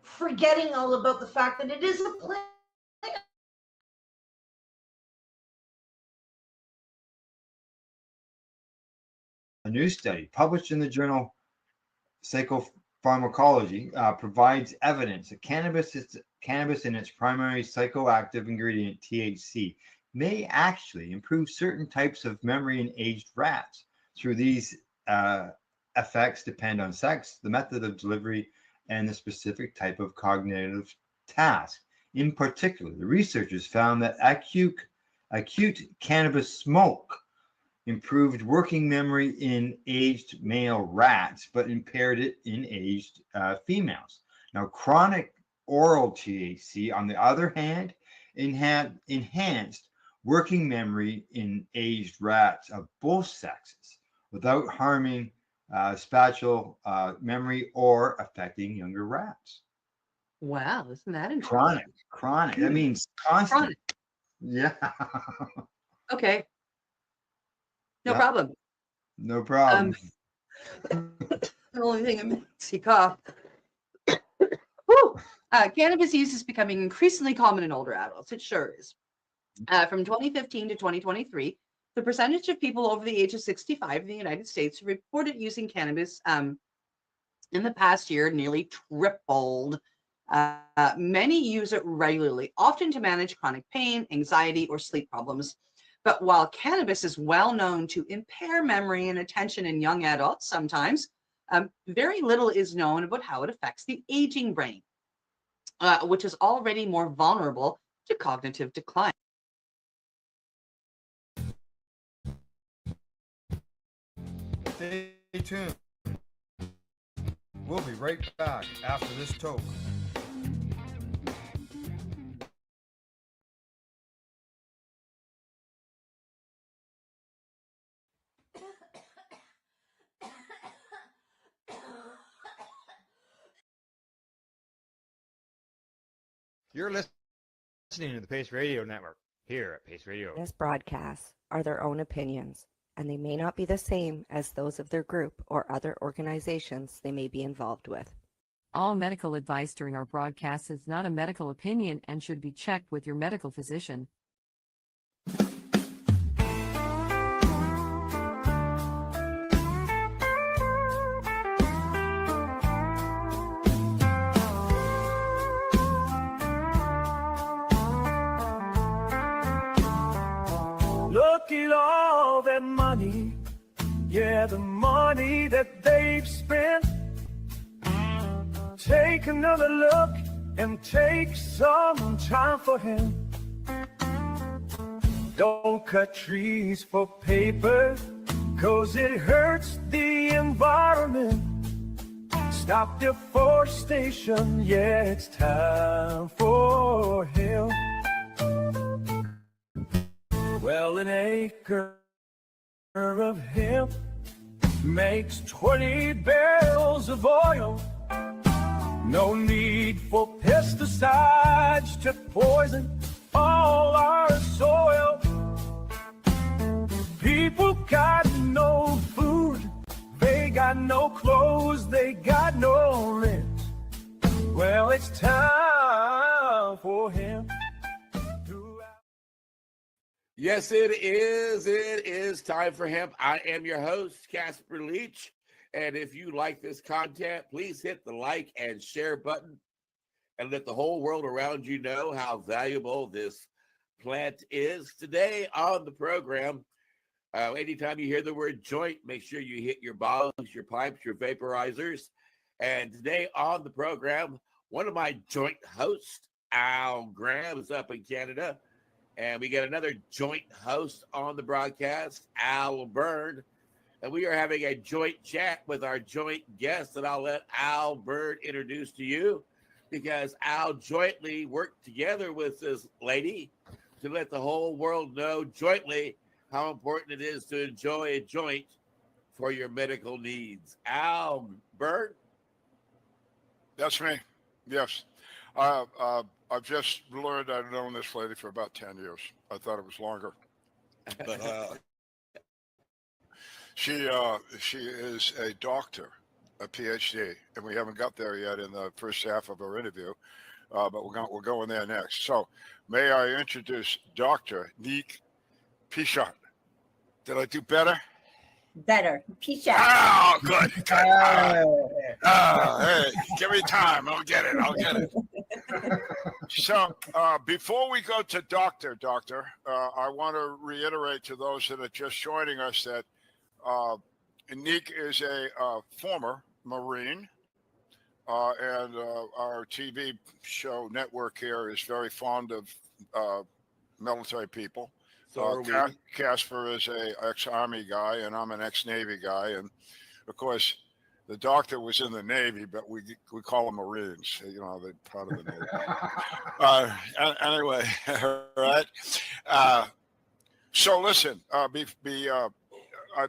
forgetting all about the fact that it is a plant. A new study published in the journal Psychopharmacology provides evidence that cannabis in its primary psychoactive ingredient, THC, may actually improve certain types of memory in aged rats. Through these effects depend on sex, the method of delivery, and the specific type of cognitive task. In particular, the researchers found that acute cannabis smoke improved working memory in aged male rats, but impaired it in aged females. Now, chronic oral THC, on the other hand, enhanced working memory in aged rats of both sexes without harming spatial memory or affecting younger rats. Wow, isn't that interesting? Chronic. That means constant. Chronic. Yeah. Okay. No Yeah. problem. No problem. The only thing that makes you cough. Whew. Cannabis use is becoming increasingly common in older adults. It sure is. From 2015 to 2023, the percentage of people over the age of 65 in the United States who reported using cannabis in the past year nearly tripled. Many use it regularly, often to manage chronic pain, anxiety, or sleep problems. But while cannabis is well known to impair memory and attention in young adults sometimes, very little is known about how it affects the aging brain, which is already more vulnerable to cognitive decline. Stay tuned. We'll be right back after this toke. You're listening to the Pace Radio Network here at Pace Radio. This broadcasts are their own opinions, and they may not be the same as those of their group or other organizations they may be involved with. All medical advice during our broadcast is not a medical opinion and should be checked with your medical physician. Look at all that money, yeah, the money that they've spent. Take another look and take some time for him. Don't cut trees for paper, 'cause it hurts the environment. Stop deforestation, yeah, it's time for him. Well, an acre of hemp makes 20 barrels of oil. No need for pesticides to poison all our soil. People got no food, they got no clothes, they got no rent. Well, it's time for him. Yes, it is. It is time for hemp. I am your host, Casper Leach. And if you like this content, please hit the like and share button and let the whole world around you know how valuable this plant is. Today on the program, anytime you hear the word joint, make sure you hit your bottles, your pipes, your vaporizers. And today on the program, one of my joint hosts, Al Graham, is up in Canada. And we get another joint host on the broadcast, Al Byrne. And we are having a joint chat with our joint guest that I'll let Al Byrne introduce to you, because Al jointly worked together with this lady to let the whole world know jointly how important it is to enjoy a joint for your medical needs. Al Byrne? That's me. Yes. I've just learned I've known this lady for about 10 years. I thought it was longer. But she is a doctor, a PhD, and we haven't got there yet in the first half of our interview, but we're going there next. So may I introduce Dr. Nick Pichot. Did I do better? Better. Pichot. Oh, good. Hey, give me time. I'll get it. So before we go to Doctor, I want to reiterate to those that are just joining us that Nick is a former Marine, and our TV show network here is very fond of military people. So Casper is a ex-Army guy, and I'm an ex-Navy guy, and of course, the doctor was in the Navy, but we call them Marines. You know, they're part of the Navy. Anyway, right. So listen,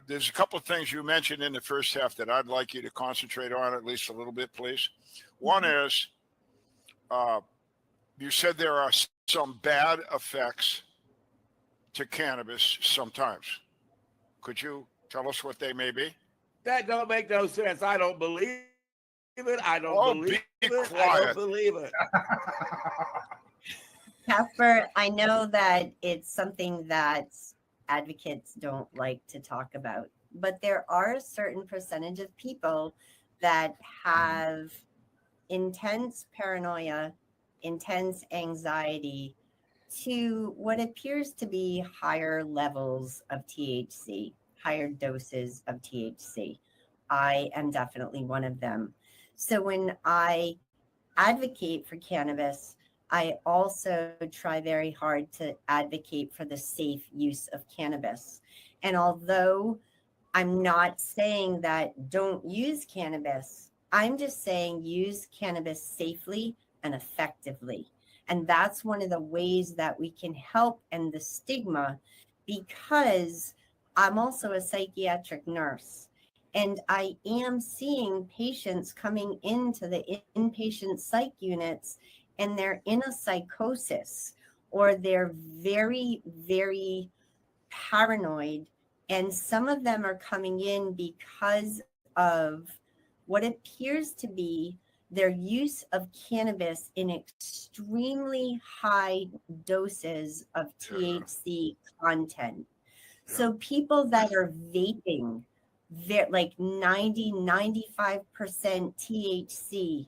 there's a couple of things you mentioned in the first half that I'd like you to concentrate on at least a little bit, please. One is, you said there are some bad effects to cannabis sometimes. Could you tell us what they may be? That don't make no sense. I don't believe it. I don't believe it. Casper, I know that it's something that advocates don't like to talk about, but there are a certain percentage of people that have intense paranoia, intense anxiety to what appears to be higher levels of THC, higher doses of THC. I am definitely one of them. So when I advocate for cannabis, I also try very hard to advocate for the safe use of cannabis. And although I'm not saying that don't use cannabis, I'm just saying use cannabis safely and effectively. And that's one of the ways that we can help end the stigma, because I'm also a psychiatric nurse, and I am seeing patients coming into the inpatient psych units, and they're in a psychosis, or they're very, very paranoid. And some of them are coming in because of what appears to be their use of cannabis in extremely high doses of THC content. So people that are vaping, like 95% THC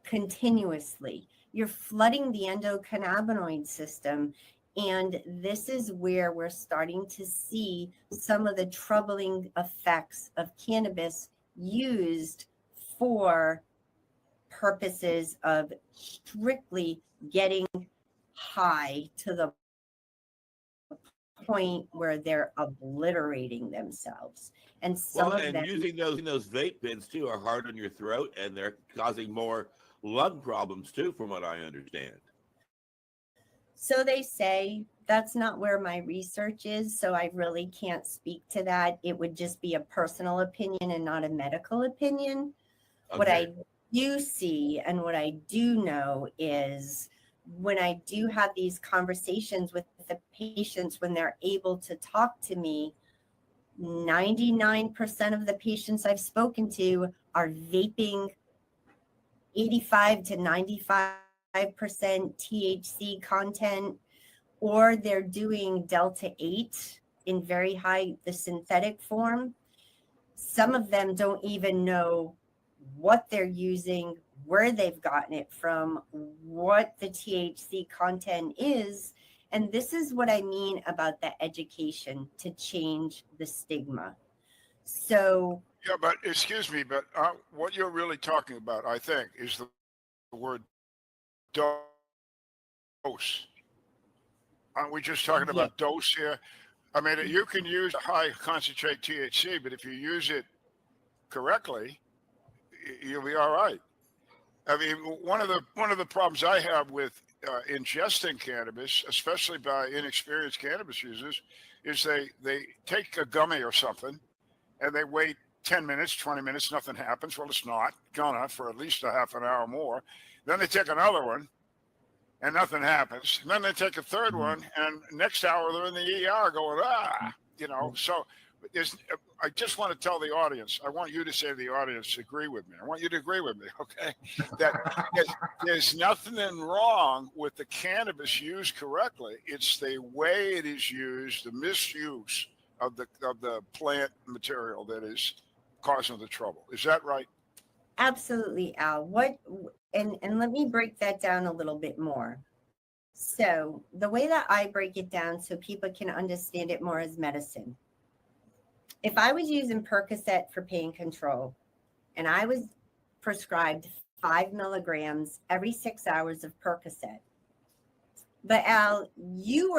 continuously, you're flooding the endocannabinoid system. And this is where we're starting to see some of the troubling effects of cannabis used for purposes of strictly getting high to the point where they're obliterating themselves. And some of them using those vape pens too are hard on your throat, and they're causing more lung problems too, from what I understand. So they say. That's not where my research is, so I really can't speak to that. It would just be a personal opinion and not a medical opinion. Okay. What I do see and what I do know is when I do have these conversations with the patients, when they're able to talk to me, 99% of the patients I've spoken to are vaping 85 to 95% THC content, or they're doing Delta 8 in very high, the synthetic form. Some of them don't even know what they're using, where they've gotten it from, what the THC content is. And this is what I mean about the education to change the stigma. So, yeah, but excuse me, but what you're really talking about, I think, is the word dose. Aren't we just talking about dose here? I mean, you can use a high concentrate THC, but if you use it correctly, you'll be all right. I mean, one of the problems I have with ingesting cannabis, especially by inexperienced cannabis users, is they take a gummy or something and they wait 10 minutes, 20 minutes, nothing happens. Well, it's not gonna for at least a half an hour more. Then they take another one and nothing happens. And then they take a third one, and next hour they're in the ER going, So I just want to tell the audience, I want you to say to the audience, agree with me. I want you to agree with me, okay? That there's nothing wrong with the cannabis used correctly. It's the way it is used, the misuse of the plant material that is causing the trouble. Is that right? absolutely, Al. And let me break that down a little bit more. So the way that I break it down so people can understand it more as medicine. If I was using Percocet for pain control and I was prescribed 5 milligrams every 6 hours of Percocet, but Al, you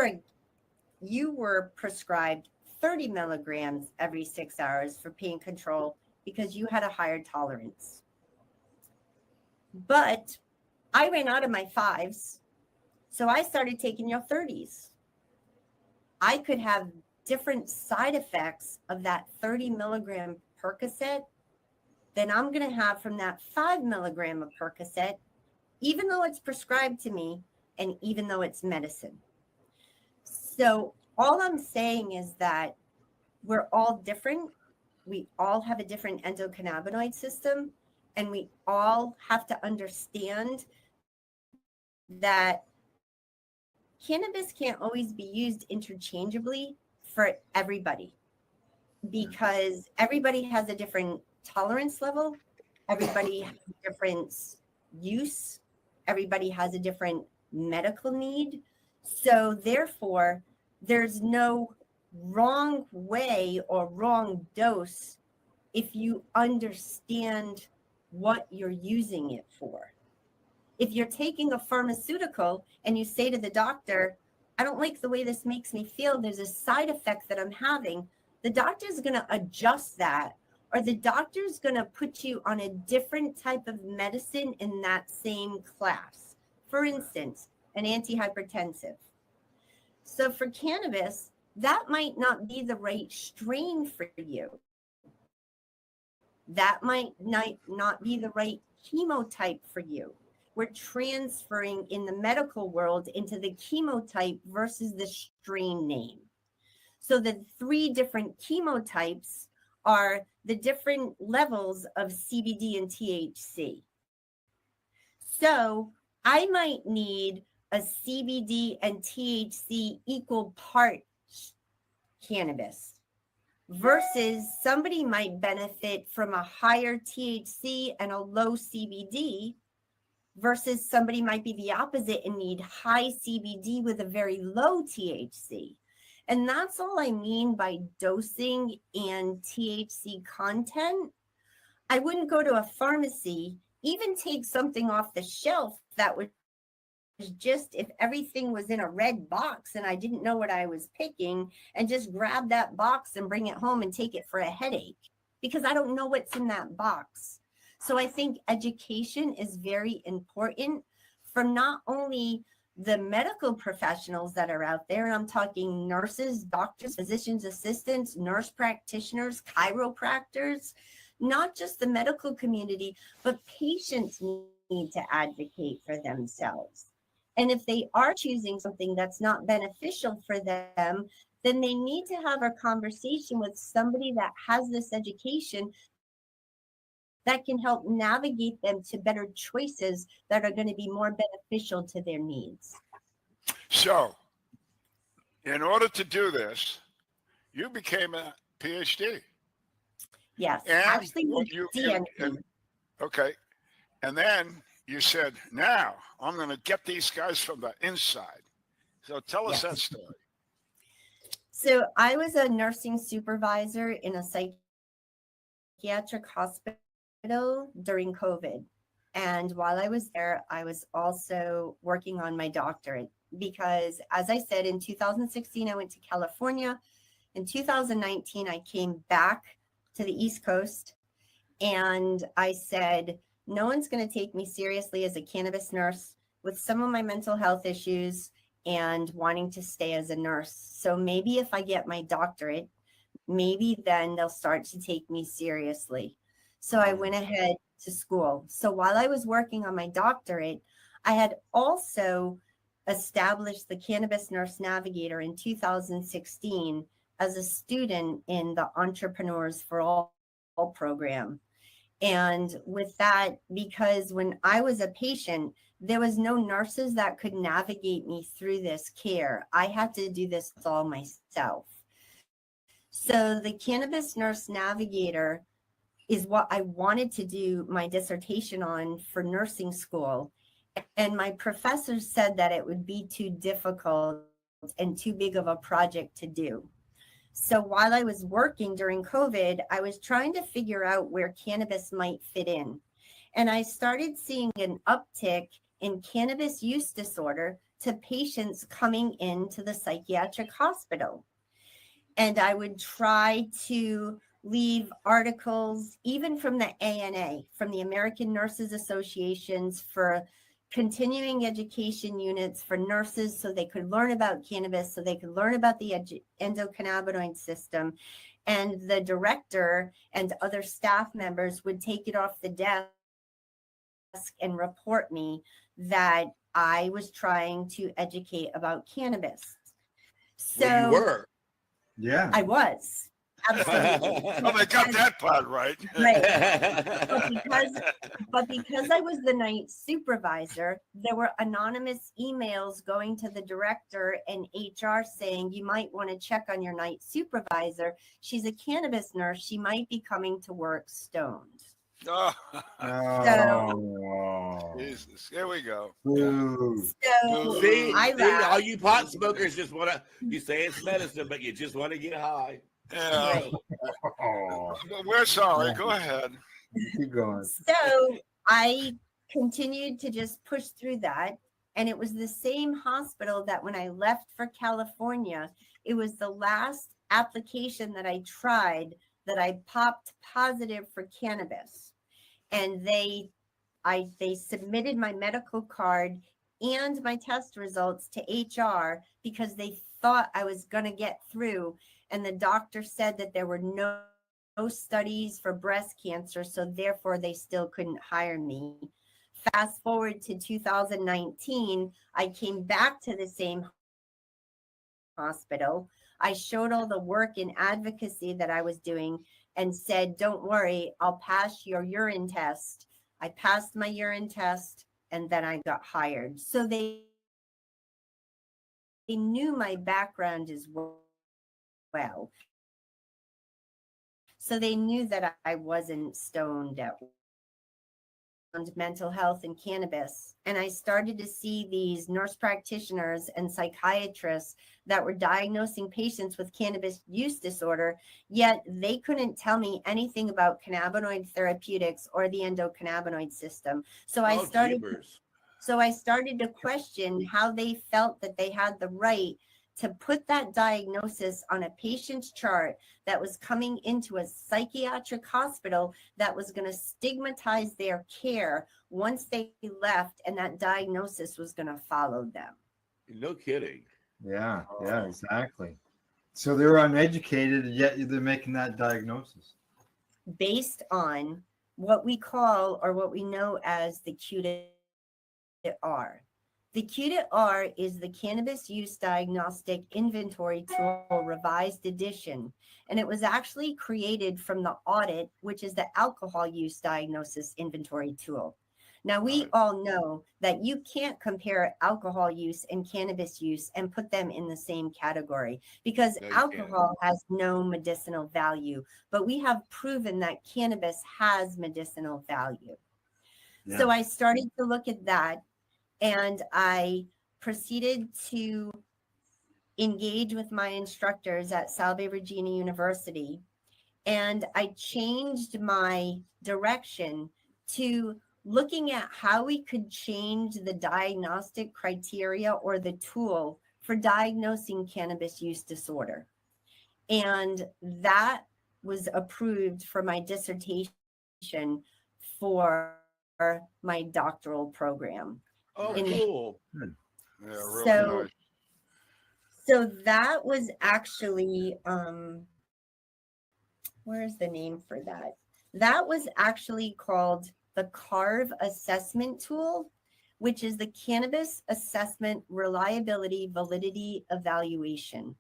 were prescribed 30 milligrams every 6 hours for pain control because you had a higher tolerance. But I ran out of my 5s, so I started taking your 30s. I could have different side effects of that 30 milligram Percocet than I'm going to have from that 5 milligram of Percocet, even though it's prescribed to me and even though it's medicine. So all I'm saying is that we're all different. We all have a different endocannabinoid system, and we all have to understand that cannabis can't always be used interchangeably for everybody, because everybody has a different tolerance level, everybody has a different use, everybody has a different medical need. So therefore, there's no wrong way or wrong dose if you understand what you're using it for. If you're taking a pharmaceutical and you say to the doctor, I don't like the way this makes me feel, there's a side effect that I'm having, the doctor's going to adjust that, or the doctor's going to put you on a different type of medicine in that same class. For instance, an antihypertensive. So for cannabis, that might not be the right strain for you. That might not be the right chemotype for you. We're transferring in the medical world into the chemotype versus the strain name. So the 3 different chemotypes are the different levels of CBD and THC. So I might need a CBD and THC equal part cannabis versus somebody might benefit from a higher THC and a low CBD versus somebody might be the opposite and need high CBD with a very low THC. And that's all I mean by dosing and THC content. I wouldn't go to a pharmacy, even take something off the shelf that was just, if everything was in a red box and I didn't know what I was picking, and just grab that box and bring it home and take it for a headache because I don't know what's in that box. So I think education is very important from not only the medical professionals that are out there, and I'm talking nurses, doctors, physicians assistants, nurse practitioners, chiropractors, not just the medical community, but patients need to advocate for themselves. And if they are choosing something that's not beneficial for them, then they need to have a conversation with somebody that has this education that can help navigate them to better choices that are going to be more beneficial to their needs. So, in order to do this, you became a PhD. Yes, And actually, what okay. And then you said, now I'm going to get these guys from the inside. So tell us that story. So I was a nursing supervisor in a psychiatric hospital during COVID. And while I was there, I was also working on my doctorate because, as I said, in 2016, I went to California. In 2019, I came back to the East Coast and I said, no one's going to take me seriously as a cannabis nurse with some of my mental health issues and wanting to stay as a nurse. So maybe if I get my doctorate, maybe then they'll start to take me seriously. So I went ahead to school. So while I was working on my doctorate, I had also established the Cannabis Nurse Navigator in 2016 as a student in the Entrepreneurs for All program. And with that, because when I was a patient, there was no nurses that could navigate me through this care. I had to do this all myself. So the Cannabis Nurse Navigator is what I wanted to do my dissertation on for nursing school. And my professor said that it would be too difficult and too big of a project to do. So while I was working during COVID, I was trying to figure out where cannabis might fit in. And I started seeing an uptick in cannabis use disorder to patients coming into the psychiatric hospital. And I would try to leave articles, even from the ANA, from the American Nurses Associations, for continuing education units for nurses so they could learn about cannabis, so they could learn about the endocannabinoid system. And the director and other staff members would take it off the desk and report me that I was trying to educate about cannabis. So well, you were. Yeah. I was. Absolutely. Well, they got that part right. Right. But because I was the night supervisor, there were anonymous emails going to the director and HR saying, you might want to check on your night supervisor. She's a cannabis nurse. She might be coming to work stoned. Oh. Jesus. Here we go. So See, I laughed. all you pot smokers just want to, you say it's medicine, but you just want to get high. Yeah. We're sorry. Go ahead. Keep going. So I continued to just push through that. And it was the same hospital that when I left for California, it was the last application that I tried that I popped positive for cannabis. And they submitted my medical card and my test results to HR because they thought I was going to get through. And the doctor said that there were no studies for breast cancer, so therefore they still couldn't hire me. Fast forward to 2019, I came back to the same hospital. I showed all the work in advocacy that I was doing and said, don't worry, I'll pass your urine test. I passed my urine test and then I got hired. So they knew my background as well. So they knew that I wasn't stoned at mental health and cannabis. And I started to see these nurse practitioners and psychiatrists that were diagnosing patients with cannabis use disorder, yet they couldn't tell me anything about cannabinoid therapeutics or the endocannabinoid system. So I started to question how they felt that they had the right to put that diagnosis on a patient's chart that was coming into a psychiatric hospital that was going to stigmatize their care once they left, and that diagnosis was going to follow them. No kidding. Yeah, exactly. So they're uneducated, yet they're making that diagnosis. Based on what we call or what we know as the Q to R. The Q-R is the Cannabis Use Diagnostic Inventory Tool Revised Edition, and it was actually created from the audit, which is the Alcohol Use Diagnosis Inventory Tool. Now, we all know that you can't compare alcohol use and cannabis use and put them in the same category because alcohol has no medicinal value, but we have proven that cannabis has medicinal value. Yeah. So I started to look at that, and I proceeded to engage with my instructors at Salve Regina University, and I changed my direction to looking at how we could change the diagnostic criteria or the tool for diagnosing cannabis use disorder. And that was approved for my dissertation for my doctoral program. Oh, cool. Yeah, really nice. So that was actually, where's the name for that? That was actually called the CARV Assessment Tool, which is the Cannabis Assessment Reliability Validity Evaluation.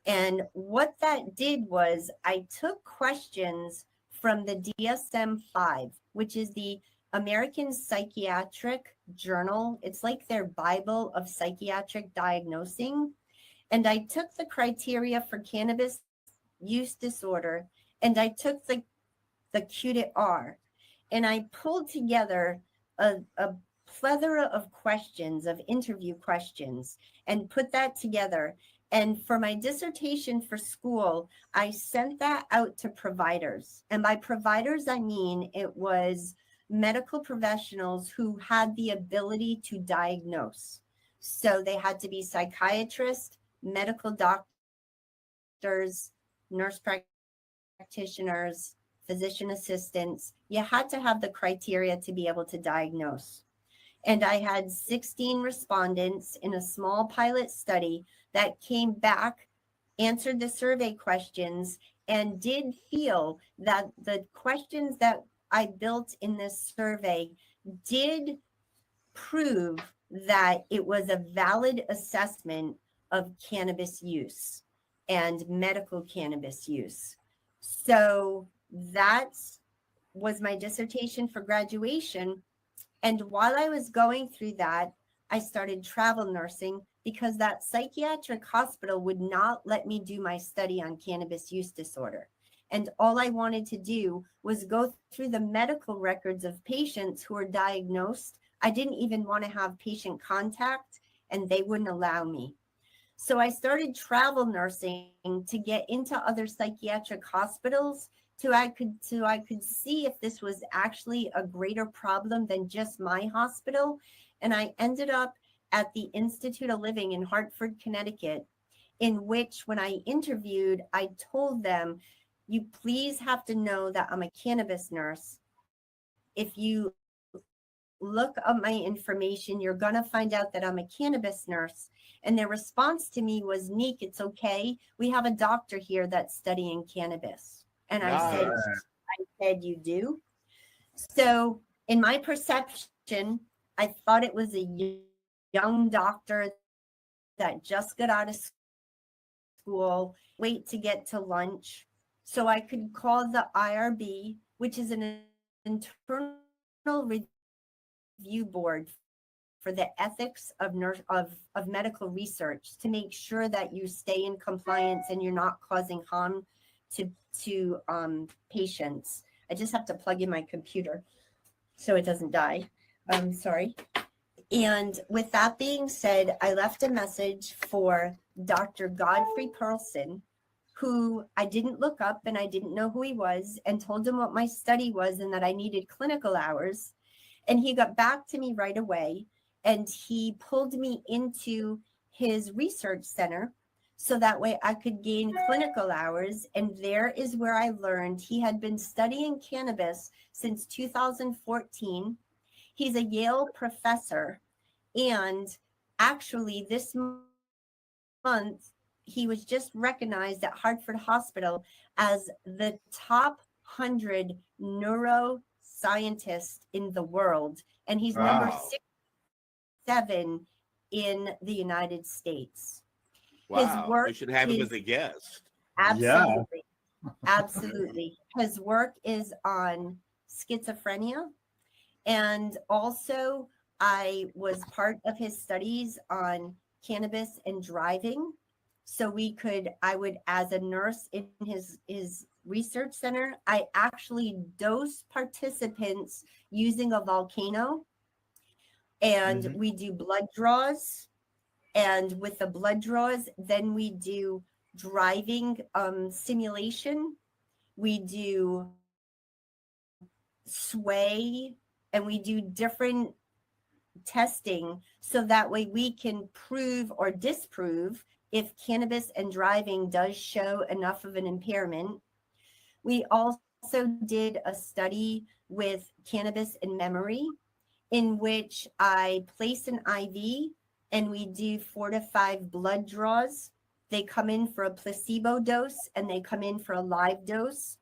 And what that did was I took questions from the DSM-5, which is the American Psychiatric Journal. It's like their Bible of psychiatric diagnosing. And I took the criteria for cannabis use disorder, and I took the Q-R, and I pulled together a plethora of questions, of interview questions, and put that together. And for my dissertation for school, I sent that out to providers. And by providers, I mean it was medical professionals who had the ability to diagnose. So they had to be psychiatrists, medical doctors, nurse practitioners, physician assistants. You had to have the criteria to be able to diagnose. And I had 16 respondents in a small pilot study that came back, answered the survey questions, and did feel that the questions that I built in this survey did prove that it was a valid assessment of cannabis use and medical cannabis use. So that was my dissertation for graduation. And while I was going through that, I started travel nursing because that psychiatric hospital would not let me do my study on cannabis use disorder. And all I wanted to do was go through the medical records of patients who were diagnosed. I didn't even want to have patient contact, and they wouldn't allow me. So I started travel nursing to get into other psychiatric hospitals so I could see if this was actually a greater problem than just my hospital. And I ended up at the Institute of Living in Hartford, Connecticut, in which when I interviewed, I told them, you please have to know that I'm a cannabis nurse. If you look up my information, you're going to find out that I'm a cannabis nurse. And their response to me was, Neek, it's okay. We have a doctor here that's studying cannabis. And I said, you do? So in my perception, I thought it was a young doctor that just got out of school, wait to get to lunch. So I could call the IRB, which is an internal review board for the ethics of medical research, to make sure that you stay in compliance and you're not causing harm to patients. I just have to plug in my computer so it doesn't die. Sorry. And with that being said, I left a message for Dr. Godfrey Perlson, who I didn't look up and I didn't know who he was, and told him what my study was and that I needed clinical hours. And he got back to me right away, and he pulled me into his research center so that way I could gain clinical hours. And there is where I learned he had been studying cannabis since 2014. He's a Yale professor. And actually this month, he was just recognized at Hartford Hospital as the top 100 neuroscientists in the world. And he's number 67 in the United States. Wow. We should have him as a guest. Absolutely. Absolutely. His work is on schizophrenia. And also, I was part of his studies on cannabis and driving. So I would, as a nurse in his research center, I actually dose participants using a volcano. And we do blood draws. And with the blood draws, then we do driving simulation. We do sway, and we do different testing so that way we can prove or disprove if cannabis and driving does show enough of an impairment. We also did a study with cannabis and memory, in which I place an IV and we do 4 to 5 blood draws. They come in for a placebo dose and they come in for a live dose.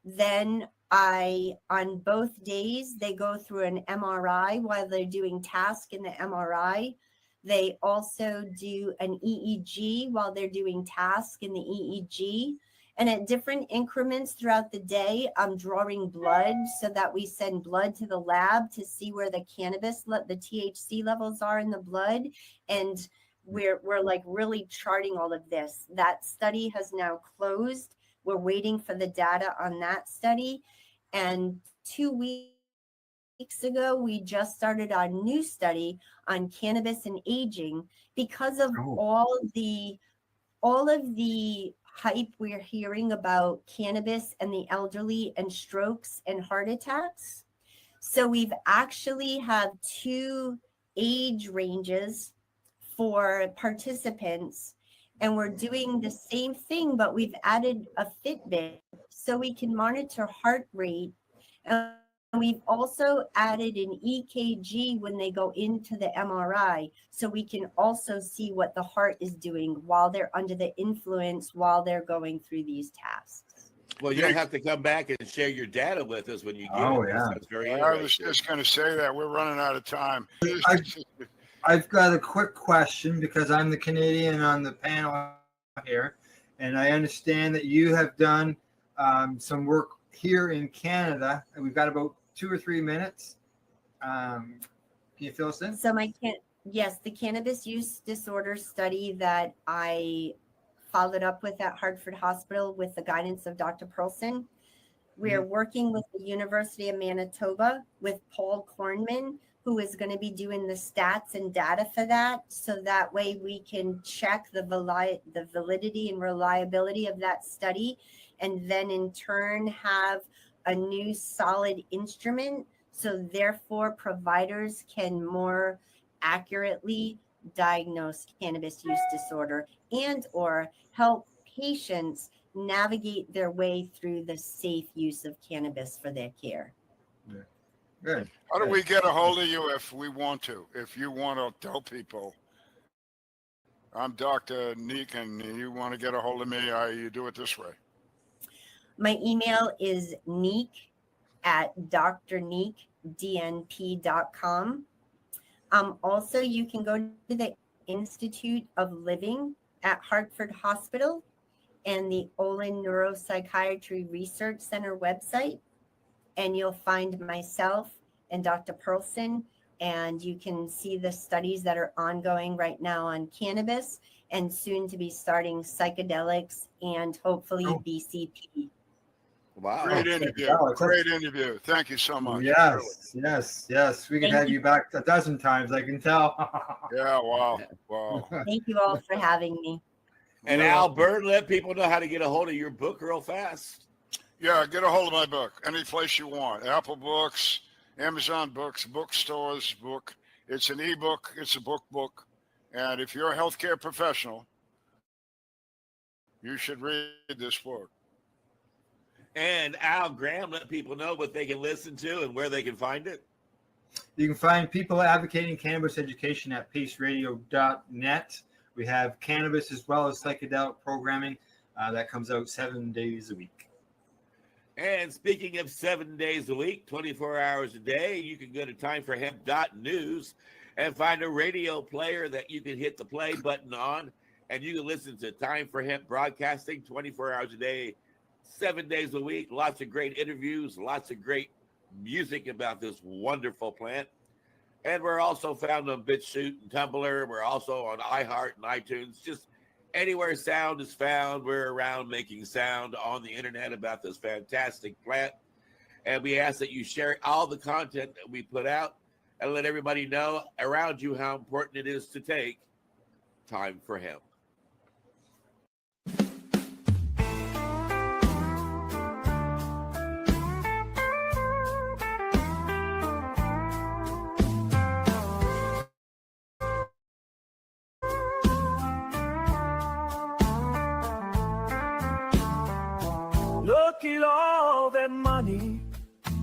Then on both days, they go through an MRI while they're doing task in the MRI. They also do an EEG while they're doing task in the EEG. And at different increments throughout the day, I'm drawing blood so that we send blood to the lab to see where the cannabis, the THC levels are in the blood. And we're like really charting all of this. That study has now closed. We're waiting for the data on that study. And 2 weeks ago, we just started our new study on cannabis and aging because of all of the hype we're hearing about cannabis and the elderly and strokes and heart attacks. So we've actually have 2 age ranges for participants, and we're doing the same thing, but we've added a Fitbit so we can monitor heart rate. And we've also added an EKG when they go into the MRI, so we can also see what the heart is doing while they're under the influence, while they're going through these tasks. Well, you'll have to come back and share your data with us when you get it. Yeah. That's very I was just going to say that. We're running out of time. I've got a quick question because I'm the Canadian on the panel here, and I understand that you have done some work here in Canada, and we've got about 2 or 3 minutes. Can you fill us in? So the cannabis use disorder study that I followed up with at Hartford Hospital with the guidance of Dr. Perlson. We are working with the University of Manitoba with Paul Kornman, who is going to be doing the stats and data for that. So that way we can check the validity and reliability of that study, and then in turn have a new solid instrument. So therefore providers can more accurately diagnose cannabis use disorder and or help patients navigate their way through the safe use of cannabis for their care. Good. How do we get a hold of you if we want to? If you want to tell people, I'm Dr. Neek, and you want to get a hold of me, you do it this way. My email is neek@drneekdnp.com. Also, you can go to the Institute of Living at Hartford Hospital and the Olin Neuropsychiatry Research Center website, and you'll find myself and Dr. Perlson, and you can see the studies that are ongoing right now on cannabis and soon to be starting psychedelics and hopefully BCP. Wow. Great interview. Great interview. Thank you so much. Yes. We can Thank have you. you back a dozen times, I can tell. Yeah, wow. Thank you all for having me. And Albert, let people know how to get a hold of your book real fast. Yeah, get a hold of my book any place you want. Apple Books, Amazon Books, bookstores book. It's an ebook. It's a book. And if you're a healthcare professional, you should read this book. And Al Graham, let people know what they can listen to and where they can find it. You can find people advocating cannabis education at paceradio.net. We have cannabis as well as psychedelic programming that comes out 7 days a week. And speaking of 7 days a week, 24 hours a day, you can go to timeforhemp.news and find a radio player that you can hit the play button on, and you can listen to Time for Hemp broadcasting 24 hours a day, 7 days a week. Lots of great interviews, lots of great music about this wonderful plant. And we're also found on BitChute and Tumblr. We're also on iHeart and iTunes. Just anywhere sound is found, we're around making sound on the internet about this fantastic plant. And we ask that you share all the content that we put out and let everybody know around you how important it is to take time for hemp. Look at all that money,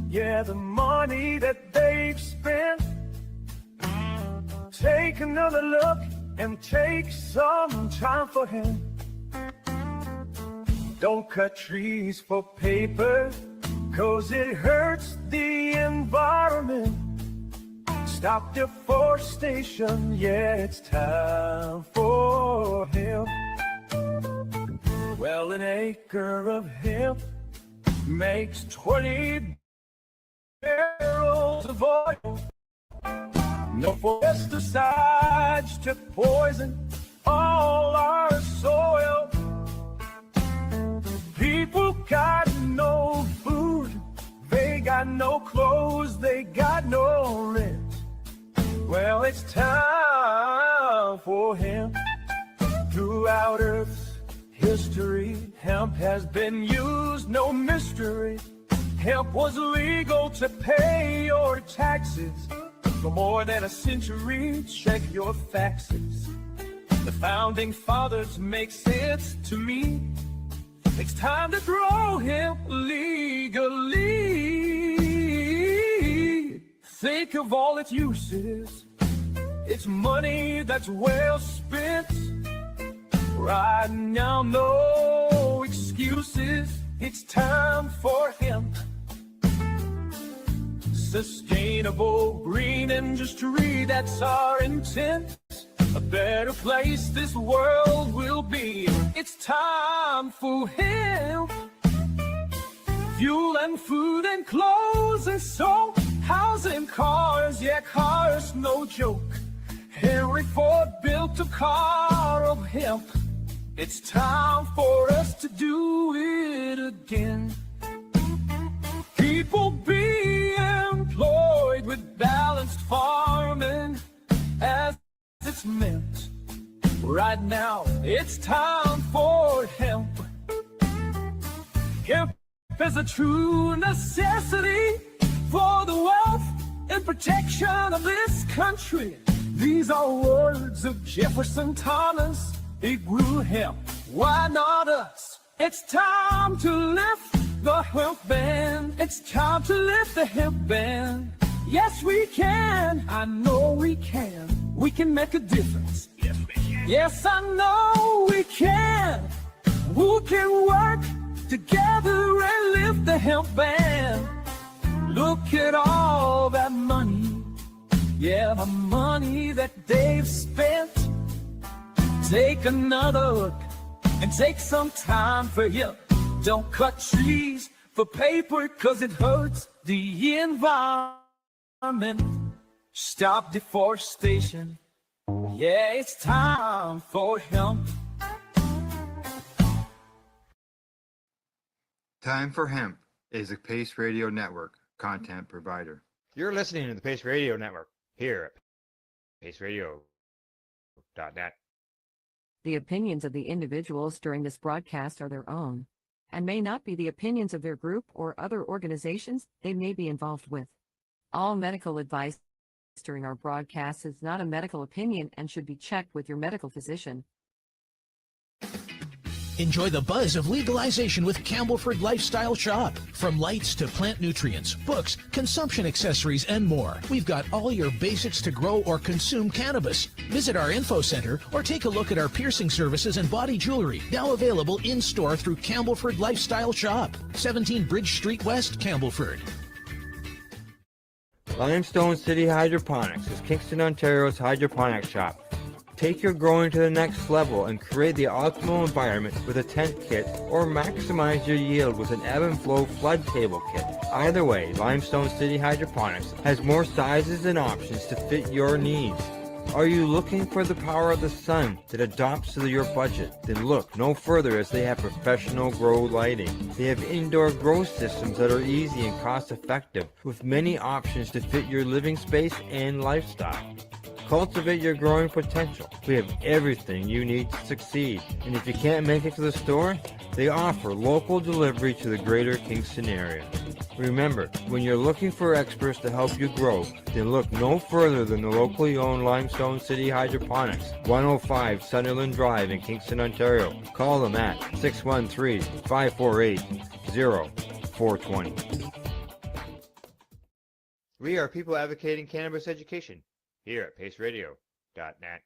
yeah, the money that they've spent. Take another look and take some time for him. Don't cut trees for paper, 'cause it hurts the environment. Stop deforestation, yeah, it's time for hemp. Well, an acre of hemp makes 20 barrels of oil. No pesticides to poison all our soil. People got no food, they got no clothes, they got no rent. Well, it's time for hemp. Throughout Earth's history, hemp has been used, no mystery. Hemp was legal to pay your taxes for more than a century. Check your faxes. The founding fathers make sense to me. It's time to grow hemp legally. Think of all its uses. It's money that's well spent. Right now, no excuses. It's time for hemp. Sustainable green industry, that's our intent. A better place this world will be. It's time for hemp. Fuel and food and clothes and soap. Housing, cars, yeah, cars, no joke. Henry Ford built a car of hemp. It's time for us to do it again. People be employed with balanced farming as it's meant. Right now, it's time for hemp. Hemp is a true necessity for the wealth and protection of this country. These are words of Jefferson Thomas. He grew hemp, why not us? It's time to lift the hemp ban. It's time to lift the hemp ban. Yes, we can. I know we can. We can make a difference. Yes, we can. Yes, I know we can. Who can work together and lift the hemp ban? Look at all that money. Yeah, the money that they've spent. Take another look and take some time for you. Don't cut trees for paper, 'cause it hurts the environment. Stop deforestation. Yeah, it's time for hemp. Time for Hemp is a Pace Radio Network content provider. You're listening to the Pace Radio Network here at paceradio.net. The opinions of the individuals during this broadcast are their own, and may not be the opinions of their group or other organizations they may be involved with. All medical advice during our broadcast is not a medical opinion and should be checked with your medical physician. Enjoy the buzz of legalization with Campbellford Lifestyle Shop. From lights to plant nutrients, books, consumption accessories, and more, we've got all your basics to grow or consume cannabis. Visit our info center or take a look at our piercing services and body jewelry, now available in-store through Campbellford Lifestyle Shop, 17 Bridge Street West, Campbellford. Limestone City Hydroponics is Kingston, Ontario's hydroponics shop. Take your growing to the next level and create the optimal environment with a tent kit, or maximize your yield with an ebb and flow flood table kit. Either way, Limestone City Hydroponics has more sizes and options to fit your needs. Are you looking for the power of the sun that adapts to your budget? Then look no further, as they have professional grow lighting. They have indoor grow systems that are easy and cost effective, with many options to fit your living space and lifestyle. Cultivate your growing potential. We have everything you need to succeed. And if you can't make it to the store, they offer local delivery to the greater Kingston area. Remember, when you're looking for experts to help you grow, then look no further than the locally owned Limestone City Hydroponics, 105 Sunderland Drive in Kingston, Ontario. Call them at 613-548-0420. We are people advocating cannabis education here at paceradio.net.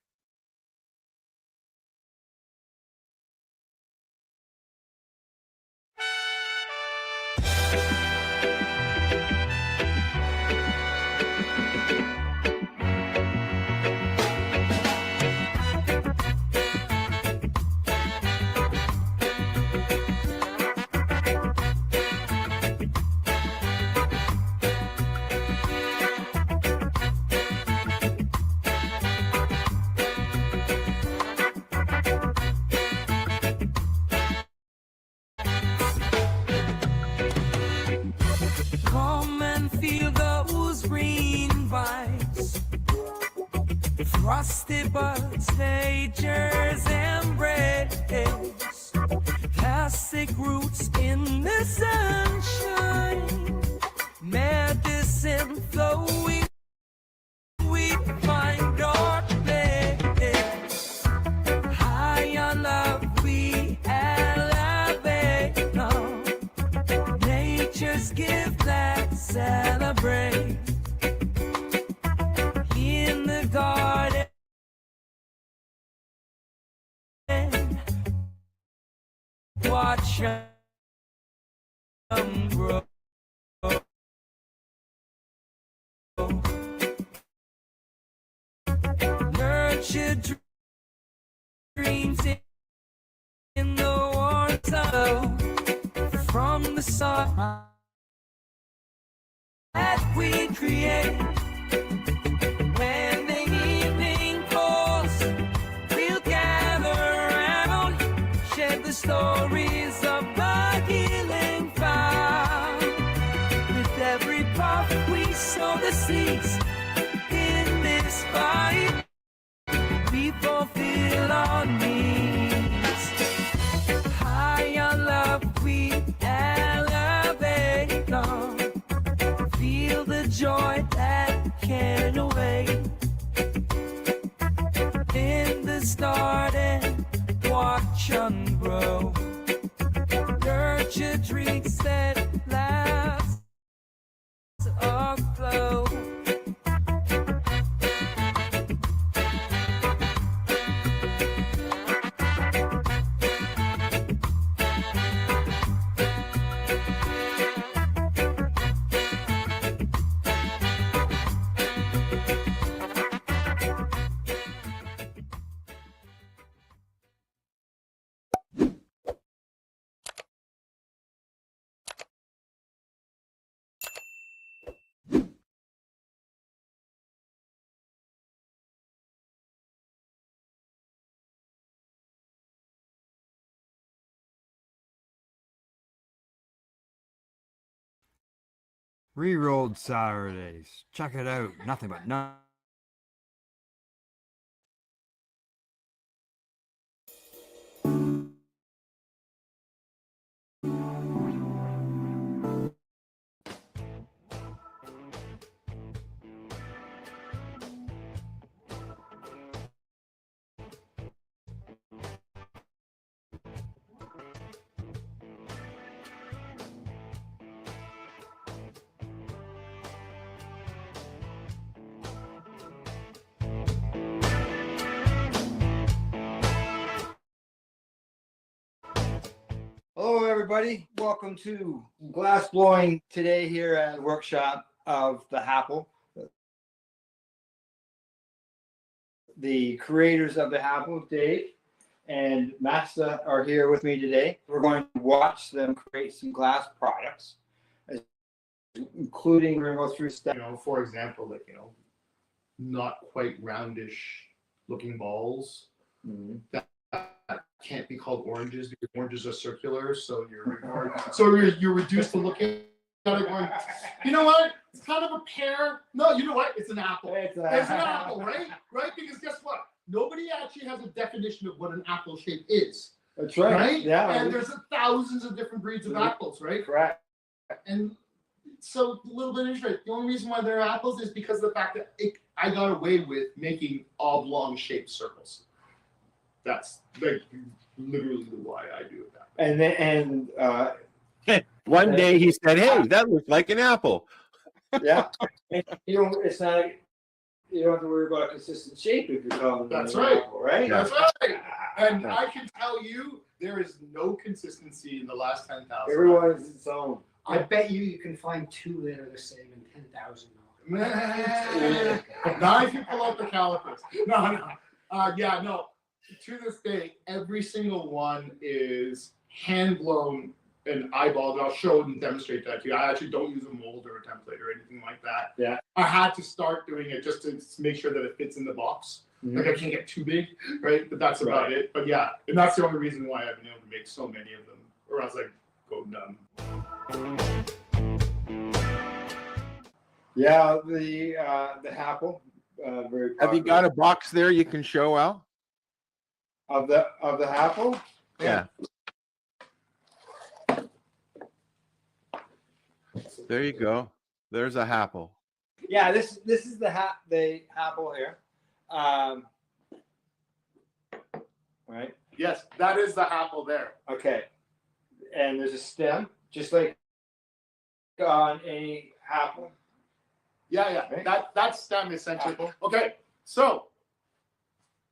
Come and feel those green vibes, frosty buds, nature's embrace, classic roots in the sunshine, medicine flowing, we find our place, high on love we elevate now, nature's gift that celebrate in the garden. Watch them grow. Nurture dreams in the warmth of from the sun that we create. When the evening falls, we'll gather around, share the stories of the healing found. With every puff we sow the seeds in this fight, we fulfill our needs. High on love we elevate on. Feel the joy that can't wait. In the garden, watch them grow. Nurture dreams that last afloat. Re-rolled Saturdays. Check it out. Nothing but Hello, everybody. Welcome to glass blowing today here at the workshop of the Apple. The creators of the Apple, Dave and Masta, are here with me today. We're going to watch them create some glass products, including we're going to go through stuff. For example, like not quite roundish looking balls. Mm-hmm. That can't be called oranges because oranges are circular, so you're reduced to looking at it going, you know what? It's kind of a pear. No, you know what? It's an apple. It's an apple, right? Right? Because guess what? Nobody actually has a definition of what an apple shape is. That's right. Right? Yeah. And there's thousands of different breeds of apples, right? Correct. And so a little bit interesting. The only reason why they're apples is because of the fact that I got away with making oblong shaped circles. That's like literally why I do it that way. And one day he said, "Hey, that looks like an apple." Yeah. It's not. You don't have to worry about a consistent shape if you're calling. That's right. Apple, right? That's right. And I can tell you, there is no consistency in the last 10,000. Everyone is its own. I bet you can find two that are the same in 10,000. Not if you pull out the calipers. No. Yeah, no. To this day, every single one is hand blown and eyeballed. I'll show and demonstrate that to you. I actually don't use a mold or a template or anything like that. Yeah. I had to start doing it just to make sure that it fits in the box. Mm-hmm. Like I can't get too big, right? But that's about it. But yeah, and that's the only reason why I've been able to make so many of them, or else I go numb. Yeah, the apple. Very Have you got a box there you can show Al? Of the apple? Yeah. There you go. There's a apple. Yeah, this is the apple here. Right? Yes, that is the apple there. Okay. And there's a stem, just like on a apple. Yeah. Right? That stem essentially. Okay, so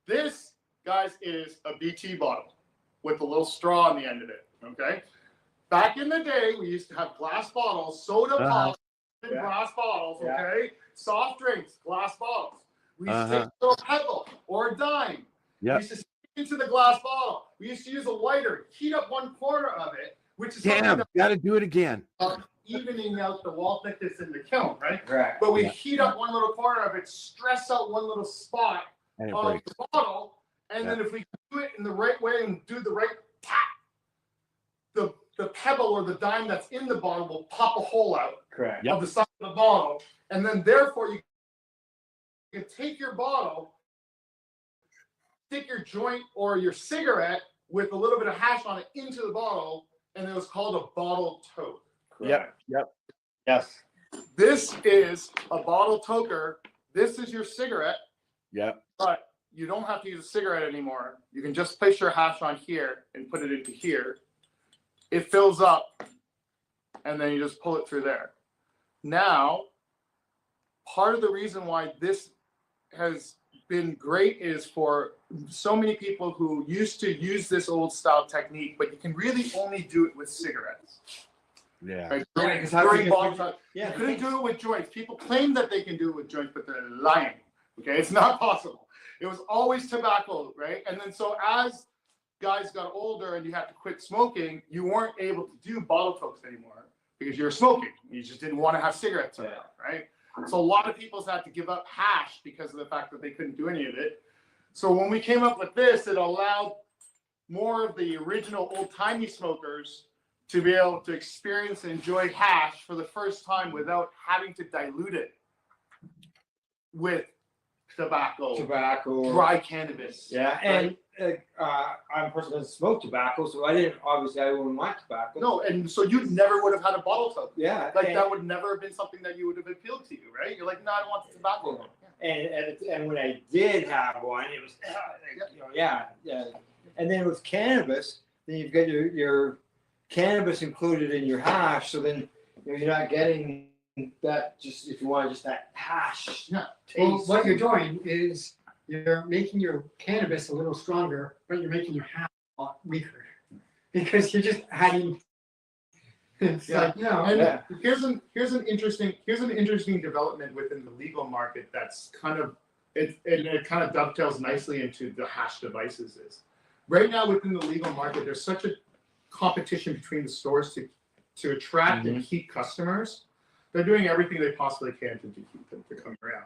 this, guys, is a BT bottle with a little straw on the end of it. Okay. Back in the day, we used to have glass bottles, soda pops in glass bottles. Okay. Soft drinks, glass bottles. We used to take a little pebble or a dime. We used to stick into the glass bottle. We used to use a lighter, heat up one corner of it, which is Damn, got to do it again. Evening out the wall thickness in the kiln, right? Correct. But we heat up one little corner of it, stress out one little spot And it of breaks. the bottle, and then if we do it in the right way and do the right tap, the pebble or the dime that's in the bottle will pop a hole out Correct. of the side of the bottle, and then therefore you can take your bottle, stick your joint or your cigarette with a little bit of hash on it into the bottle, and it was called a bottle toke. Yep. Yes. This is a bottle toker. This is your cigarette. Yep. But you don't have to use a cigarette anymore. You can just place your hash on here and put it into here. It fills up, and then you just pull it through there. Now, part of the reason why this has been great is for so many people who used to use this old style technique, but you can really only do it with cigarettes. Yeah. Right? Yeah, 'cause During you bottle time. yeah, You couldn't do it with joints. People claim that they can do it with joints, but they're lying. Okay, it's not possible. It was always tobacco, right? And then so as guys got older and you had to quit smoking, you weren't able to do bottle tokes anymore because you were smoking. You just didn't want to have cigarettes around, right? So a lot of people had to give up hash because of the fact that they couldn't do any of it. So when we came up with this, it allowed more of the original old-timey smokers to be able to experience and enjoy hash for the first time without having to dilute it with tobacco, dry cannabis. Yeah, and I'm a person that doesn't smoke tobacco, so I wouldn't like tobacco. No, and so you never would have had a bottle toke. Yeah, like that would never have been something that you would have appealed to you, right? You're like, no, I don't want the tobacco. And when I did have one, it was and then with cannabis, then you've got your cannabis included in your hash, so then you're not getting that just if you want just that hash taste. Well, what you're doing is you're making your cannabis a little stronger, but you're making your hash a lot weaker. because you're just adding. It's like, no. And here's an interesting development within the legal market that's kind of it kind of dovetails nicely into the hash devices is. Right now within the legal market, there's such a competition between the stores to attract and keep customers. They're doing everything they possibly can to keep them to come around.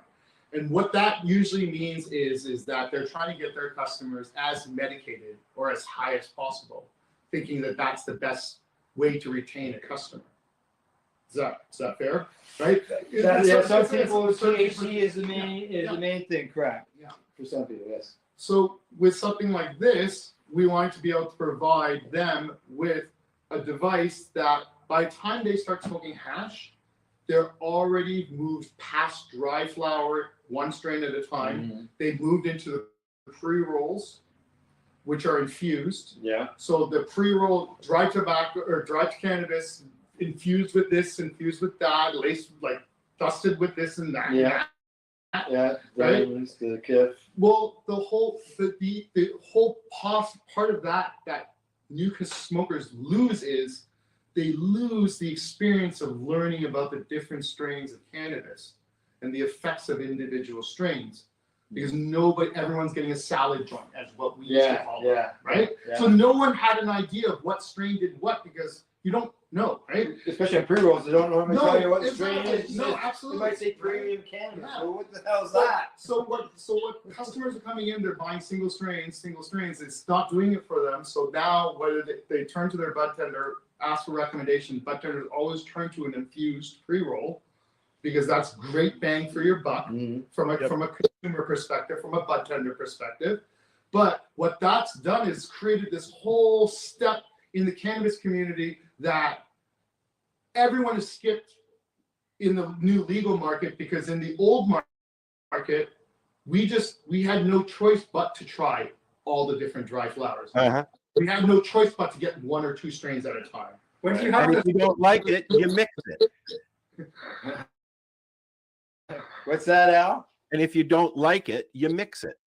And what that usually means is that they're trying to get their customers as medicated or as high as possible, thinking that that's the best way to retain a customer. Is that fair? Right? Some people THC is the main thing, correct? Yeah. For some people, yes. So with something like this, we want to be able to provide them with a device that by the time they start smoking hash, they're already moved past dry flower, one strain at a time. They've moved into the pre-rolls, which are infused. Yeah. So the pre-roll dry tobacco or dry cannabis infused with this, infused with that, laced like dusted with this and that. Yeah. Yeah. Right. The KIF. Well, the whole part of that new smokers lose is they lose the experience of learning about the different strains of cannabis and the effects of individual strains. Because everyone's getting a salad joint, as what we used to call it, right? Yeah. So no one had an idea of what strain did what because you don't know, right? Especially in pre-rolls, they don't normally tell you what strain it is. No, absolutely. They might say premium cannabis. Yeah. Well, what the hell is that? So what customers are coming in, they're buying single strains, it's not doing it for them. So now whether they turn to their bud tender, ask for recommendations, bud tenders always turn to an infused pre-roll because that's great bang for your buck from a consumer perspective, from a bud tender perspective. But what that's done is created this whole step in the cannabis community that everyone has skipped in the new legal market because in the old market, we had no choice but to try all the different dry flowers. We had no choice but to get one or two strains at a time. And if you don't like it, you mix it. What's that, Al? And if you don't like it, you mix it.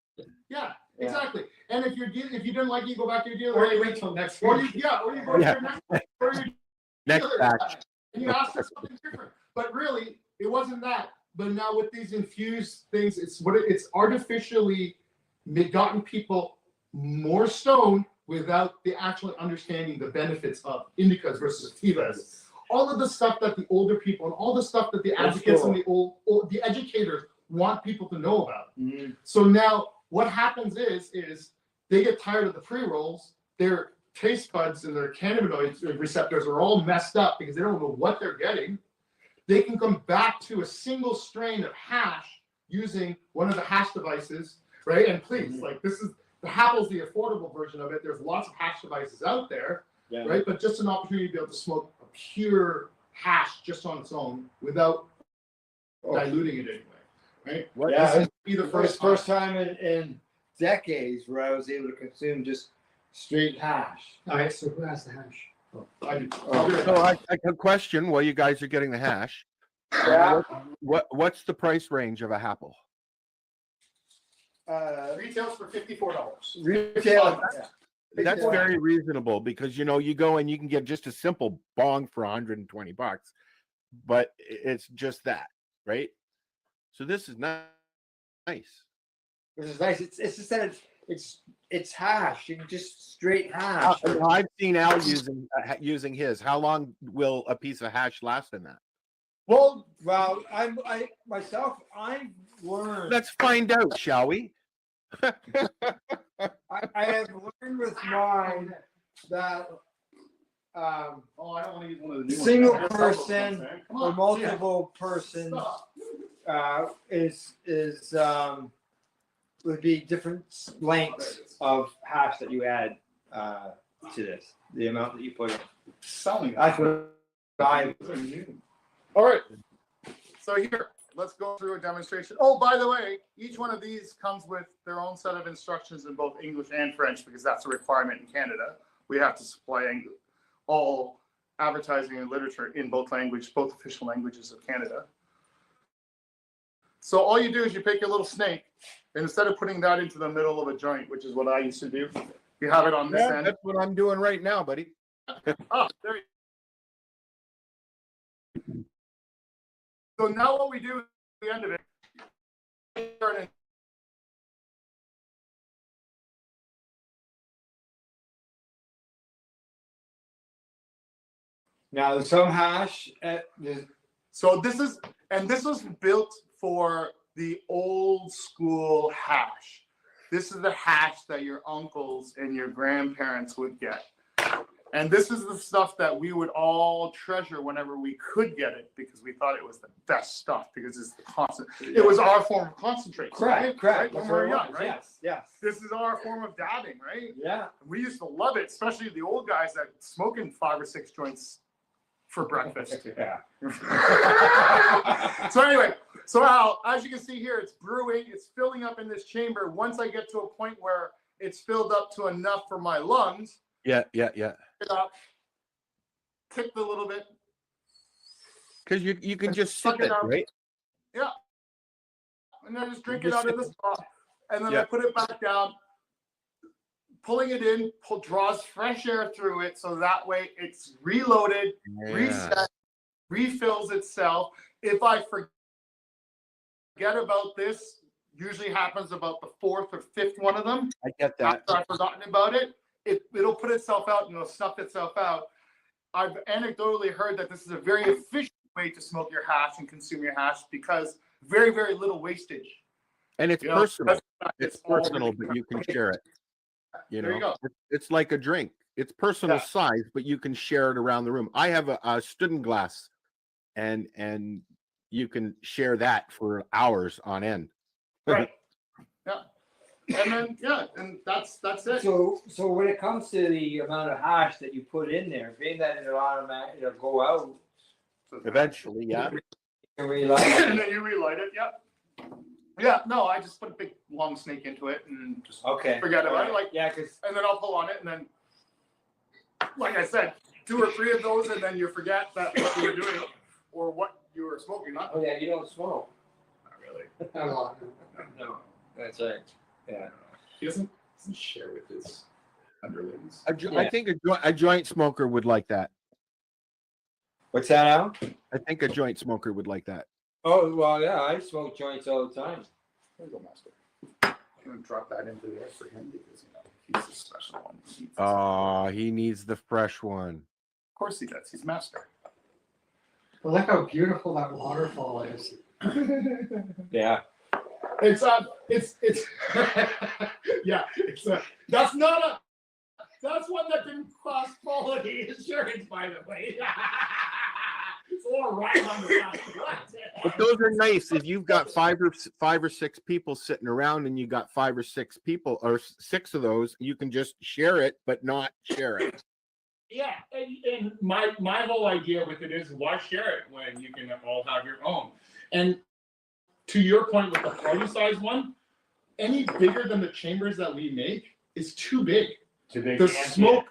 Yeah, exactly. And if you didn't like it, you go back to your dealer. Or you wait till next week. Or you go to your Next batch. and you ask for something different. But really, it wasn't that. But now with these infused things, it's artificially gotten people more stoned without the actually understanding the benefits of indicas versus sativas. All of the stuff that the older people and all the stuff that the advocates and the educators want people to know about. So now what happens is they get tired of the pre-rolls, their taste buds and their cannabinoid receptors are all messed up because they don't know what they're getting. They can come back to a single strain of hash using one of the hash devices, right? And please, like this is the Happle's the affordable version of it. There's lots of hash devices out there, right? But just an opportunity to be able to smoke a pure hash just on its own without diluting it anyway, right? Yeah, This would be the first time in decades where I was able to consume just straight hash. All right, so who has the hash? I do. So I have a question while you guys are getting the hash. Yeah. What's the price range of a Apple? Retails for $54. Retail. That's very reasonable because you go and you can get just a simple bong for $120, but it's just that, right? So this is nice. This is nice. It's just that it's hash. You can just straight hash. I've seen Al using his. How long will a piece of hash last in that? Well, I myself, I've learned. Let's find out, shall we? I have learned with mine that I don't want to use one of the new single ones. person Come or on, multiple persons is would be different lengths of hash that you add to this. The amount that you put in. That's what I. All right. So here, let's go through a demonstration. Oh, by the way, each one of these comes with their own set of instructions in both English and French because that's a requirement in Canada. We have to supply all advertising and literature in both official languages of Canada. So all you do is you pick your little snake, and instead of putting that into the middle of a joint, which is what I used to do, You have it on this Yeah, end. that's what I'm doing right now, buddy. Oh, there you So now what we do at the end of it, turn it. Now, some hash. So this was built for the old school hash. This is the hash that your uncles and your grandparents would get. And this is the stuff that we would all treasure whenever we could get it because we thought it was the best stuff because it's the constant. It was our form of concentrate. Correct. Right? That's When we were what it young, was. right? Yes. This is our form of dabbing, right? Yeah. We used to love it, especially the old guys that smoking 5 or 6 joints for breakfast. Yeah. So anyway, so Al, as you can see here, it's brewing, it's filling up in this chamber. Once I get to a point where it's filled up to enough for my lungs, Yeah. it up, tick the little bit. Because you can just Suck sip it, out. right? Yeah. And then just drink You it just out of sip this bottle. And then Yeah. I put it back down. Pulling it in, draws fresh air through it, so that way it's reloaded, reset, refills itself. If I forget about this, usually happens about the 4th or 5th one of them. I get that. After I've forgotten about it, it'll put itself out and it'll snuff itself out. I've anecdotally heard that this is a very efficient way to smoke your hash and consume your hash because very, very little wastage. And it's You know, personal. that's- It's all personal, really- but you can share it. You There know, you go. it's like a drink. It's personal Yeah. size, but you can share it around the room. I have a student glass, and you can share that for hours on end. Right. Yeah. And then and that's it. So when it comes to the amount of hash that you put in there, being that it'll go out Eventually, yeah. and relight it. And then you relight it. Yep. Yeah. No, I just put a big long snake into it and just forget about it. Like and then I'll pull on it and then, like I said, 2 or 3 of those and then you forget that what you were doing or what you were smoking. Not. Oh yeah, you don't smoke. Not really. No, that's right. Yeah. He doesn't share with his underlings. I think a joint smoker would like that. What's that, Al? I think a joint smoker would like that. Oh well, yeah, I smoke joints all the time. There you go, Master. I'm gonna drop that into there for him because he's a special one. Oh, he needs the fresh one. Of course he does. He's master. Well, look how beautiful that waterfall is. Yeah. It's yeah, that's one that didn't cost quality insurance, by the way. It's all right on the back. But those are nice. If you've got five or six people sitting around and you got 5 or 6 people or 6 of those, you can just share it, but not share it. Yeah, and my whole idea with it is why share it when you can all have your own? And to your point with the 40 size one, any bigger than the chambers that we make is too big. The smoke,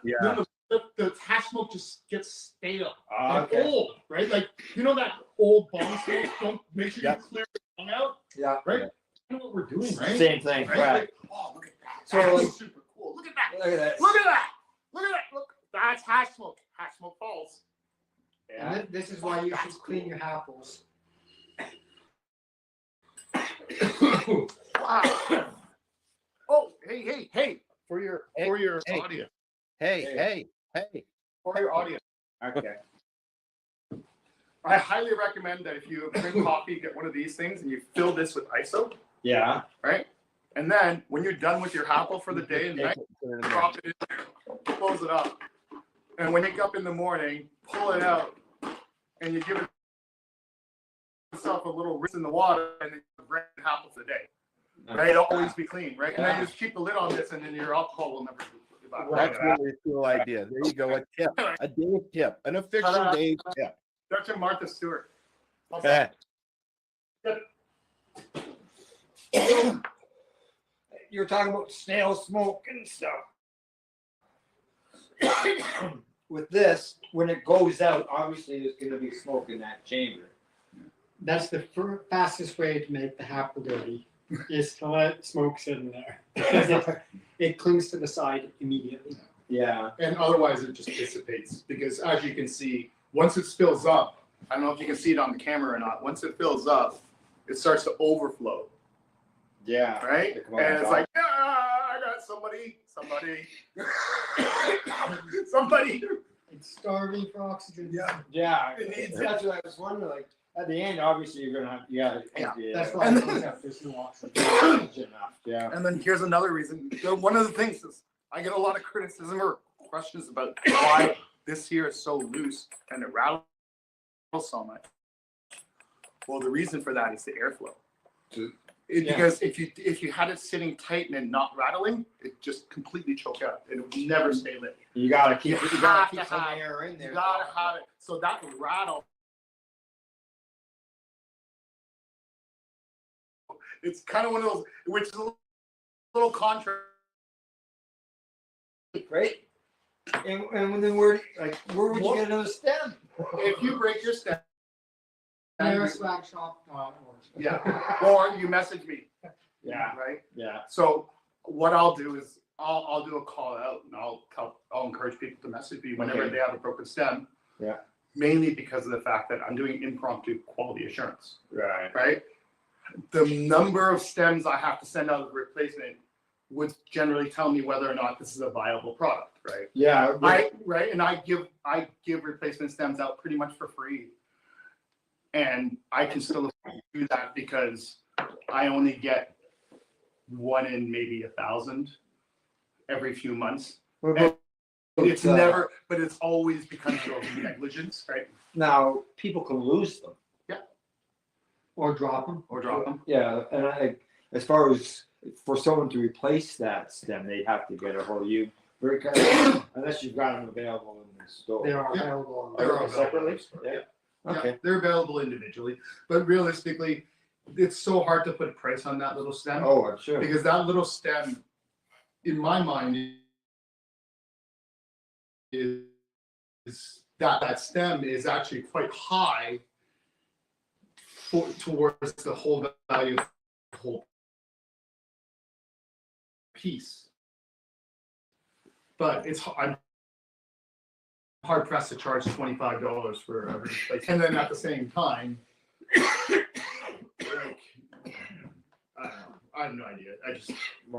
the hash smoke just gets stale and old, right? Like you know that old bomb smoke. Don't make sure you clear the tongue out. Yeah. Right. You know what we're doing, right? Same thing, right? right. Like, oh, look at that. So, That's super cool. Look at that. Look at that. Look at that. Look at that. Look. That's hash smoke. Hash smoke falls. Yeah. And this is why you should clean your apples. Wow. Oh, hey. For your audience. Hey. For your audience. Okay. I highly recommend that if you drink coffee, get one of these things and you fill this with ISO. Yeah. Right? And then when you're done with your apple for the day and night, drop it in there, close it up. And when you wake up in the morning, pull it out and you give it yourself a little rinse in the water and then you drink apple for the day. Right? It'll always be clean, right? And then you just keep the lid on this and then your alcohol will never be. That's really a cool idea. There you go. A tip, a Dave tip, an official Dave tip. Dr. Martha Stewart. Yeah. You're talking about stale smoke and stuff. With this, when it goes out, obviously there's going to be smoke in that chamber. That's the fastest way to make the apple dirty, is to let smoke sit in there. Because it clings to the side immediately. Yeah. And otherwise it just dissipates because as you can see, once it fills up, I don't know if you can see it on the camera or not, once it fills up, it starts to overflow. Yeah. Right? They And come out it's top. like, I got somebody. Somebody. It's starving for oxygen. Yeah. That's what I was wondering. Like at the end, obviously you're gonna have That's why And I then- have there's no oxygen. Yeah. And then here's another reason. One of the things is I get a lot of criticism or questions about why this here is so loose and it rattles so much. Well, the reason for that is the airflow. Because if you had it sitting tight and not rattling, it just completely choke out. It would never stay lit. You gotta keep have to some have- air in there. You gotta have it. So that rattle. It's kind of one of those, which is a little contrary. Right? And then where would you get another stem? If you break your stem, Swagshop. yeah, or you message me. Yeah. Right. Yeah. So what I'll do is I'll do a call out and I'll encourage people to message me whenever Okay. they have a broken stem. Yeah. Mainly because of the fact that I'm doing impromptu quality assurance. Right. Right. The number of stems I have to send out as a replacement would generally tell me whether or not this is a viable product. Right. Yeah. And I give replacement stems out pretty much for free. And I can still do that because I only get one in maybe 1,000 every few months. And it's never, but it's always because of negligence, right? Now people can lose them. Yeah. Or drop them. Yeah, and as far as for someone to replace that stem, they'd have to get a hold of you. Very kind of, unless you've got them available in the store. They are available. They're available separately. in the store, Yeah. Yeah, Okay. they're available individually, but realistically, it's so hard to put a price on that little stem. Oh, I'm sure. Because that little stem, in my mind, is that stem is actually quite high towards the whole value of the whole piece. But I'm hard pressed to charge $25 for a replacement. And then at the same time, like, I have no idea.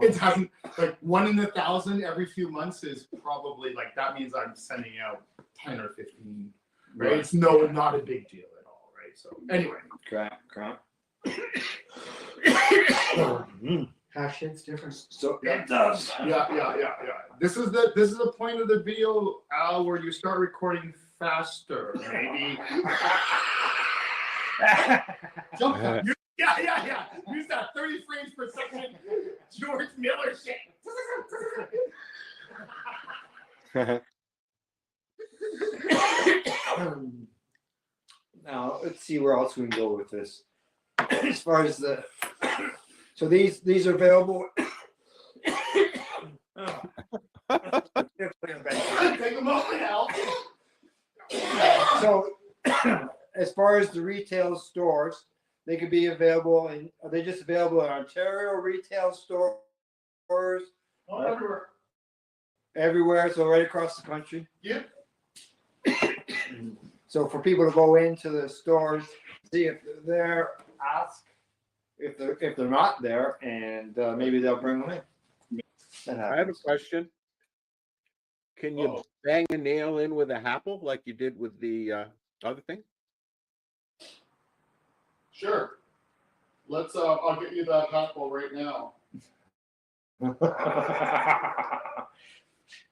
It hasn't, like 1 in 1,000 every few months is probably like, that means I'm sending out 10 or 15, right? It's not a big deal at all, right? So anyway. Crap. Hash hits different. So it does. Yeah. This is the point of the video, Al, where you start recording faster, maybe. Jump. Yeah. Use that 30 frames per second George Miller shit. Now let's see where else we can go with this. As far as so these are available. Take a moment, Al. So as far as the retail stores, they could be available and are they just available in Ontario retail stores? Everywhere. Everywhere, so right across the country. Yeah. So for people to go into the stores, see if they're there, ask if they're not there, and maybe they'll bring them in. I have a question. Can you bang a nail in with a apple like you did with the other thing? Sure. Let's. I'll get you that apple right now.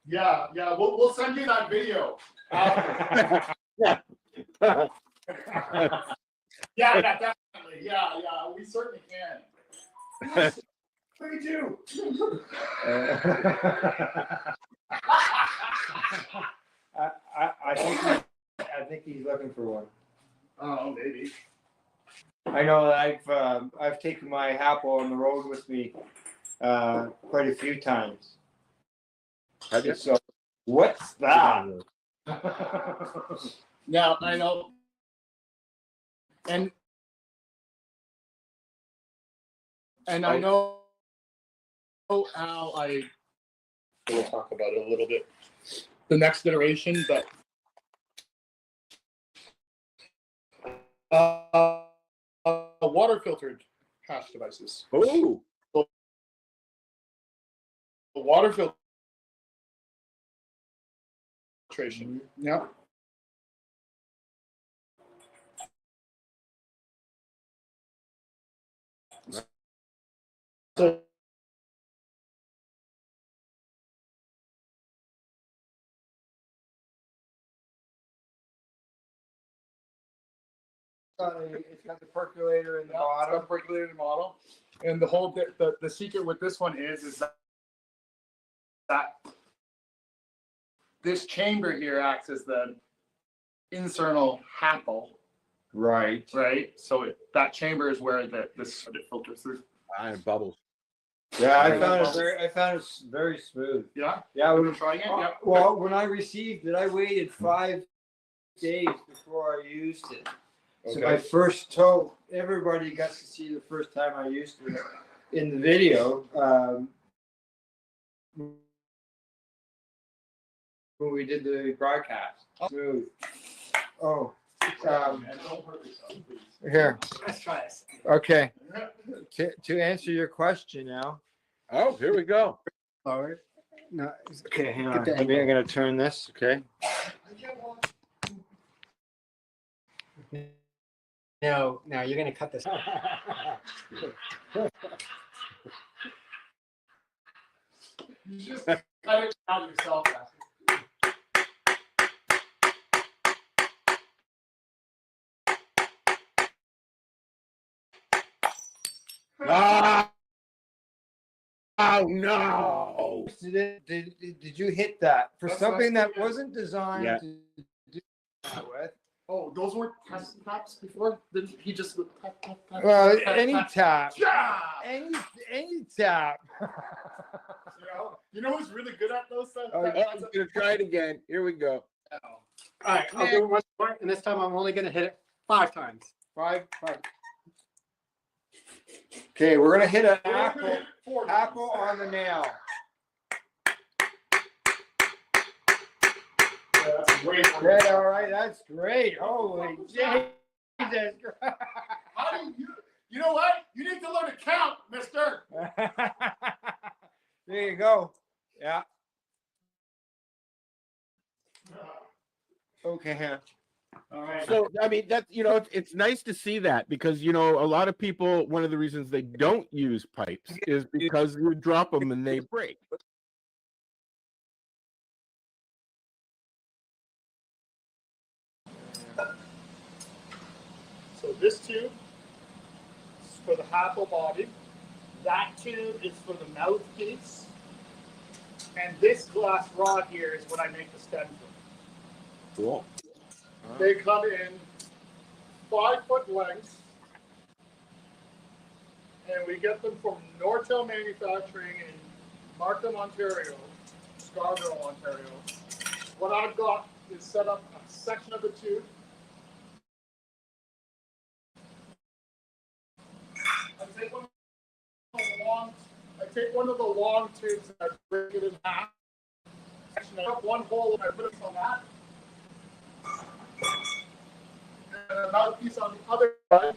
Yeah. We'll send you that video. Yeah, definitely. Yeah. We certainly can. 32. I think he's looking for one. Oh, maybe. I know that I've taken my apple on the road with me quite a few times. Have you? So what's that? Now I know, and I know, Al, we'll talk about it a little bit. The next generation, but water filtered hash devices. Oh, Water filtration. Yeah. So It's got the percolator in the bottom. It's got percolator in the bottom. And the whole the secret with this one is that this chamber here acts as the internal HAPL. Right. Right. So that chamber is where this filters through. And bubbles. Yeah, I found it very smooth. Yeah. Yeah. We're trying it. Yeah. Well, when I received it, I waited 5 days before I used it. So Okay. my first toke, everybody got to see the first time I used it in the video. When we did the broadcast. Smooth. Oh. Here. Let's try this. Okay. To answer your question now. Oh, here we go. Forward. No. Okay, hang on. the I'm going to turn this. Okay. No, you're gonna cut this. You just cut it out yourself. Ah! Oh no! Did you hit that for That's something not- that wasn't designed Yeah. to do that with? Oh, those weren't test taps before? Then he just would tap, tap, tap, Well, tap, any tap, Yeah! any tap. You know who's really good at those stuff? Oh, I'm gonna try it again. Here we go. All right, I'll do it once more, and this time I'm only gonna hit it 5 times. Five. Okay, we're gonna hit an apple on the nail. Yeah, that's a great one. Okay, all right, that's great. Holy Jesus! How do you know what? You need to learn to count, mister. There you go. Yeah. Okay. All right. So I mean that's it's nice to see that because a lot of people, one of the reasons they don't use pipes is because you drop them and they break. So this tube is for the HAPL body. That tube is for the mouthpiece. And this glass rod here is what I make the stem from. Cool. They come in 5-foot lengths. And we get them from Nortel Manufacturing in Markham, Ontario, Scarborough, Ontario. What I've got is set up a section of the tube. I take one of the long tubes and I break it in half. I cut one hole and I put it on that. And a mouthpiece on the other side.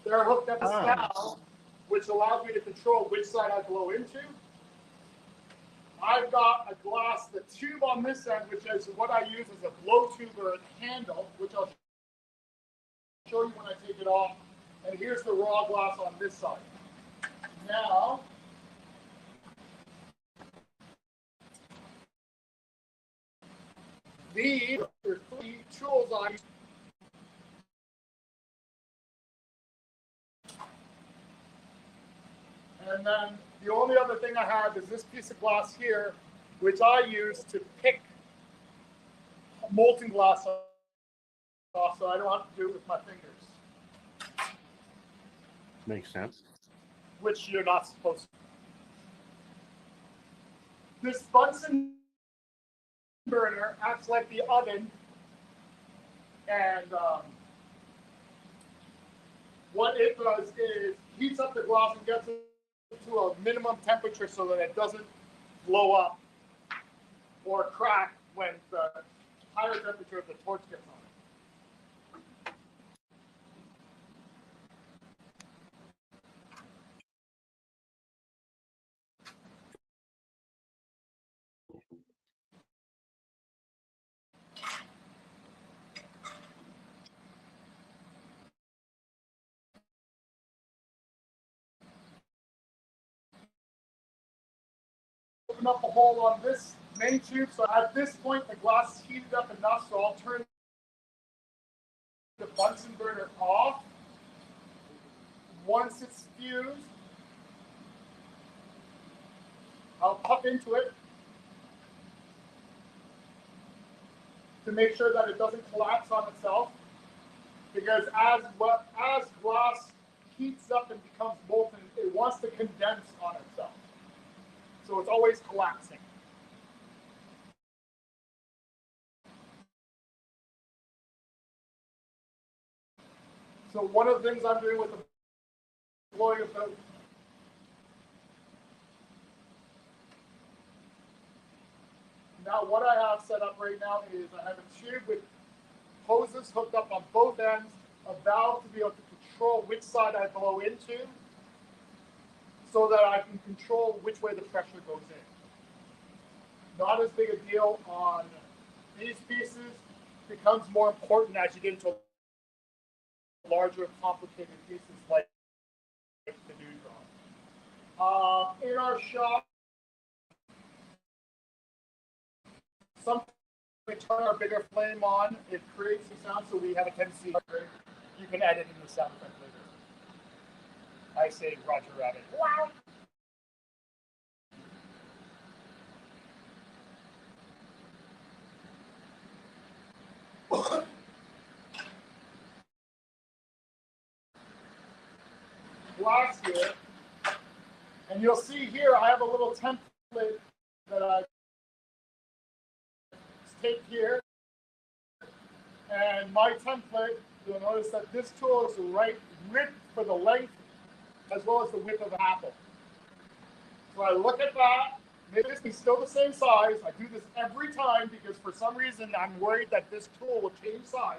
They're hooked up a spout, which allows me to control which side I blow into. I've got a glass, the tube on this end, which is what I use as a blow tube or a handle, which I'll show you when I take it off. And here's the raw glass on this side. Now, these are 3 tools I use. And then the only other thing I have is this piece of glass here, which I use to pick molten glass off so I don't have to do it with my fingers, Makes sense. which you're not supposed to. This Bunsen burner acts like the oven, and what it does is heats up the glass and gets it to a minimum temperature so that it doesn't blow up or crack when the higher temperature of the torch gets on it. Open up the hole on this main tube. So at this point, the glass is heated up enough, so I'll turn the Bunsen burner off. Once it's fused, I'll puff into it to make sure that it doesn't collapse on itself. Because as glass heats up and becomes molten, it wants to condense on itself. So it's always collapsing. So one of the things I'm doing with the blowing of the now what I have set up right now is I have a tube with hoses hooked up on both ends, a valve to be able to control which side I blow into, so that I can control which way the pressure goes in. Not as big a deal on these pieces. Becomes more important as you get into larger, complicated pieces like the neutron. In our shop, sometimes we turn our bigger flame on. It creates a sound, so we have a tendency. You can edit in the sound effect later. I say Roger Rabbit. Wow. Glass here, and you'll see here I have a little template that I take here, and my template, you'll notice that this tool is the right width for the length as well as the width of the apple. So I look at that, maybe this is still the same size. I do this every time because for some reason I'm worried that this tool will change size.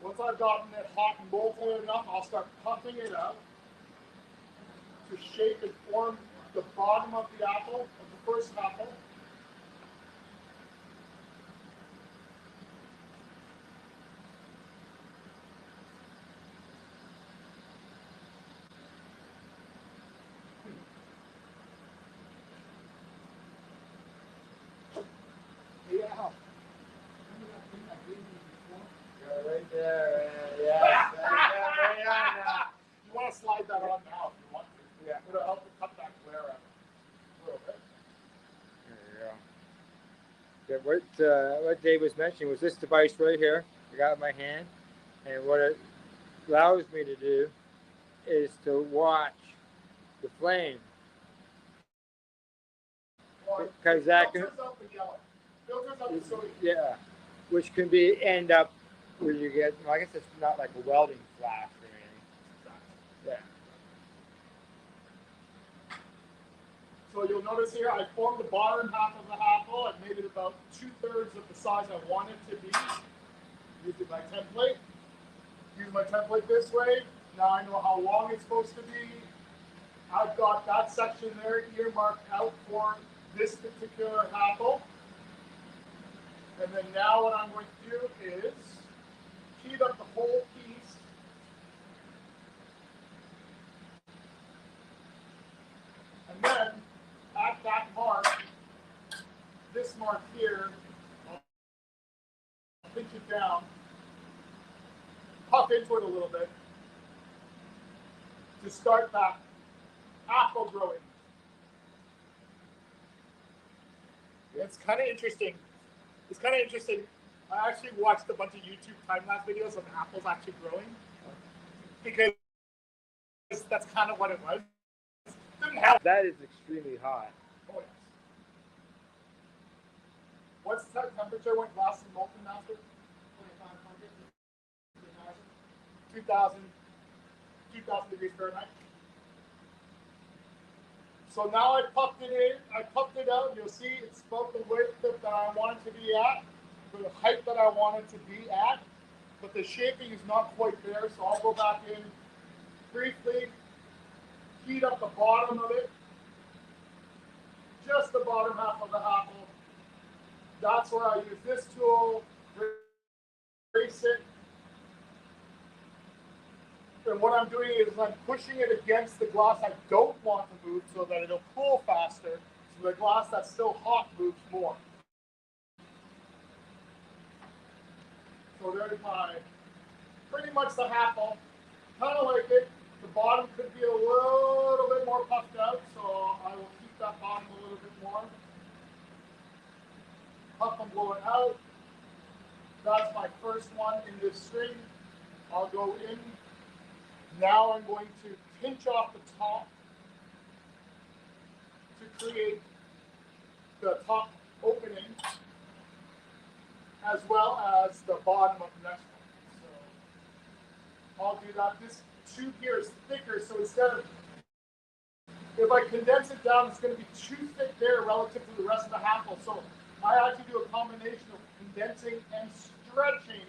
Once I've gotten it hot and molten enough, I'll start puffing it out to shape and form the bottom of the apple, of the first apple. Yeah. Right there. Yeah. You want to slide that on now if you want to. Yeah. It'll help to cut that glare out a little bit. There you go. Yeah, what Dave was mentioning was this device right here. I got in my hand, and what it allows me to do is to watch the flame. Because that can, filters out the yellow. Filters out the sodium. yeah, which can be end up where you get. Well, I guess it's not like a welding flash or anything. Yeah. So you'll notice here I formed the bottom half of the apple. I made it about 2/3 of the size I want it to be. Using my template. Use my template this way. Now I know how long it's supposed to be. I've got that section there earmarked out for this particular apple. And then now what I'm going to do is heat up the whole piece. And then at that mark, this mark here, I'll pinch it down, puff into it a little bit to start that apple growing. It's kind of interesting. It's kind of interesting. I actually watched a bunch of YouTube time-lapse videos of apples actually growing because that's kind of what it was. It didn't That is extremely hot. Oh, yes. What's the temperature when glass is molten, Master? 2,500, 2,000 degrees Fahrenheit. So now I puffed it in, I puffed it out, and you'll see it's about the width that I want it to be at, the height that I want it to be at, but the shaping is not quite there, so I'll go back in briefly, heat up the bottom of it, just the bottom half of the apple. That's where I use this tool, race it. And what I'm doing is I'm pushing it against the glass I don't want to move so that it'll cool faster, so the glass that's still hot moves more. So there's my, pretty much the apple. Kind of like it. The bottom could be a little bit more puffed out, so I will keep that bottom a little bit more. Puff and blow it out. That's my first one in this string. I'll go in. Now I'm going to pinch off the top to create the top opening as well as the bottom of the next one. So I'll do that. This tube here is thicker, so instead of, if I condense it down, it's going to be too thick there relative to the rest of the apple. So I actually do a combination of condensing and stretching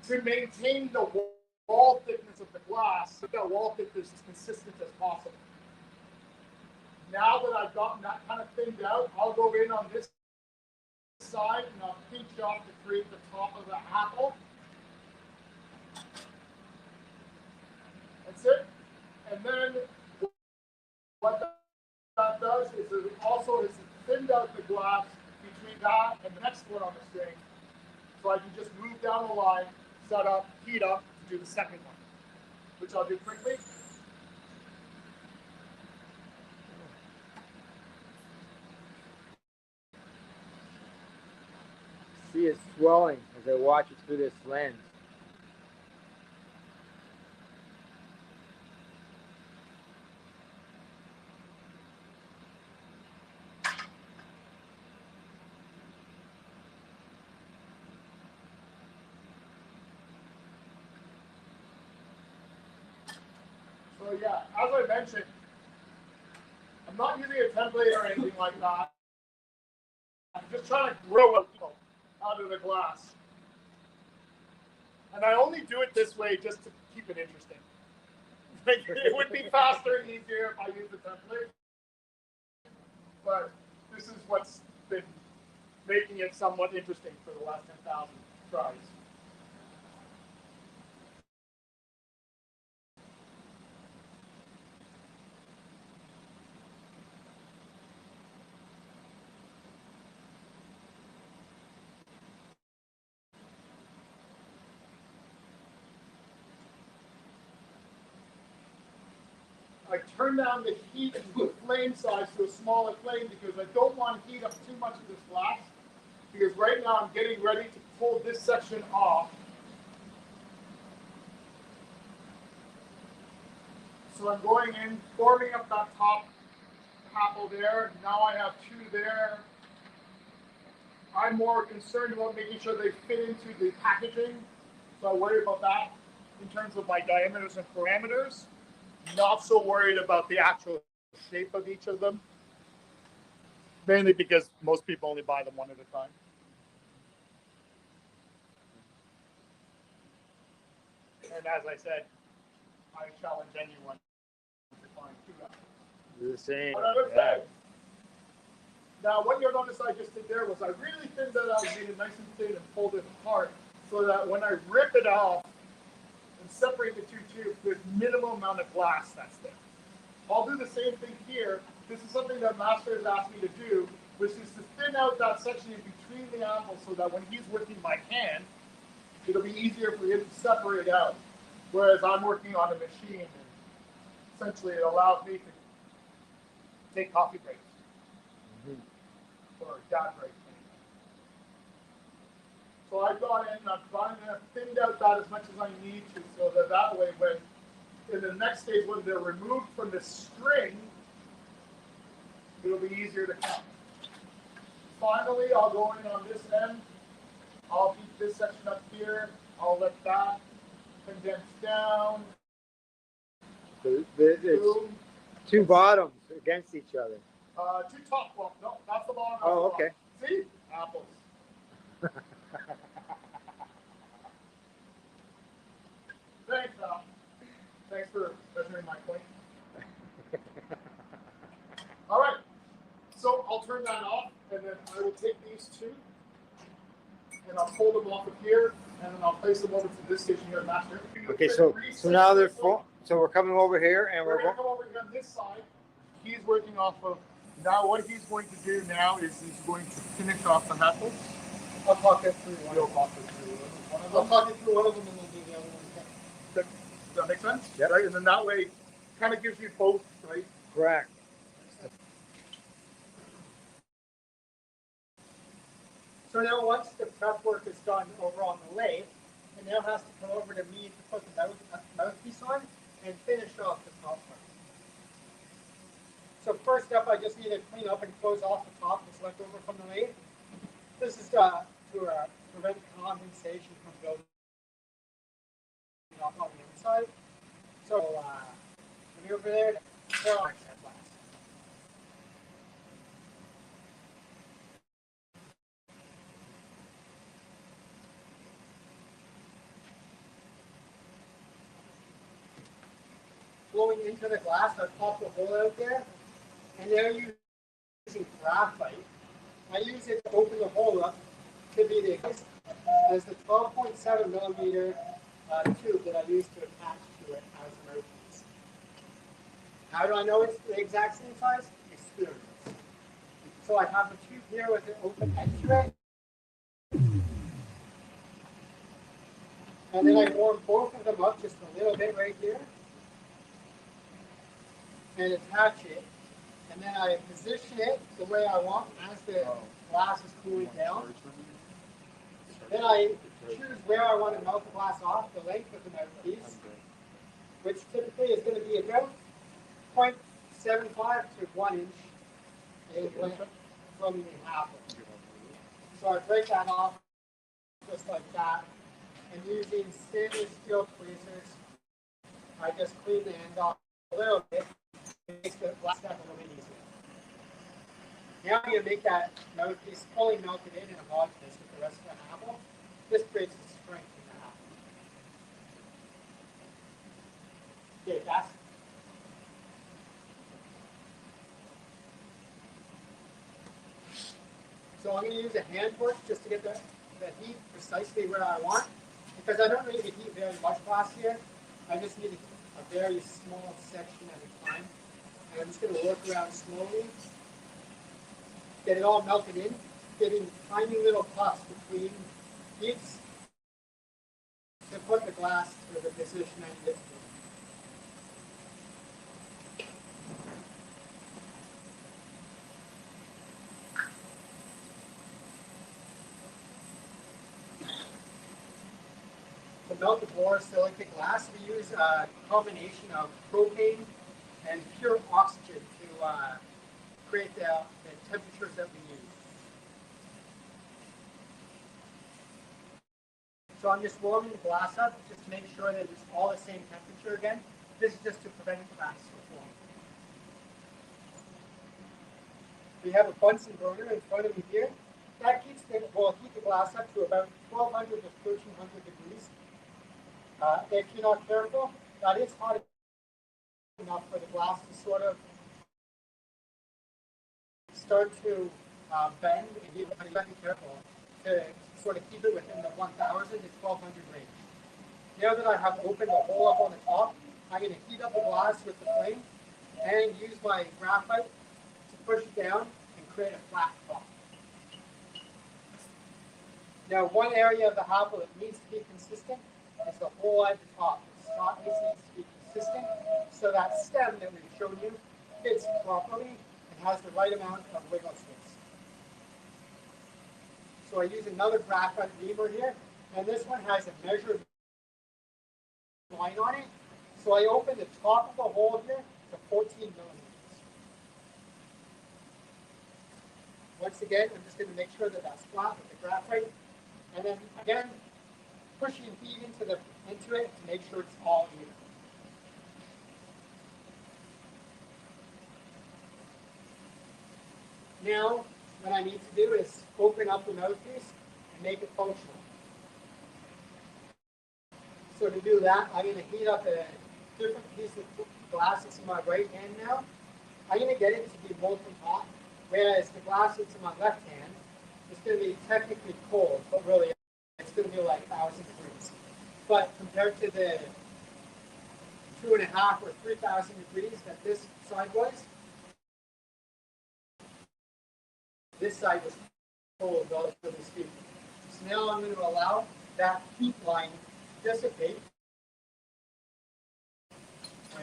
to maintain the wall thickness of the glass, so that wall thickness is consistent as possible. Now that I've gotten that kind of thinned out, I'll go in on this side and I'll pinch off to create the top of the apple. That's it. And then what that does is it also has thinned out the glass between that and the next one on the string. So I can just move down the line, set up, heat up, to do the second one, which I'll do quickly. See it swelling as I watch it through this lens. So yeah, as I mentioned, I'm not using a template or anything like that. I'm just trying to grow it out of the glass. And I only do it this way just to keep it interesting. Like, it would be faster and easier if I used a template. But this is what's been making it somewhat interesting for the last 10,000 tries. I turn down the heat and the flame size to a smaller flame because I don't want to heat up too much of this glass. Because right now I'm getting ready to pull this section off. So I'm going in, forming up that top apple there. Now I have two there. I'm more concerned about making sure they fit into the packaging. So I worry about that in terms of my diameters and parameters. Not so worried about the actual shape of each of them. Mainly because most people only buy them one at a time. And as I said, I challenge anyone to find two apples. The same. But I would say, now what you'll notice I just did there was I really thinned that out, made it nice and thin and pulled it apart so that when I rip it off and separate the two tubes, there's minimum amount of glass that's there. I'll do the same thing here. This is something that Master has asked me to do, which is to thin out that section in between the apples so that when he's working by hand, it'll be easier for him to separate out. Whereas I'm working on a machine, and essentially it allows me to take coffee breaks or dad breaks. So I've gone in, I've thinned out that as much as I need to, so that way when in the next stage, when they're removed from the string, it'll be easier to count. Finally, I'll go in on this end. I'll keep this section up here. I'll let that condense down. So it's two bottoms against each other. Two top. Well, no, that's the bottom. Oh, okay. See? Apples. Thanks, Al. Thanks for measuring my point. All right. So I'll turn that off, and then I will take these two, and I'll pull them off of here, and then I'll place them over to this station here, master. Okay, so now they're full. So we're coming over here, and we're going to come over here on this side. He's working off of. Now, what he's going to do now is he's going to finish off the apples. I'll talk it through one. You'll talk it through one of them. I'll talk it through one of them, and then do the other one. Does that make sense? Yeah. Right, and then that way, kind of gives you both, right? Correct. So now once the prep work is done over on the lathe, it now has to come over to me to put the mouthpiece on and finish off the top part. So first up, I just need to clean up and close off the top that's left over from the lathe. This is to prevent condensation from building up on the inside. So come over there to sterilize that glass. Blowing into the glass, I pop the hole out there, and they're using graphite. I use it to open the hole up to be the as the 12.7 millimeter tube that I use to attach to it as a mouthpiece. How do I know it's the exact same size? Experience. So I have the tube here with an open edge to it. And then I warm both of them up just a little bit right here. And attach it, and then I position it the way I want as the glass is cooling down. Then I choose where I want to melt the glass off, the length of the mouthpiece, which typically is going to be about 0.75 to 1 inch in length from the apple. So I break that off just like that, and using stainless steel tweezers, I just clean the end off a little bit. It makes the glass step a little bit easier. Now I'm going to make that mouthpiece fully melted in and homogeneous with the rest of the apple. This creates the strength in the apple. Okay, that's so I'm going to use a hand torch just to get the heat precisely where I want, because I don't need to heat very much glass here. I just need a very small section at a time. And I'm just going to work around slowly, get it all melted in, getting tiny little puffs between heats to put the glass to the position I need it to be. To melt the borosilicate glass, we use a combination of propane and pure oxygen to create the temperatures that we use. So I'm just warming the glass up just to make sure that it's all the same temperature again. This is just to prevent glass from forming. We have a Bunsen burner in front of me here. That keeps will heat the glass up to about 1200 to 1300 degrees. If you're not careful, that is hot enough for the glass to sort of start to bend, and you have to be careful to sort of keep it within the 1000 to 1200 range. Now that I have opened the hole up on the top, I'm going to heat up the glass with the flame and use my graphite to push it down and create a flat top. Now, one area of the apple that needs to be consistent is the hole at the top. The softness needs to be consistent so that stem that we've shown you fits properly and has the right amount of wiggle space. So I use another graphite reamer here, and this one has a measured line on it, so So I opened the top of the hole here to 14 millimeters. Once again, I'm just going to make sure that that's flat with the graphite. And then again, pushing heat into it to make sure it's all even. Now, what I need to do is open up the mouthpiece and make it functional. So to do that, I'm going to heat up a different piece of glass that's in my right hand now. I'm going to get it to be molten hot, whereas the glass that's in my left hand is going to be technically cold, but really it's going to be like 1,000 degrees. But compared to the 2,500 or 3,000 degrees that this side was, this side was cold, relatively speaking. So now I'm going to allow that heat line to dissipate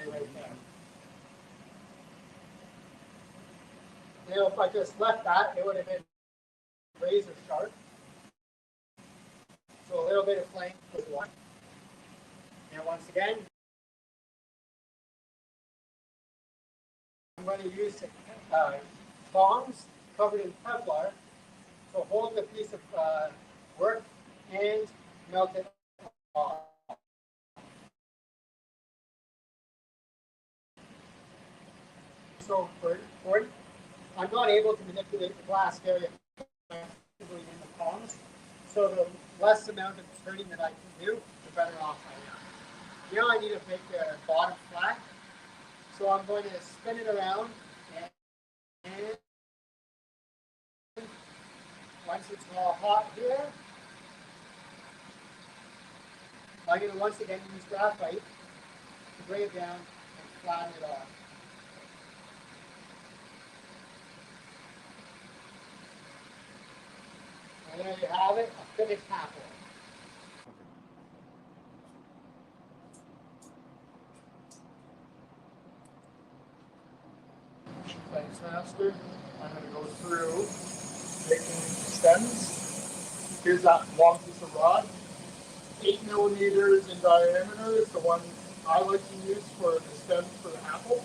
right there. Now, if I just left that, it would have been razor sharp. So a little bit of flame was one. And once again, I'm going to use tongs covered in Kevlar to hold the piece of work and melt it off. So for I'm not able to manipulate the glass very effectively in the tongs. So the less amount of turning that I can do, the better off I am. Now I need to make the bottom flat. So I'm going to spin it around and once it's all hot here, I'm going to once again use graphite to bring it down and flatten it off. And there you have it, a finished apple. Thanks, Master. I'm going to go through making stems. Here's that long piece of rod. 8 millimeters in diameter is the one I like to use for the stems for the apple.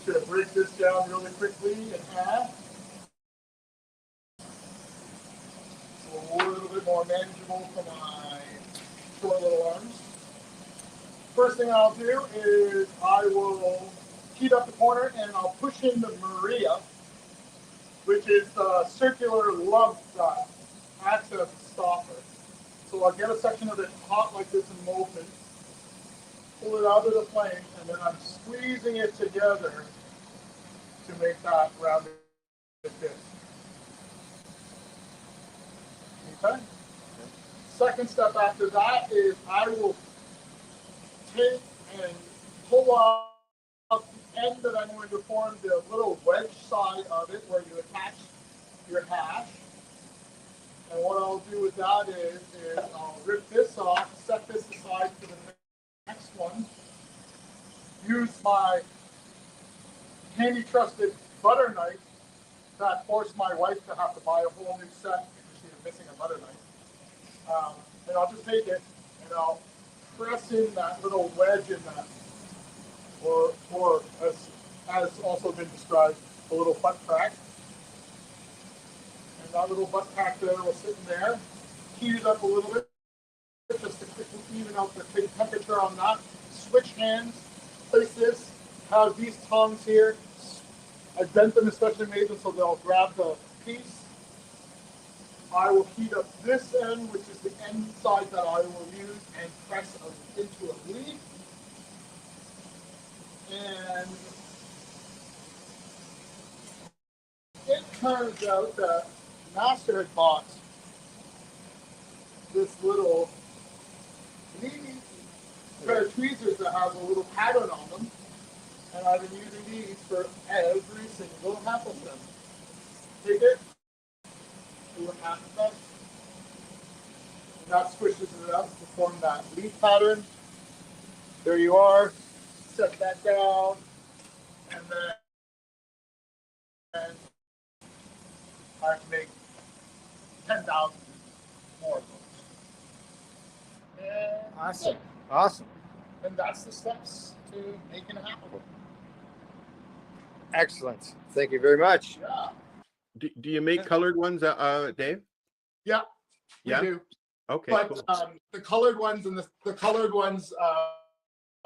Should I break this down really quickly in half? So a little bit more manageable for my short little arms. First thing I'll do is I will heat up the corner and I'll push in the Maria, which is the circular lump that acts as a stopper. So I'll get a section of it hot like this and molten, pull it out of the flame, and then I'm squeezing it together to make that rounded disc. Okay? Second step after that is I will take and pull off the end that I'm going to form the little wedge side of it where you attach your hash. And what I'll do with that is I'll rip this off, set this aside for the next one, use my handy trusted butter knife that forced my wife to have to buy a whole new set because she was missing a butter knife. And I'll just take it and I'll press in that little wedge in that, or as also been described, a little butt crack. And that little butt crack there will sit in there, heat it up a little bit, just to quickly even out the temperature on that. Switch hands, place this, have these tongs here. I bent them, especially made them so they'll grab the piece. I will heat up this end, which is the end side that I will use, and press into a leaf. And it turns out that Master had bought this little pair of tweezers that has a little pattern on them. And I've been using these for every single half of them. Take it, do a half of them, and that squishes it up to form that leaf pattern. There you are. Set that down, and then I can make 10,000 more of those. And awesome, awesome. and that's the steps to making it happen. Excellent. Thank you very much. Yeah. Do you make colored ones, Dave? Yeah. We Yeah? do. Okay, But cool. the colored ones and the colored ones,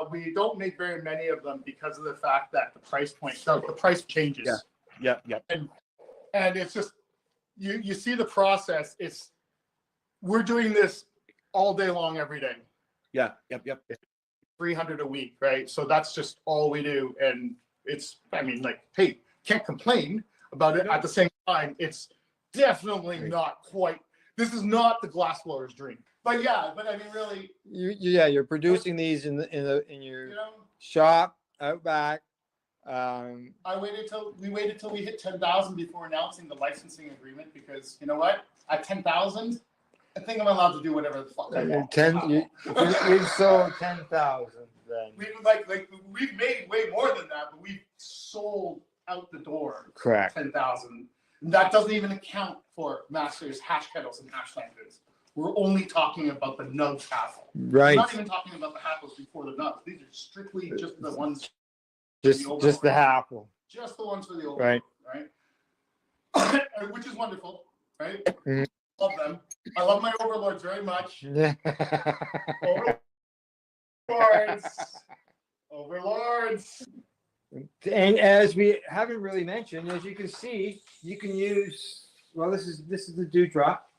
we don't make very many of them because of the fact that the price point, the price changes. Yeah. And it's just you see the process. We're doing this all day long, every day. Yeah. Yep. 300 a week, right? So that's just all we do, and it's, I mean, like, hey, can't complain about it. At the same time, it's definitely not quite. This is not the glassblower's dream, but yeah. But I mean, really, You're producing these in your shop out back. we waited till we hit 10,000 before announcing the licensing agreement, because you know what? At 10,000, I think I'm allowed to do whatever the fuck I want. We've sold 10,000. Then We've made way more than that, but we've sold out the door. Correct. 10,000. That doesn't even account for Masters, hash kettles, and hash languages. We're only talking about the nugs hassle. Right. We're not even talking about the happles before the nugs. These are strictly just the ones. Just the Happel. Just the ones for the old. Right. Right. Which is wonderful. Right. Mhm. Love them. I love my overlords very much. Overlords. And as we haven't really mentioned, as you can see, you can use, well, this is the dewdrop.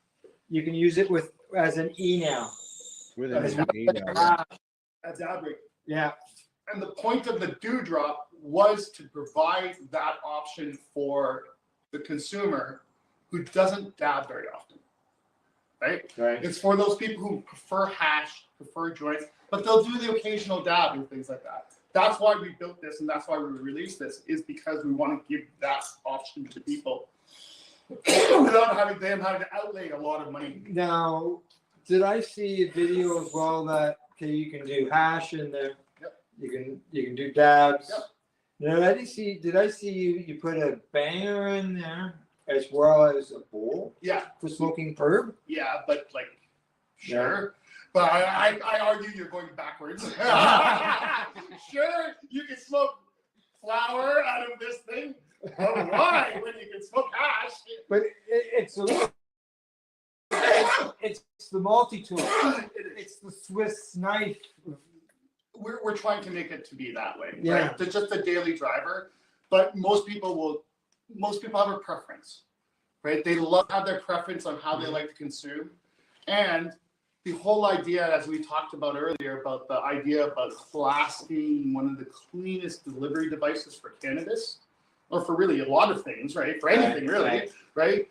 You can use it as an E now. With an E now. That's Abric. Yeah. And the point of the dewdrop was to provide that option for the consumer who doesn't dab very often. Right? It's for those people who prefer hash, prefer joints, but they'll do the occasional dab and things like that. That's why we built this, and that's why we released this, is because we want to give that option to people without having to outlay a lot of money. Now, did I see a video as well that you can do hash in there? Yep. You can do dabs. Yep. Now, did I see you put a banger in there as well as a bowl? Yeah. For smoking herb? Yeah, but sure. But I argue you're going backwards. Sure, you can smoke flour out of this thing. But why when you can smoke hash? But it's the multi-tool. It's the Swiss knife. We're trying to make it to be that way. Yeah. Right? It's just a daily driver. But most people have a preference. Right? They have their preference on how they like to consume. And the whole idea, as we talked about earlier, about the idea about class being one of the cleanest delivery devices for cannabis, or for really a lot of things, right? For anything, really, right?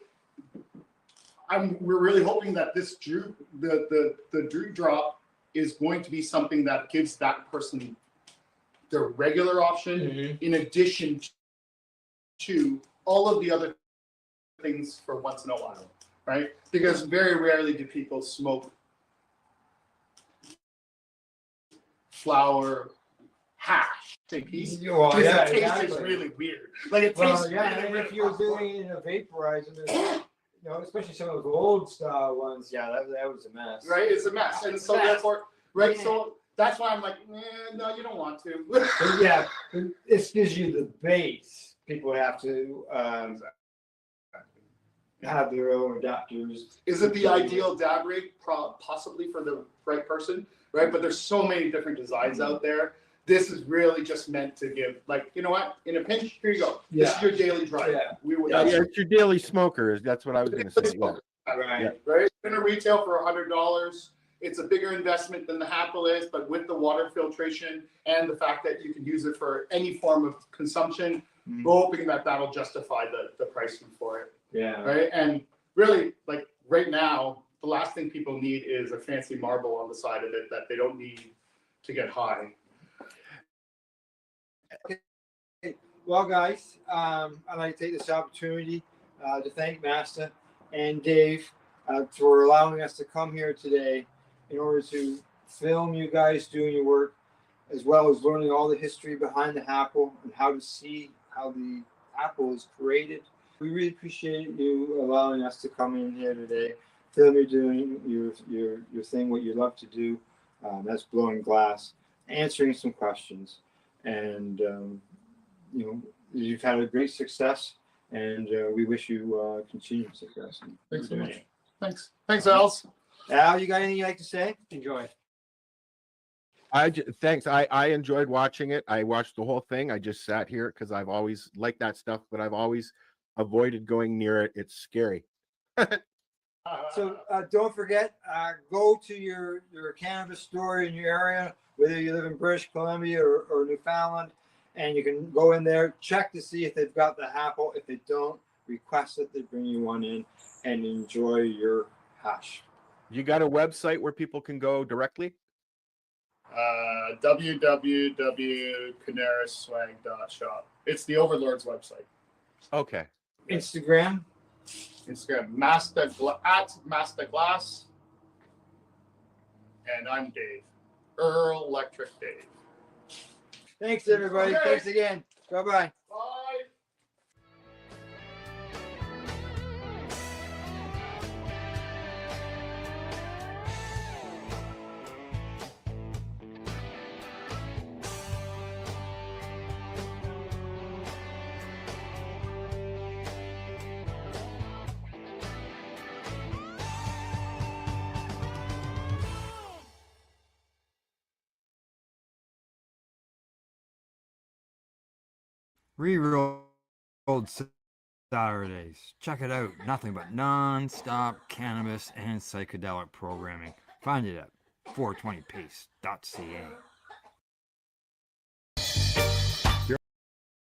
We're really hoping that this the Drew drop is going to be something that gives that person their regular option, in addition to all of the other things for once in a while, right? Because very rarely do people smoke flour hash. Well, the taste is really weird. Like it tastes really weird. If you're doing it in a vaporizer, especially some of those old style ones, that was a mess. Right, it's a mess, and so therefore, right, so that's why I'm like, no, you don't want to. Yeah, this gives you the base. People have to have their own adapters. Is it the ideal dab rig? Possibly for the right person, right? But there's so many different designs out there. This is really just meant to give, you know what? In a pinch, here you go. This is your daily drive. It's your daily smoker. That's what I was going to say. Right. It's going to retail for $100. It's a bigger investment than the Happel is, but with the water filtration and the fact that you can use it for any form of consumption, we're hoping that that'll justify the pricing for it. Yeah. Right. And really, right now, the last thing people need is a fancy marble on the side of it that they don't need to get high. Well, guys, I'd like to take this opportunity to thank Master and Dave for allowing us to come here today in order to film you guys doing your work, as well as learning all the history behind the Happel and how to see how the Happel is created. We really appreciate you allowing us to come in here today, film you doing your thing, what you love to do. That's blowing glass. answering some questions. And, you've had a great success, and we wish you continued success. Thanks so much. Thanks. Thanks, Als. Al, you got anything you'd like to say? Enjoy. Thanks. I enjoyed watching it. I watched the whole thing. I just sat here because I've always liked that stuff, but I've always avoided going near it. It's scary. So don't forget, go to your cannabis store in your area, whether you live in British Columbia or Newfoundland, and you can go in there, check to see if they've got the apple. If they don't, request that they bring you one in and enjoy your hash. You got a website where people can go directly? www.canarisswag.shop. It's the Overlord's website. Okay. Instagram Masterglass. And I'm Dave. Earl Electric Dave. Thanks, everybody. Okay. Thanks again. Bye-bye. Bye. Re-rolled Saturdays. Check it out. Nothing but non-stop cannabis and psychedelic programming. Find it at 420pace.ca.